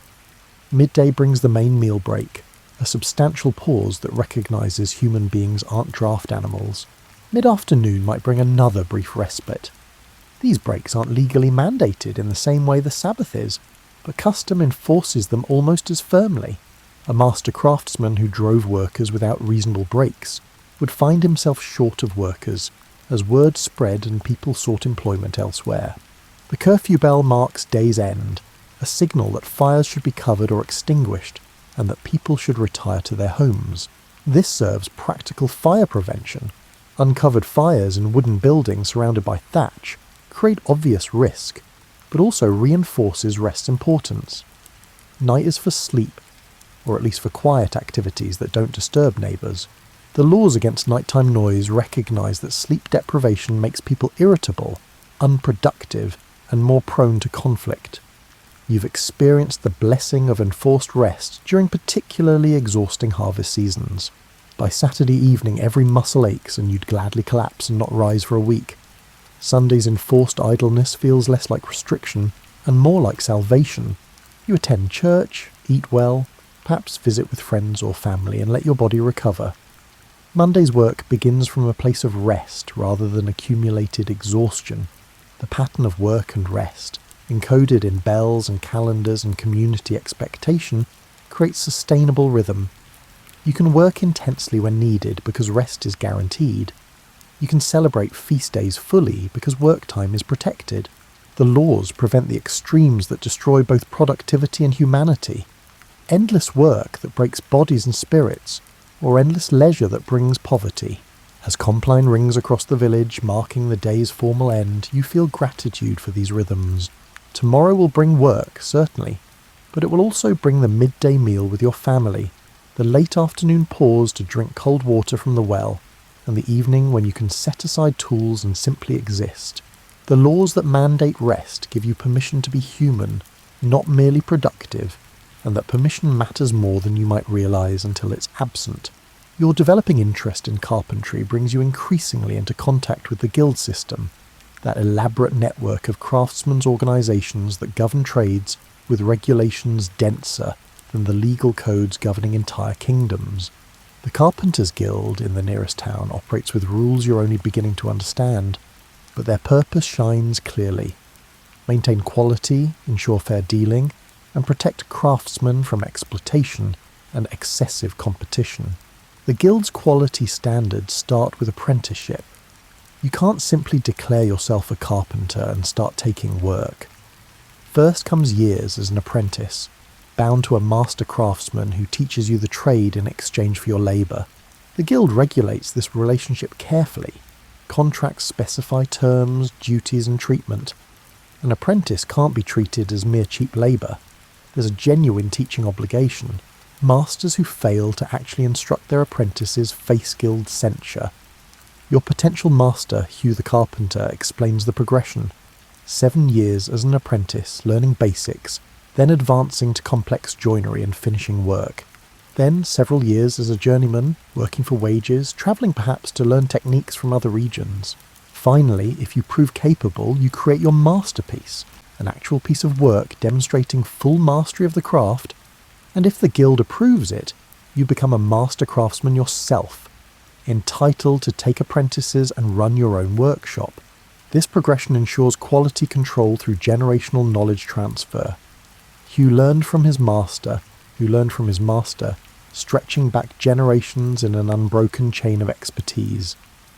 Midday brings the main meal break, a substantial pause that recognises human beings aren't draft animals. Mid-afternoon might bring another brief respite. These breaks aren't legally mandated in the same way the Sabbath is, but custom enforces them almost as firmly. A master craftsman who drove workers without reasonable breaks would find himself short of workers, as word spread and people sought employment elsewhere. The curfew bell marks day's end, a signal that fires should be covered or extinguished, and that people should retire to their homes. This serves practical fire prevention. Uncovered fires in wooden buildings surrounded by thatch create obvious risk, but also reinforces rest's importance. Night is for sleep, or at least for quiet activities that don't disturb neighbours. The laws against nighttime noise recognise that sleep deprivation makes people irritable, unproductive, and more prone to conflict. You've experienced the blessing of enforced rest during particularly exhausting harvest seasons. By Saturday evening every muscle aches and you'd gladly collapse and not rise for a week. Sunday's enforced idleness feels less like restriction and more like salvation. You attend church, eat well, perhaps visit with friends or family and let your body recover. Monday's work begins from a place of rest rather than accumulated exhaustion. The pattern of work and rest, encoded in bells and calendars and community expectation, creates sustainable rhythm. You can work intensely when needed because rest is guaranteed. You can celebrate feast days fully because work time is protected. The laws prevent the extremes that destroy both productivity and humanity. Endless work that breaks bodies and spirits, or endless leisure that brings poverty. As compline rings across the village, marking the day's formal end, you feel gratitude for these rhythms. Tomorrow will bring work, certainly, but it will also bring the midday meal with your family, the late afternoon pause to drink cold water from the well, and the evening when you can set aside tools and simply exist. The laws that mandate rest give you permission to be human, not merely productive, and that permission matters more than you might realise until it's absent. Your developing interest in carpentry brings you increasingly into contact with the guild system, that elaborate network of craftsmen's organisations that govern trades with regulations denser than the legal codes governing entire kingdoms. The Carpenters Guild in the nearest town operates with rules you're only beginning to understand, but their purpose shines clearly. Maintain quality, ensure fair dealing, and protect craftsmen from exploitation and excessive competition. The Guild's quality standards start with apprenticeship. You can't simply declare yourself a carpenter and start taking work. First comes years as an apprentice, bound to a master craftsman who teaches you the trade in exchange for your labour. The Guild regulates this relationship carefully. Contracts specify terms, duties and treatment. An apprentice can't be treated as mere cheap labour. There's a genuine teaching obligation. Masters who fail to actually instruct their apprentices face Guild censure. Your potential master, Hugh the Carpenter, explains the progression. 7 years as an apprentice, learning basics, then advancing to complex joinery and finishing work. Then several years as a journeyman, working for wages, travelling perhaps to learn techniques from other regions. Finally, if you prove capable, you create your masterpiece, an actual piece of work demonstrating full mastery of the craft, and if the Guild approves it, you become a master craftsman yourself, entitled to take apprentices and run your own workshop. This progression ensures quality control through generational knowledge transfer. Hugh learned from his master, who learned from his master, stretching back generations in an unbroken chain of expertise.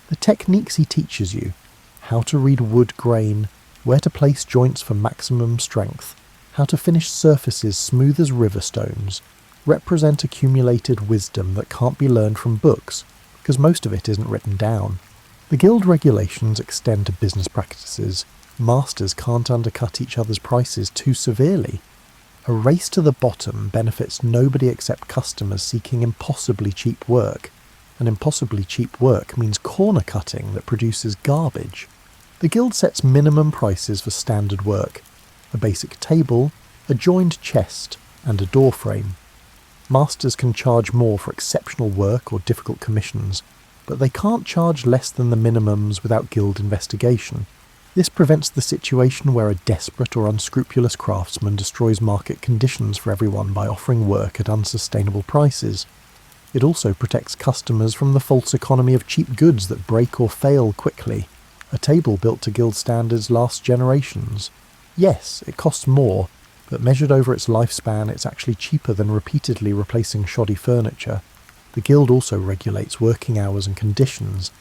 The techniques he teaches you, how to read wood grain, where to place joints for maximum strength, how to finish surfaces smooth as river stones, represent accumulated wisdom that can't be learned from books, because most of it isn't written down. The Guild regulations extend to business practices. Masters can't undercut each other's prices too severely. A race to the bottom benefits nobody except customers seeking impossibly cheap work, and impossibly cheap work means corner cutting that produces garbage. The Guild sets minimum prices for standard work: a basic table, a joined chest, and a door frame. Masters can charge more for exceptional work or difficult commissions, but they can't charge less than the minimums without Guild investigation. This prevents the situation where a desperate or unscrupulous craftsman destroys market conditions for everyone by offering work at unsustainable prices. It also protects customers from the false economy of cheap goods that break or fail quickly. A table built to Guild standards lasts generations. Yes, it costs more, but measured over its lifespan it's actually cheaper than repeatedly replacing shoddy furniture. The Guild also regulates working hours and conditions,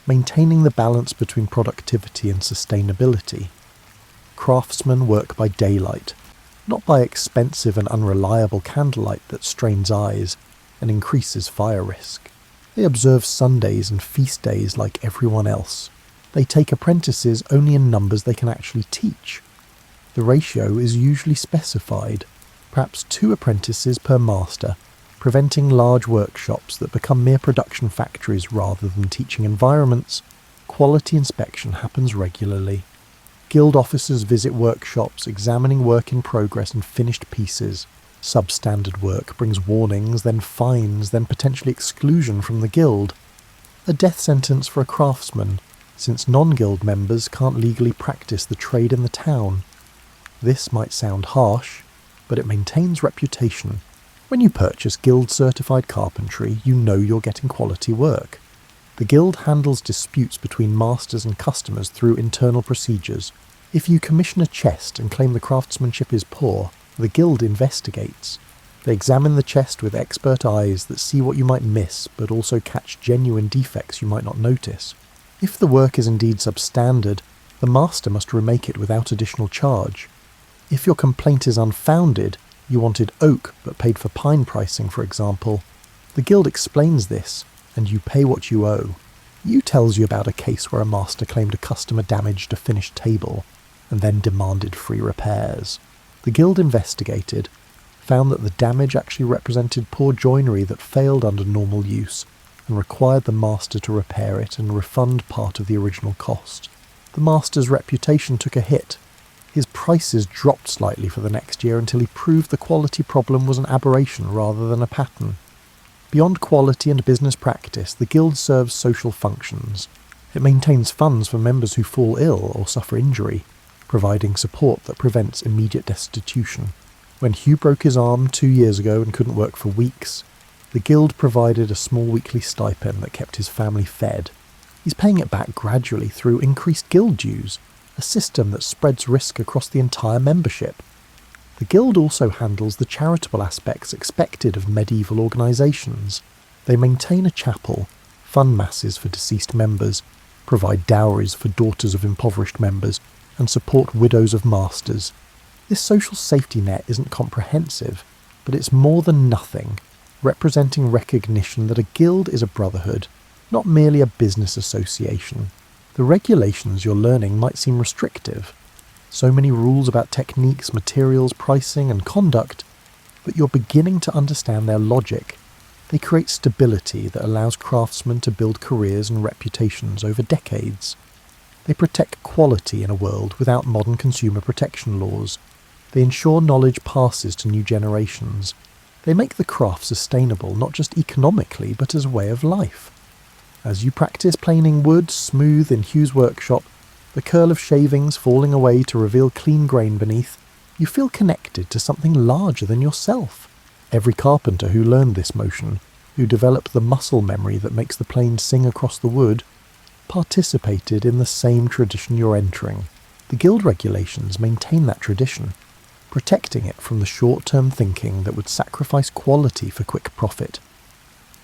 maintaining the balance between productivity and sustainability. Craftsmen work by daylight, not by expensive and unreliable candlelight that strains eyes and increases fire risk. They observe Sundays and feast days like everyone else. They take apprentices only in numbers they can actually teach. The ratio is usually specified, perhaps 2 apprentices per master, preventing large workshops that become mere production factories rather than teaching environments. Quality inspection happens regularly. Guild officers visit workshops, examining work in progress and finished pieces. Substandard work brings warnings, then fines, then potentially exclusion from the Guild. A death sentence for a craftsman, since non-Guild members can't legally practice the trade in the town. This might sound harsh, but it maintains reputation. When you purchase Guild-certified carpentry, you know you're getting quality work. The Guild handles disputes between masters and customers through internal procedures. If you commission a chest and claim the craftsmanship is poor, the Guild investigates. They examine the chest with expert eyes that see what you might miss, but also catch genuine defects you might not notice. If the work is indeed substandard, the master must remake it without additional charge. If your complaint is unfounded, you wanted oak but paid for pine pricing, for example, the Guild explains this, and you pay what you owe. You tells you about a case where a master claimed a customer damaged a finished table, and then demanded free repairs. The Guild investigated, found that the damage actually represented poor joinery that failed under normal use, and required the master to repair it and refund part of the original cost. The master's reputation took a hit. His prices dropped slightly for the next year until he proved the quality problem was an aberration rather than a pattern. Beyond quality and business practice, the Guild serves social functions. It maintains funds for members who fall ill or suffer injury, providing support that prevents immediate destitution. When Hugh broke his arm 2 years ago and couldn't work for weeks, The guild provided a small weekly stipend that kept his family fed. He's paying it back gradually through increased guild dues, a system that spreads risk across the entire membership. The guild also handles the charitable aspects expected of medieval organisations. They maintain a chapel, fund masses for deceased members, provide dowries for daughters of impoverished members, and support widows of masters. This social safety net isn't comprehensive, but it's more than nothing, representing recognition that a guild is a brotherhood, not merely a business association. The regulations you're learning might seem restrictive. So many rules about techniques, materials, pricing, and conduct, but you're beginning to understand their logic. They create stability that allows craftsmen to build careers and reputations over decades. They protect quality in a world without modern consumer protection laws. They ensure knowledge passes to new generations. They make the craft sustainable not just economically but as a way of life. As you practice planing wood smooth in Hugh's workshop, the curl of shavings falling away to reveal clean grain beneath, you feel connected to something larger than yourself. Every carpenter who learned this motion, who developed the muscle memory that makes the plane sing across the wood, participated in the same tradition you're entering. The guild regulations maintain that tradition, protecting it from the short-term thinking that would sacrifice quality for quick profit.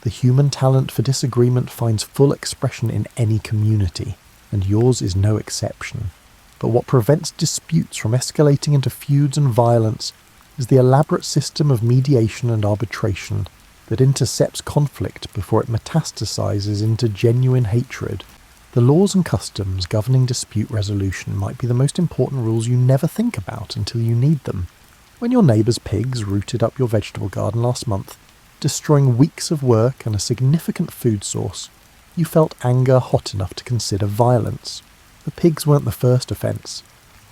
The human talent for disagreement finds full expression in any community, and yours is no exception. But what prevents disputes from escalating into feuds and violence is the elaborate system of mediation and arbitration that intercepts conflict before it metastasizes into genuine hatred. The laws and customs governing dispute resolution might be the most important rules you never think about until you need them. When your neighbour's pigs rooted up your vegetable garden last month, destroying weeks of work and a significant food source, you felt anger hot enough to consider violence. The pigs weren't the first offence.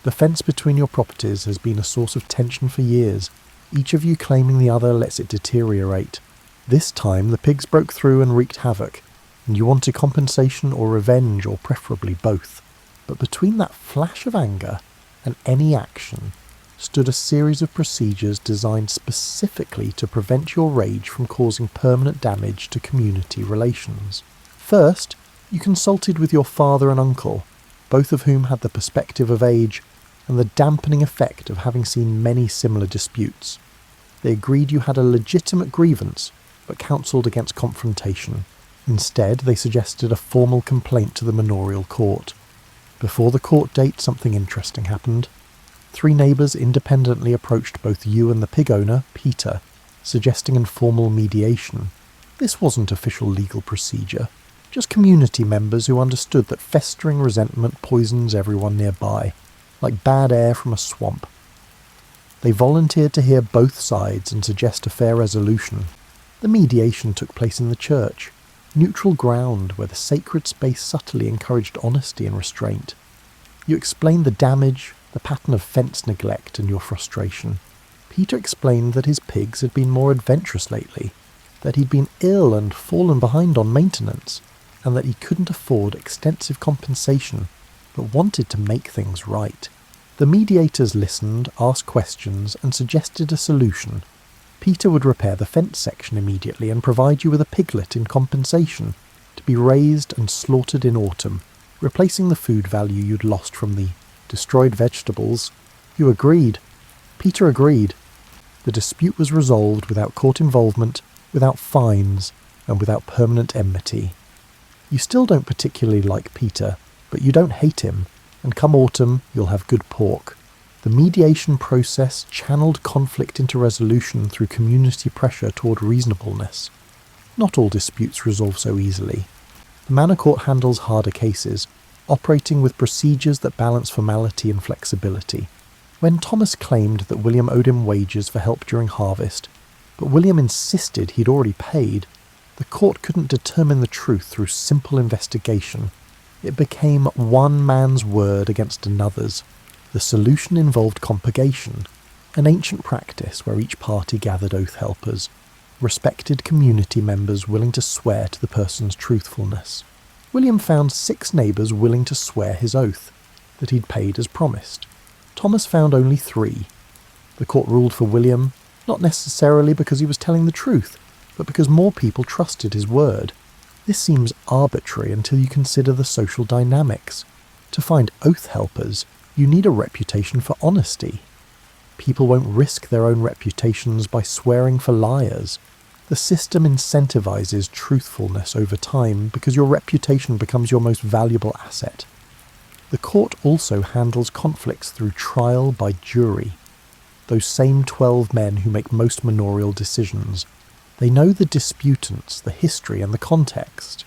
The fence between your properties has been a source of tension for years. Each of you claiming the other lets it deteriorate. This time the pigs broke through and wreaked havoc, and you wanted compensation or revenge, or preferably both. But between that flash of anger and any action stood a series of procedures designed specifically to prevent your rage from causing permanent damage to community relations. First, you consulted with your father and uncle, both of whom had the perspective of age and the dampening effect of having seen many similar disputes. They agreed you had a legitimate grievance, but counselled against confrontation. Instead, they suggested a formal complaint to the manorial court. Before the court date, something interesting happened. 3 neighbours independently approached both you and the pig owner, Peter, suggesting informal mediation. This wasn't official legal procedure, just community members who understood that festering resentment poisons everyone nearby, like bad air from a swamp. They volunteered to hear both sides and suggest a fair resolution. The mediation took place in the church, neutral ground where the sacred space subtly encouraged honesty and restraint. You explained the damage, the pattern of fence neglect, and your frustration. Peter explained that his pigs had been more adventurous lately, that he'd been ill and fallen behind on maintenance, and that he couldn't afford extensive compensation, but wanted to make things right. The mediators listened, asked questions, and suggested a solution. Peter would repair the fence section immediately and provide you with a piglet in compensation, to be raised and slaughtered in autumn, replacing the food value you'd lost from the destroyed vegetables. You agreed. Peter agreed. The dispute was resolved without court involvement, without fines, and without permanent enmity. You still don't particularly like Peter, but you don't hate him, and come autumn you'll have good pork. The mediation process channeled conflict into resolution through community pressure toward reasonableness. Not all disputes resolve so easily. The Manor Court handles harder cases, operating with procedures that balance formality and flexibility. When Thomas claimed that William owed him wages for help during harvest, but William insisted he'd already paid, the court couldn't determine the truth through simple investigation. It became one man's word against another's. The solution involved compurgation, an ancient practice where each party gathered oath helpers, respected community members willing to swear to the person's truthfulness. William found 6 neighbours willing to swear his oath, that he'd paid as promised. Thomas found only 3. The court ruled for William, not necessarily because he was telling the truth, but because more people trusted his word. This seems arbitrary until you consider the social dynamics. To find oath helpers, you need a reputation for honesty. People won't risk their own reputations by swearing for liars. The system incentivizes truthfulness over time because your reputation becomes your most valuable asset. The court also handles conflicts through trial by jury. Those same 12 men who make most manorial decisions. They know the disputants, the history and the context.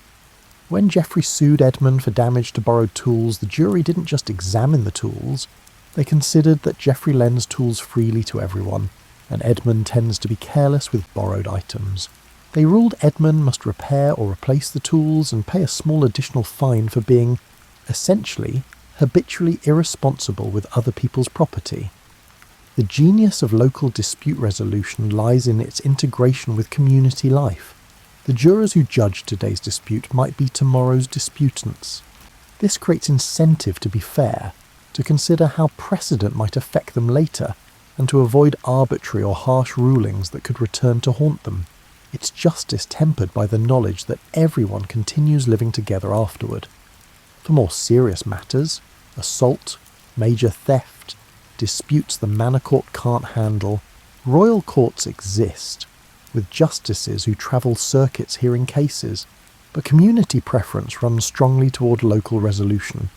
When Geoffrey sued Edmund for damage to borrowed tools, the jury didn't just examine the tools. They considered that Geoffrey lends tools freely to everyone, and Edmund tends to be careless with borrowed items. They ruled Edmund must repair or replace the tools and pay a small additional fine for being, essentially, habitually irresponsible with other people's property. The genius of local dispute resolution lies in its integration with community life. The jurors who judge today's dispute might be tomorrow's disputants. This creates incentive to be fair, to consider how precedent might affect them later, and to avoid arbitrary or harsh rulings that could return to haunt them. It's justice tempered by the knowledge that everyone continues living together afterward. For more serious matters, assault, major theft, disputes the manor court can't handle, royal courts exist, with justices who travel circuits hearing cases, but community preference runs strongly toward local resolution.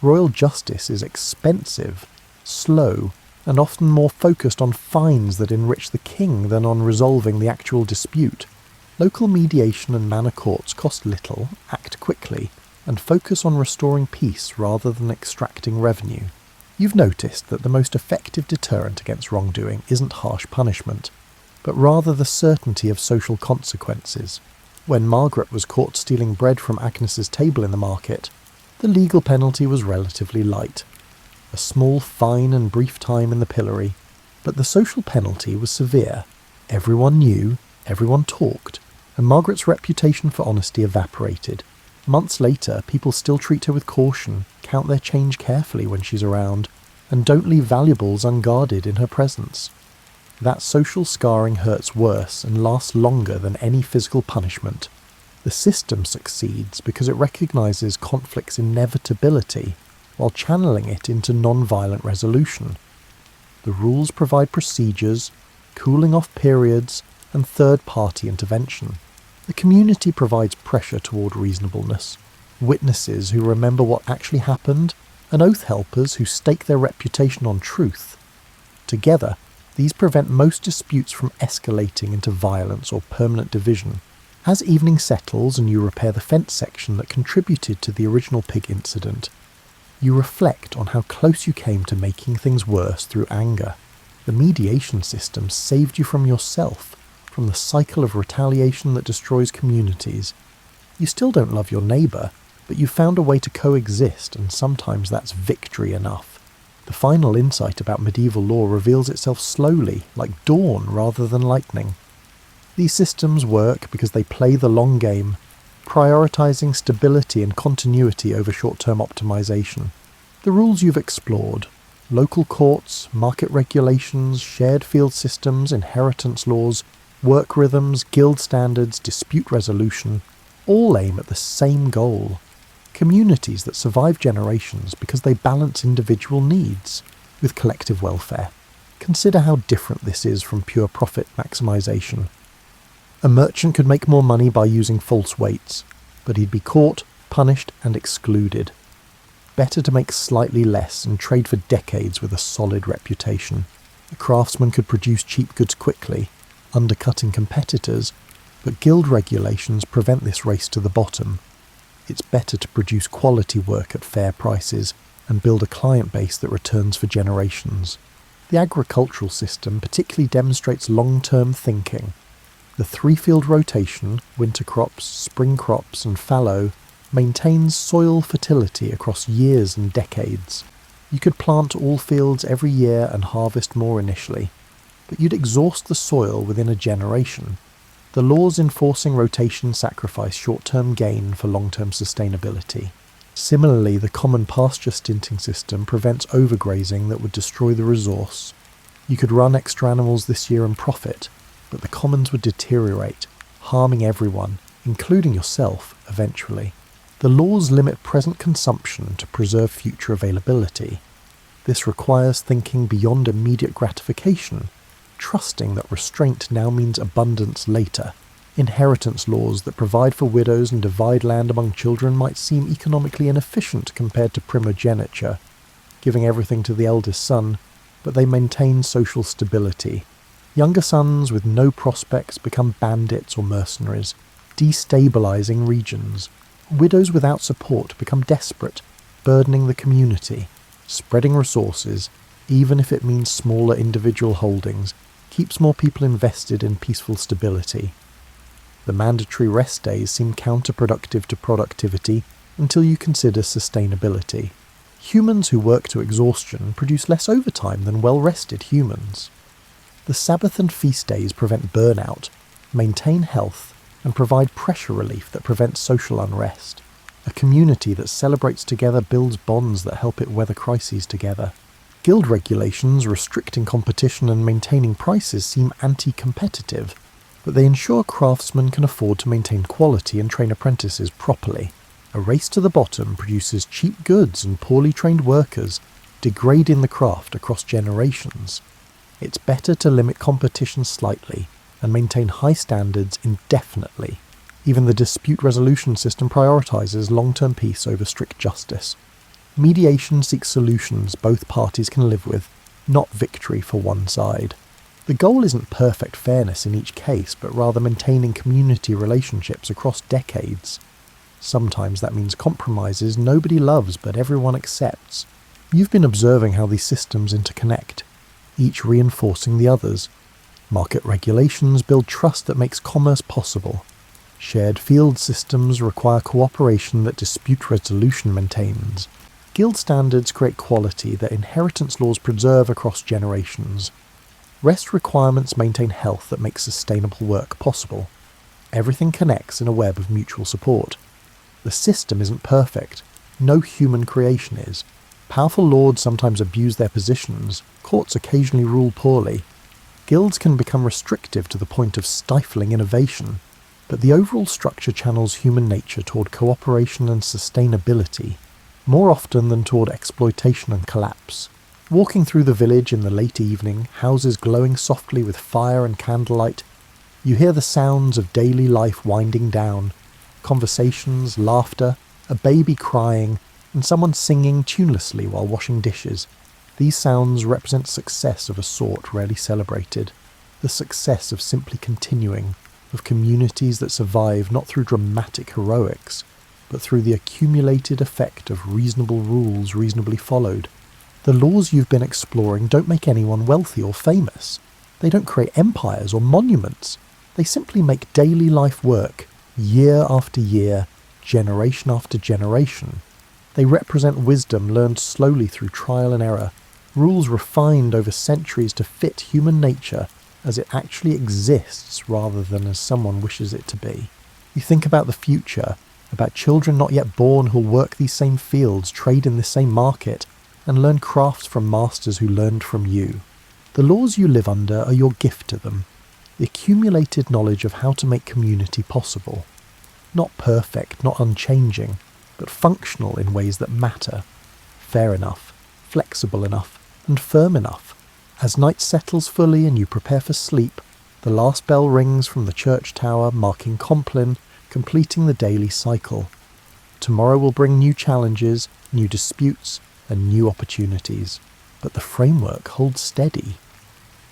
Royal justice is expensive, slow, and often more focused on fines that enrich the king than on resolving the actual dispute. Local mediation and manor courts cost little, act quickly, and focus on restoring peace rather than extracting revenue. You've noticed that the most effective deterrent against wrongdoing isn't harsh punishment, but rather the certainty of social consequences. When Margaret was caught stealing bread from Agnes's table in the market, the legal penalty was relatively light. A small fine and brief time in the pillory, but the social penalty was severe. Everyone knew, everyone talked, and Margaret's reputation for honesty evaporated. Months later, people still treat her with caution, count their change carefully when she's around, and don't leave valuables unguarded in her presence. That social scarring hurts worse and lasts longer than any physical punishment. The system succeeds because it recognises conflict's inevitability while channeling it into non-violent resolution. The rules provide procedures, cooling off periods, and third-party intervention. The community provides pressure toward reasonableness, witnesses who remember what actually happened, and oath helpers who stake their reputation on truth. Together, these prevent most disputes from escalating into violence or permanent division. As evening settles and you repair the fence section that contributed to the original pig incident, you reflect on how close you came to making things worse through anger. The mediation system saved you from yourself, from the cycle of retaliation that destroys communities. You still don't love your neighbour, but you found a way to coexist, and sometimes that's victory enough. The final insight about medieval law reveals itself slowly, like dawn rather than lightning. These systems work because they play the long game, prioritising stability and continuity over short-term optimization. The rules you've explored, local courts, market regulations, shared field systems, inheritance laws, work rhythms, guild standards, dispute resolution, all aim at the same goal. Communities that survive generations because they balance individual needs with collective welfare. Consider how different this is from pure profit maximization. A merchant could make more money by using false weights, but he'd be caught, punished, and excluded. Better to make slightly less and trade for decades with a solid reputation. A craftsman could produce cheap goods quickly, undercutting competitors, but guild regulations prevent this race to the bottom. It's better to produce quality work at fair prices and build a client base that returns for generations. The agricultural system particularly demonstrates long-term thinking. The three-field rotation, winter crops, spring crops, and fallow, maintains soil fertility across years and decades. You could plant all fields every year and harvest more initially, but you'd exhaust the soil within a generation. The laws enforcing rotation sacrifice short-term gain for long-term sustainability. Similarly, the common pasture stinting system prevents overgrazing that would destroy the resource. You could run extra animals this year and profit, but the commons would deteriorate, harming everyone, including yourself, eventually. The laws limit present consumption to preserve future availability. This requires thinking beyond immediate gratification, trusting that restraint now means abundance later. Inheritance laws that provide for widows and divide land among children might seem economically inefficient compared to primogeniture, giving everything to the eldest son, but they maintain social stability. Younger sons with no prospects become bandits or mercenaries, destabilizing regions. Widows without support become desperate, burdening the community. Spreading resources, even if it means smaller individual holdings, keeps more people invested in peaceful stability. The mandatory rest days seem counterproductive to productivity until you consider sustainability. Humans who work to exhaustion produce less overtime than well-rested humans. The Sabbath and feast days prevent burnout, maintain health, and provide pressure relief that prevents social unrest. A community that celebrates together builds bonds that help it weather crises together. Guild regulations restricting competition and maintaining prices seem anti-competitive, but they ensure craftsmen can afford to maintain quality and train apprentices properly. A race to the bottom produces cheap goods and poorly trained workers, degrading the craft across generations. It's better to limit competition slightly and maintain high standards indefinitely. Even the dispute resolution system prioritizes long-term peace over strict justice. Mediation seeks solutions both parties can live with, not victory for one side. The goal isn't perfect fairness in each case, but rather maintaining community relationships across decades. Sometimes that means compromises nobody loves but everyone accepts. You've been observing how these systems interconnect, each reinforcing the others. Market regulations build trust that makes commerce possible. Shared field systems require cooperation that dispute resolution maintains. Guild standards create quality that inheritance laws preserve across generations. Rest requirements maintain health that makes sustainable work possible. Everything connects in a web of mutual support. The system isn't perfect. No human creation is. Powerful lords sometimes abuse their positions. Courts occasionally rule poorly. Guilds can become restrictive to the point of stifling innovation. But the overall structure channels human nature toward cooperation and sustainability, more often than toward exploitation and collapse. Walking through the village in the late evening, houses glowing softly with fire and candlelight, you hear the sounds of daily life winding down, conversations, laughter, a baby crying, and someone singing tunelessly while washing dishes. These sounds represent success of a sort rarely celebrated, the success of simply continuing, of communities that survive not through dramatic heroics, but through the accumulated effect of reasonable rules reasonably followed. The laws you've been exploring don't make anyone wealthy or famous. They don't create empires or monuments. They simply make daily life work, year after year, generation after generation. They represent wisdom learned slowly through trial and error, rules refined over centuries to fit human nature as it actually exists rather than as someone wishes it to be. You think about the future, about children not yet born who'll work these same fields, trade in the same market, and learn crafts from masters who learned from you. The laws you live under are your gift to them, the accumulated knowledge of how to make community possible. Not perfect, not unchanging, but functional in ways that matter. Fair enough, flexible enough, and firm enough. As night settles fully and you prepare for sleep, the last bell rings from the church tower, marking Compline, completing the daily cycle. Tomorrow will bring new challenges, new disputes, and new opportunities. But the framework holds steady.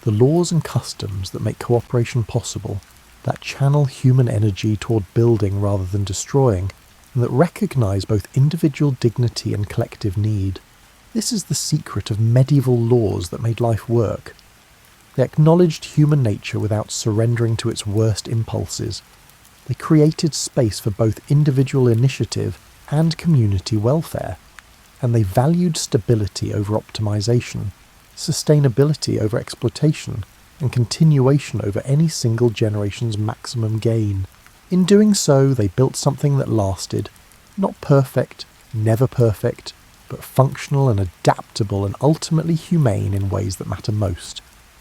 The laws and customs that make cooperation possible, that channel human energy toward building rather than destroying, and that recognize both individual dignity and collective need. This is the secret of medieval laws that made life work. They acknowledged human nature without surrendering to its worst impulses. They created space for both individual initiative and community welfare. And they valued stability over optimization, sustainability over exploitation, and continuation over any single generation's maximum gain. In doing so, they built something that lasted, not perfect, never perfect, but functional and adaptable and ultimately humane in ways that matter most.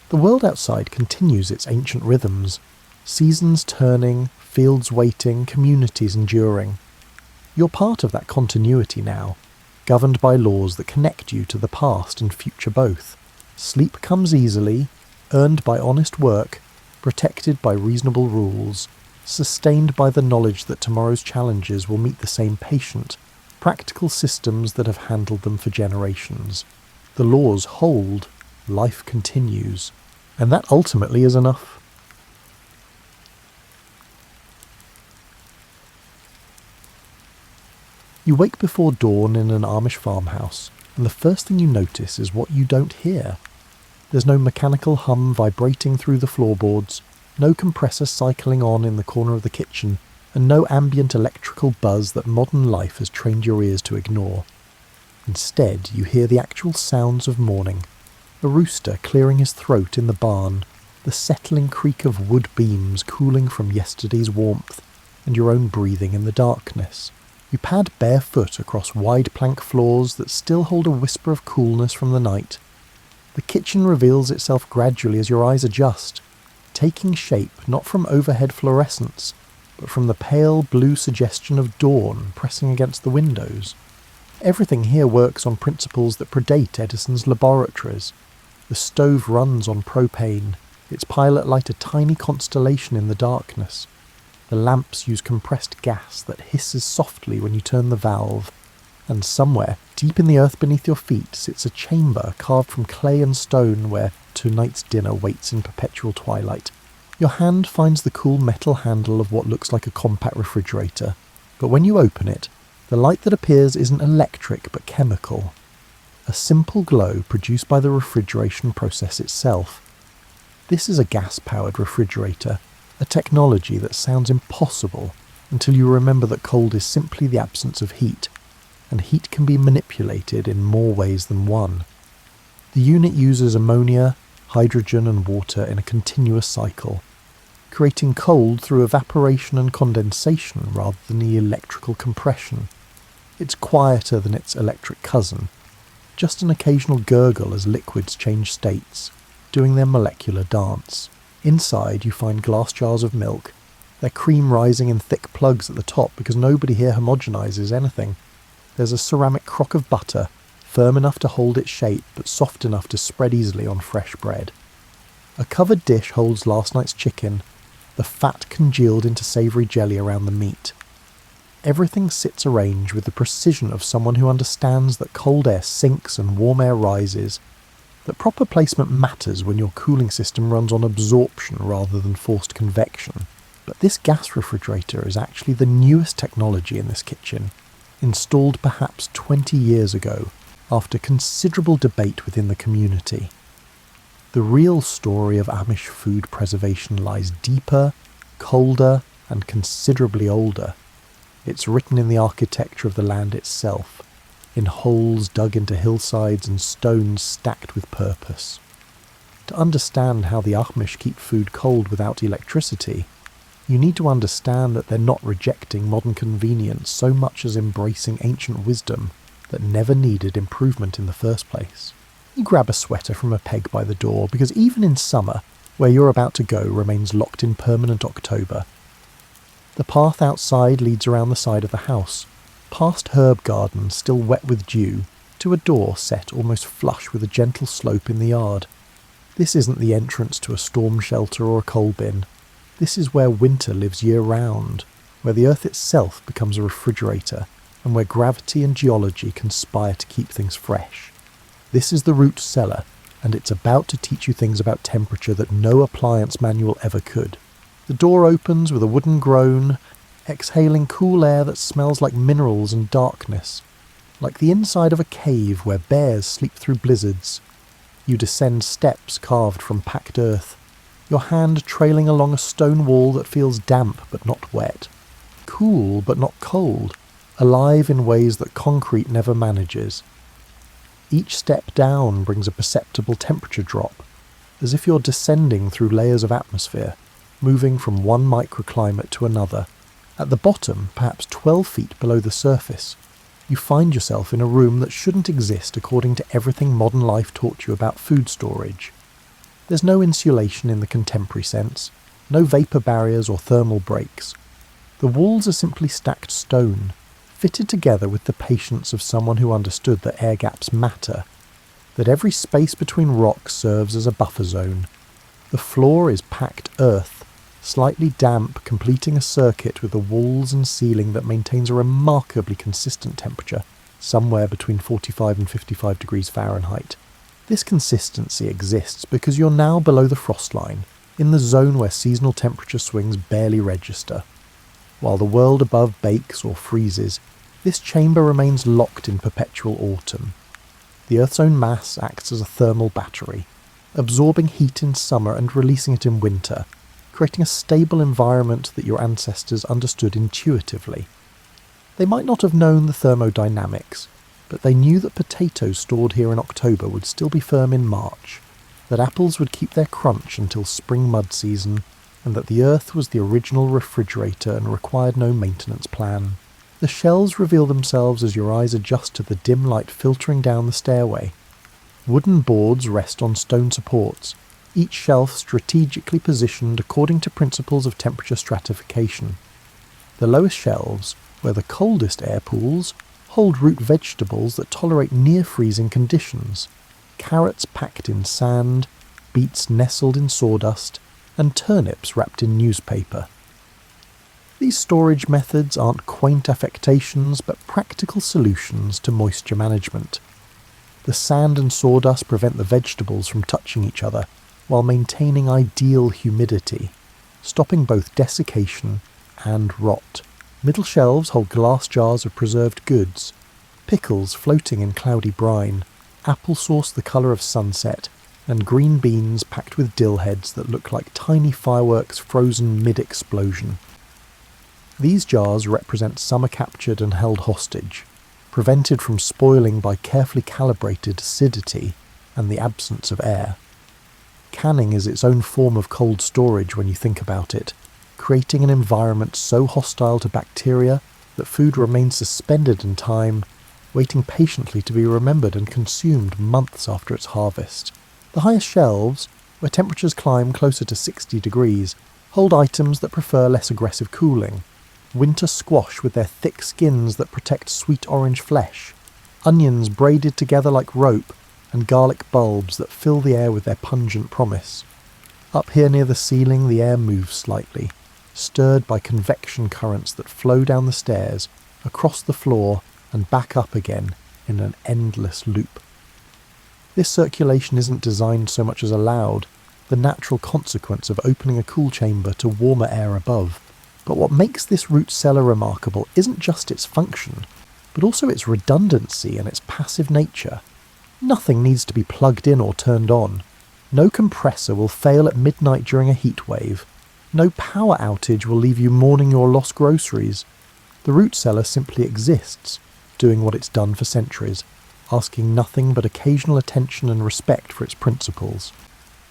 The world outside continues its ancient rhythms, seasons turning, fields waiting, communities enduring. You're part of that continuity now, governed by laws that connect you to the past and future both. Sleep comes easily, earned by honest work, protected by reasonable rules, sustained by the knowledge that tomorrow's challenges will meet the same patient, practical systems that have handled them for generations. The laws hold, life continues, and that ultimately is enough. You wake before dawn in an Amish farmhouse, and the first thing you notice is what you don't hear. There's no mechanical hum vibrating through the floorboards, no compressor cycling on in the corner of the kitchen, and no ambient electrical buzz that modern life has trained your ears to ignore. Instead, you hear the actual sounds of morning. A rooster clearing his throat in the barn, the settling creak of wood beams cooling from yesterday's warmth, and your own breathing in the darkness. You pad barefoot across wide plank floors that still hold a whisper of coolness from the night. The kitchen reveals itself gradually as your eyes adjust, taking shape not from overhead fluorescence, but from the pale blue suggestion of dawn pressing against the windows. Everything here works on principles that predate Edison's laboratories. The stove runs on propane, its pilot light a tiny constellation in the darkness. The lamps use compressed gas that hisses softly when you turn the valve, and somewhere, deep in the earth beneath your feet, sits a chamber carved from clay and stone where tonight's dinner waits in perpetual twilight. Your hand finds the cool metal handle of what looks like a compact refrigerator, but when you open it, the light that appears isn't electric but chemical. A simple glow produced by the refrigeration process itself. This is a gas-powered refrigerator, a technology that sounds impossible until you remember that cold is simply the absence of heat, and heat can be manipulated in more ways than one. The unit uses ammonia, hydrogen and water in a continuous cycle, creating cold through evaporation and condensation rather than the electrical compression. It's quieter than its electric cousin, just an occasional gurgle as liquids change states, doing their molecular dance. Inside you find glass jars of milk, their cream rising in thick plugs at the top because nobody here homogenizes anything. There's a ceramic crock of butter, firm enough to hold its shape but soft enough to spread easily on fresh bread. A covered dish holds last night's chicken, the fat congealed into savoury jelly around the meat. Everything sits arranged with the precision of someone who understands that cold air sinks and warm air rises, that proper placement matters when your cooling system runs on absorption rather than forced convection. But this gas refrigerator is actually the newest technology in this kitchen, installed perhaps 20 years ago, after considerable debate within the community. The real story of Amish food preservation lies deeper, colder, and considerably older. It's written in the architecture of the land itself, in holes dug into hillsides and stones stacked with purpose. To understand how the Amish keep food cold without electricity, you need to understand that they're not rejecting modern convenience so much as embracing ancient wisdom that never needed improvement in the first place. You grab a sweater from a peg by the door because even in summer, where you're about to go remains locked in permanent October. The path outside leads around the side of the house, past herb gardens still wet with dew, to a door set almost flush with a gentle slope in the yard. This isn't the entrance to a storm shelter or a coal bin. This is where winter lives year-round, where the earth itself becomes a refrigerator, and where gravity and geology conspire to keep things fresh. This is the root cellar, and it's about to teach you things about temperature that no appliance manual ever could. The door opens with a wooden groan, exhaling cool air that smells like minerals and darkness, like the inside of a cave where bears sleep through blizzards. You descend steps carved from packed earth, your hand trailing along a stone wall that feels damp but not wet, cool but not cold, alive in ways that concrete never manages. Each step down brings a perceptible temperature drop, as if you're descending through layers of atmosphere, moving from one microclimate to another. At the bottom, perhaps 12 feet below the surface, you find yourself in a room that shouldn't exist according to everything modern life taught you about food storage. There's no insulation in the contemporary sense, no vapour barriers or thermal breaks, The walls are simply stacked stone, fitted together with the patience of someone who understood that air gaps matter, that every space between rocks serves as a buffer zone. The floor is packed earth, slightly damp, completing a circuit with the walls and ceiling that maintains a remarkably consistent temperature, somewhere between 45 and 55 degrees Fahrenheit. This consistency exists because you're now below the frost line, in the zone where seasonal temperature swings barely register. While the world above bakes or freezes, this chamber remains locked in perpetual autumn. The Earth's own mass acts as a thermal battery, absorbing heat in summer and releasing it in winter, creating a stable environment that your ancestors understood intuitively. They might not have known the thermodynamics, but they knew that potatoes stored here in October would still be firm in March, that apples would keep their crunch until spring mud season, and that the Earth was the original refrigerator and required no maintenance plan. The shells reveal themselves as your eyes adjust to the dim light filtering down the stairway. Wooden boards rest on stone supports, each shelf strategically positioned according to principles of temperature stratification. The lowest shelves, where the coldest air pools, hold root vegetables that tolerate near-freezing conditions. Carrots packed in sand, beets nestled in sawdust, and turnips wrapped in newspaper. These storage methods aren't quaint affectations but practical solutions to moisture management. The sand and sawdust prevent the vegetables from touching each other while maintaining ideal humidity, stopping both desiccation and rot. Middle shelves hold glass jars of preserved goods, pickles floating in cloudy brine, applesauce the colour of sunset, and green beans packed with dill heads that look like tiny fireworks frozen mid-explosion. These jars represent summer captured and held hostage, prevented from spoiling by carefully calibrated acidity and the absence of air. Canning is its own form of cold storage when you think about it, creating an environment so hostile to bacteria that food remains suspended in time, waiting patiently to be remembered and consumed months after its harvest. The highest shelves, where temperatures climb closer to 60 degrees, hold items that prefer less aggressive cooling. Winter squash with their thick skins that protect sweet orange flesh, onions braided together like rope, and garlic bulbs that fill the air with their pungent promise. Up here near the ceiling, the air moves slightly, stirred by convection currents that flow down the stairs, across the floor, and back up again in an endless loop. This circulation isn't designed so much as allowed, the natural consequence of opening a cool chamber to warmer air above. But what makes this root cellar remarkable isn't just its function, but also its redundancy and its passive nature. Nothing needs to be plugged in or turned on. No compressor will fail at midnight during a heat wave. No power outage will leave you mourning your lost groceries. The root cellar simply exists, doing what it's done for centuries, asking nothing but occasional attention and respect for its principles.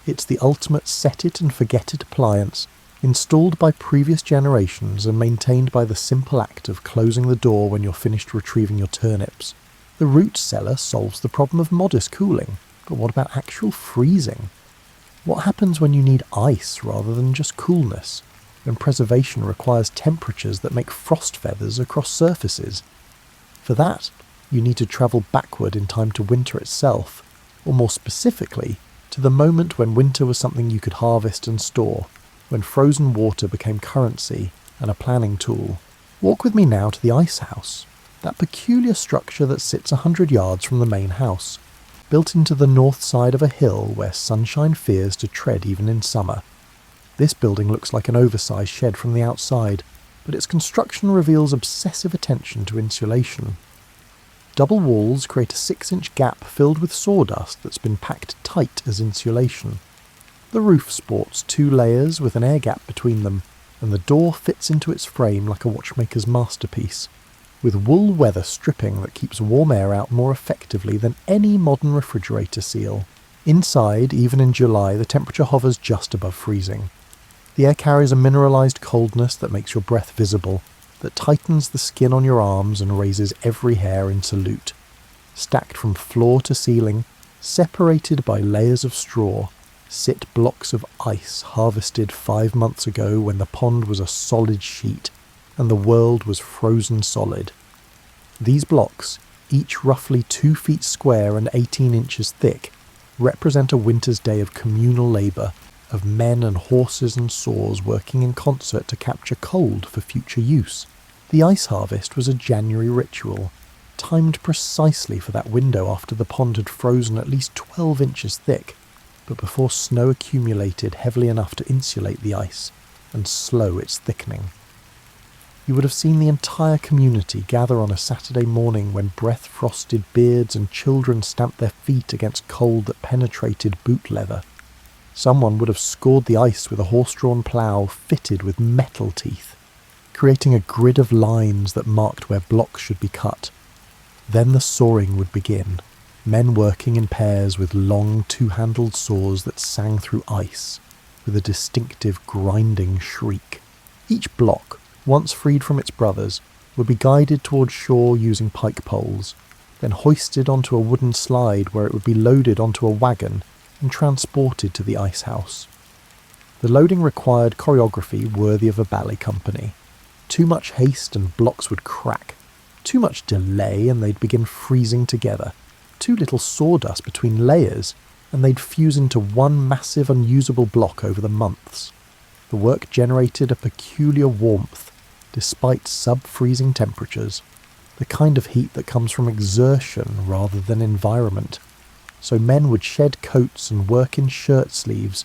It's the ultimate set-it-and-forget-it appliance, installed by previous generations and maintained by the simple act of closing the door when you're finished retrieving your turnips. The root cellar solves the problem of modest cooling, but what about actual freezing? What happens when you need ice rather than just coolness, when preservation requires temperatures that make frost feathers across surfaces? For that, you need to travel backward in time to winter itself, or more specifically, to the moment when winter was something you could harvest and store, when frozen water became currency and a planning tool. Walk with me now to the ice house, that peculiar structure that sits 100 yards from the main house, built into the north side of a hill where sunshine fears to tread even in summer. This building looks like an oversized shed from the outside, but its construction reveals obsessive attention to insulation. Double walls create a 6-inch gap filled with sawdust that's been packed tight as insulation. The roof sports 2 layers with an air gap between them, and the door fits into its frame like a watchmaker's masterpiece, with wool weather stripping that keeps warm air out more effectively than any modern refrigerator seal. Inside, even in July, the temperature hovers just above freezing. The air carries a mineralized coldness that makes your breath visible, that tightens the skin on your arms and raises every hair in salute. Stacked from floor to ceiling, separated by layers of straw, sit blocks of ice harvested 5 months ago when the pond was a solid sheet, and the world was frozen solid. These blocks, each roughly 2 feet square and 18 inches thick, represent a winter's day of communal labour, of men and horses and saws working in concert to capture cold for future use. The ice harvest was a January ritual, timed precisely for that window after the pond had frozen at least 12 inches thick, but before snow accumulated heavily enough to insulate the ice and slow its thickening. You would have seen the entire community gather on a Saturday morning when breath-frosted beards and children stamped their feet against cold that penetrated boot leather. Someone would have scored the ice with a horse-drawn plough fitted with metal teeth, creating a grid of lines that marked where blocks should be cut. Then the sawing would begin, men working in pairs with long two-handled saws that sang through ice, with a distinctive grinding shriek. Each block, once freed from its brothers, would be guided towards shore using pike poles, then hoisted onto a wooden slide where it would be loaded onto a wagon and transported to the ice house. The loading required choreography worthy of a ballet company. Too much haste and blocks would crack. Too much delay and they'd begin freezing together. Too little sawdust between layers and they'd fuse into one massive unusable block over the months. The work generated a peculiar warmth, despite sub-freezing temperatures, the kind of heat that comes from exertion rather than environment. So men would shed coats and work in shirt sleeves,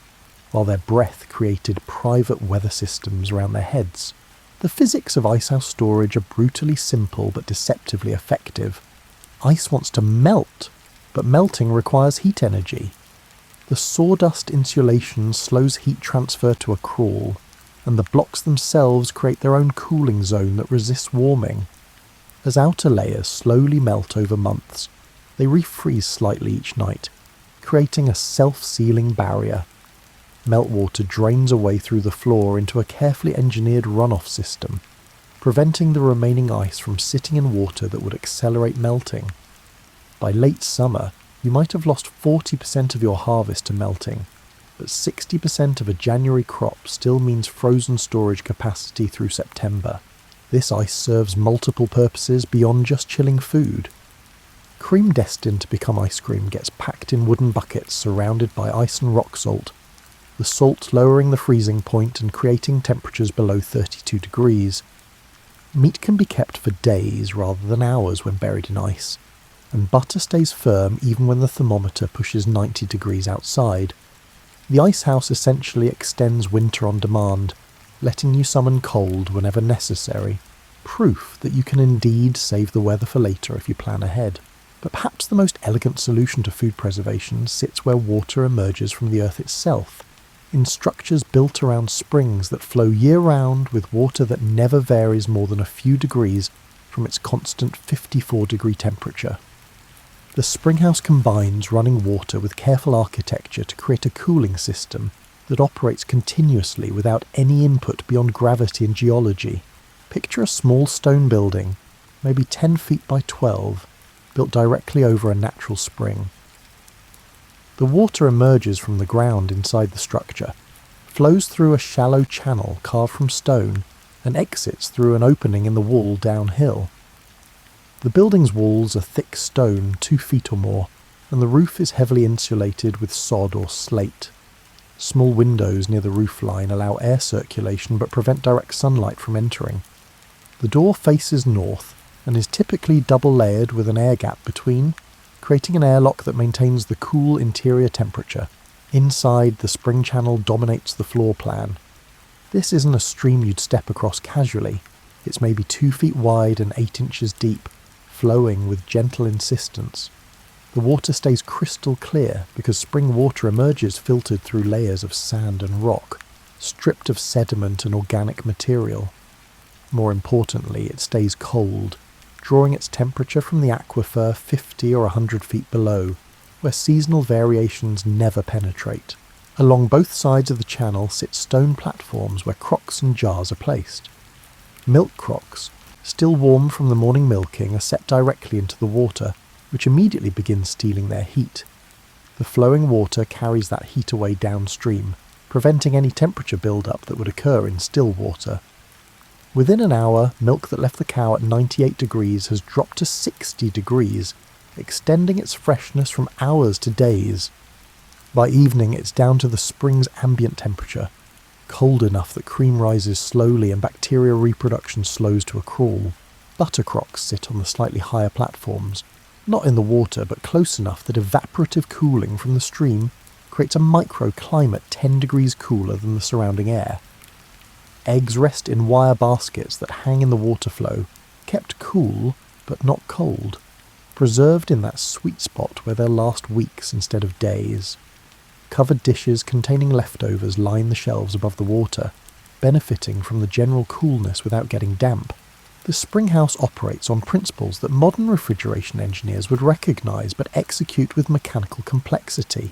while their breath created private weather systems around their heads. The physics of icehouse storage are brutally simple but deceptively effective. Ice wants to melt, but melting requires heat energy. The sawdust insulation slows heat transfer to a crawl, and the blocks themselves create their own cooling zone that resists warming. As outer layers slowly melt over months, they refreeze slightly each night, creating a self-sealing barrier. Meltwater drains away through the floor into a carefully engineered runoff system, preventing the remaining ice from sitting in water that would accelerate melting. By late summer, you might have lost 40% of your harvest to melting, but 60% of a January crop still means frozen storage capacity through September. This ice serves multiple purposes beyond just chilling food. Cream destined to become ice cream gets packed in wooden buckets surrounded by ice and rock salt, the salt lowering the freezing point and creating temperatures below 32 degrees. Meat can be kept for days rather than hours when buried in ice, and butter stays firm even when the thermometer pushes 90 degrees outside. The ice house essentially extends winter on demand, letting you summon cold whenever necessary, proof that you can indeed save the weather for later if you plan ahead. But perhaps the most elegant solution to food preservation sits where water emerges from the earth itself, in structures built around springs that flow year-round with water that never varies more than a few degrees from its constant 54-degree temperature. The springhouse combines running water with careful architecture to create a cooling system that operates continuously without any input beyond gravity and geology. Picture a small stone building, maybe 10 feet by 12, built directly over a natural spring. The water emerges from the ground inside the structure, flows through a shallow channel carved from stone, and exits through an opening in the wall downhill. The building's walls are thick stone, 2 feet or more, and the roof is heavily insulated with sod or slate. Small windows near the roofline allow air circulation but prevent direct sunlight from entering. The door faces north and is typically double-layered with an air gap between, creating an airlock that maintains the cool interior temperature. Inside, the spring channel dominates the floor plan. This isn't a stream you'd step across casually. It's maybe 2 feet wide and 8 inches deep, flowing with gentle insistence. The water stays crystal clear because spring water emerges filtered through layers of sand and rock, stripped of sediment and organic material. More importantly, it stays cold, drawing its temperature from the aquifer 50 or 100 feet below, where seasonal variations never penetrate. Along both sides of the channel sit stone platforms where crocks and jars are placed. Milk crocks, still warm from the morning milking, are set directly into the water, which immediately begins stealing their heat. The flowing water carries that heat away downstream, preventing any temperature build-up that would occur in still water. Within an hour, milk that left the cow at 98 degrees has dropped to 60 degrees, extending its freshness from hours to days. By evening, it's down to the spring's ambient temperature, cold enough that cream rises slowly and bacterial reproduction slows to a crawl. Buttercrocks sit on the slightly higher platforms, not in the water but close enough that evaporative cooling from the stream creates a microclimate 10 degrees cooler than the surrounding air. Eggs rest in wire baskets that hang in the water flow, kept cool but not cold, preserved in that sweet spot where they'll last weeks instead of days. Covered dishes containing leftovers line the shelves above the water, benefiting from the general coolness without getting damp. The springhouse operates on principles that modern refrigeration engineers would recognise but execute with mechanical complexity.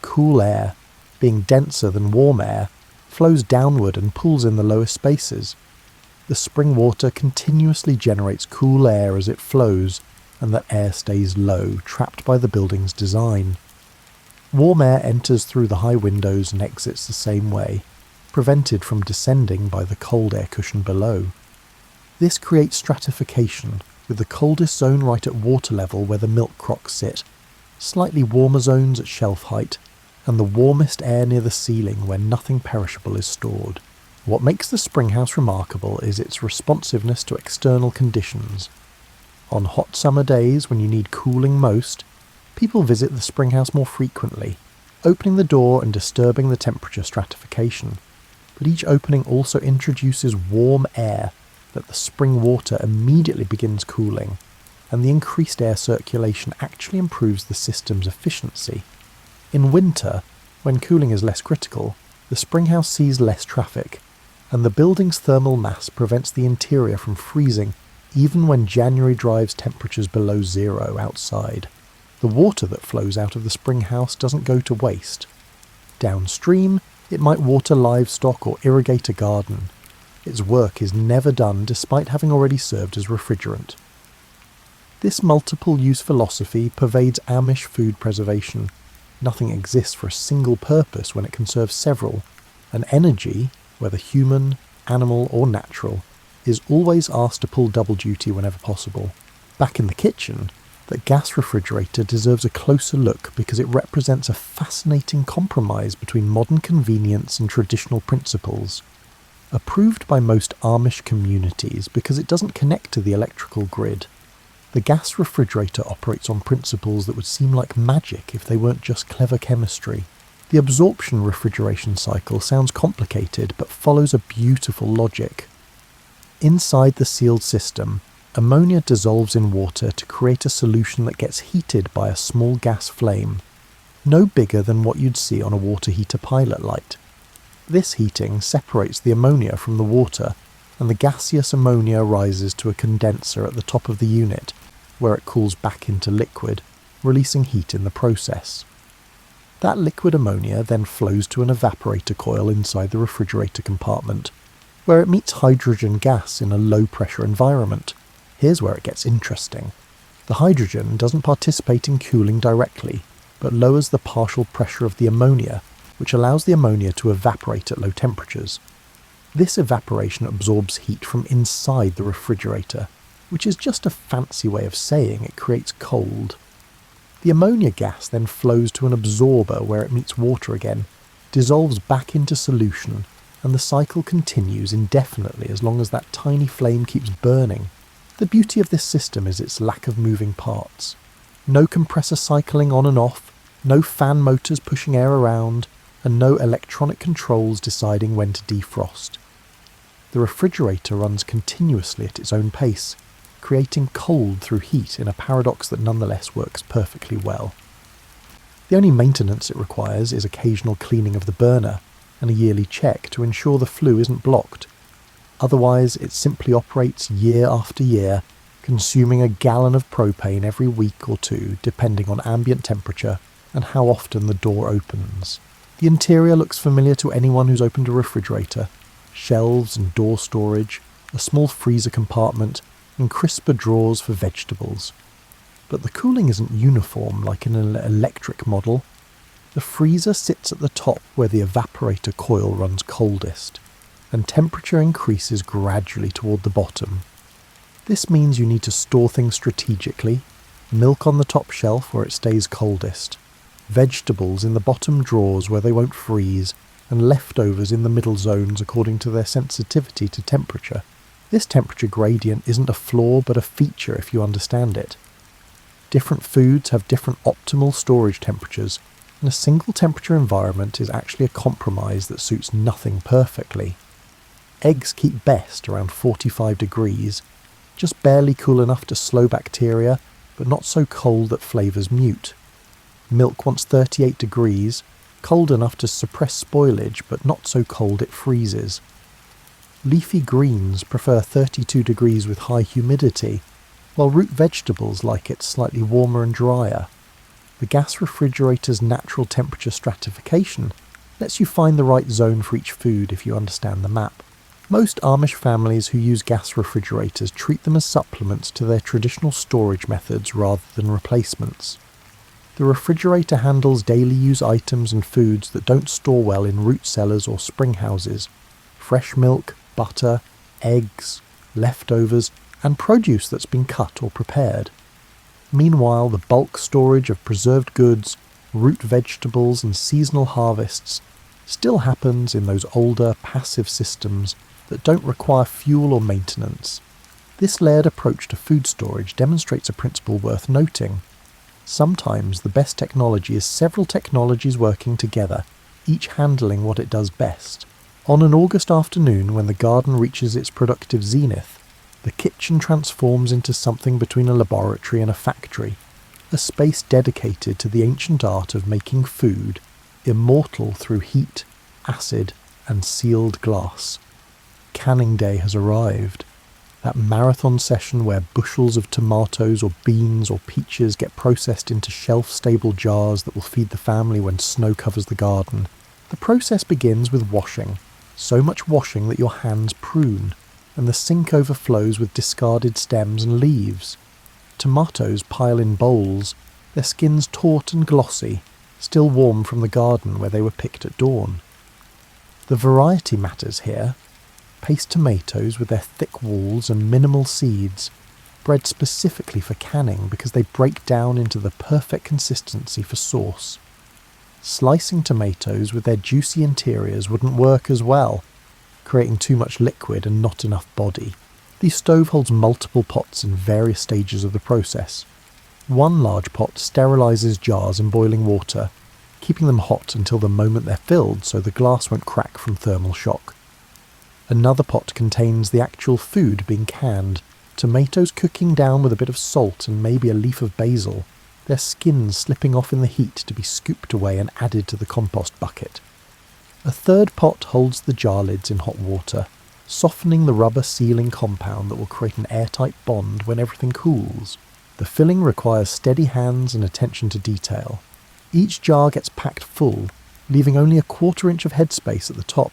Cool air, being denser than warm air, flows downward and pulls in the lowest spaces. The spring water continuously generates cool air as it flows, and that air stays low, trapped by the building's design. Warm air enters through the high windows and exits the same way, prevented from descending by the cold air cushion below. This creates stratification, with the coldest zone right at water level where the milk crocks sit, slightly warmer zones at shelf height, and the warmest air near the ceiling where nothing perishable is stored. What makes the springhouse remarkable is its responsiveness to external conditions. On hot summer days when you need cooling most, people visit the springhouse more frequently, opening the door and disturbing the temperature stratification. But each opening also introduces warm air that the spring water immediately begins cooling, and the increased air circulation actually improves the system's efficiency. In winter, when cooling is less critical, the springhouse sees less traffic, and the building's thermal mass prevents the interior from freezing even when January drives temperatures below zero outside. The water that flows out of the springhouse doesn't go to waste. Downstream, it might water livestock or irrigate a garden. Its work is never done despite having already served as refrigerant. This multiple-use philosophy pervades Amish food preservation. Nothing exists for a single purpose when it can serve several, and energy, whether human, animal or natural, is always asked to pull double duty whenever possible. Back in the kitchen, the gas refrigerator deserves a closer look because it represents a fascinating compromise between modern convenience and traditional principles. Approved by most Amish communities because it doesn't connect to the electrical grid, the gas refrigerator operates on principles that would seem like magic if they weren't just clever chemistry. The absorption refrigeration cycle sounds complicated but follows a beautiful logic. Inside the sealed system, ammonia dissolves in water to create a solution that gets heated by a small gas flame, no bigger than what you'd see on a water heater pilot light. This heating separates the ammonia from the water, and the gaseous ammonia rises to a condenser at the top of the unit, where it cools back into liquid, releasing heat in the process. That liquid ammonia then flows to an evaporator coil inside the refrigerator compartment, where it meets hydrogen gas in a low-pressure environment. Here's where it gets interesting. The hydrogen doesn't participate in cooling directly, but lowers the partial pressure of the ammonia, which allows the ammonia to evaporate at low temperatures. This evaporation absorbs heat from inside the refrigerator, which is just a fancy way of saying it creates cold. The ammonia gas then flows to an absorber where it meets water again, dissolves back into solution, and the cycle continues indefinitely as long as that tiny flame keeps burning. The beauty of this system is its lack of moving parts. No compressor cycling on and off, no fan motors pushing air around, and no electronic controls deciding when to defrost. The refrigerator runs continuously at its own pace, creating cold through heat in a paradox that nonetheless works perfectly well. The only maintenance it requires is occasional cleaning of the burner and a yearly check to ensure the flue isn't blocked. Otherwise, it simply operates year after year, consuming a gallon of propane every week or two depending on ambient temperature and how often the door opens. The interior looks familiar to anyone who's opened a refrigerator. Shelves and door storage, a small freezer compartment, and crisper drawers for vegetables. But the cooling isn't uniform like in an electric model. The freezer sits at the top where the evaporator coil runs coldest. and temperature increases gradually toward the bottom. This means you need to store things strategically, milk on the top shelf where it stays coldest, vegetables in the bottom drawers where they won't freeze, and leftovers in the middle zones according to their sensitivity to temperature. This temperature gradient isn't a flaw but a feature if you understand it. Different foods have different optimal storage temperatures, and a single temperature environment is actually a compromise that suits nothing perfectly. Eggs keep best around 45 degrees, just barely cool enough to slow bacteria, but not so cold that flavours mute. Milk wants 38 degrees, cold enough to suppress spoilage, but not so cold it freezes. Leafy greens prefer 32 degrees with high humidity, while root vegetables like it slightly warmer and drier. The gas refrigerator's natural temperature stratification lets you find the right zone for each food if you understand the map. Most Amish families who use gas refrigerators treat them as supplements to their traditional storage methods rather than replacements. The refrigerator handles daily use items and foods that don't store well in root cellars or spring houses. Fresh milk, butter, eggs, leftovers, and produce that's been cut or prepared. Meanwhile, the bulk storage of preserved goods, root vegetables and seasonal harvests still happens in those older, passive systems that don't require fuel or maintenance. This layered approach to food storage demonstrates a principle worth noting. Sometimes the best technology is several technologies working together, each handling what it does best. On an August afternoon when the garden reaches its productive zenith, the kitchen transforms into something between a laboratory and a factory, a space dedicated to the ancient art of making food, immortal through heat, acid, and sealed glass. Canning day has arrived. That marathon session where bushels of tomatoes or beans or peaches get processed into shelf-stable jars that will feed the family when snow covers the garden. The process begins with washing, so much washing that your hands prune, and the sink overflows with discarded stems and leaves. Tomatoes pile in bowls, their skins taut and glossy, still warm from the garden where they were picked at dawn. The variety matters here. Paste tomatoes with their thick walls and minimal seeds, bred specifically for canning because they break down into the perfect consistency for sauce. Slicing tomatoes with their juicy interiors wouldn't work as well, creating too much liquid and not enough body. The stove holds multiple pots in various stages of the process. One large pot sterilises jars in boiling water, keeping them hot until the moment they're filled so the glass won't crack from thermal shock. Another pot contains the actual food being canned, tomatoes cooking down with a bit of salt and maybe a leaf of basil, their skins slipping off in the heat to be scooped away and added to the compost bucket. A third pot holds the jar lids in hot water, softening the rubber sealing compound that will create an airtight bond when everything cools. The filling requires steady hands and attention to detail. Each jar gets packed full, leaving only a 1/4 inch of headspace at the top.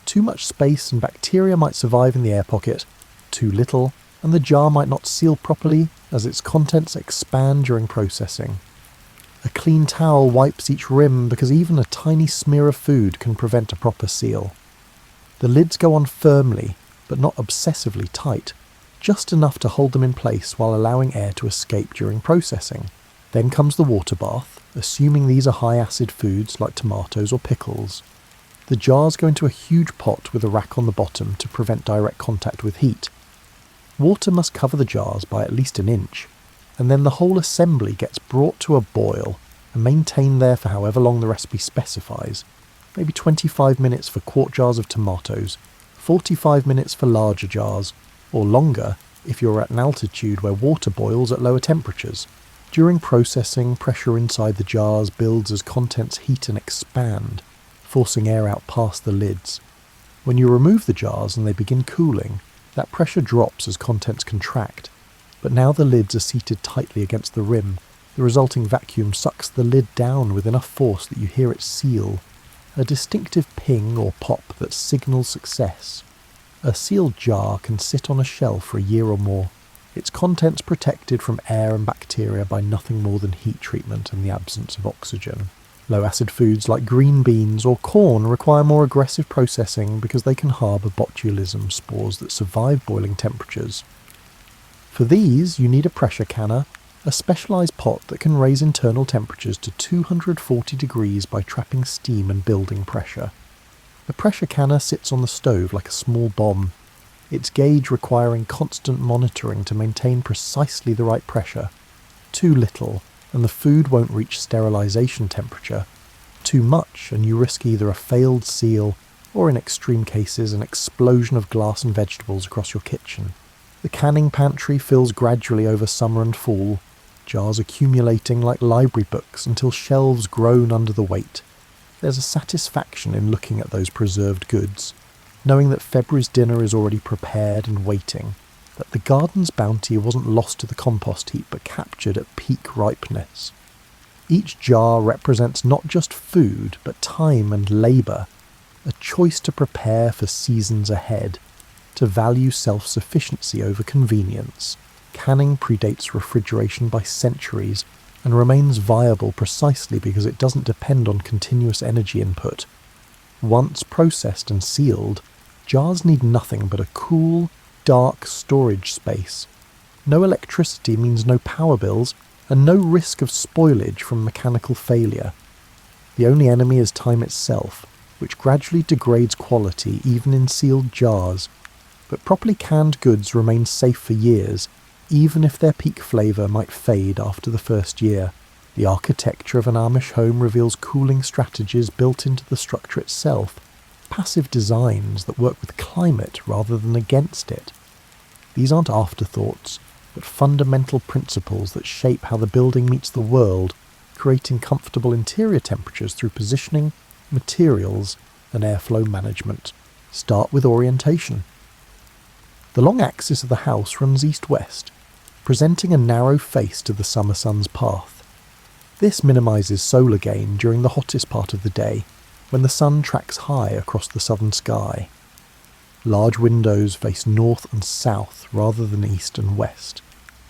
Too much space and bacteria might survive in the air pocket, too little, and the jar might not seal properly as its contents expand during processing. A clean towel wipes each rim because even a tiny smear of food can prevent a proper seal. The lids go on firmly, but not obsessively tight, just enough to hold them in place while allowing air to escape during processing. Then comes the water bath, assuming these are high-acid foods like tomatoes or pickles. The jars go into a huge pot with a rack on the bottom to prevent direct contact with heat. Water must cover the jars by at least an inch, and then the whole assembly gets brought to a boil and maintained there for however long the recipe specifies, maybe 25 minutes for quart jars of tomatoes, 45 minutes for larger jars, or longer if you're at an altitude where water boils at lower temperatures. During processing, pressure inside the jars builds as contents heat and expand, forcing air out past the lids. When you remove the jars and they begin cooling, that pressure drops as contents contract, but now the lids are seated tightly against the rim. The resulting vacuum sucks the lid down with enough force that you hear it seal, a distinctive ping or pop that signals success. A sealed jar can sit on a shelf for a year or more, its contents protected from air and bacteria by nothing more than heat treatment and the absence of oxygen. Low-acid foods like green beans or corn require more aggressive processing because they can harbour botulism spores that survive boiling temperatures. For these, you need a pressure canner, a specialised pot that can raise internal temperatures to 240 degrees by trapping steam and building pressure. The pressure canner sits on the stove like a small bomb, its gauge requiring constant monitoring to maintain precisely the right pressure. Too little, and the food won't reach sterilisation temperature. Too much, and you risk either a failed seal or, in extreme cases, an explosion of glass and vegetables across your kitchen. The canning pantry fills gradually over summer and fall, jars accumulating like library books until shelves groan under the weight. There's a satisfaction in looking at those preserved goods, knowing that February's dinner is already prepared and waiting, that the garden's bounty wasn't lost to the compost heap but captured at peak ripeness. Each jar represents not just food, but time and labour, a choice to prepare for seasons ahead, to value self-sufficiency over convenience. Canning predates refrigeration by centuries and remains viable precisely because it doesn't depend on continuous energy input. Once processed and sealed, jars need nothing but a cool, dark storage space. No electricity means no power bills, and no risk of spoilage from mechanical failure. The only enemy is time itself, which gradually degrades quality even in sealed jars. But properly canned goods remain safe for years, even if their peak flavour might fade after the first year. The architecture of an Amish home reveals cooling strategies built into the structure itself, passive designs that work with climate rather than against it. These aren't afterthoughts, but fundamental principles that shape how the building meets the world, creating comfortable interior temperatures through positioning, materials, and airflow management. Start with orientation. The long axis of the house runs east-west, presenting a narrow face to the summer sun's path. This minimises solar gain during the hottest part of the day, when the sun tracks high across the southern sky. Large windows face north and south rather than east and west,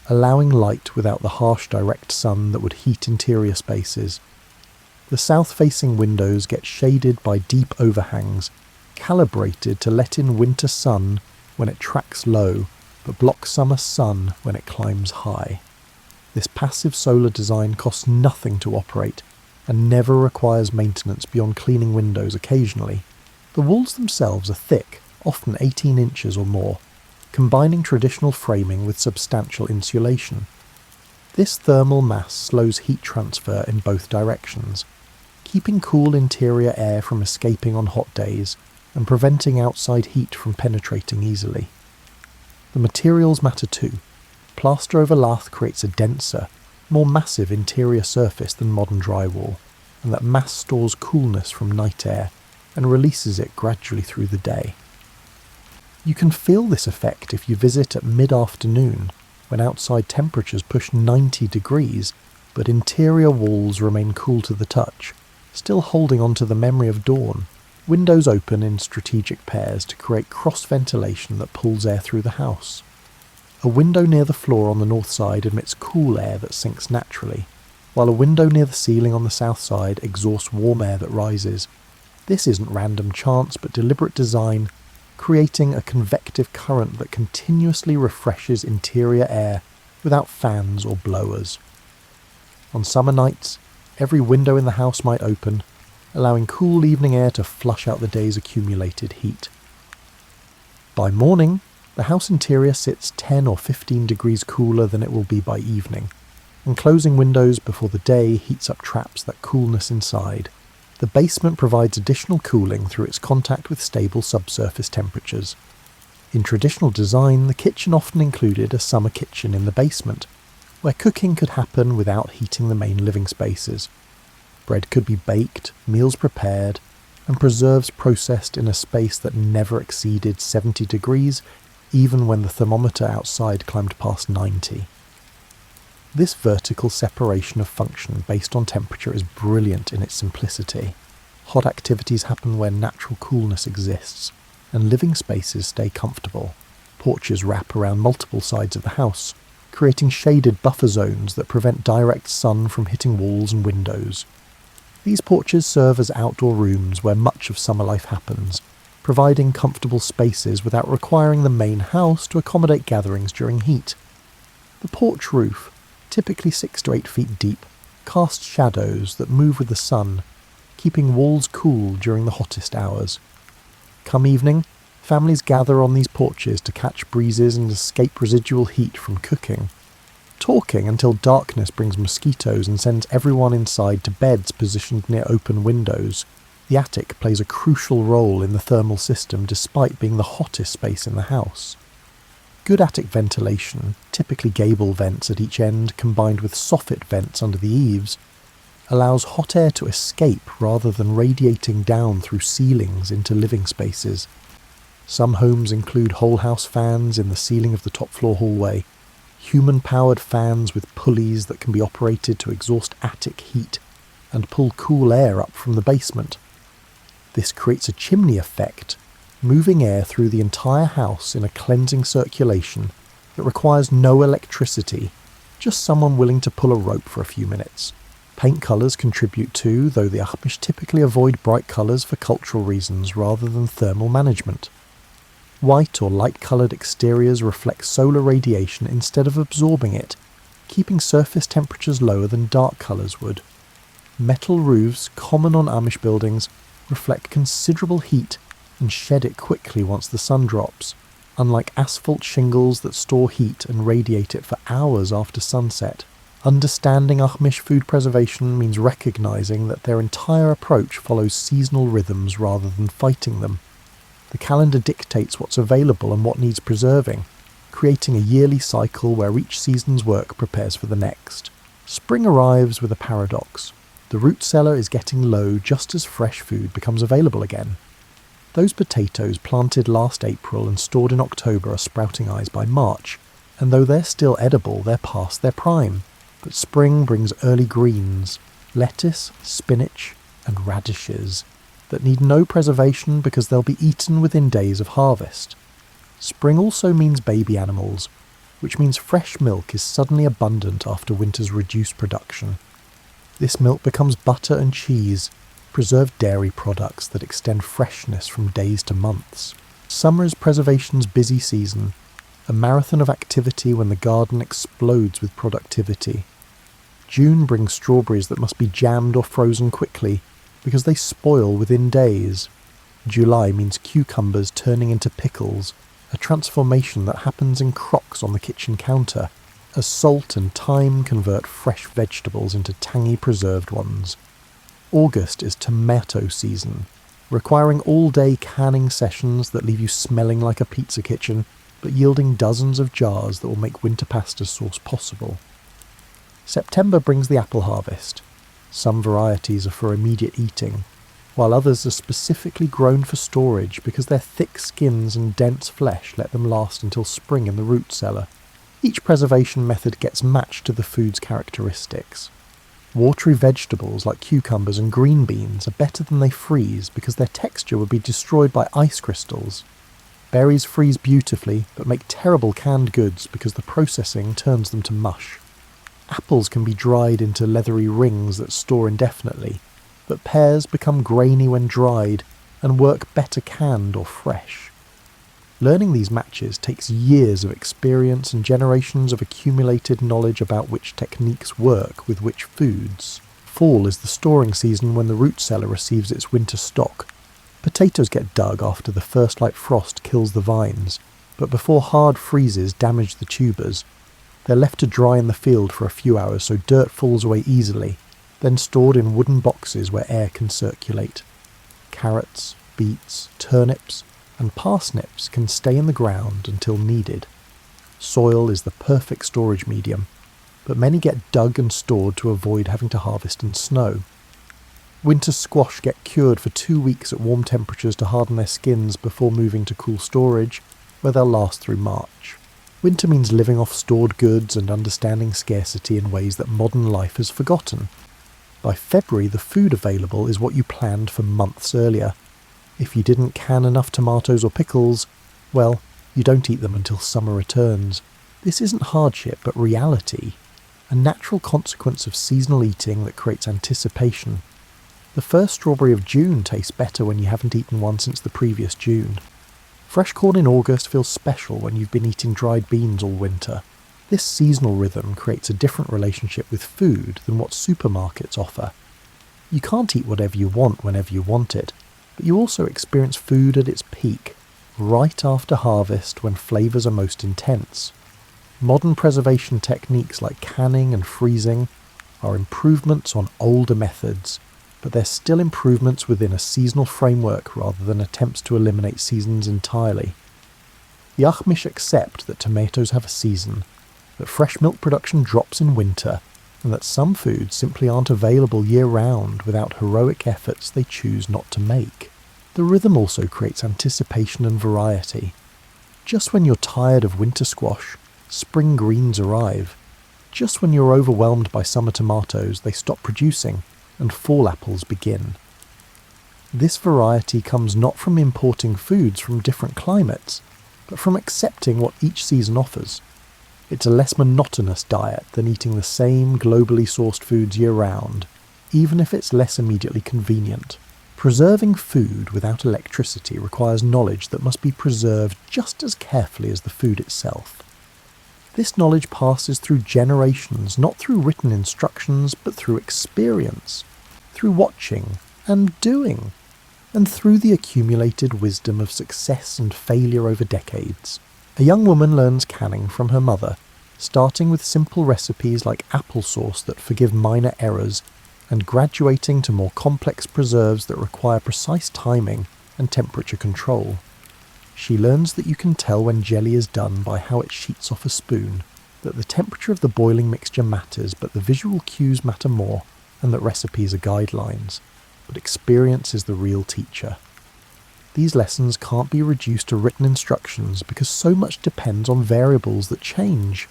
allowing light without the harsh direct sun that would heat interior spaces. The south-facing windows get shaded by deep overhangs, calibrated to let in winter sun when it tracks low, but block summer sun when it climbs high. This passive solar design costs nothing to operate, and never requires maintenance beyond cleaning windows occasionally. The walls themselves are thick, often 18 inches or more, combining traditional framing with substantial insulation. This thermal mass slows heat transfer in both directions, keeping cool interior air from escaping on hot days and preventing outside heat from penetrating easily. The materials matter too. Plaster over lath creates a denser, more massive interior surface than modern drywall, and that mass stores coolness from night air and releases it gradually through the day. You can feel this effect if you visit at mid-afternoon, when outside temperatures push 90 degrees, but interior walls remain cool to the touch, still holding on to the memory of dawn. Windows open in strategic pairs to create cross-ventilation that pulls air through the house. A window near the floor on the north side admits cool air that sinks naturally, while a window near the ceiling on the south side exhausts warm air that rises. This isn't random chance but deliberate design, creating a convective current that continuously refreshes interior air without fans or blowers. On summer nights, every window in the house might open, allowing cool evening air to flush out the day's accumulated heat. By morning, the house interior sits 10 or 15 degrees cooler than it will be by evening, and closing windows before the day heats up traps that coolness inside. The basement provides additional cooling through its contact with stable subsurface temperatures. In traditional design, the kitchen often included a summer kitchen in the basement, where cooking could happen without heating the main living spaces. Bread could be baked, meals prepared, and preserves processed in a space that never exceeded 70 degrees, even when the thermometer outside climbed past 90. This vertical separation of function based on temperature is brilliant in its simplicity. Hot activities happen where natural coolness exists, and living spaces stay comfortable. Porches wrap around multiple sides of the house, creating shaded buffer zones that prevent direct sun from hitting walls and windows. These porches serve as outdoor rooms where much of summer life happens, providing comfortable spaces without requiring the main house to accommodate gatherings during heat. The porch roof, typically 6 to 8 feet deep, casts shadows that move with the sun, keeping walls cool during the hottest hours. Come evening, families gather on these porches to catch breezes and escape residual heat from cooking, talking until darkness brings mosquitoes and sends everyone inside to beds positioned near open windows. The attic plays a crucial role in the thermal system despite being the hottest space in the house. Good attic ventilation, typically gable vents at each end combined with soffit vents under the eaves, allows hot air to escape rather than radiating down through ceilings into living spaces. Some homes include whole house fans in the ceiling of the top floor hallway, human-powered fans with pulleys that can be operated to exhaust attic heat and pull cool air up from the basement. This creates a chimney effect, moving air through the entire house in a cleansing circulation that requires no electricity, just someone willing to pull a rope for a few minutes. Paint colours contribute too, though the Amish typically avoid bright colours for cultural reasons rather than thermal management. White or light-coloured exteriors reflect solar radiation instead of absorbing it, keeping surface temperatures lower than dark colours would. Metal roofs, common on Amish buildings, reflect considerable heat and shed it quickly once the sun drops, unlike asphalt shingles that store heat and radiate it for hours after sunset. Understanding Amish food preservation means recognising that their entire approach follows seasonal rhythms rather than fighting them. The calendar dictates what's available and what needs preserving, creating a yearly cycle where each season's work prepares for the next. Spring arrives with a paradox. The root cellar is getting low just as fresh food becomes available again. Those potatoes planted last April and stored in October are sprouting eyes by March, and though they're still edible, they're past their prime. But spring brings early greens, lettuce, spinach, and radishes, that need no preservation because they'll be eaten within days of harvest. Spring also means baby animals, which means fresh milk is suddenly abundant after winter's reduced production. This milk becomes butter and cheese, preserved dairy products that extend freshness from days to months. Summer is preservation's busy season, a marathon of activity when the garden explodes with productivity. June brings strawberries that must be jammed or frozen quickly, because they spoil within days. July means cucumbers turning into pickles, a transformation that happens in crocks on the kitchen counter, as salt and thyme convert fresh vegetables into tangy preserved ones. August is tomato season, requiring all-day canning sessions that leave you smelling like a pizza kitchen, but yielding dozens of jars that will make winter pasta sauce possible. September brings the apple harvest. Some varieties are for immediate eating, while others are specifically grown for storage because their thick skins and dense flesh let them last until spring in the root cellar. Each preservation method gets matched to the food's characteristics. Watery vegetables like cucumbers and green beans are better than they freeze because their texture would be destroyed by ice crystals. Berries freeze beautifully but make terrible canned goods because the processing turns them to mush. Apples can be dried into leathery rings that store indefinitely, but pears become grainy when dried and work better canned or fresh. Learning these matches takes years of experience and generations of accumulated knowledge about which techniques work with which foods. Fall is the storing season when the root cellar receives its winter stock. Potatoes get dug after the first light frost kills the vines, but before hard freezes damage the tubers. They're left to dry in the field for a few hours so dirt falls away easily, then stored in wooden boxes where air can circulate. Carrots, beets, turnips, and parsnips can stay in the ground until needed. Soil is the perfect storage medium, but many get dug and stored to avoid having to harvest in snow. Winter squash get cured for 2 weeks at warm temperatures to harden their skins before moving to cool storage, where they'll last through March. Winter means living off stored goods and understanding scarcity in ways that modern life has forgotten. By February, the food available is what you planned for months earlier. If you didn't can enough tomatoes or pickles, well, you don't eat them until summer returns. This isn't hardship, but reality, a natural consequence of seasonal eating that creates anticipation. The first strawberry of June tastes better when you haven't eaten one since the previous June. Fresh corn in August feels special when you've been eating dried beans all winter. This seasonal rhythm creates a different relationship with food than what supermarkets offer. You can't eat whatever you want whenever you want it, but you also experience food at its peak, right after harvest when flavours are most intense. Modern preservation techniques like canning and freezing are improvements on older methods, but they're still improvements within a seasonal framework rather than attempts to eliminate seasons entirely. The Amish accept that tomatoes have a season, that fresh milk production drops in winter, and that some foods simply aren't available year-round without heroic efforts they choose not to make. The rhythm also creates anticipation and variety. Just when you're tired of winter squash, spring greens arrive. Just when you're overwhelmed by summer tomatoes, they stop producing, and fall apples begin. This variety comes not from importing foods from different climates, but from accepting what each season offers. It's a less monotonous diet than eating the same globally sourced foods year-round, even if it's less immediately convenient. Preserving food without electricity requires knowledge that must be preserved just as carefully as the food itself. This knowledge passes through generations, not through written instructions, but through experience, through watching and doing, and through the accumulated wisdom of success and failure over decades. A young woman learns canning from her mother, starting with simple recipes like applesauce that forgive minor errors, and graduating to more complex preserves that require precise timing and temperature control. She learns that you can tell when jelly is done by how it sheets off a spoon, that the temperature of the boiling mixture matters but the visual cues matter more, and that recipes are guidelines, but experience is the real teacher. These lessons can't be reduced to written instructions because so much depends on variables that change.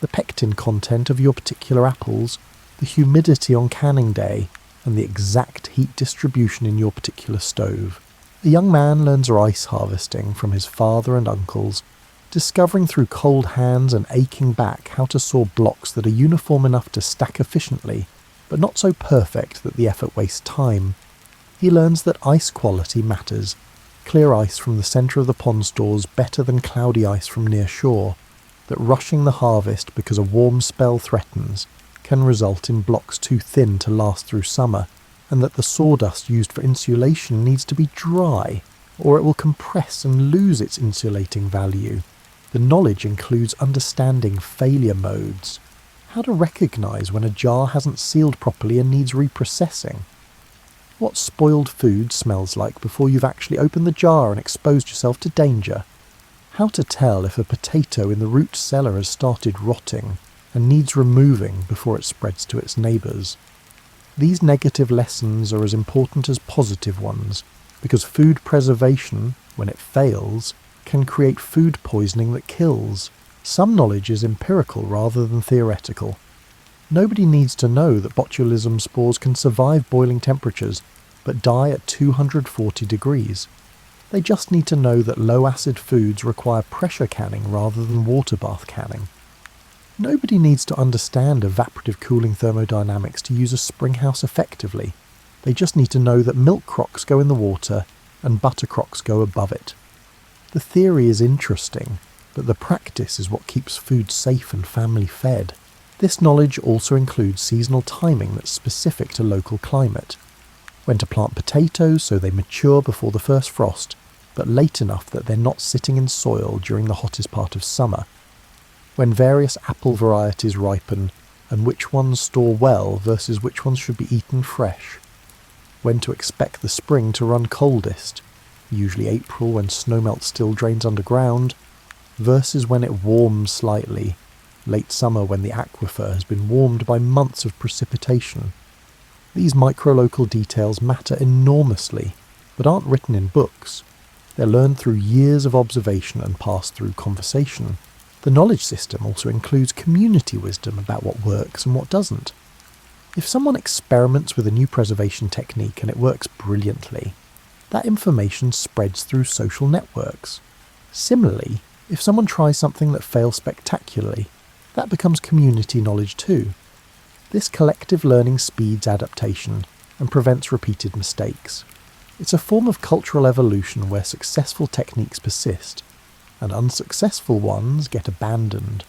The pectin content of your particular apples, the humidity on canning day, and the exact heat distribution in your particular stove. A young man learns rice harvesting from his father and uncles, discovering through cold hands and aching back how to saw blocks that are uniform enough to stack efficiently, but not so perfect that the effort wastes time. He learns that ice quality matters. Clear ice from the centre of the pond stores better than cloudy ice from near shore, that rushing the harvest because a warm spell threatens can result in blocks too thin to last through summer, and that the sawdust used for insulation needs to be dry, or it will compress and lose its insulating value. The knowledge includes understanding failure modes, how to recognise when a jar hasn't sealed properly and needs reprocessing, what spoiled food smells like before you've actually opened the jar and exposed yourself to danger, how to tell if a potato in the root cellar has started rotting and needs removing before it spreads to its neighbours. These negative lessons are as important as positive ones, because food preservation, when it fails, can create food poisoning that kills. Some knowledge is empirical rather than theoretical. Nobody needs to know that botulism spores can survive boiling temperatures, but die at 240 degrees. They just need to know that low-acid foods require pressure canning rather than water bath canning. Nobody needs to understand evaporative cooling thermodynamics to use a spring house effectively. They just need to know that milk crocks go in the water and butter crocks go above it. The theory is interesting, but the practice is what keeps food safe and family fed. This knowledge also includes seasonal timing that's specific to local climate. When to plant potatoes so they mature before the first frost, but late enough that they're not sitting in soil during the hottest part of summer. When various apple varieties ripen, and which ones store well versus which ones should be eaten fresh. When to expect the spring to run coldest, usually April when snowmelt still drains underground, versus when it warms slightly, late summer when the aquifer has been warmed by months of precipitation. These micro-local details matter enormously, but aren't written in books. They're learned through years of observation and passed through conversation. The knowledge system also includes community wisdom about what works and what doesn't. If someone experiments with a new preservation technique and it works brilliantly, that information spreads through social networks. Similarly, if someone tries something that fails spectacularly, that becomes community knowledge too. This collective learning speeds adaptation, and prevents repeated mistakes. It's a form of cultural evolution where successful techniques persist, and unsuccessful ones get abandoned,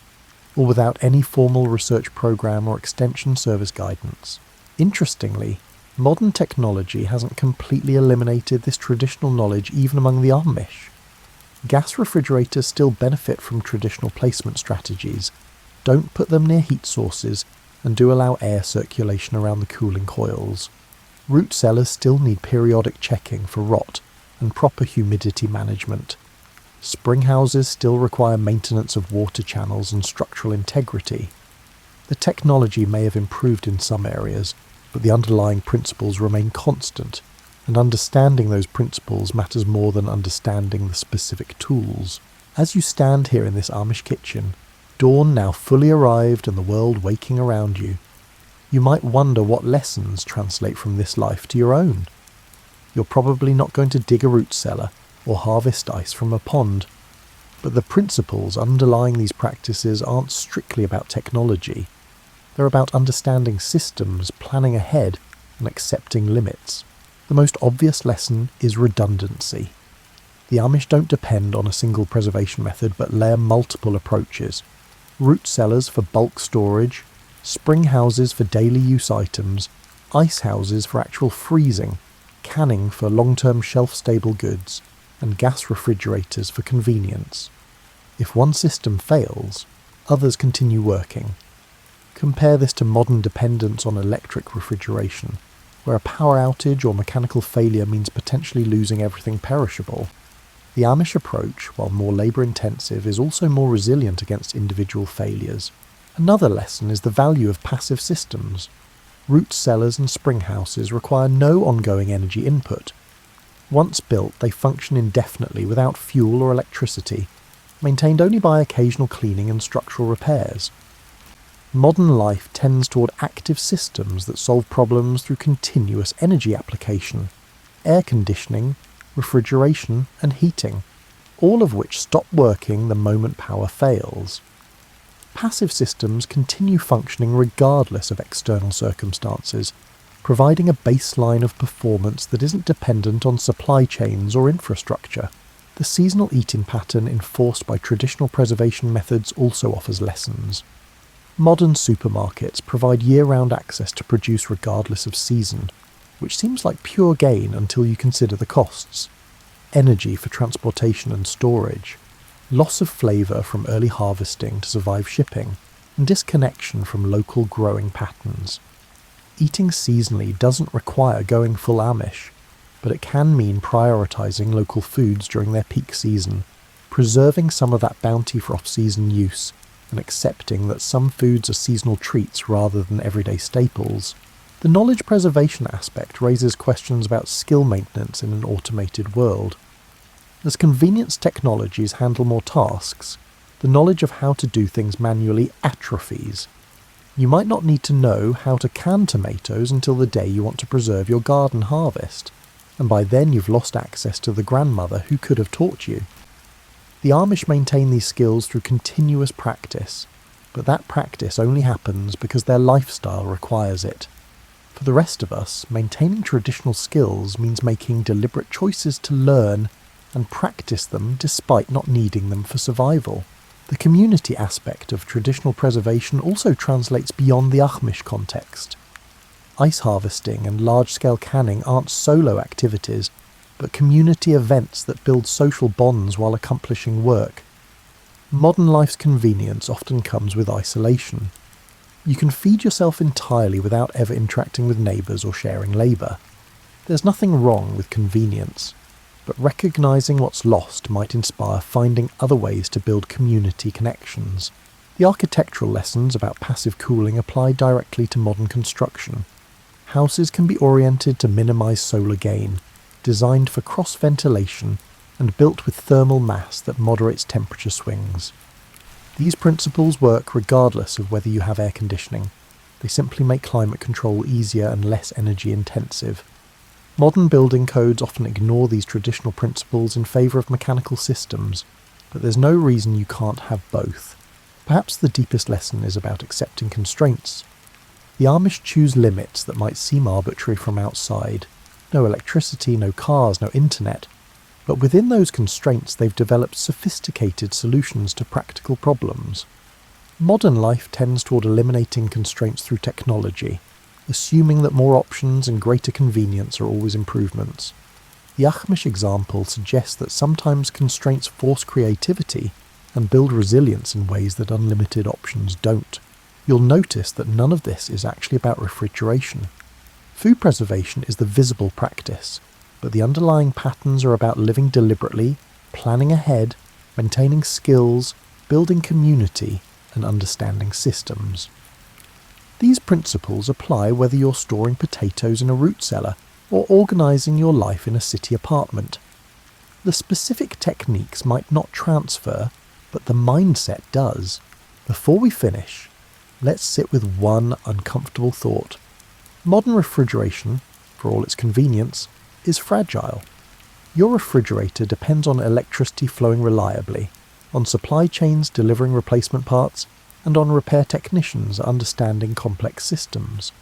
all without any formal research program or extension service guidance. Interestingly, modern technology hasn't completely eliminated this traditional knowledge even among the Amish. Gas refrigerators still benefit from traditional placement strategies, don't put them near heat sources, and do allow air circulation around the cooling coils. Root cellars still need periodic checking for rot and proper humidity management. Spring houses still require maintenance of water channels and structural integrity. The technology may have improved in some areas, but the underlying principles remain constant, and understanding those principles matters more than understanding the specific tools. As you stand here in this Amish kitchen, dawn now fully arrived and the world waking around you, you might wonder what lessons translate from this life to your own. You're probably not going to dig a root cellar or harvest ice from a pond, but the principles underlying these practices aren't strictly about technology. They're about understanding systems, planning ahead, and accepting limits. The most obvious lesson is redundancy. The Amish don't depend on a single preservation method, but layer multiple approaches. Root cellars for bulk storage, spring houses for daily use items, ice houses for actual freezing, canning for long-term shelf-stable goods, and gas refrigerators for convenience. If one system fails, others continue working. Compare this to modern dependence on electric refrigeration, where a power outage or mechanical failure means potentially losing everything perishable. The Amish approach, while more labour-intensive, is also more resilient against individual failures. Another lesson is the value of passive systems. Root cellars and spring houses require no ongoing energy input. Once built, they function indefinitely without fuel or electricity, maintained only by occasional cleaning and structural repairs. Modern life tends toward active systems that solve problems through continuous energy application, air conditioning, refrigeration, and heating, all of which stop working the moment power fails. Passive systems continue functioning regardless of external circumstances, providing a baseline of performance that isn't dependent on supply chains or infrastructure. The seasonal eating pattern enforced by traditional preservation methods also offers lessons. Modern supermarkets provide year-round access to produce regardless of season, which seems like pure gain until you consider the costs. Energy for transportation and storage, loss of flavour from early harvesting to survive shipping, and disconnection from local growing patterns. Eating seasonally doesn't require going full Amish, but it can mean prioritising local foods during their peak season, preserving some of that bounty for off-season use, and accepting that some foods are seasonal treats rather than everyday staples. The knowledge preservation aspect raises questions about skill maintenance in an automated world. As convenience technologies handle more tasks, the knowledge of how to do things manually atrophies. You might not need to know how to can tomatoes until the day you want to preserve your garden harvest, and by then you've lost access to the grandmother who could have taught you. The Amish maintain these skills through continuous practice, but that practice only happens because their lifestyle requires it. For the rest of us, maintaining traditional skills means making deliberate choices to learn and practice them despite not needing them for survival. The community aspect of traditional preservation also translates beyond the Amish context. Ice harvesting and large-scale canning aren't solo activities, but community events that build social bonds while accomplishing work. Modern life's convenience often comes with isolation. You can feed yourself entirely without ever interacting with neighbours or sharing labour. There's nothing wrong with convenience, but recognising what's lost might inspire finding other ways to build community connections. The architectural lessons about passive cooling apply directly to modern construction. Houses can be oriented to minimise solar gain, designed for cross-ventilation and built with thermal mass that moderates temperature swings. These principles work regardless of whether you have air conditioning. They simply make climate control easier and less energy intensive. Modern building codes often ignore these traditional principles in favour of mechanical systems, but there's no reason you can't have both. Perhaps the deepest lesson is about accepting constraints. The Amish choose limits that might seem arbitrary from outside. No electricity, no cars, no internet. But within those constraints they've developed sophisticated solutions to practical problems. Modern life tends toward eliminating constraints through technology, assuming that more options and greater convenience are always improvements. The Amish example suggests that sometimes constraints force creativity and build resilience in ways that unlimited options don't. You'll notice that none of this is actually about refrigeration. Food preservation is the visible practice, but the underlying patterns are about living deliberately, planning ahead, maintaining skills, building community, and understanding systems. These principles apply whether you're storing potatoes in a root cellar or organising your life in a city apartment. The specific techniques might not transfer, but the mindset does. Before we finish, let's sit with one uncomfortable thought. Modern refrigeration, for all its convenience, is fragile. Your refrigerator depends on electricity flowing reliably, on supply chains delivering replacement parts, and on repair technicians understanding complex systems.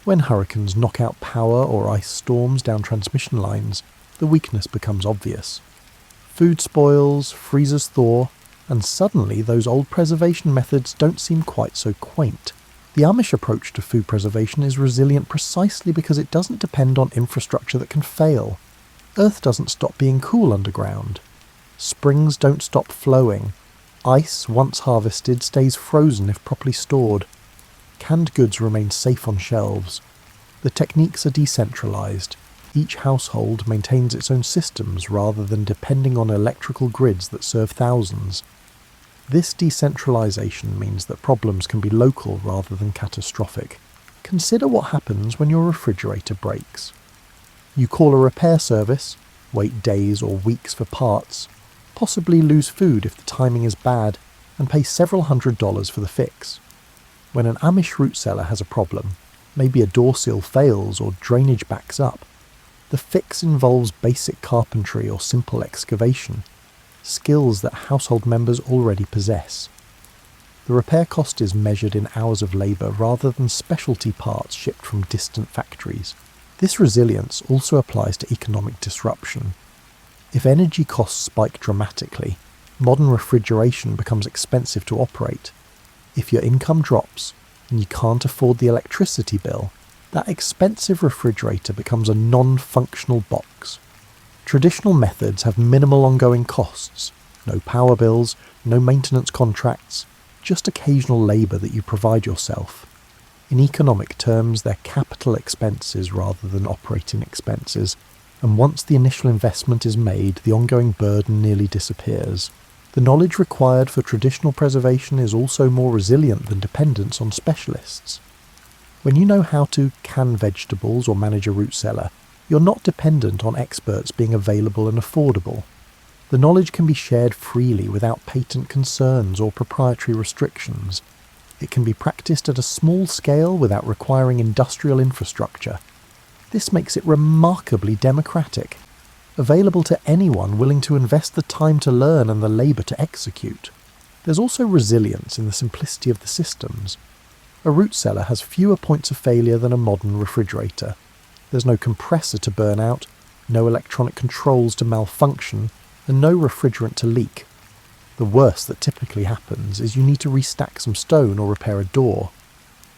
When hurricanes knock out power or ice storms down transmission lines, the weakness becomes obvious. Food spoils, freezers thaw, and suddenly those old preservation methods don't seem quite so quaint. The Amish approach to food preservation is resilient precisely because it doesn't depend on infrastructure that can fail. Earth doesn't stop being cool underground. Springs don't stop flowing. Ice, once harvested, stays frozen if properly stored. Canned goods remain safe on shelves. The techniques are decentralised. Each household maintains its own systems rather than depending on electrical grids that serve thousands. This decentralisation means that problems can be local rather than catastrophic. Consider what happens when your refrigerator breaks. You call a repair service, wait days or weeks for parts, possibly lose food if the timing is bad, and pay several $100s for the fix. When an Amish root cellar has a problem, maybe a door seal fails or drainage backs up, the fix involves basic carpentry or simple excavation, skills that household members already possess. The repair cost is measured in hours of labour rather than specialty parts shipped from distant factories. This resilience also applies to economic disruption. If energy costs spike dramatically, modern refrigeration becomes expensive to operate. If your income drops and you can't afford the electricity bill, that expensive refrigerator becomes a non-functional box. Traditional methods have minimal ongoing costs, no power bills, no maintenance contracts, just occasional labour that you provide yourself. In economic terms, they're capital expenses rather than operating expenses, and once the initial investment is made, the ongoing burden nearly disappears. The knowledge required for traditional preservation is also more resilient than dependence on specialists. When you know how to can vegetables or manage a root cellar, you're not dependent on experts being available and affordable. The knowledge can be shared freely without patent concerns or proprietary restrictions. It can be practiced at a small scale without requiring industrial infrastructure. This makes it remarkably democratic, available to anyone willing to invest the time to learn and the labour to execute. There's also resilience in the simplicity of the systems. A root cellar has fewer points of failure than a modern refrigerator. There's no compressor to burn out, no electronic controls to malfunction, and no refrigerant to leak. The worst that typically happens is you need to restack some stone or repair a door.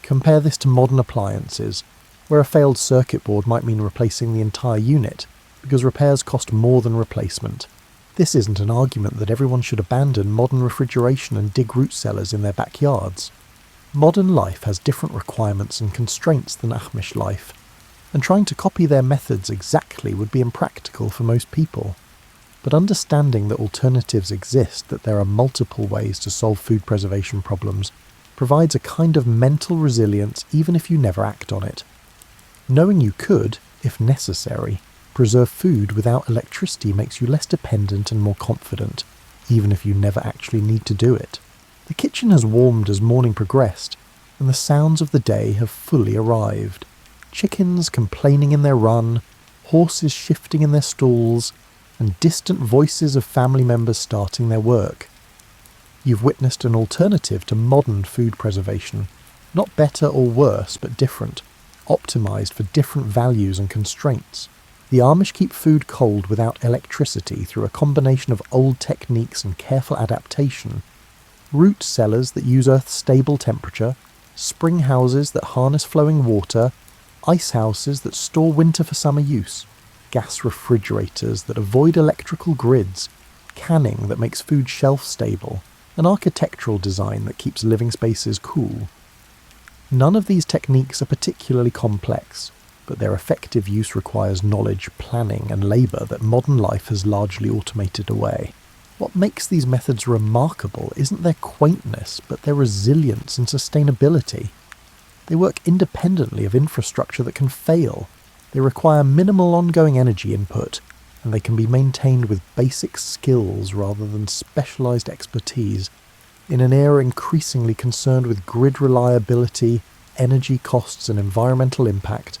Compare this to modern appliances, where a failed circuit board might mean replacing the entire unit, because repairs cost more than replacement. This isn't an argument that everyone should abandon modern refrigeration and dig root cellars in their backyards. Modern life has different requirements and constraints than Amish life, and trying to copy their methods exactly would be impractical for most people. But understanding that alternatives exist, that there are multiple ways to solve food preservation problems, provides a kind of mental resilience even if you never act on it. Knowing you could, if necessary, preserve food without electricity makes you less dependent and more confident, even if you never actually need to do it. The kitchen has warmed as morning progressed, and the sounds of the day have fully arrived. Chickens complaining in their run, horses shifting in their stalls, and distant voices of family members starting their work. You've witnessed an alternative to modern food preservation, Not better or worse, but different, optimized for different values and constraints. The Amish keep food cold without electricity through a combination of old techniques and careful adaptation. Root cellars that use Earth's stable temperature, spring houses that harness flowing water, ice houses that store winter for summer use, gas refrigerators that avoid electrical grids, canning that makes food shelf stable, an architectural design that keeps living spaces cool. None of these techniques are particularly complex, but their effective use requires knowledge, planning, and labour that modern life has largely automated away. What makes these methods remarkable isn't their quaintness, but their resilience and sustainability. They work independently of infrastructure that can fail. They require minimal ongoing energy input, and they can be maintained with basic skills rather than specialised expertise. In an era increasingly concerned with grid reliability, energy costs, and environmental impact,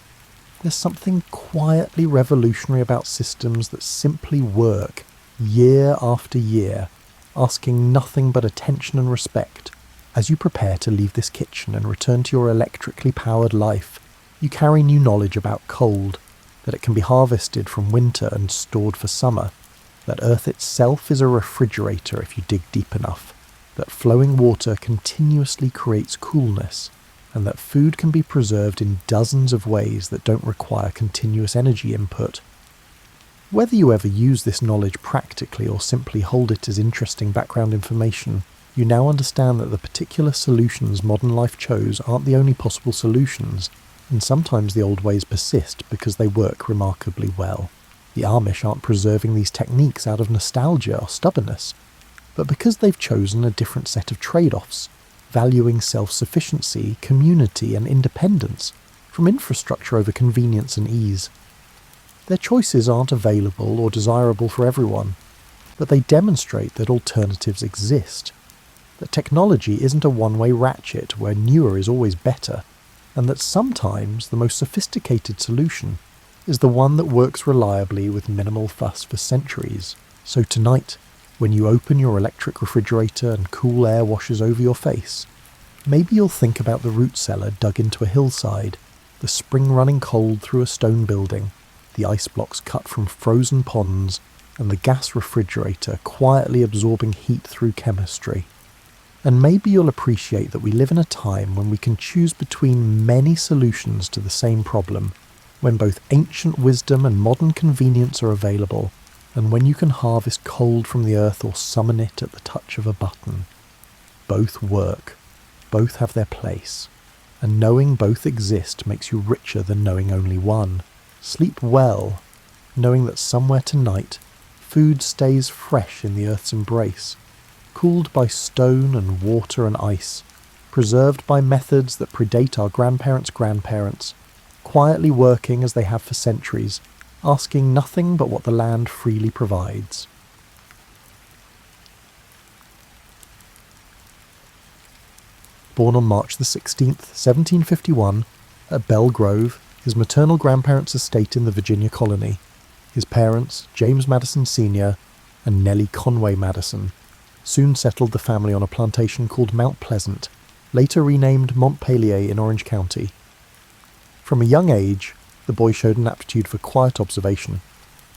there's something quietly revolutionary about systems that simply work year after year, asking nothing but attention and respect. As you prepare to leave this kitchen and return to your electrically powered life, you carry new knowledge about cold, that it can be harvested from winter and stored for summer, that Earth itself is a refrigerator if you dig deep enough, that flowing water continuously creates coolness, and that food can be preserved in dozens of ways that don't require continuous energy input. Whether you ever use this knowledge practically or simply hold it as interesting background information, you now understand that the particular solutions modern life chose aren't the only possible solutions, and sometimes the old ways persist because they work remarkably well. The Amish aren't preserving these techniques out of nostalgia or stubbornness, but because they've chosen a different set of trade-offs, valuing self-sufficiency, community, and independence, from infrastructure over convenience and ease. Their choices aren't available or desirable for everyone, but they demonstrate that alternatives exist, that technology isn't a one-way ratchet where newer is always better, and that sometimes the most sophisticated solution is the one that works reliably with minimal fuss for centuries. So tonight, when you open your electric refrigerator and cool air washes over your face, maybe you'll think about the root cellar dug into a hillside, the spring running cold through a stone building, the ice blocks cut from frozen ponds, and the gas refrigerator quietly absorbing heat through chemistry. And maybe you'll appreciate that we live in a time when we can choose between many solutions to the same problem, when both ancient wisdom and modern convenience are available, and when you can harvest cold from the earth or summon it at the touch of a button. Both work, both have their place, and knowing both exist makes you richer than knowing only one. Sleep well, knowing that somewhere tonight, food stays fresh in the earth's embrace, cooled by stone and water and ice, preserved by methods that predate our grandparents' grandparents, quietly working as they have for centuries, asking nothing but what the land freely provides. Born on March the 16th, 1751, at Belle Grove, his maternal grandparents' estate in the Virginia colony, his parents, James Madison Sr. and Nellie Conway Madison, soon settled the family on a plantation called Mount Pleasant, later renamed Montpelier in Orange County. From a young age, the boy showed an aptitude for quiet observation.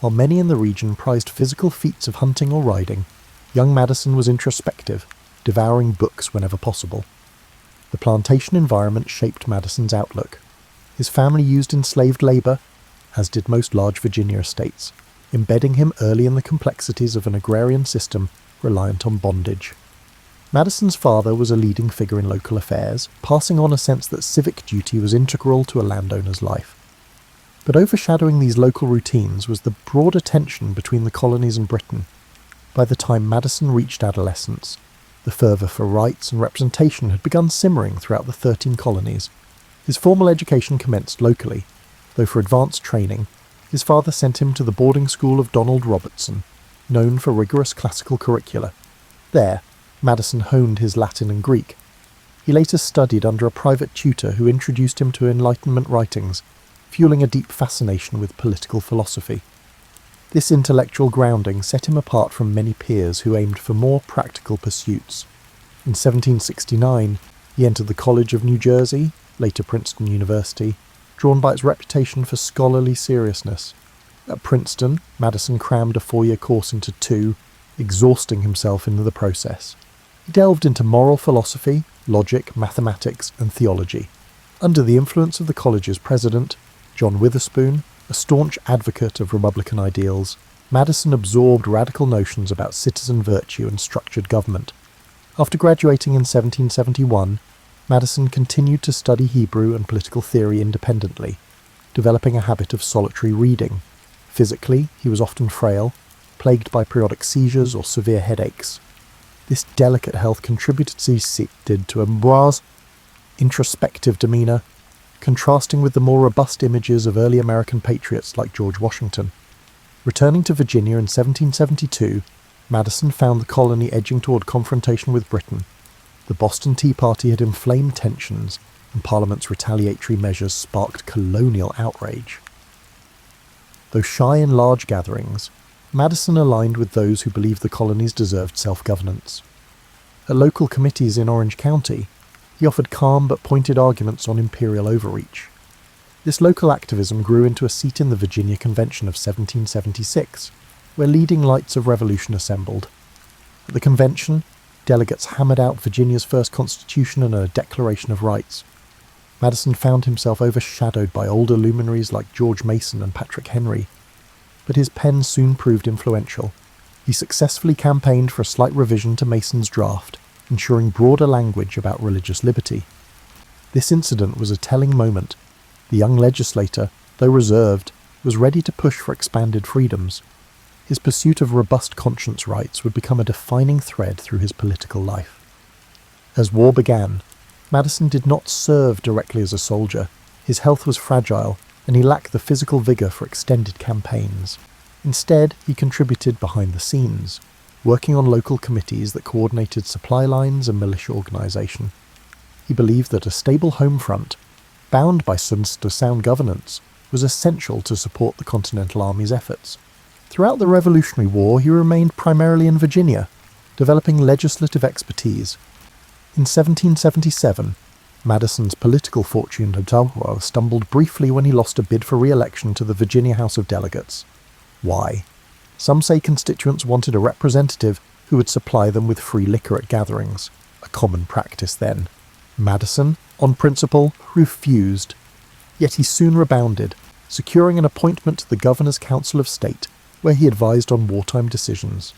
While many in the region prized physical feats of hunting or riding, young Madison was introspective, devouring books whenever possible. The plantation environment shaped Madison's outlook. His family used enslaved labour, as did most large Virginia estates, embedding him early in the complexities of an agrarian system reliant on bondage. Madison's father was a leading figure in local affairs, passing on a sense that civic duty was integral to a landowner's life. But overshadowing these local routines was the broader tension between the colonies and Britain. By the time Madison reached adolescence, the fervour for rights and representation had begun simmering throughout the 13 colonies. His formal education commenced locally, though for advanced training, his father sent him to the boarding school of Donald Robertson, known for rigorous classical curricula. There, Madison honed his Latin and Greek. He later studied under a private tutor who introduced him to Enlightenment writings, fueling a deep fascination with political philosophy. This intellectual grounding set him apart from many peers who aimed for more practical pursuits. In 1769, He entered the College of New Jersey, later Princeton University, drawn by its reputation for scholarly seriousness. At Princeton, Madison crammed a 4-year course into 2, exhausting himself in the process. He delved into moral philosophy, logic, mathematics, and theology. Under the influence of the college's president, John Witherspoon, a staunch advocate of Republican ideals, Madison absorbed radical notions about citizen virtue and structured government. After graduating in 1771, Madison continued to study Hebrew and political theory independently, developing a habit of solitary reading. Physically, he was often frail, plagued by periodic seizures or severe headaches. This delicate health contributed to a Bois' introspective demeanour, contrasting with the more robust images of early American patriots like George Washington. Returning to Virginia in 1772, Madison found the colony edging toward confrontation with Britain. The Boston Tea Party had inflamed tensions, and Parliament's retaliatory measures sparked colonial outrage. Though shy in large gatherings, Madison aligned with those who believed the colonies deserved self-governance. At local committees in Orange County, he offered calm but pointed arguments on imperial overreach. This local activism grew into a seat in the Virginia Convention of 1776, where leading lights of revolution assembled. At the convention, delegates hammered out Virginia's first constitution and a Declaration of Rights. Madison found himself overshadowed by older luminaries like George Mason and Patrick Henry, but his pen soon proved influential. He successfully campaigned for a slight revision to Mason's draft, ensuring broader language about religious liberty. This incident was a telling moment. The young legislator, though reserved, was ready to push for expanded freedoms. His pursuit of robust conscience rights would become a defining thread through his political life. As war began, Madison did not serve directly as a soldier. His health was fragile, and he lacked the physical vigour for extended campaigns. Instead, he contributed behind the scenes, working on local committees that coordinated supply lines and militia organisation. He believed that a stable home front, bound by sound governance, was essential to support the Continental Army's efforts. Throughout the Revolutionary War, he remained primarily in Virginia, developing legislative expertise. In 1777, Madison's political fortune stumbled briefly when he lost a bid for re-election to the Virginia House of Delegates. Why? Some say constituents wanted a representative who would supply them with free liquor at gatherings, a common practice then. Madison, on principle, refused. Yet he soon rebounded, securing an appointment to the Governor's Council of State, where he advised on wartime decisions.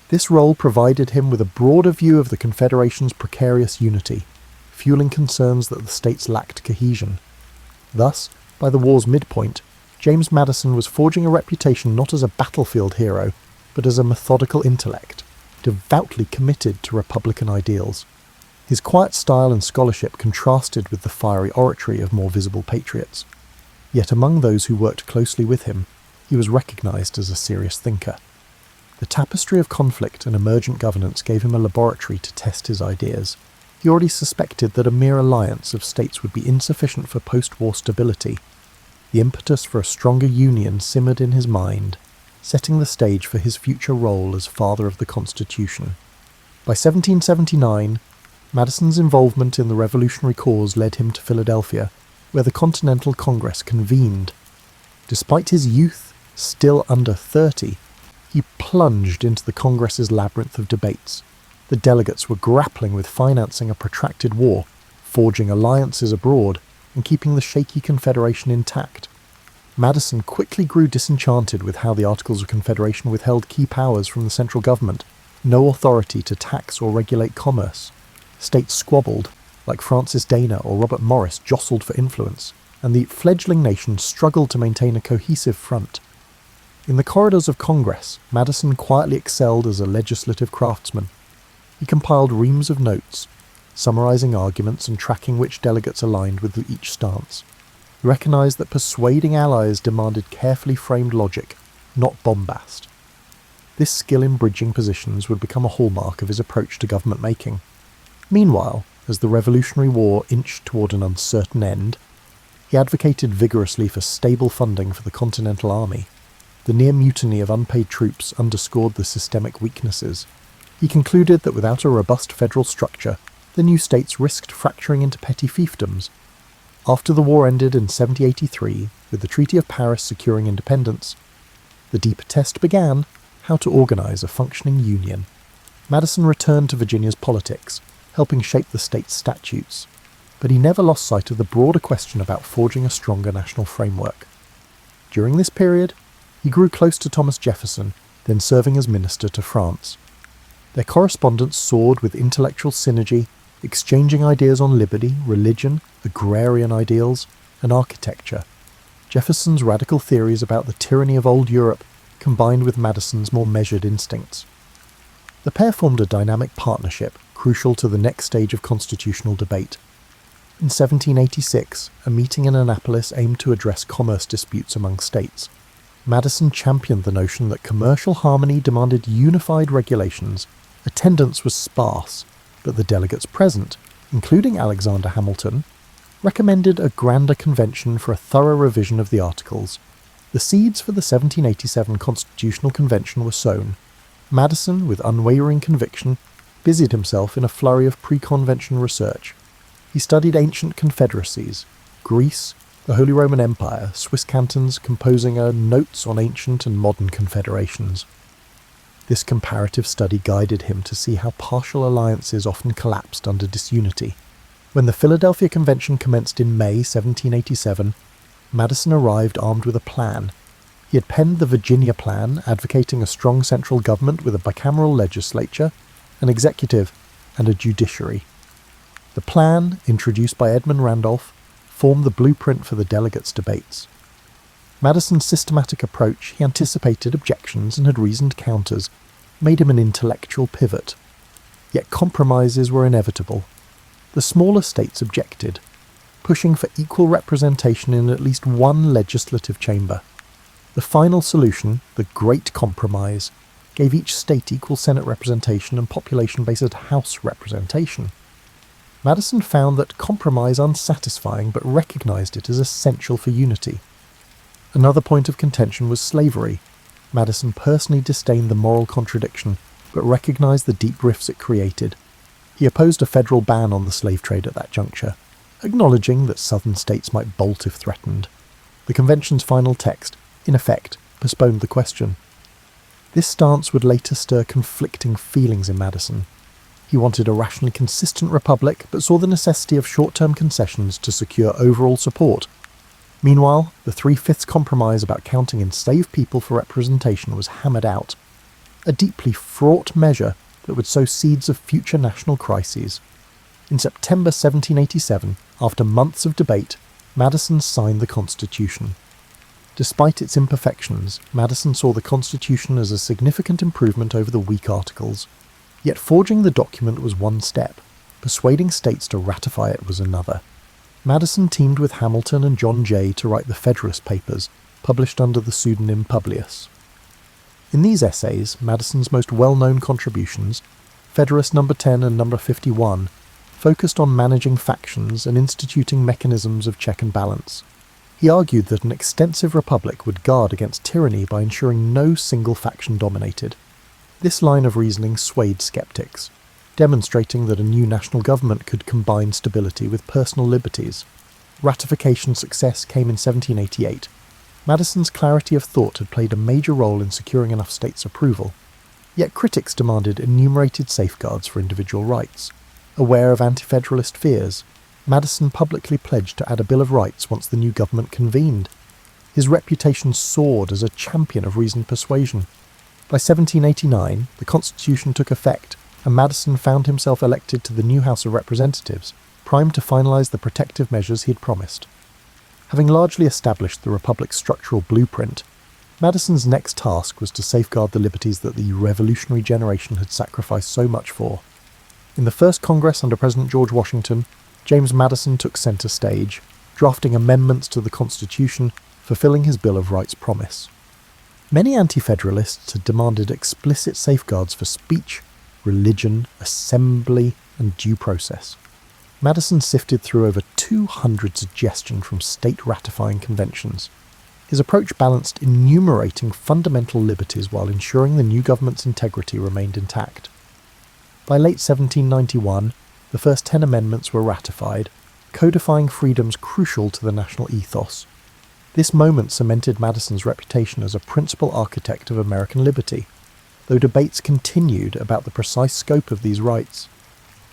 This role provided him with a broader view of the Confederation's precarious unity, fueling concerns that the states lacked cohesion. Thus, by the war's midpoint, James Madison was forging a reputation not as a battlefield hero, but as a methodical intellect, devoutly committed to Republican ideals. His quiet style and scholarship contrasted with the fiery oratory of more visible patriots. Yet among those who worked closely with him, he was recognized as a serious thinker. The tapestry of conflict and emergent governance gave him a laboratory to test his ideas. He already suspected that a mere alliance of states would be insufficient for post-war stability. The impetus for a stronger union simmered in his mind, setting the stage for his future role as father of the Constitution. By 1779, Madison's involvement in the revolutionary cause led him to Philadelphia, where the Continental Congress convened. Despite his youth, still under 30, he plunged into the Congress's labyrinth of debates. The delegates were grappling with financing a protracted war, forging alliances abroad, and keeping the shaky Confederation intact. Madison quickly grew disenchanted with how the Articles of Confederation withheld key powers from the central government, no authority to tax or regulate commerce. States squabbled, like Francis Dana or Robert Morris jostled for influence, and the fledgling nation struggled to maintain a cohesive front. In the corridors of Congress, Madison quietly excelled as a legislative craftsman. He compiled reams of notes, summarizing arguments and tracking which delegates aligned with each stance. He recognized that persuading allies demanded carefully framed logic, not bombast. This skill in bridging positions would become a hallmark of his approach to government making. Meanwhile, as the Revolutionary War inched toward an uncertain end, he advocated vigorously for stable funding for the Continental Army. The near mutiny of unpaid troops underscored the systemic weaknesses. He concluded that without a robust federal structure, the new states risked fracturing into petty fiefdoms. After the war ended in 1783, with the Treaty of Paris securing independence, the deeper test began: how to organise a functioning union. Madison returned to Virginia's politics, helping shape the state's statutes, but he never lost sight of the broader question about forging a stronger national framework. During this period, he grew close to Thomas Jefferson, then serving as minister to France. Their correspondence soared with intellectual synergy, exchanging ideas on liberty, religion, agrarian ideals, and architecture. Jefferson's radical theories about the tyranny of old Europe combined with Madison's more measured instincts. The pair formed a dynamic partnership crucial to the next stage of constitutional debate. In 1786, a meeting in Annapolis aimed to address commerce disputes among states. Madison championed the notion that commercial harmony demanded unified regulations. Attendance was sparse, but the delegates present, including Alexander Hamilton, recommended a grander convention for a thorough revision of the Articles. The seeds for the 1787 Constitutional Convention were sown. Madison, with unwavering conviction, busied himself in a flurry of pre-convention research. He studied ancient confederacies, Greece, the Holy Roman Empire, Swiss cantons, composing a Notes on Ancient and Modern Confederations. This comparative study guided him to see how partial alliances often collapsed under disunity. When the Philadelphia Convention commenced in May 1787, Madison arrived armed with a plan. He had penned the Virginia Plan, advocating a strong central government with a bicameral legislature, an executive, and a judiciary. The plan, introduced by Edmund Randolph, formed the blueprint for the delegates' debates. Madison's systematic approach, he anticipated objections and had reasoned counters, made him an intellectual pivot. Yet compromises were inevitable. The smaller states objected, pushing for equal representation in at least one legislative chamber. The final solution, the Great Compromise, gave each state equal Senate representation and population-based House representation. Madison found that compromise unsatisfying but recognised it as essential for unity. Another point of contention was slavery. Madison personally disdained the moral contradiction, but recognised the deep rifts it created. He opposed a federal ban on the slave trade at that juncture, acknowledging that southern states might bolt if threatened. The convention's final text, in effect, postponed the question. This stance would later stir conflicting feelings in Madison. He wanted a rationally consistent republic, but saw the necessity of short-term concessions to secure overall support. Meanwhile, the 3/5 compromise about counting enslaved people for representation was hammered out, a deeply fraught measure that would sow seeds of future national crises. In September 1787, after months of debate, Madison signed the Constitution. Despite its imperfections, Madison saw the Constitution as a significant improvement over the weak Articles. Yet forging the document was one step, persuading states to ratify it was another. Madison teamed with Hamilton and John Jay to write the Federalist Papers, published under the pseudonym Publius. In these essays, Madison's most well-known contributions, Federalist No. 10 and No. 51, focused on managing factions and instituting mechanisms of check and balance. He argued that an extensive republic would guard against tyranny by ensuring no single faction dominated. This line of reasoning swayed skeptics, demonstrating that a new national government could combine stability with personal liberties. Ratification success came in 1788. Madison's clarity of thought had played a major role in securing enough states' approval. Yet critics demanded enumerated safeguards for individual rights. Aware of anti-federalist fears, Madison publicly pledged to add a Bill of Rights once the new government convened. His reputation soared as a champion of reasoned persuasion. By 1789, the Constitution took effect, and Madison found himself elected to the new House of Representatives, primed to finalise the protective measures he had promised. Having largely established the Republic's structural blueprint, Madison's next task was to safeguard the liberties that the revolutionary generation had sacrificed so much for. In the first Congress under President George Washington, James Madison took centre stage, drafting amendments to the Constitution, fulfilling his Bill of Rights promise. Many anti-federalists had demanded explicit safeguards for speech, religion, assembly, and due process. Madison sifted through over 200 suggestions from state-ratifying conventions. His approach balanced enumerating fundamental liberties while ensuring the new government's integrity remained intact. By late 1791, the first 10 amendments were ratified, codifying freedoms crucial to the national ethos. This moment cemented Madison's reputation as a principal architect of American liberty, though debates continued about the precise scope of these rights.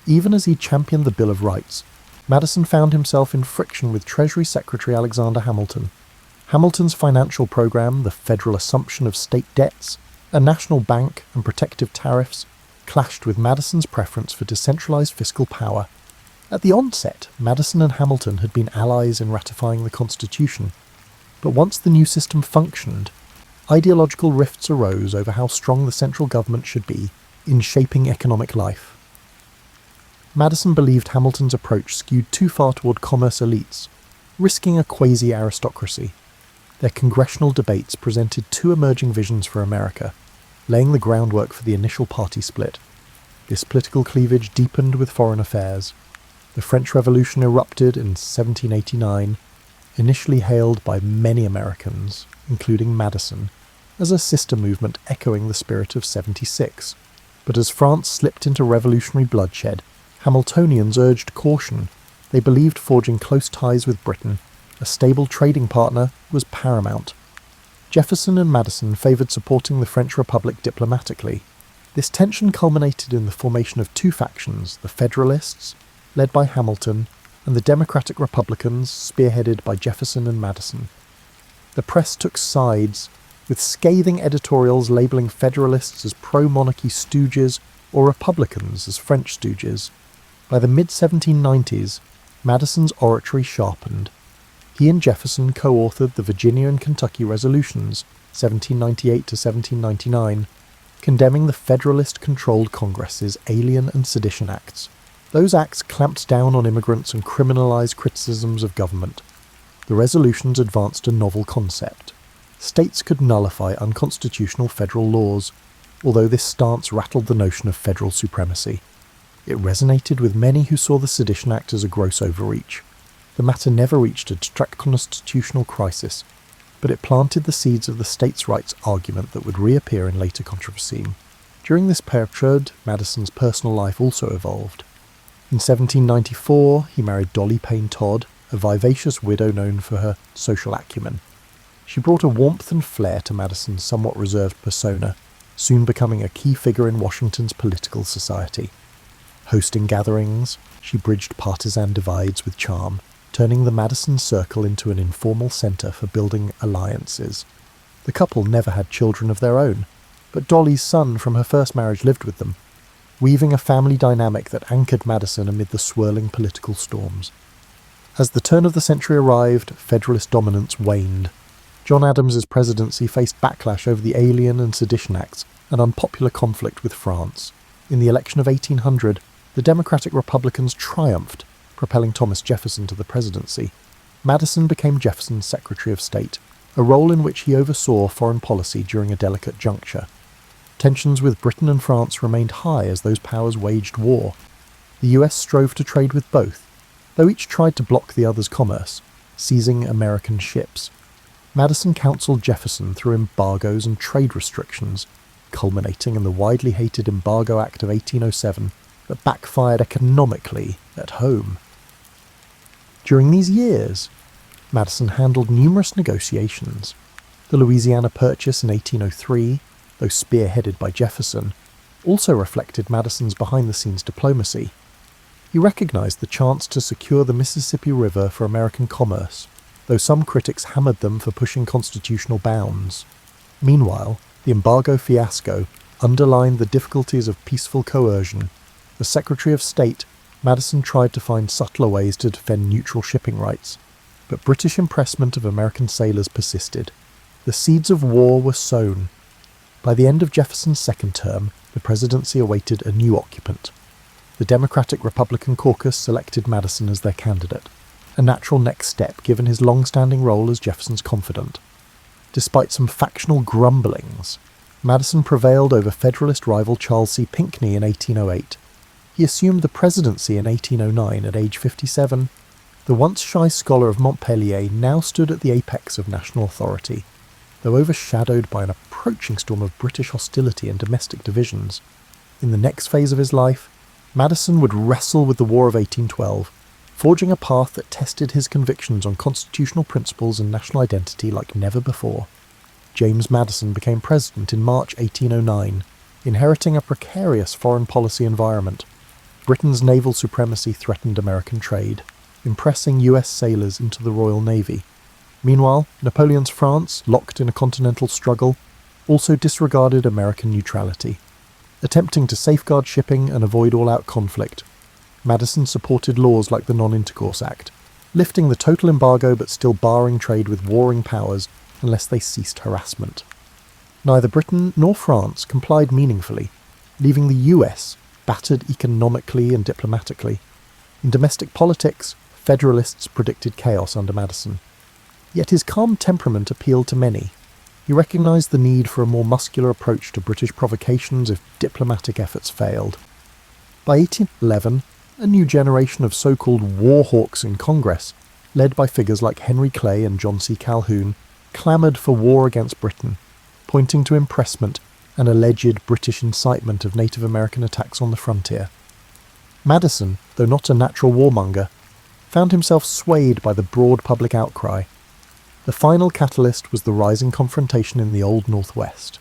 Even as he championed the Bill of Rights, Madison found himself in friction with Treasury Secretary Alexander Hamilton. Hamilton's financial program, the federal assumption of state debts, a national bank, and protective tariffs clashed with Madison's preference for decentralized fiscal power. At the onset, Madison and Hamilton had been allies in ratifying the Constitution, but once the new system functioned, ideological rifts arose over how strong the central government should be in shaping economic life. Madison believed Hamilton's approach skewed too far toward commerce elites, risking a quasi-aristocracy. Their congressional debates presented two emerging visions for America, laying the groundwork for the initial party split. This political cleavage deepened with foreign affairs. The French Revolution erupted in 1789, initially hailed by many Americans, including Madison, as a sister movement echoing the spirit of '76. But as France slipped into revolutionary bloodshed, Hamiltonians urged caution. They believed forging close ties with Britain, a stable trading partner, was paramount. Jefferson and Madison favoured supporting the French Republic diplomatically. This tension culminated in the formation of two factions, the Federalists, led by Hamilton, and the Democratic Republicans, spearheaded by Jefferson and Madison. The press took sides, with scathing editorials labelling Federalists as pro-monarchy stooges or Republicans as French stooges. By the mid-1790s, Madison's oratory sharpened. He and Jefferson co-authored the Virginia and Kentucky Resolutions, 1798 to 1799, condemning the Federalist-controlled Congress's Alien and Sedition Acts. Those acts clamped down on immigrants and criminalized criticisms of government. The resolutions advanced a novel concept. States could nullify unconstitutional federal laws, although this stance rattled the notion of federal supremacy. It resonated with many who saw the Sedition Act as a gross overreach. The matter never reached a constitutional crisis, but it planted the seeds of the states' rights argument that would reappear in later controversy. During this period, Madison's personal life also evolved. In 1794, he married Dolly Payne Todd, a vivacious widow known for her social acumen. She brought a warmth and flair to Madison's somewhat reserved persona, soon becoming a key figure in Washington's political society. Hosting gatherings, she bridged partisan divides with charm, turning the Madison Circle into an informal centre for building alliances. The couple never had children of their own, but Dolly's son from her first marriage lived with them, weaving a family dynamic that anchored Madison amid the swirling political storms. As the turn of the century arrived, Federalist dominance waned. John Adams's presidency faced backlash over the Alien and Sedition Acts and unpopular conflict with France. In the election of 1800, the Democratic Republicans triumphed, propelling Thomas Jefferson to the presidency. Madison became Jefferson's Secretary of State, a role in which he oversaw foreign policy during a delicate juncture. Tensions with Britain and France remained high as those powers waged war. The US strove to trade with both, though each tried to block the other's commerce, seizing American ships. Madison counseled Jefferson through embargoes and trade restrictions, culminating in the widely hated Embargo Act of 1807 that backfired economically at home. During these years, Madison handled numerous negotiations. The Louisiana Purchase in 1803, though spearheaded by Jefferson, also reflected Madison's behind-the-scenes diplomacy. He recognized the chance to secure the Mississippi River for American commerce, though some critics hammered them for pushing constitutional bounds. Meanwhile, the embargo fiasco underlined the difficulties of peaceful coercion. As Secretary of State, Madison tried to find subtler ways to defend neutral shipping rights, but British impressment of American sailors persisted. The seeds of war were sown. By the end of Jefferson's second term, the presidency awaited a new occupant. The Democratic-Republican caucus selected Madison as their candidate, a natural next step given his long-standing role as Jefferson's confidant. Despite some factional grumblings, Madison prevailed over Federalist rival Charles C. Pinckney in 1808. He assumed the presidency in 1809 at age 57. The once shy scholar of Montpellier now stood at the apex of national authority, though overshadowed by an approaching storm of British hostility and domestic divisions. In the next phase of his life, Madison would wrestle with the War of 1812, forging a path that tested his convictions on constitutional principles and national identity like never before. James Madison became president in March 1809, inheriting a precarious foreign policy environment. Britain's naval supremacy threatened American trade, impressing US sailors into the Royal Navy. Meanwhile, Napoleon's France, locked in a continental struggle, also disregarded American neutrality. Attempting to safeguard shipping and avoid all-out conflict, Madison supported laws like the Non-Intercourse Act, lifting the total embargo but still barring trade with warring powers unless they ceased harassment. Neither Britain nor France complied meaningfully, leaving the US battered economically and diplomatically. In domestic politics, Federalists predicted chaos under Madison. Yet his calm temperament appealed to many. He recognised the need for a more muscular approach to British provocations if diplomatic efforts failed. By 1811, a new generation of so-called war hawks in Congress, led by figures like Henry Clay and John C. Calhoun, clamoured for war against Britain, pointing to impressment and alleged British incitement of Native American attacks on the frontier. Madison, though not a natural warmonger, found himself swayed by the broad public outcry. The final catalyst was the rising confrontation in the Old Northwest.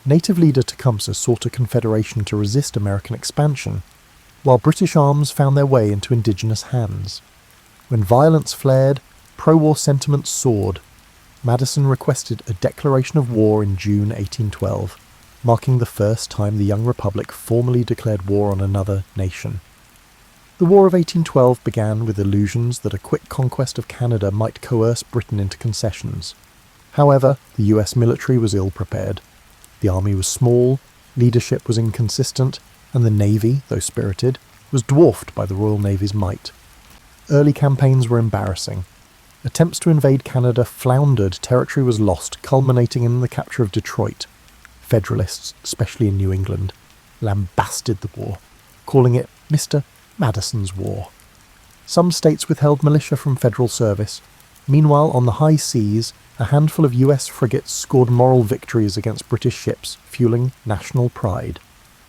Native leader Tecumseh sought a confederation to resist American expansion, while British arms found their way into indigenous hands. When violence flared, pro-war sentiments soared. Madison requested a declaration of war in June 1812, marking the first time the young republic formally declared war on another nation. The War of 1812 began with illusions that a quick conquest of Canada might coerce Britain into concessions. However, the US military was ill-prepared. The army was small, leadership was inconsistent, and the navy, though spirited, was dwarfed by the Royal Navy's might. Early campaigns were embarrassing. Attempts to invade Canada floundered, territory was lost, culminating in the capture of Detroit. Federalists, especially in New England, lambasted the war, calling it Mr. Madison's War. Some states withheld militia from federal service. Meanwhile, on the high seas, a handful of US frigates scored moral victories against British ships, fueling national pride.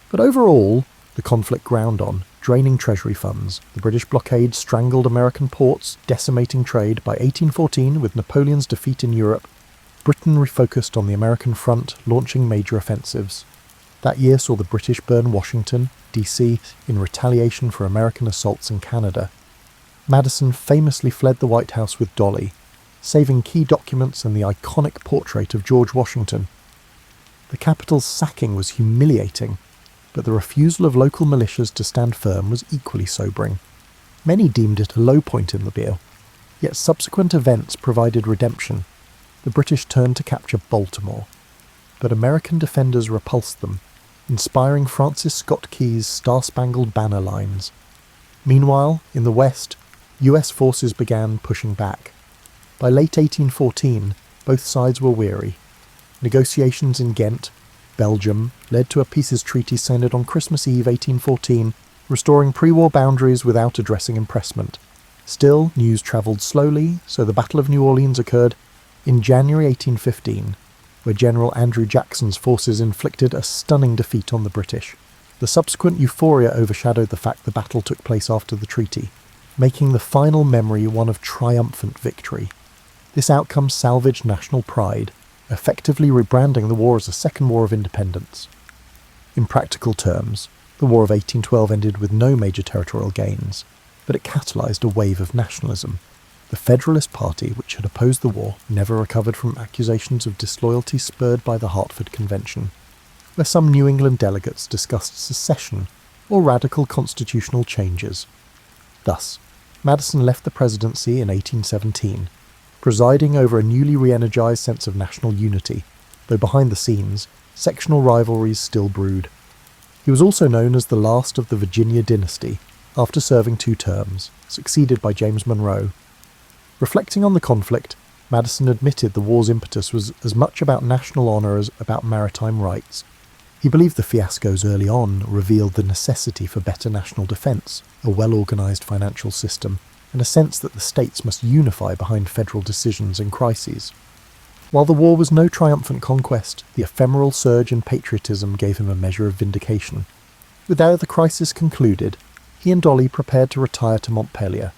But overall, the conflict ground on, draining treasury funds. The British blockade strangled American ports, decimating trade. By 1814, with Napoleon's defeat in Europe, Britain refocused on the American front, launching major offensives. That year saw the British burn Washington, D.C., in retaliation for American assaults in Canada. Madison famously fled the White House with Dolly, saving key documents and the iconic portrait of George Washington. The Capitol's sacking was humiliating, but the refusal of local militias to stand firm was equally sobering. Many deemed it a low point in the deal, yet subsequent events provided redemption. The British turned to capture Baltimore, but American defenders repulsed them, inspiring Francis Scott Key's Star-Spangled Banner lines. Meanwhile, in the West, US forces began pushing back. By late 1814, both sides were weary. Negotiations in Ghent, Belgium, led to a peace treaty signed on Christmas Eve 1814, restoring pre-war boundaries without addressing impressment. Still, news travelled slowly, so the Battle of New Orleans occurred in January 1815, where General Andrew Jackson's forces inflicted a stunning defeat on the British. The subsequent euphoria overshadowed the fact the battle took place after the treaty, making the final memory one of triumphant victory. This outcome salvaged national pride, effectively rebranding the war as a second war of independence. In practical terms, the War of 1812 ended with no major territorial gains, but it catalysed a wave of nationalism. The Federalist Party, which had opposed the war, never recovered from accusations of disloyalty spurred by the Hartford Convention, where some New England delegates discussed secession or radical constitutional changes. Thus, Madison left the presidency in 1817, presiding over a newly re-energised sense of national unity, though behind the scenes, sectional rivalries still brewed. He was also known as the last of the Virginia dynasty, after serving 2 terms, succeeded by James Monroe. Reflecting on the conflict, Madison admitted the war's impetus was as much about national honour as about maritime rights. He believed the fiascos early on revealed the necessity for better national defence, a well-organised financial system, and a sense that the states must unify behind federal decisions in crises. While the war was no triumphant conquest, the ephemeral surge in patriotism gave him a measure of vindication. With the crisis concluded, he and Dolly prepared to retire to Montpellier.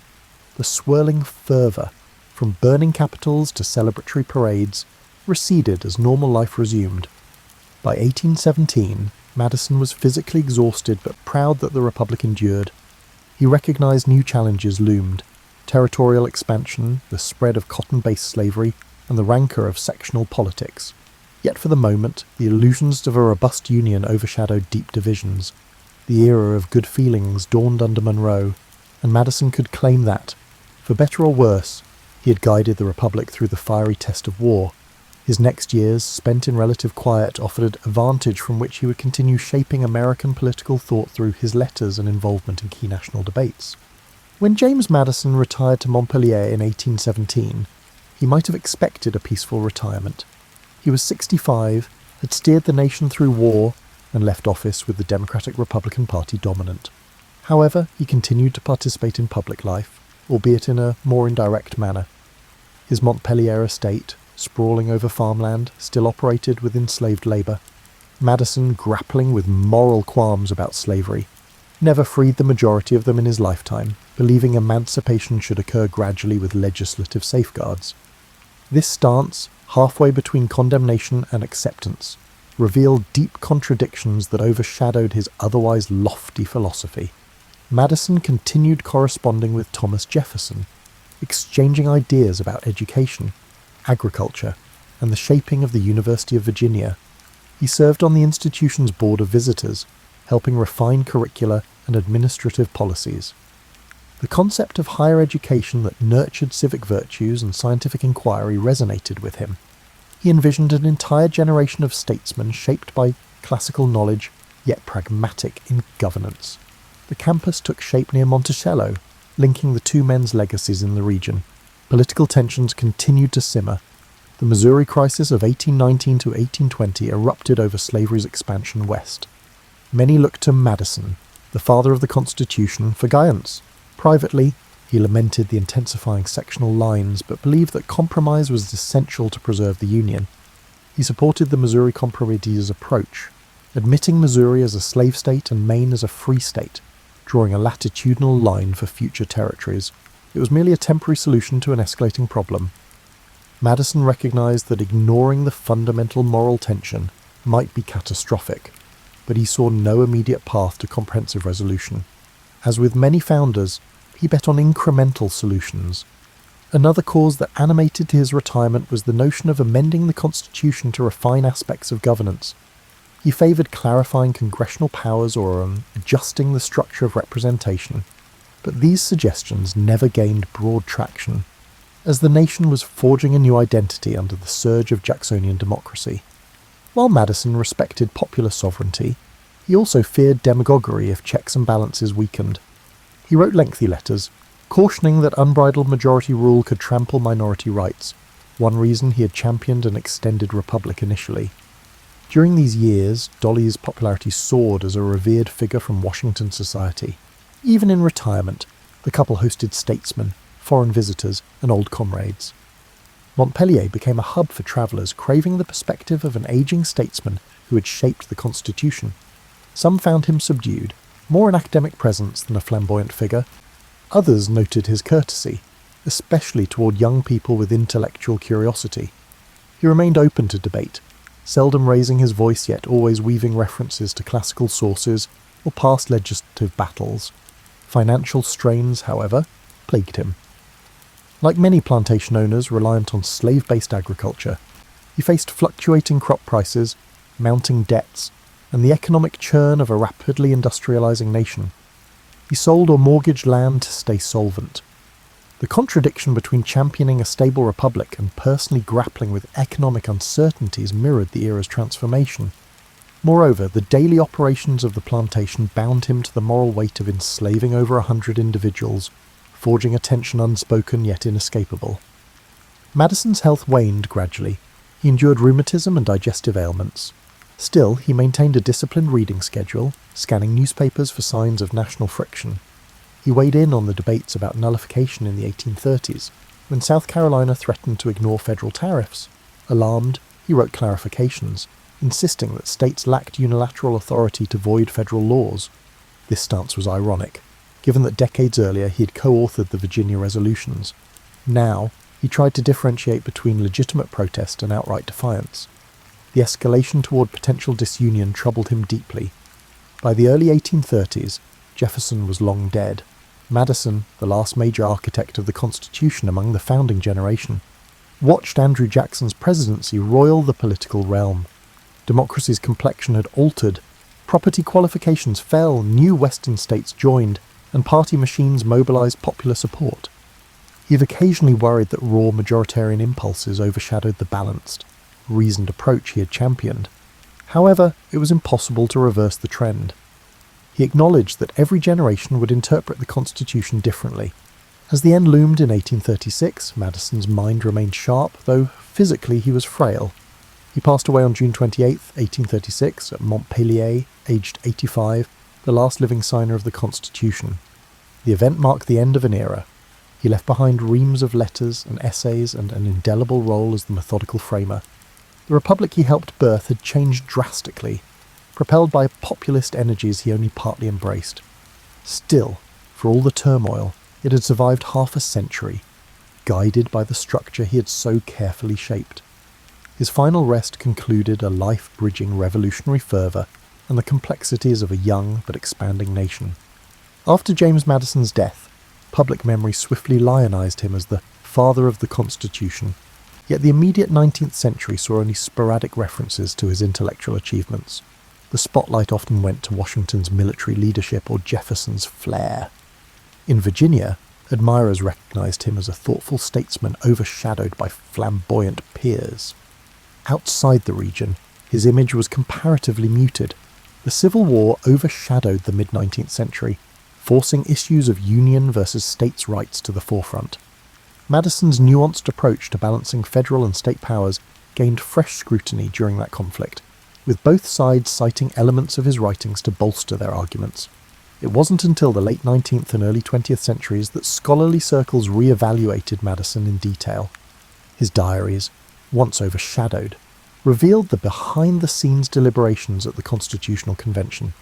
The swirling fervour, from burning capitals to celebratory parades, receded as normal life resumed. By 1817, Madison was physically exhausted but proud that the Republic endured. He recognised new challenges loomed: territorial expansion, the spread of cotton-based slavery, and the rancour of sectional politics. Yet for the moment, the illusions of a robust union overshadowed deep divisions. The era of good feelings dawned under Monroe, and Madison could claim that, for better or worse, he had guided the Republic through the fiery test of war. His next years, spent in relative quiet, offered a vantage from which he would continue shaping American political thought through his letters and involvement in key national debates. When James Madison retired to Montpellier in 1817, he might have expected a peaceful retirement. He was 65, had steered the nation through war, and left office with the Democratic-Republican Party dominant. However, he continued to participate in public life, albeit in a more indirect manner. His Montpellier estate, sprawling over farmland, still operated with enslaved labour. Madison, grappling with moral qualms about slavery, never freed the majority of them in his lifetime, believing emancipation should occur gradually with legislative safeguards. This stance, halfway between condemnation and acceptance, revealed deep contradictions that overshadowed his otherwise lofty philosophy. Madison continued corresponding with Thomas Jefferson, exchanging ideas about education, agriculture, and the shaping of the University of Virginia. He served on the institution's board of visitors, helping refine curricula and administrative policies. The concept of higher education that nurtured civic virtues and scientific inquiry resonated with him. He envisioned an entire generation of statesmen shaped by classical knowledge, yet pragmatic in governance. The campus took shape near Monticello, linking the two men's legacies in the region. Political tensions continued to simmer. The Missouri crisis of 1819 to 1820 erupted over slavery's expansion west. Many looked to Madison, the father of the Constitution, for guidance. Privately, he lamented the intensifying sectional lines, but believed that compromise was essential to preserve the Union. He supported the Missouri Compromise's approach, admitting Missouri as a slave state and Maine as a free state, drawing a latitudinal line for future territories. It was merely a temporary solution to an escalating problem. Madison recognized that ignoring the fundamental moral tension might be catastrophic, but he saw no immediate path to comprehensive resolution. As with many founders, he bet on incremental solutions. Another cause that animated his retirement was the notion of amending the Constitution to refine aspects of governance. He favoured clarifying congressional powers or adjusting the structure of representation, but these suggestions never gained broad traction, as the nation was forging a new identity under the surge of Jacksonian democracy. While Madison respected popular sovereignty, he also feared demagoguery if checks and balances weakened. He wrote lengthy letters, cautioning that unbridled majority rule could trample minority rights, one reason he had championed an extended republic initially. During these years, Dolly's popularity soared as a revered figure from Washington society. Even in retirement, the couple hosted statesmen, foreign visitors, and old comrades. Montpellier became a hub for travellers craving the perspective of an ageing statesman who had shaped the Constitution. Some found him subdued, more an academic presence than a flamboyant figure. Others noted his courtesy, especially toward young people with intellectual curiosity. He remained open to debate, seldom raising his voice yet always weaving references to classical sources or past legislative battles. Financial strains, however, plagued him. Like many plantation owners reliant on slave-based agriculture, he faced fluctuating crop prices, mounting debts, and the economic churn of a rapidly industrializing nation. He sold or mortgaged land to stay solvent. The contradiction between championing a stable republic and personally grappling with economic uncertainties mirrored the era's transformation. Moreover, the daily operations of the plantation bound him to the moral weight of enslaving over 100 individuals, forging a tension unspoken yet inescapable. Madison's health waned gradually. He endured rheumatism and digestive ailments. Still, he maintained a disciplined reading schedule, scanning newspapers for signs of national friction. He weighed in on the debates about nullification in the 1830s, when South Carolina threatened to ignore federal tariffs. Alarmed, he wrote clarifications, insisting that states lacked unilateral authority to void federal laws. This stance was ironic, given that decades earlier he had co-authored the Virginia Resolutions. Now, he tried to differentiate between legitimate protest and outright defiance. The escalation toward potential disunion troubled him deeply. By the early 1830s, Jefferson was long dead. Madison, the last major architect of the Constitution among the founding generation, watched Andrew Jackson's presidency roil the political realm. Democracy's complexion had altered, property qualifications fell, new Western states joined, and party machines mobilized popular support. He had occasionally worried that raw majoritarian impulses overshadowed the balanced, reasoned approach he had championed. However, it was impossible to reverse the trend. He acknowledged that every generation would interpret the Constitution differently. As the end loomed in 1836, Madison's mind remained sharp, though physically he was frail. He passed away on June 28, 1836, at Montpellier, aged 85, the last living signer of the Constitution. The event marked the end of an era. He left behind reams of letters and essays and an indelible role as the methodical framer. The republic he helped birth had changed drastically, propelled by populist energies he only partly embraced. Still, for all the turmoil, it had survived half a century, guided by the structure he had so carefully shaped. His final rest concluded a life bridging revolutionary fervour and the complexities of a young but expanding nation. After James Madison's death, public memory swiftly lionized him as the father of the Constitution, yet the immediate 19th century saw only sporadic references to his intellectual achievements. The spotlight often went to Washington's military leadership or Jefferson's flair. In Virginia, admirers recognized him as a thoughtful statesman overshadowed by flamboyant peers. Outside the region, his image was comparatively muted. The Civil War overshadowed the mid-19th century, forcing issues of union versus states' rights to the forefront. Madison's nuanced approach to balancing federal and state powers gained fresh scrutiny during that conflict, with both sides citing elements of his writings to bolster their arguments. It wasn't until the late 19th and early 20th centuries that scholarly circles re-evaluated Madison in detail. His diaries, once overshadowed, revealed the behind-the-scenes deliberations at the Constitutional Convention.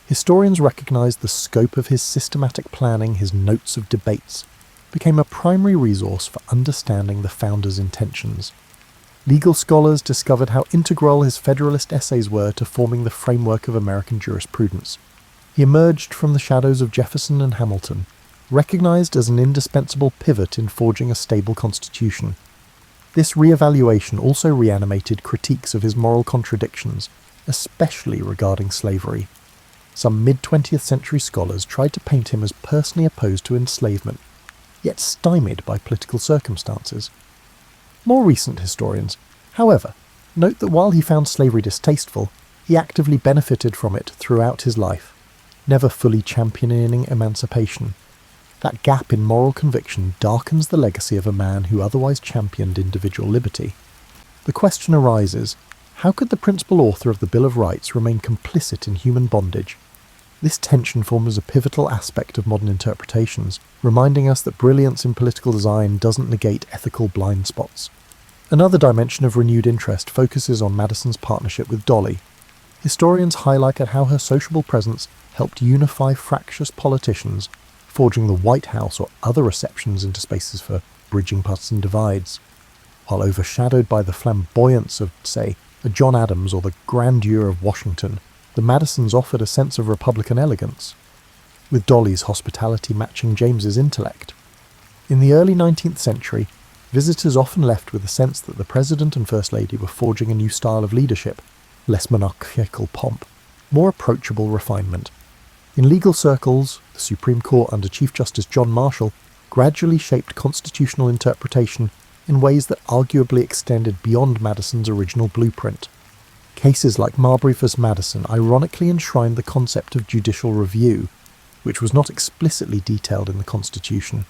Historians recognized the scope of his systematic planning. His notes of debates became a primary resource for understanding the founders' intentions. Legal scholars discovered how integral his Federalist essays were to forming the framework of American jurisprudence. He emerged from the shadows of Jefferson and Hamilton, recognized as an indispensable pivot in forging a stable constitution. This re-evaluation also reanimated critiques of his moral contradictions, especially regarding slavery. Some mid-20th century scholars tried to paint him as personally opposed to enslavement, yet stymied by political circumstances. More recent historians, however, note that while he found slavery distasteful, he actively benefited from it throughout his life, never fully championing emancipation. That gap in moral conviction darkens the legacy of a man who otherwise championed individual liberty. The question arises, how could the principal author of the Bill of Rights remain complicit in human bondage? This tension forms a pivotal aspect of modern interpretations, reminding us that brilliance in political design doesn't negate ethical blind spots. Another dimension of renewed interest focuses on Madison's partnership with Dolly. Historians highlighted how her sociable presence helped unify fractious politicians, forging the White House or other receptions into spaces for bridging partisan divides. While overshadowed by the flamboyance of, say, a John Adams or the grandeur of Washington, the Madisons offered a sense of Republican elegance, with Dolly's hospitality matching James's intellect. In the early 19th century, visitors often left with a sense that the President and First Lady were forging a new style of leadership, less monarchical pomp, more approachable refinement. In legal circles, the Supreme Court under Chief Justice John Marshall gradually shaped constitutional interpretation in ways that arguably extended beyond Madison's original blueprint. Cases like Marbury v. Madison ironically enshrined the concept of judicial review, which was not explicitly detailed in the Constitution.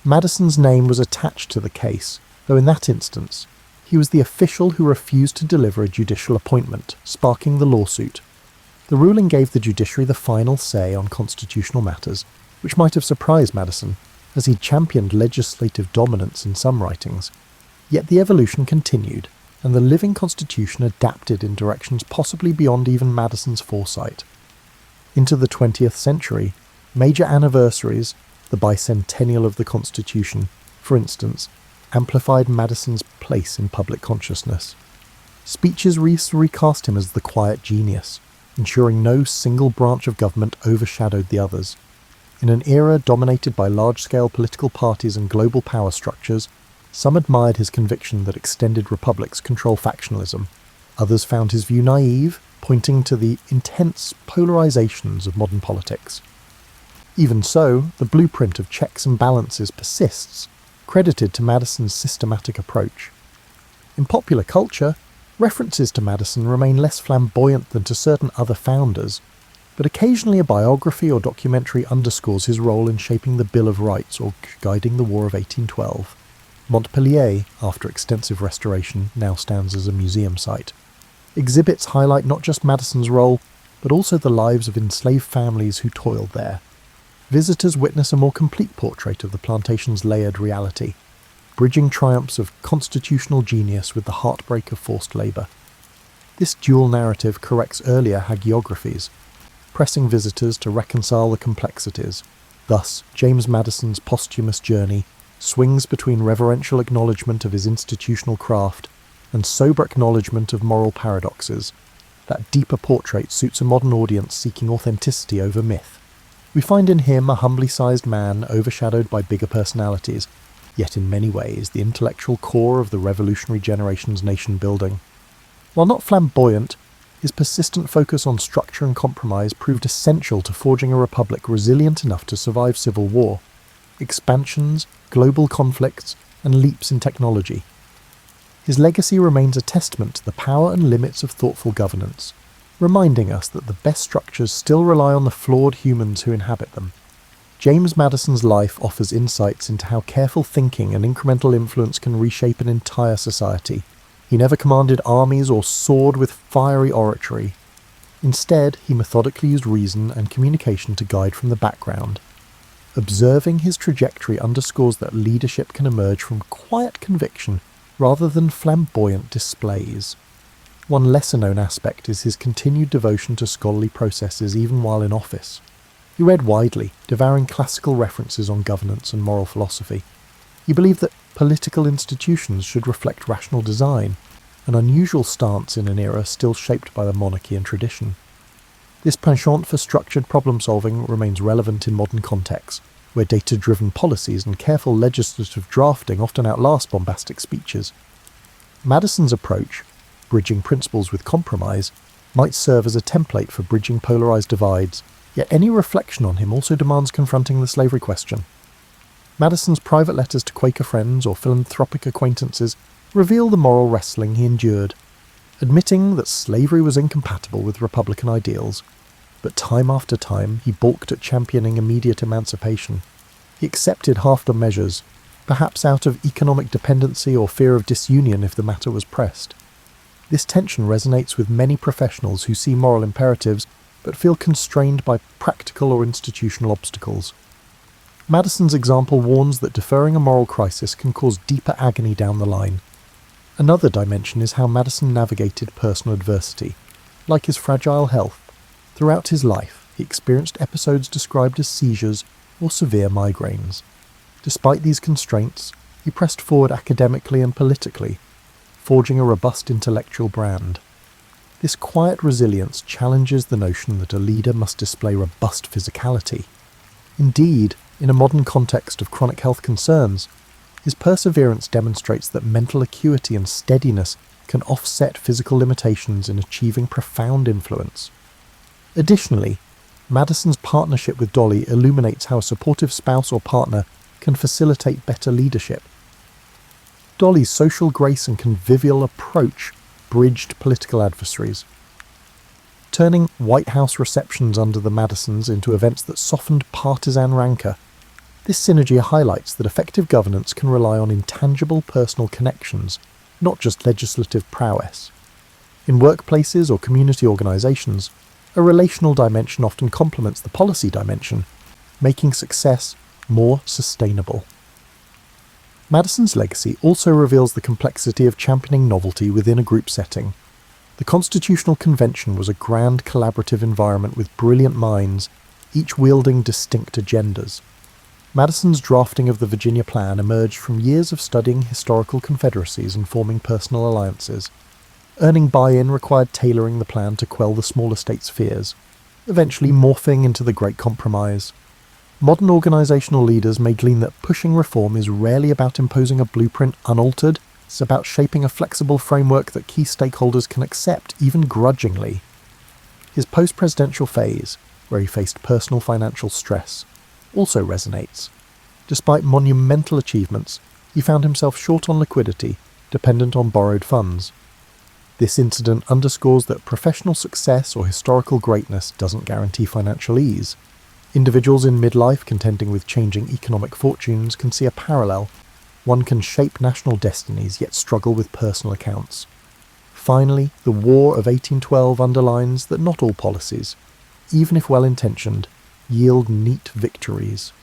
Madison's name was attached to the case, though in that instance, he was the official who refused to deliver a judicial appointment, sparking the lawsuit. The ruling gave the judiciary the final say on constitutional matters, which might have surprised Madison, as he championed legislative dominance in some writings. Yet the evolution continued, and the living constitution adapted in directions possibly beyond even Madison's foresight. Into the 20th century, major anniversaries, the bicentennial of the Constitution, for instance, amplified Madison's place in public consciousness. Speeches recast him as the quiet genius, ensuring no single branch of government overshadowed the others. In an era dominated by large-scale political parties and global power structures, some admired his conviction that extended republics control factionalism. Others found his view naive, pointing to the intense polarizations of modern politics. Even so, the blueprint of checks and balances persists, credited to Madison's systematic approach. In popular culture, references to Madison remain less flamboyant than to certain other founders, but occasionally a biography or documentary underscores his role in shaping the Bill of Rights or guiding the War of 1812. Montpellier, after extensive restoration, now stands as a museum site. Exhibits highlight not just Madison's role, but also the lives of enslaved families who toiled there. Visitors witness a more complete portrait of the plantation's layered reality, bridging triumphs of constitutional genius with the heartbreak of forced labour. This dual narrative corrects earlier hagiographies, pressing visitors to reconcile the complexities. Thus, James Madison's posthumous journey swings between reverential acknowledgement of his institutional craft and sober acknowledgement of moral paradoxes. That deeper portrait suits a modern audience seeking authenticity over myth. We find in him a humbly sized man overshadowed by bigger personalities, yet in many ways the intellectual core of the revolutionary generation's nation-building. While not flamboyant, his persistent focus on structure and compromise proved essential to forging a republic resilient enough to survive civil war, expansions, global conflicts, and leaps in technology. His legacy remains a testament to the power and limits of thoughtful governance, reminding us that the best structures still rely on the flawed humans who inhabit them. James Madison's life offers insights into how careful thinking and incremental influence can reshape an entire society. He never commanded armies or soared with fiery oratory. Instead, he methodically used reason and communication to guide from the background. Observing his trajectory underscores that leadership can emerge from quiet conviction rather than flamboyant displays. One lesser-known aspect is his continued devotion to scholarly processes even while in office. He read widely, devouring classical references on governance and moral philosophy. He believed that political institutions should reflect rational design, an unusual stance in an era still shaped by the monarchy and tradition. This penchant for structured problem-solving remains relevant in modern contexts, where data-driven policies and careful legislative drafting often outlast bombastic speeches. Madison's approach, bridging principles with compromise, might serve as a template for bridging polarized divides, yet any reflection on him also demands confronting the slavery question. Madison's private letters to Quaker friends or philanthropic acquaintances reveal the moral wrestling he endured, admitting that slavery was incompatible with Republican ideals, but time after time he balked at championing immediate emancipation. He accepted half-done measures, perhaps out of economic dependency or fear of disunion if the matter was pressed. This tension resonates with many professionals who see moral imperatives but feel constrained by practical or institutional obstacles. Madison's example warns that deferring a moral crisis can cause deeper agony down the line. Another dimension is how Madison navigated personal adversity. Like his fragile health, throughout his life he experienced episodes described as seizures or severe migraines. Despite these constraints, he pressed forward academically and politically, forging a robust intellectual brand. This quiet resilience challenges the notion that a leader must display robust physicality. Indeed, in a modern context of chronic health concerns, his perseverance demonstrates that mental acuity and steadiness can offset physical limitations in achieving profound influence. Additionally, Madison's partnership with Dolly illuminates how a supportive spouse or partner can facilitate better leadership. Dolly's social grace and convivial approach bridged political adversaries, turning White House receptions under the Madisons into events that softened partisan rancor. This synergy highlights that effective governance can rely on intangible personal connections, not just legislative prowess. In workplaces or community organizations, a relational dimension often complements the policy dimension, making success more sustainable. Madison's legacy also reveals the complexity of championing novelty within a group setting. The Constitutional Convention was a grand collaborative environment with brilliant minds, each wielding distinct agendas. Madison's drafting of the Virginia Plan emerged from years of studying historical confederacies and forming personal alliances. Earning buy-in required tailoring the plan to quell the smaller states' fears, eventually morphing into the Great Compromise. Modern organisational leaders may glean that pushing reform is rarely about imposing a blueprint unaltered. It's about shaping a flexible framework that key stakeholders can accept, even grudgingly. His post-presidential phase, where he faced personal financial stress, also resonates. Despite monumental achievements, he found himself short on liquidity, dependent on borrowed funds. This incident underscores that professional success or historical greatness doesn't guarantee financial ease. Individuals in midlife contending with changing economic fortunes can see a parallel. One can shape national destinies yet struggle with personal accounts. Finally, the War of 1812 underlines that not all policies, even if well-intentioned, yield neat victories.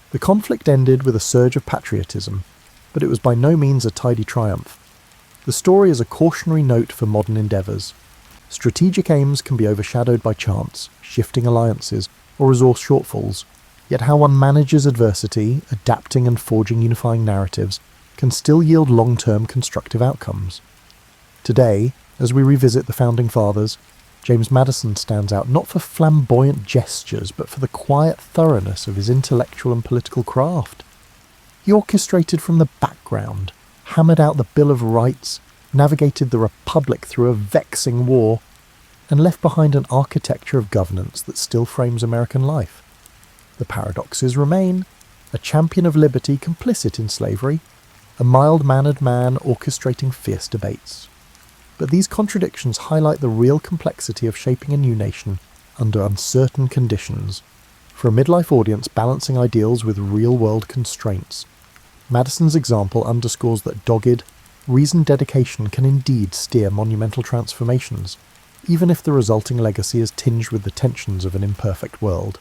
The conflict ended with a surge of patriotism, but it was by no means a tidy triumph. The story is a cautionary note for modern endeavours. Strategic aims can be overshadowed by chance, shifting alliances, or resource shortfalls, yet how one manages adversity, adapting and forging unifying narratives, can still yield long-term constructive outcomes. Today, as we revisit the Founding Fathers, James Madison stands out not for flamboyant gestures, but for the quiet thoroughness of his intellectual and political craft. He orchestrated from the background, hammered out the Bill of Rights, navigated the Republic through a vexing war, and left behind an architecture of governance that still frames American life. The paradoxes remain: a champion of liberty complicit in slavery, a mild-mannered man orchestrating fierce debates. But these contradictions highlight the real complexity of shaping a new nation under uncertain conditions. For a midlife audience balancing ideals with real-world constraints, Madison's example underscores that dogged, reasoned dedication can indeed steer monumental transformations, even if the resulting legacy is tinged with the tensions of an imperfect world.